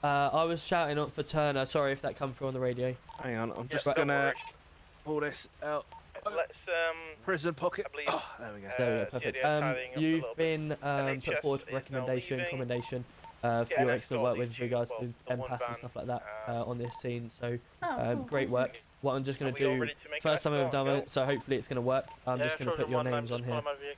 I was shouting for Turner. Sorry if that come through on the radio. Hang on, I'm just gonna pull this out. Let's prison pocket. Oh, there we go. Perfect. You've been put forward for recommendation, commendation for your excellent work with regards to empaths and stuff like that on this scene. So great work. What I'm just going to do, first time I've done it, so hopefully it's going to work. I'm just going to put your names on here. Lovely.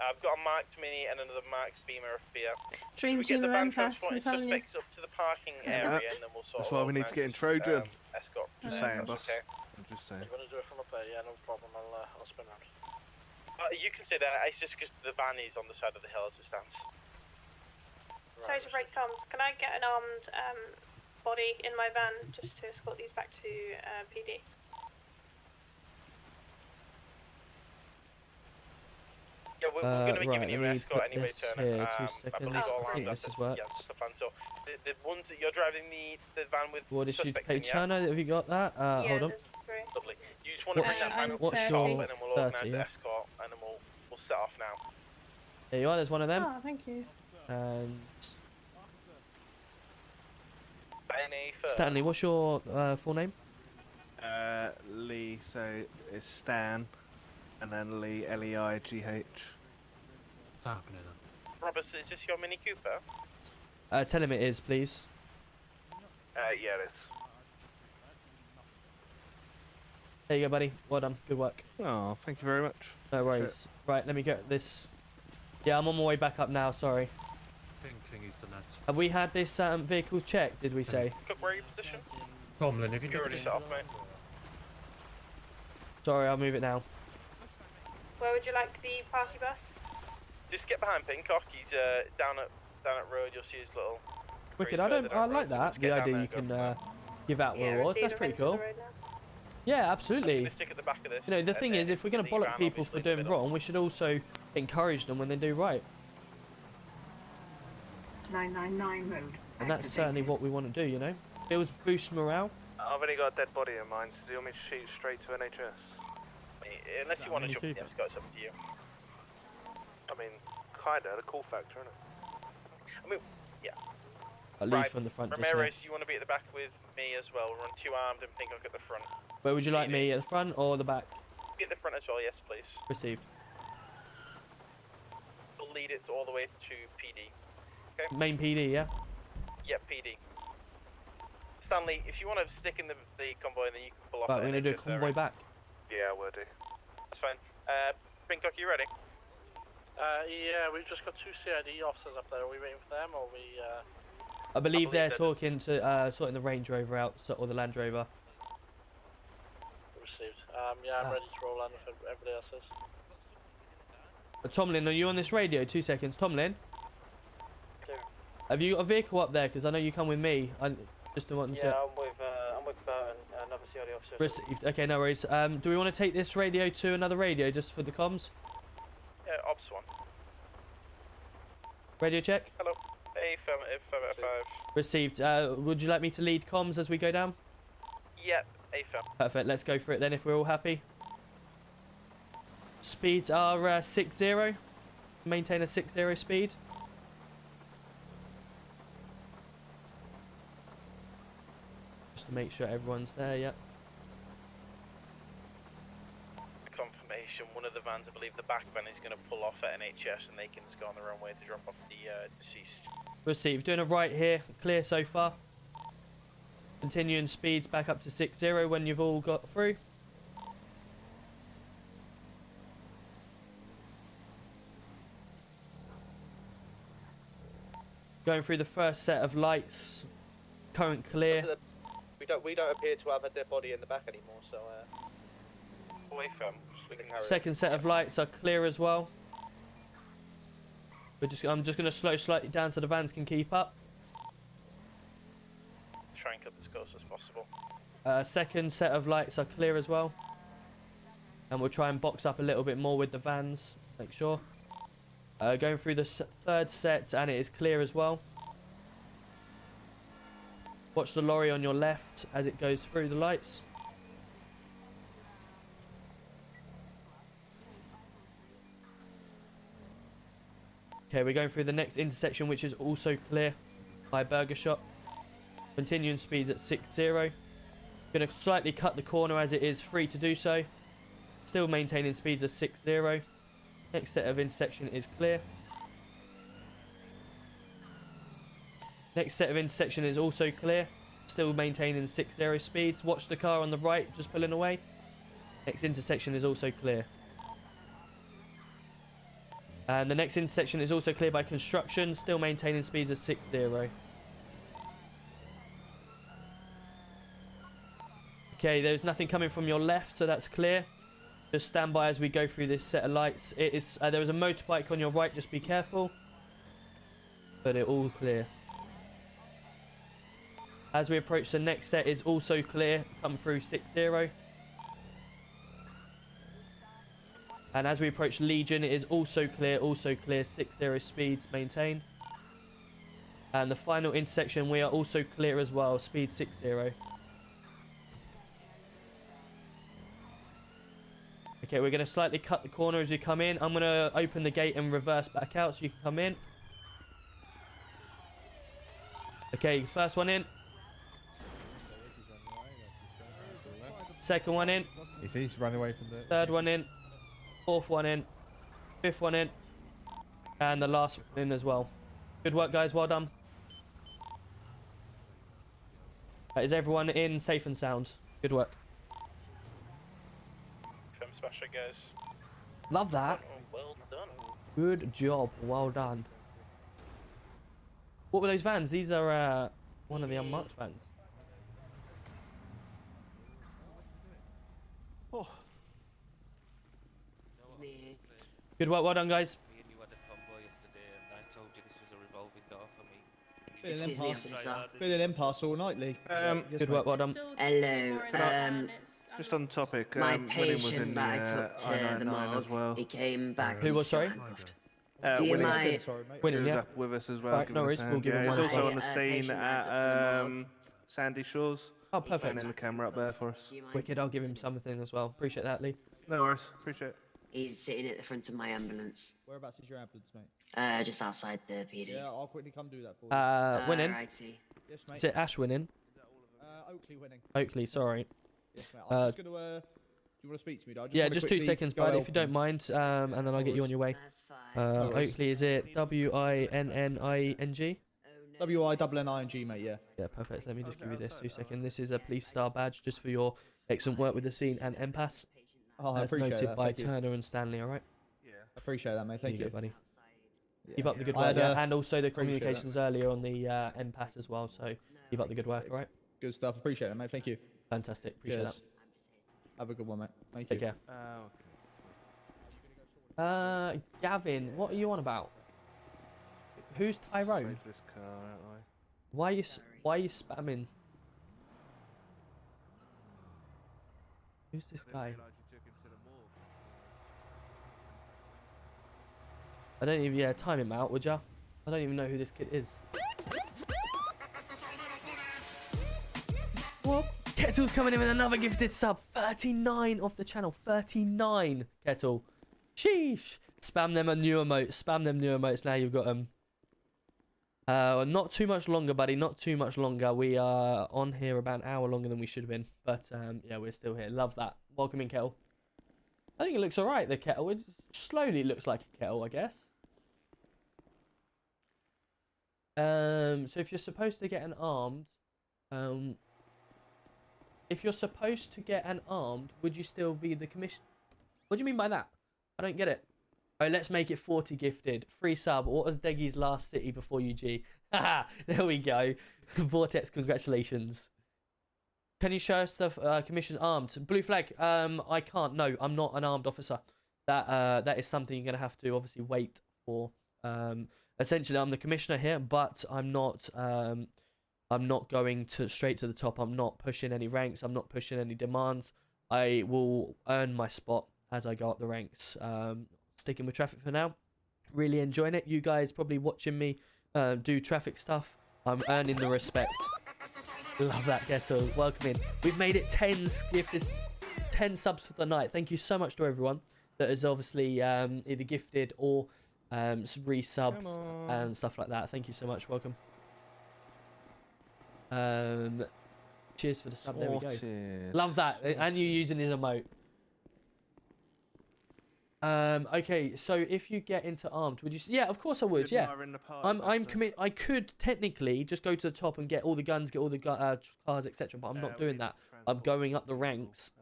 I've got a marked Mini and another marked Beamer Fiat. Dream Team of Empaths, I'm telling you. Suspects up to the parking area and then we'll sort That's why we need to get in Trojan. Escort. Just saying, boss. Okay. I'm just saying. You want to do it from up there? Yeah, no problem. I'll spin around. You can say that. It's just because the van is on the side of the hill as it stands. Sorry to break comms. Can I get an armed body in my van just to escort these back to PD? Yeah, we're going to be giving you an escort anyway, Here, Turner. 2 seconds. I think this has worked. Yeah, that's the plan. So the ones that you're driving the van with. What is she paid? Turner, have you got that? Hold on. Lovely. You just want to bring that van up to the top and then we'll organise the escort and then we'll set off now. There you are. There's one of them. Oh, thank you. And Stanley, what's your full name? Lee. So it's Stan. And then Lee, L-E-I-G-H. What's happening? Robert, is this your Mini Cooper? Tell him it is, please. Yeah, it is. There you go, buddy. Well done. Good work. Oh, thank you very much. No worries. Right, let me get this. Yeah, I'm on my way back up now. Sorry. Thingy's done that. Have we had this vehicle checked? Did we say? Where are your position? Tomlin, if you already set off, mate. Sorry, I'll move it now. Where would you like the party bus? Just get behind Pincock. He's down at road. You'll see his little. Wicked. I like that. The idea you can give out rewards. That's pretty cool. Yeah, absolutely. Stick at the back of this, you know, the thing is, if we're going to bollock people for doing wrong, we should also encourage them when they do right. 999 road. And that's certainly what we want to do. You know, builds boost morale. I've only got a dead body in mind. So do you want me to shoot straight to NHS? Unless you want to jump in the escort, it's up to you. I mean, kinda, the cool factor, isn't it? I mean, yeah. I'll lead from the front. Ramirez, you want to be at the back with me as well. Run 2 armed and Pincock at the front. Where would you like me? At the front or the back? Be at the front as well, yes, please. Received. We'll lead it all the way to PD. Okay? Main PD, yeah? Yeah, PD. Stanley, if you want to stick in the convoy, then you can pull off. Right, we're going to do a convoy back. Yeah, we'll do. That's fine. Pinklock, you ready? Yeah, we've just got 2 CID officers up there. Are we waiting for them, or we? I believe they're talking to sorting the Range Rover out, or the Land Rover. Received. Yeah, I'm ready to roll on if everybody else is. Tomlin, are you on this radio? 2 seconds. Tomlin? Have you got a vehicle up there? Because I know you come with me. I just don't want to... Yeah, I'm with Bert and another CID officer. Received. Okay, no worries. Do we want to take this radio to another radio just for the comms? Yeah, Ops 1. Radio check. Hello. Affirmative, 5 Received. Would you like me to lead comms as we go down? Yep, affirm. Perfect. Let's go for it then if we're all happy. Speeds are 60. Maintain a 60 speed. Just to make sure everyone's there, yep. Confirmation, one of the vans, I believe the back van, is going to pull off at NHS and they can just go on their own way to drop off the deceased. Received. Doing a right here. Clear so far. Continuing speeds back up to 60 when you've all got through. Going through the first set of lights. Current clear. We don't appear to have a dead body in the back anymore, so away from. We can carry Second set of lights are clear as well. I'm just going to slow slightly down so the vans can keep up. Try and cut this close as possible. Second set of lights are clear as well. And we'll try and box up a little bit more with the vans. Make sure. Going through the third set and it is clear as well. Watch the lorry on your left as it goes through the lights. Okay, we're going through the next intersection, which is also clear by Burger Shop. Continuing speeds at 60. Going to slightly cut the corner as it is free to do so. Still maintaining speeds at 60. Next set of intersection is clear. Next set of intersection is also clear. Still maintaining 60 speeds. Watch the car on the right, just pulling away. Next intersection is also clear. And the next intersection is also clear by construction. Still maintaining speeds at 60. Okay, there's nothing coming from your left, so that's clear. Just stand by as we go through this set of lights. It is there was a motorbike on your right, just be careful. But it all clear. As we approach the next set is also clear, come through 60. And as we approach Legion, it is also clear 60 speeds maintained. And the final intersection, we are also clear as well, speed 60. Okay, we're going to slightly cut the corner as we come in. I'm going to open the gate and reverse back out so you can come in. Okay, first one in. Second one in. He's running away from the... Third one in. Fourth one in. Fifth one in. And the last one in as well. Good work, guys. Well done. Is everyone in safe and sound? Good work. Smasher, guys. Love that. Oh, well done. Good job. Well done. What were those vans? These are one of the unmarked vans. Oh. Good work. Well done, guys. Me and you had a convoy yesterday, and I told you this was a revolving door for me. Been in impasse all night, Lee. Good work. Well done. Hello. Just on the topic, my William was patient in that I took to the I-99 morgue, as well. he came back. Who was, sorry? Do you William, mind? William, he was yeah. up with us as well. Right, giving no us worries, a we'll hand. give him Yeah, one he's as also well. on the scene patient at that's in the Sandy Shores. Oh, perfect. Turning the camera up there for us. Wicked. I'll give him something as well. Appreciate that, Lee. No worries. Appreciate it. He's sitting at the front of my ambulance. Whereabouts is your ambulance, mate? Just outside the PD. Yeah, I'll quickly come do that for you. Winning. Righty. Yes, mate. Is it Ash winning? Oakley winning. Oakley, sorry. Yes, mate. I'm just gonna. Do you want to speak to me? Yeah, just 2 seconds, bud, if you don't mind, and then I'll get you on your way. Oakley, is it W-I-N-N-I-N-G? W-I-N-N-I-N-G, mate, yeah. Yeah, perfect. Let me just give you this 2 seconds. This is a police star badge just for your excellent work with the scene and empass. Oh, I As appreciate noted that. by Thank you. Turner and Stanley, alright? I appreciate that, mate. Thank you. Go, buddy. Yeah. Keep up the good I work, had, yeah. And also the appreciate communications earlier on the empass as well, so keep up the good work, alright? Good stuff. Appreciate it, mate. Thank you. Fantastic. Appreciate Cheers. Have a good one, mate. Thank Take you. care. Gavin, what are you on about? Who's Tyrone? Why are you spamming? Who's this guy? I don't even time him out, would ya? I don't even know who this kid is. What? Kettle's coming in with another gifted sub. 39 off the channel. 39, Kettle. Sheesh. Spam them a new emote. Spam them new emotes now you've got them. Not too much longer, buddy. Not too much longer. We are on here about an hour longer than we should have been. But, yeah, we're still here. Love that. Welcome in, Kettle. I think it looks alright, the kettle. It slowly looks like a kettle, I guess. So if you're supposed to get an armed... if you're supposed to get an armed, would you still be the commission? What do you mean by that? I don't get it. Oh, let's make it 40 gifted. Free sub. What was Deggy's last city before UG? Haha, there we go. Vortex, congratulations. Can you show us the commission's armed? Blue flag. I can't. No, I'm not an armed officer. That is something you're going to have to obviously wait for. Essentially, I'm the commissioner here, but I'm not going straight to the top. I'm not pushing any ranks. I'm not pushing any demands. I will earn my spot as I go up the ranks. Sticking with traffic for now. Really enjoying it. You guys probably watching me do traffic stuff. I'm earning the respect. Love that, Ghetto. Welcome in. We've made it 10 gifted, 10 subs for the night. Thank you so much to everyone that is obviously either gifted or resubbed and stuff like that. Thank you so much. Welcome. Cheers for the sub. There we go. Love that. And you using his emote. Okay, so if you get into armed, would you? Yeah, of course I would. Yeah, I could technically just go to the top and get all the guns, get all the cars, etc. But I'm not doing that. I'm going up the ranks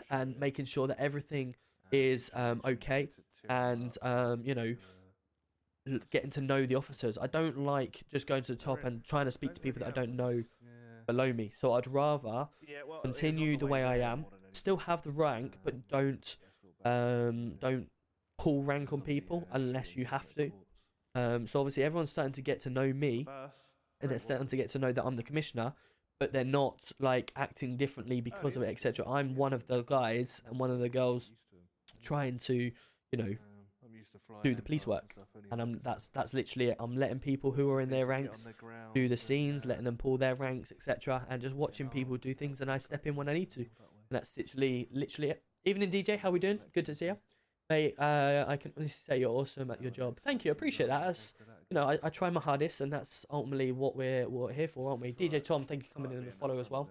and making sure that everything is okay, and you know, getting to know the officers. I don't like just going to the top and trying to speak to people that I don't know below me. So I'd rather continue the way I am, still have the rank, but don't pull rank on people unless you have to. So obviously everyone's starting to get to know me, and they're starting to get to know that I'm the commissioner, but they're not like acting differently because of it, etc. I'm one of the guys and one of the girls trying to, you know, do the police work, and that's literally it. I'm letting people who are in their ranks do the scenes, letting them pull their ranks, etc., and just watching people do things, and I step in when I need to, and that's literally it. Evening, DJ. How we doing? Good to see you, mate. I can honestly say you're awesome at your job. Thank you. I appreciate that. That's, you know, I try my hardest, and that's ultimately what we're here for, aren't we? DJ Tom, thank you for coming in and follow as well.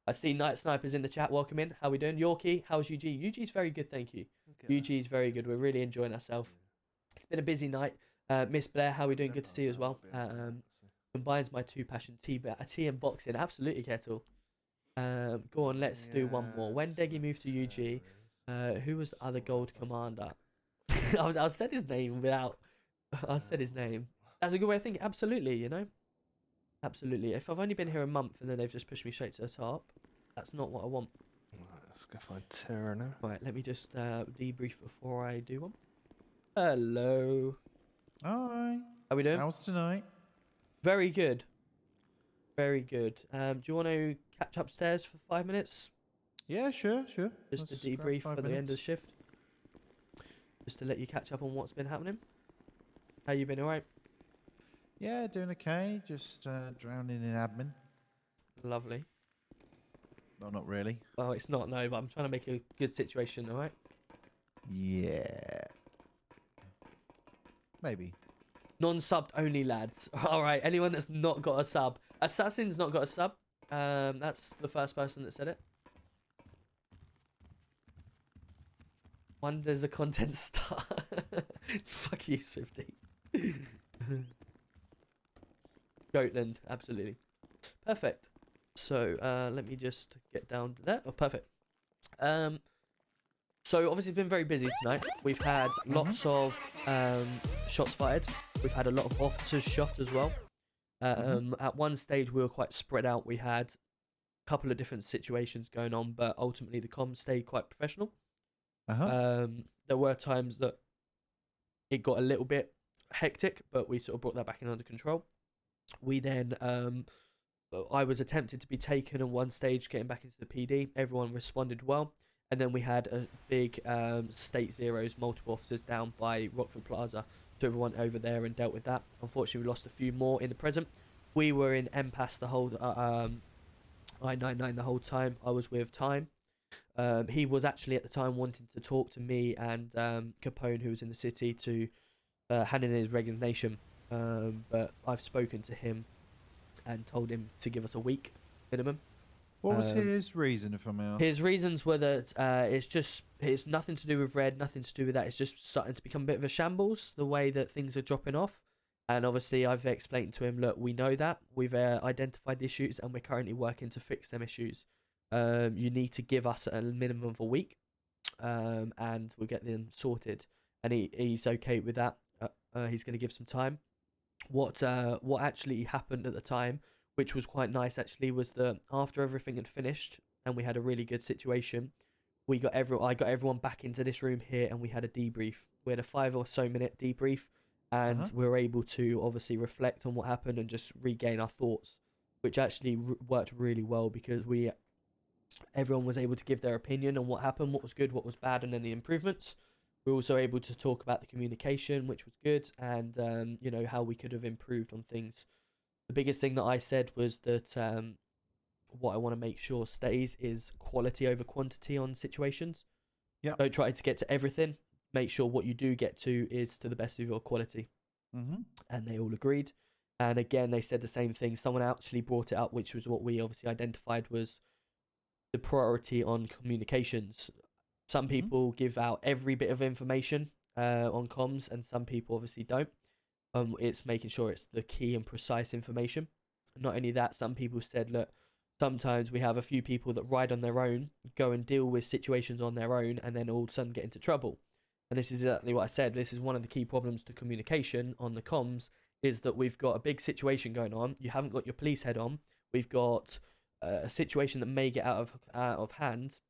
I see Night Snipers in the chat. Welcome in. How we doing? Yorkie, how's UG? UG's very good, thank you. UG's very good. We're really enjoying ourselves. It's been a busy night. Miss Blair, how we doing? Good to see you as well. Combines my two passions, tea and boxing. Absolutely, Kettle. Go on, let's do one more. When Deggy moved to UG, who was the other gold commander? I said his name without... I said his name. That's a good way of thinking. Absolutely, you know? Absolutely. If I've only been here a month and then they've just pushed me straight to the top, that's not what I want. Right, let's go find Tara now. Right, let me just debrief before I do one. Hello. Hi. How we doing? How's tonight? Very good. Very good. Do you want to catch upstairs for 5 minutes? Yeah, sure. Just to debrief for the end of the shift. Just to let you catch up on what's been happening. How you been, alright? Yeah, doing okay. Just drowning in admin. Lovely. Well, not really. Well, it's not, no, but I'm trying to make a good situation, alright? Yeah. Maybe. Non-subbed only, lads. Alright, anyone that's not got a sub. Assassin's not got a sub. That's the first person that said it. One, there's a content star. Fuck you, Swifty. Goatland, absolutely. Perfect. So let me just get down to that. Oh, perfect. So obviously it's been very busy tonight. We've had lots of shots fired. We've had a lot of officers shot as well. At one stage we were quite spread out. We had a couple of different situations going on, but ultimately the comms stayed quite professional. There were times that it got a little bit hectic, but we sort of brought that back in under control. We then, I was attempted to be taken on one stage, getting back into the PD. Everyone responded well. And then we had a big State Zeros, multiple officers down by Rockford Plaza. So everyone over there and dealt with that. Unfortunately, we lost a few more in the present. We were in MPAS the whole, I-99 the whole time. I was with Time. He was actually at the time wanting to talk to me and Capone, who was in the city, to hand in his resignation. But I've spoken to him and told him to give us a week minimum. What was his reason, if I may ask? His reasons were that it's nothing to do with Red, nothing to do with that. It's just starting to become a bit of a shambles, the way that things are dropping off. And obviously I've explained to him, look, we know that. We've identified the issues and we're currently working to fix them issues. You need to give us a minimum of a week and we'll get them sorted. And he's okay with that. He's going to give some time. What actually happened at the time, which was quite nice actually, was that after everything had finished and we had a really good situation, I got everyone back into this room here and we had a debrief. We had a 5 or so minute debrief and we were able to obviously reflect on what happened and just regain our thoughts, which actually worked really well because everyone was able to give their opinion on what happened, what was good, what was bad, and any improvements. We were also able to talk about the communication, which was good, and you know, how we could have improved on things. The biggest thing that I said was that what I want to make sure stays is quality over quantity on situations. Don't try to get to everything. Make sure what you do get to is to the best of your quality. And they all agreed. And again, they said the same thing. Someone actually brought it up, which was what we obviously identified was the priority on communications. Some people give out every bit of information on comms, and some people obviously don't. It's making sure it's the key and precise information. Not only that, some people said, look, sometimes we have a few people that ride on their own, go and deal with situations on their own, and then all of a sudden get into trouble. And this is exactly what I said. This is one of the key problems to communication on the comms, is that we've got a big situation going on. You haven't got your police head on. We've got a situation that may get out of hand,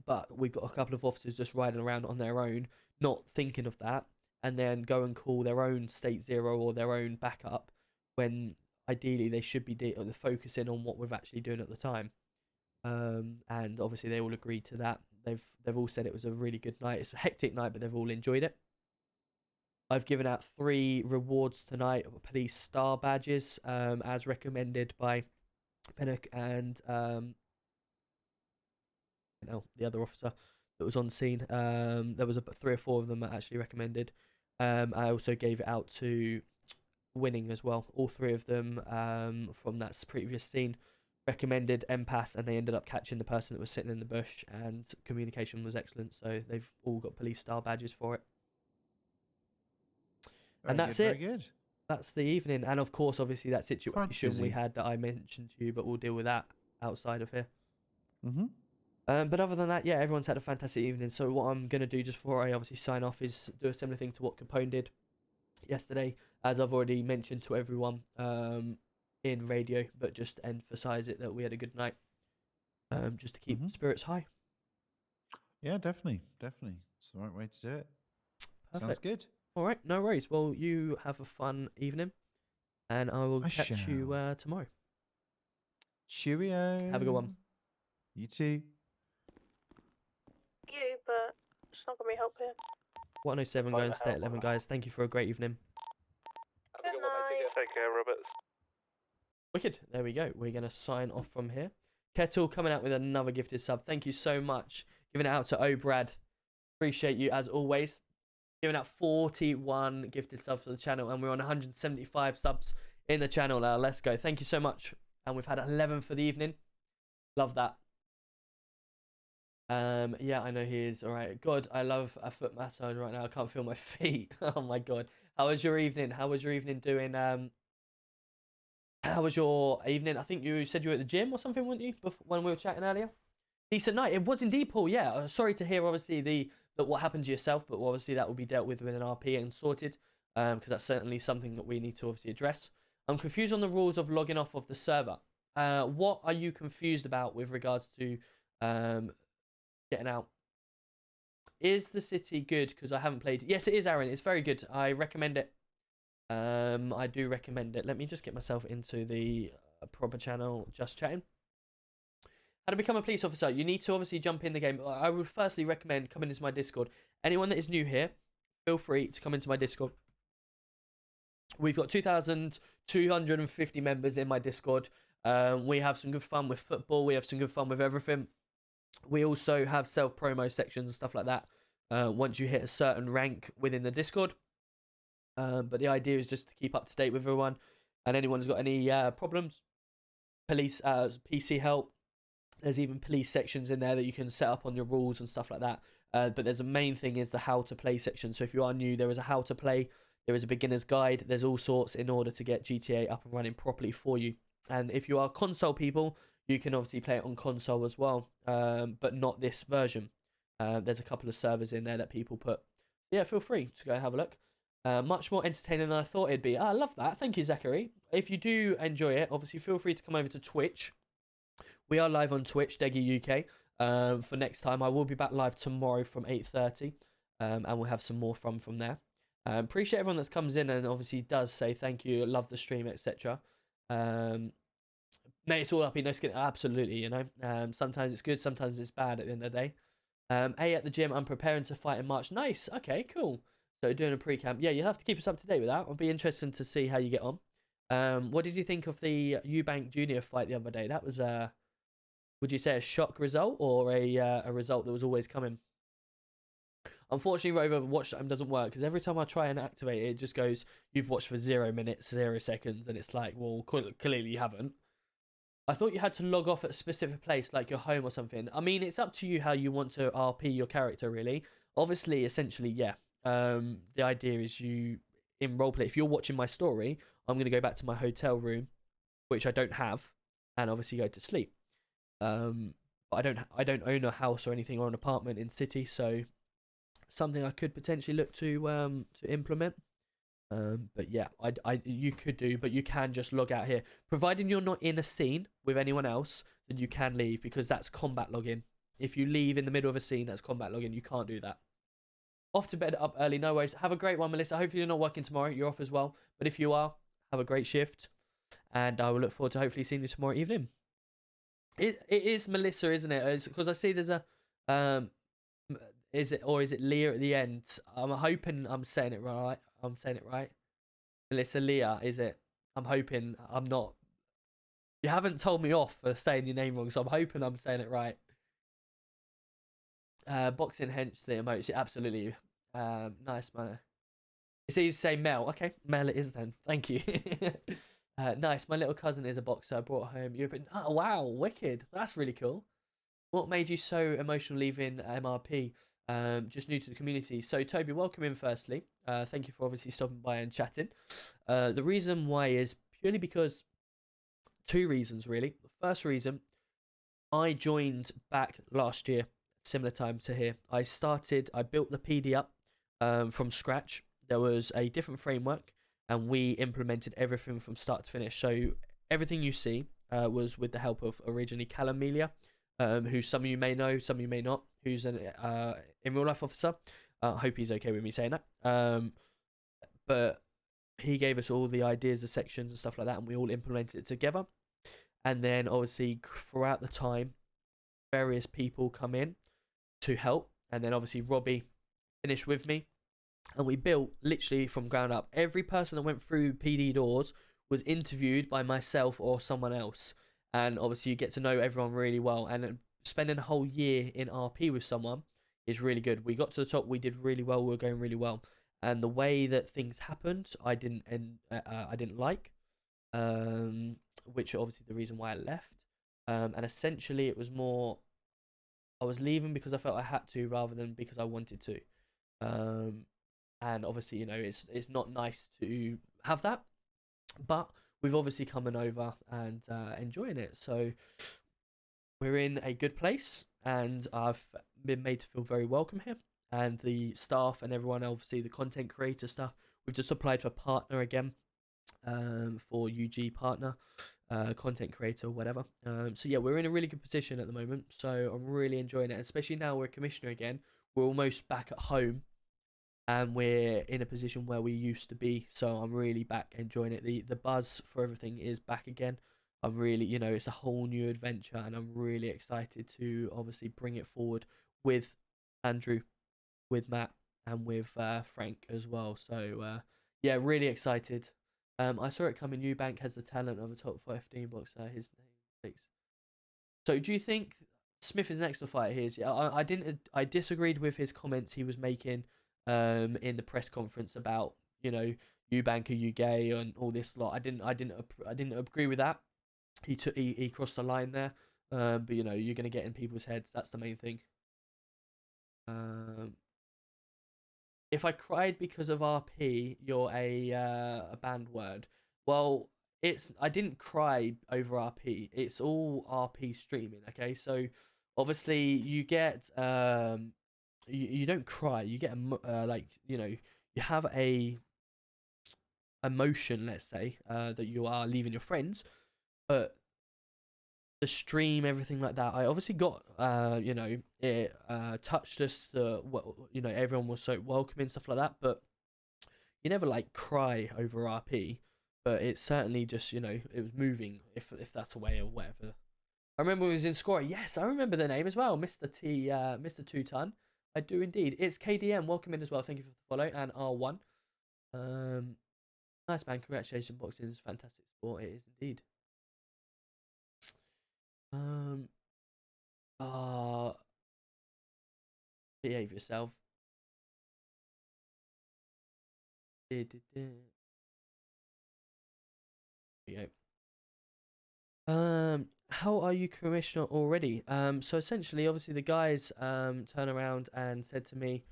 but we've got a couple of officers just riding around on their own, not thinking of that, and then go and call their own State Zero or their own backup when ideally they should be focusing on what we're actually doing at the time. And obviously they all agreed to that. They've all said it was a really good night. It's a hectic night, but they've all enjoyed it. I've given out 3 rewards tonight, police star badges, as recommended by Pennock and the other officer that was on scene. There was 3 or 4 of them that actually recommended. I also gave it out to Winning as well. All 3 of them from that previous scene recommended MPAS, and they ended up catching the person that was sitting in the bush, and communication was excellent, so they've all got police star badges for it. And that's it. Very good. That's the evening. And of course, obviously, that situation we had that I mentioned to you, but we'll deal with that outside of here. But other than that, yeah, everyone's had a fantastic evening. So what I'm going to do just before I obviously sign off is do a similar thing to what Capone did yesterday, as I've already mentioned to everyone in radio, but just to emphasize it that we had a good night, just to keep spirits high. Yeah, definitely. It's the right way to do it. Perfect. Sounds good. All right, no worries. Well, you have a fun evening, and I will catch you tomorrow. Cheerio. Have a good one. You too. But it's not going to be help here. 107 going to 11, guys. Thank you for a great evening. Good night. Take care, Roberts. Wicked. There we go. We're going to sign off from here. Kettle coming out with another gifted sub. Thank you so much. Giving it out to O'Brad. Appreciate you as always. Giving out 41 gifted subs for the channel, and we're on 175 subs in the channel now. Let's go. Thank you so much. And we've had 11 for the evening. Love that. Yeah, I know he is. All right. God, I love a foot massage right now. I can't feel my feet. Oh my God. How was your evening? How was your evening doing? How was your evening? I think you said you were at the gym or something, weren't you? When we were chatting earlier. Decent night. It was indeed, Paul. Yeah. Sorry to hear, obviously, that what happened to yourself, but obviously that will be dealt with an RP and sorted, because that's certainly something that we need to obviously address. I'm confused on the rules of logging off of the server. What are you confused about with regards to getting out? Is the city good? Because I haven't played. Yes, it is, Aaron. It's very good. I recommend it. I do recommend it. Let me just get myself into the proper channel. Just chatting. How to become a police officer? You need to obviously jump in the game. I would firstly recommend coming into my Discord. Anyone that is new here, feel free to come into my Discord. We've got 2,250 members in my Discord. We have some good fun with football. We have some good fun with everything. We also have self-promo sections and stuff like that once you hit a certain rank within the Discord. But the idea is just to keep up to date with everyone. And anyone who's got any problems, police, PC help. There's even police sections in there that you can set up on your rules and stuff like that. But there's a main thing is the how to play section. So if you are new, there is a how to play. There is a beginner's guide. There's all sorts in order to get GTA up and running properly for you. And if you are console people, you can obviously play it on console as well, but not this version. There's a couple of servers in there that people put. Yeah, feel free to go have a look. Much more entertaining than I thought it'd be. I love that. Thank you, Zachary. If you do enjoy it, obviously feel free to come over to Twitch. We are live on Twitch, Deggy UK. For next time, I will be back live tomorrow from 8:30, and we'll have some more fun from there. Appreciate everyone that comes in and obviously does say thank you, love the stream, etc. Mate, it's all up in no skin. Absolutely, you know. Sometimes it's good, sometimes it's bad at the end of the day. At the gym, I'm preparing to fight in March. Nice. Okay, cool. So doing a pre-camp. Yeah, you'll have to keep us up to date with that. It'll be interesting to see how you get on. What did you think of the Eubank Junior fight the other day? That was would you say a shock result or a result that was always coming? Unfortunately, Rover, watch time doesn't work because every time I try and activate it, it just goes, you've watched for 0 minutes, 0 seconds, and it's like, well, clearly you haven't. I thought you had to log off at a specific place, like your home or something. I mean, it's up to you how you want to RP your character, really. Obviously, essentially, yeah. The idea is you, in roleplay, if you're watching my story, I'm going to go back to my hotel room, which I don't have, and obviously go to sleep. But I don't own a house or anything or an apartment in city, so something I could potentially look to implement. But yeah, you could do, but you can just log out here, providing you're not in a scene with anyone else. Then you can leave because that's combat login. If you leave in the middle of a scene, that's combat login. You can't do that. Off to bed, up early. No worries. Have a great one, Melissa. Hopefully you're not working tomorrow. You're off as well. But if you are, have a great shift, and I will look forward to hopefully seeing you tomorrow evening. It is Melissa, isn't it? Because I see there's a is it Leah at the end? I'm hoping I'm saying it right. I'm saying it right. Melissa Leah, is it? I'm hoping I'm not. You haven't told me off for saying your name wrong, so I'm hoping I'm saying it right. Boxing hence the emotes. Yeah, absolutely. Nice, man. It's easy to say Mel. Okay, Mel it is then. Thank you. Nice. My little cousin is a boxer. I brought home Europe. Oh, wow. Wicked. That's really cool. What made you so emotional leaving MRP? Just new to the community. So, Toby, welcome in firstly. Thank you for obviously stopping by and chatting. The reason why is purely because 2 reasons, really. The first reason, I joined back last year, similar time to here. I built the PD up from scratch. There was a different framework, and we implemented everything from start to finish. So everything you see was with the help of originally Callum Melia, who some of you may know, some of you may not, who's an in real life officer. I hope he's okay with me saying that. But he gave us all the ideas, the sections and stuff like that, and we all implemented it together. And then obviously throughout the time, various people come in to help. And then obviously Robbie finished with me. And we built literally from ground up. Every person that went through PD doors was interviewed by myself or someone else. And obviously you get to know everyone really well. And spending a whole year in RP with someone is really good. We got to the top. We did really well. We were going really well. And the way that things happened, I didn't like. Which obviously the reason why I left. And essentially it was more I was leaving because I felt I had to rather than because I wanted to. And obviously, you know, it's not nice to have that, but we've obviously coming over and enjoying it. So we're in a good place, and I've been made to feel very welcome here. And the staff and everyone, obviously the content creator stuff, we've just applied for partner again, for UG partner, content creator, whatever. So yeah, we're in a really good position at the moment. So I'm really enjoying it, especially now we're a commissioner again. We're almost back at home, and we're in a position where we used to be. So I'm really back enjoying it. The buzz for everything is back again. I'm really, you know, it's a whole new adventure, and I'm really excited to obviously bring it forward with Andrew, with Matt, and with Frank as well. So yeah, really excited. I saw it coming. Eubank has the talent of a top 15 boxer. His name. So do you think Smith is next to fight here? Yeah, I disagreed with his comments he was making in the press conference about, you know, Eubank, are you gay, and all this lot. I didn't agree with that. He crossed the line there. But you know, you're gonna get in people's heads. That's the main thing. If I cried because of RP, you're a banned word. Well, I didn't cry over RP. It's all RP streaming. Okay, so obviously you get you don't cry. You get like, you know, you have a emotion, let's say, that you are leaving your friends, but the stream, everything like that, I obviously got, you know, it touched us, you know, everyone was so welcoming, stuff like that, but you never like cry over RP, but it's certainly just, you know, it was moving, if that's a way or whatever. I remember it was in Scorer. Yes, I remember the name as well, Mr. T, Mr. Two Ton. I do indeed. It's KDM, welcome in as well. Thank you for the follow, and R1. Nice, man. Congratulations, boxing is a fantastic sport. It is indeed. Behave yourself. There we go. How are you commissioner already? So essentially, obviously, the guys turned around and said to me,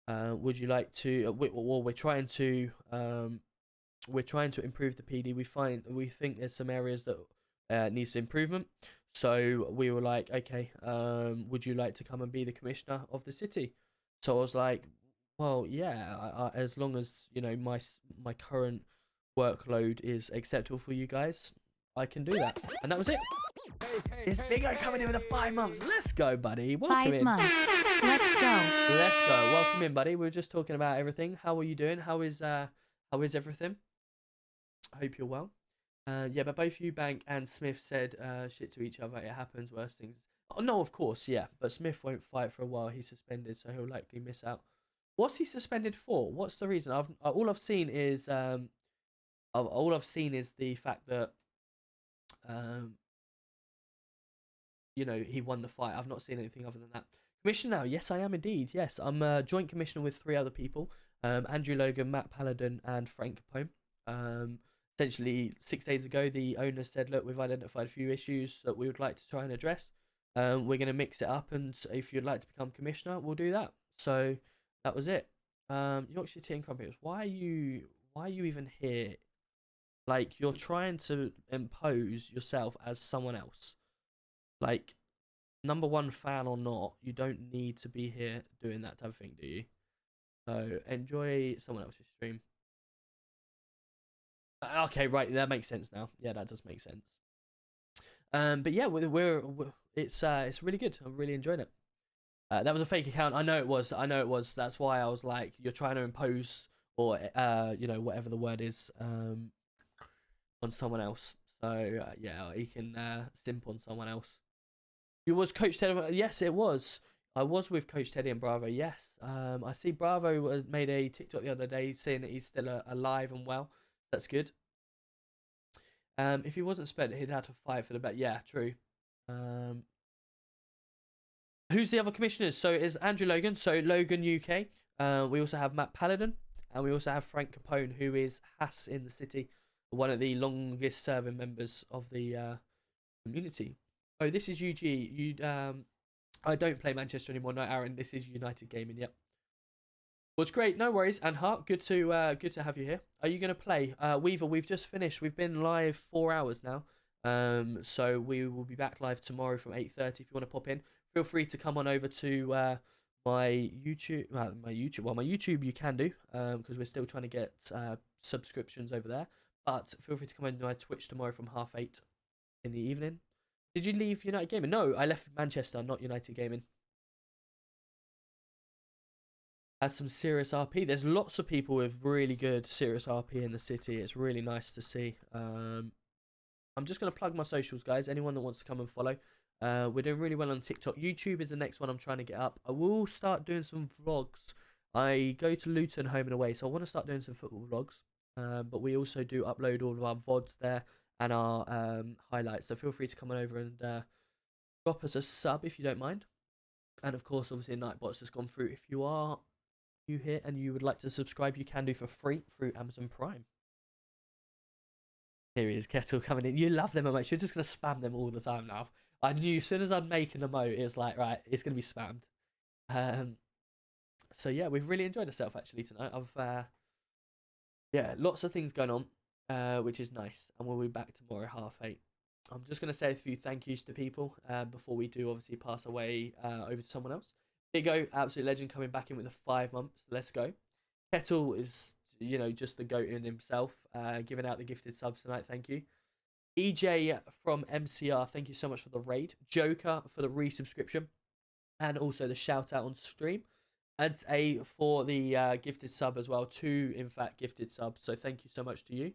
would you like to? Well, we're trying to improve the PD. We think there's some areas that needs improvement. So we were like, okay, would you like to come and be the commissioner of the city? So I was like, well, yeah, as long as, you know, my current workload is acceptable for you guys, I can do that. And that was it. It's Bingo coming in with the 5 months. Let's go, buddy. Welcome in. 5 months. Let's go. Let's go. Welcome in, buddy. We were just talking about everything. How are you doing? How is everything? I hope you're well. Yeah, but both Eubank and Smith said shit to each other. It happens, worse things. Oh, no, of course, yeah. But Smith won't fight for a while. He's suspended, so he'll likely miss out. What's he suspended for? What's the reason? All I've seen is the fact that you know, he won the fight. I've not seen anything other than that. Commissioner now? Yes, I am indeed. Yes, I'm a joint commissioner with 3 other people: Andrew Logan, Matt Paladin, and Frank Capone. Essentially, 6 days ago, the owner said, look, we've identified a few issues that we would like to try and address. We're going to mix it up, and if you'd like to become commissioner, we'll do that. So that was it. Yorkshire Tea and Crumpets, why are you even here? Like, you're trying to impose yourself as someone else. Like, number 1 fan or not, you don't need to be here doing that type of thing, do you? So enjoy someone else's stream. Okay, right, that makes sense now. Yeah, that does make sense. But yeah, it's really good. I'm really enjoying it. That was a fake account. I know it was. That's why I was like, you're trying to impose, or you know, whatever the word is, on someone else. So yeah, he can simp on someone else. You was Coach Teddy? Yes, it was. I was with Coach Teddy and Bravo. Yes. I see Bravo made a TikTok the other day saying that he's still alive and well. That's good. If he wasn't spent, he'd have to fight for the bet. Yeah, true. Who's the other commissioners? So it is Andrew Logan. So Logan UK. We also have Matt Paladin, and we also have Frank Capone, who is Hass in the city, one of the longest serving members of the community. Oh, this is UG. I don't play Manchester anymore. No, Aaron, this is United Gaming. Yep. Was great. No worries. And Hart, good to have you here. Are you going to play? Weaver, we've just finished. We've been live 4 hours now. So we will be back live tomorrow from 8:30. If you want to pop in, feel free to come on over to my YouTube. Well, my YouTube you can do because we're still trying to get subscriptions over there. But feel free to come into my Twitch tomorrow from 8:30 in the evening. Did you leave United Gaming? No, I left Manchester, not United Gaming. Has some serious RP. There's lots of people with really good serious RP in the city. It's really nice to see. I'm just going to plug my socials, guys. Anyone that wants to come and follow. We're doing really well on TikTok. YouTube is the next one I'm trying to get up. I will start doing some vlogs. I go to Luton home and away, so I want to start doing some football vlogs. But we also do upload all of our VODs there and our highlights. So feel free to come on over and drop us a sub if you don't mind. And of course, obviously, Nightbot's just gone through. If you are new here and you would like to subscribe, you can do for free through Amazon Prime. Here he is, Kettle coming in. You love them emotes. You're just going to spam them all the time now. I knew as soon as I'm making an emote, it's like, right, it's going to be spammed. So yeah, we've really enjoyed ourselves actually tonight. Yeah, lots of things going on, which is nice. And we'll be back tomorrow at 8:30. I'm just going to say a few thank yous to people before we do obviously pass away over to someone else. Big O, absolute legend, coming back in with the 5 months. Let's go. Kettle is, you know, just the goat in himself, giving out the gifted subs tonight. Thank you. EJ from MCR, thank you so much for the raid. Joker for the resubscription and also the shout out on stream. And for the gifted sub as well. 2, in fact, gifted subs. So thank you so much to you.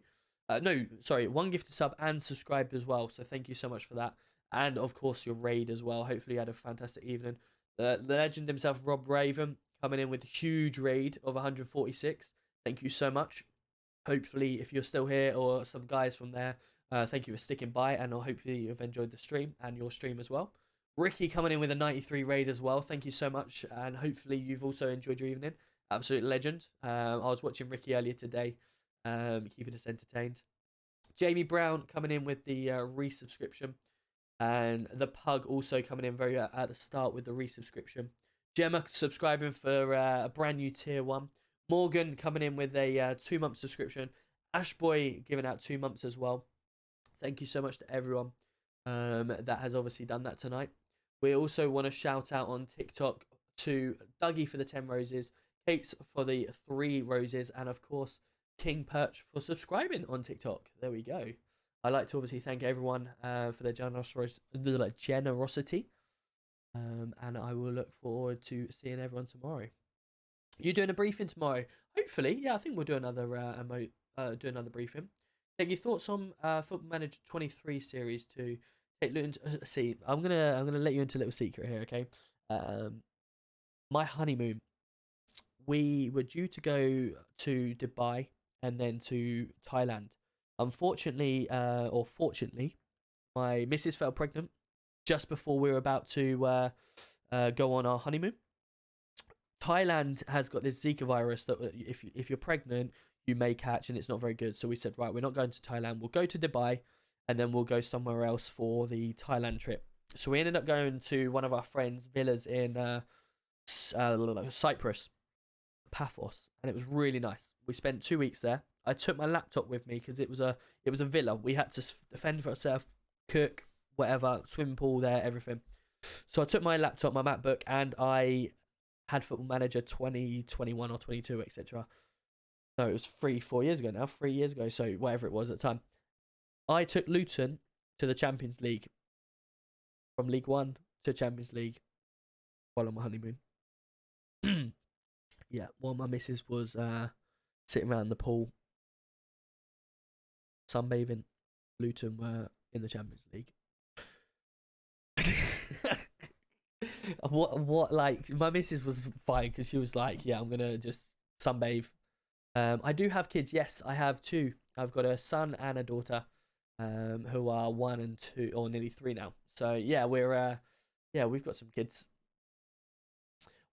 No, sorry, 1 gifted sub and subscribed as well. So thank you so much for that. And of course, your raid as well. Hopefully you had a fantastic evening. The legend himself, Rob Raven, coming in with a huge raid of 146. Thank you so much. Hopefully, if you're still here or some guys from there, thank you for sticking by. And hopefully you've enjoyed the stream and your stream as well. Ricky coming in with a 93 raid as well. Thank you so much. And hopefully you've also enjoyed your evening. Absolute legend. I was watching Ricky earlier today, keeping us entertained. Jamie Brown coming in with the resubscription. And the Pug also coming in very at the start with the resubscription. Gemma subscribing for a brand new tier 1. Morgan coming in with a 2-month subscription. Ashboy giving out 2 months as well. Thank you so much to everyone that has obviously done that tonight. We also want to shout out on TikTok to Dougie for the 10 roses, Kate's for the 3 roses, and of course King Perch for subscribing on TikTok. There we go. I'd like to obviously thank everyone for their generosity. And I will look forward to seeing everyone tomorrow. You're doing a briefing tomorrow? Hopefully, yeah. I think we'll do another briefing. Take your thoughts on Football Manager 23 series to take Luton. See, I'm gonna let you into a little secret here, okay? My honeymoon. We were due to go to Dubai and then to Thailand. Unfortunately, or fortunately, my missus fell pregnant just before we were about to go on our honeymoon. Thailand has got this Zika virus that if you're pregnant, you may catch, and it's not very good. So we said, right, we're not going to Thailand. We'll go to Dubai, and then we'll go somewhere else for the Thailand trip. So we ended up going to one of our friends' villas in Cyprus, Paphos, and it was really nice. We spent 2 weeks there. I took my laptop with me because it was a villa. We had to defend for ourselves, cook, whatever, swimming pool there, everything. So I took my laptop, my MacBook, and I had Football Manager 2021 or 22, etc. No, it was 4 years ago now. 3 years ago, so whatever it was at the time. I took Luton to the Champions League, from League 1 to Champions League, while on my honeymoon. Yeah, while my missus was sitting around the pool, sunbathing, Luton were in the Champions League. What like my missus was fine because she was like, yeah, I'm gonna just sunbathe. I do have kids. Yes, I have 2. I've got a son and a daughter, who are 1 and 2 or nearly 3 now. So yeah, we've got some kids.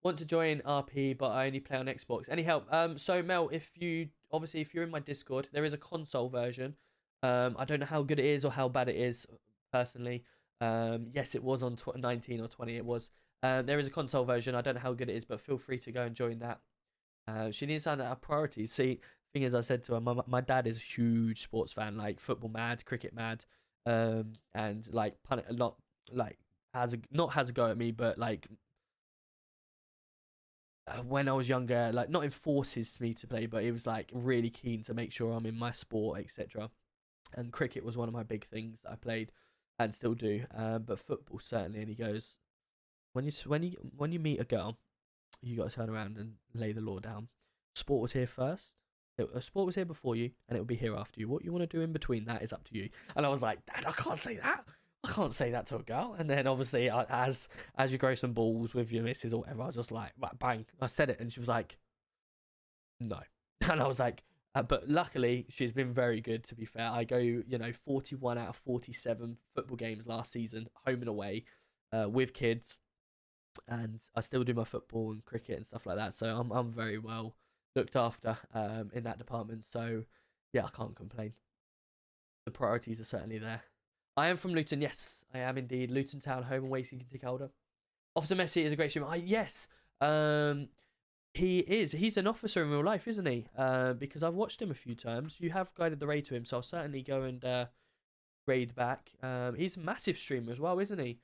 Want to join RP, but I only play on Xbox. Any help? So Mel, if you're in my Discord, there is a console version. I don't know how good it is or how bad it is personally. Yes, it was on 19 or 20. It was. There is a console version. I don't know how good it is, but feel free to go and join that. She needs to understand our priorities. See, thing is, I said to her, my dad is a huge sports fan, like football mad, cricket mad, and like not has a go at me, but like when I was younger, like not enforces me to play, but he was like really keen to make sure I'm in my sport, etc. And cricket was one of my big things that I played and still do, but football certainly. And he goes, when you meet a girl, you got to turn around and lay the law down. Sport was here first. Sport was here before you, and it will be here after you. What you want to do in between that is up to you. And I was like, Dad, I can't say that. I can't say that to a girl. And then obviously, as you grow some balls with your missus or whatever, I was just like, bang. I said it, and she was like, no. And I was like, but luckily, she's been very good, to be fair. I go, 41 out of 47 football games last season, home and away, with kids. And I still do my football and cricket and stuff like that. So I'm very well looked after in that department. So, yeah, I can't complain. The priorities are certainly there. I am from Luton, yes, I am indeed. Luton Town, home and away season ticket holder. Officer Messi is a great streamer. Yes, he is. He's an officer in real life, isn't he? Because I've watched him a few times. You have guided the raid to him, so I'll certainly go and raid back. He's a massive streamer as well, isn't he?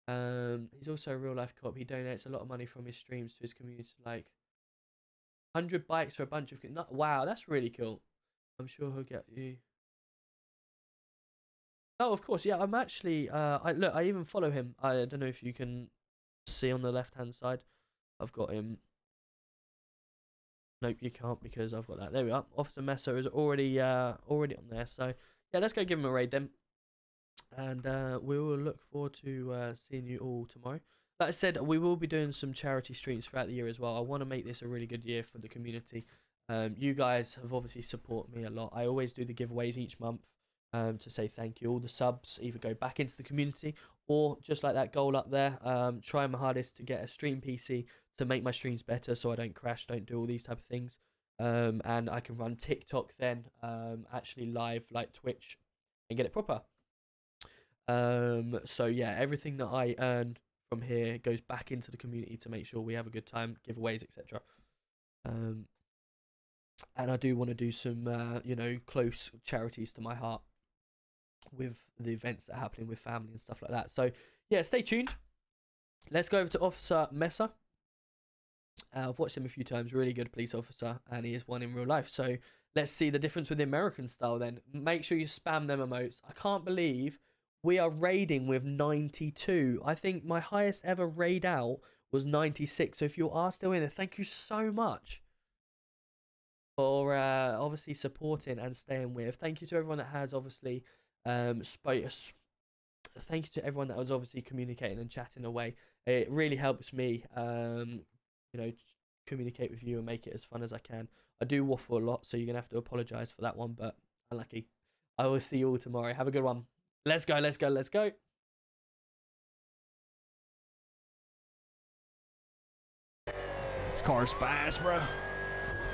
He's also a real life cop. He donates a lot of money from his streams to his community, like 100 bikes for a bunch of. Wow, that's really cool. I'm sure he'll get you. Oh, of course, yeah. I'm actually. I even follow him. I don't know if you can see on the left-hand side. I've got him. Nope, you can't because I've got that. There we are. Officer Messer is already on there. So yeah, let's go give him a raid then, and we will look forward to seeing you all tomorrow. Like I said, we will be doing some charity streams throughout the year as well. I want to make this a really good year for the community. You guys have obviously supported me a lot. I always do the giveaways each month. To say thank you. All the subs either go back into the community or just like that goal up there, try my hardest to get a stream PC to make my streams better so I don't crash, don't do all these type of things, and I can run TikTok then actually live like Twitch and get it proper. So yeah, everything that I earn from here goes back into the community to make sure we have a good time, giveaways, etc. And I do want to do some close charities to my heart with the events that are happening with family and stuff like that. So yeah, stay tuned. Let's go over to Officer Messer. I've watched him a few times. Really good police officer, and he is one in real life. So let's see the difference with the American style then. Make sure you spam them emotes. I can't believe we are raiding with 92. I think my highest ever raid out was 96. So if you are still in there, thank you so much for obviously supporting and staying with. Thank you to everyone that has obviously thank you to everyone that was obviously communicating and chatting away. It really helps me communicate with you and make it as fun as I can. I do waffle a lot, so you're gonna have to apologize for that one, but unlucky. I will see you all tomorrow. Have a good one. Let's go, let's go, let's go. This car's fast, bro.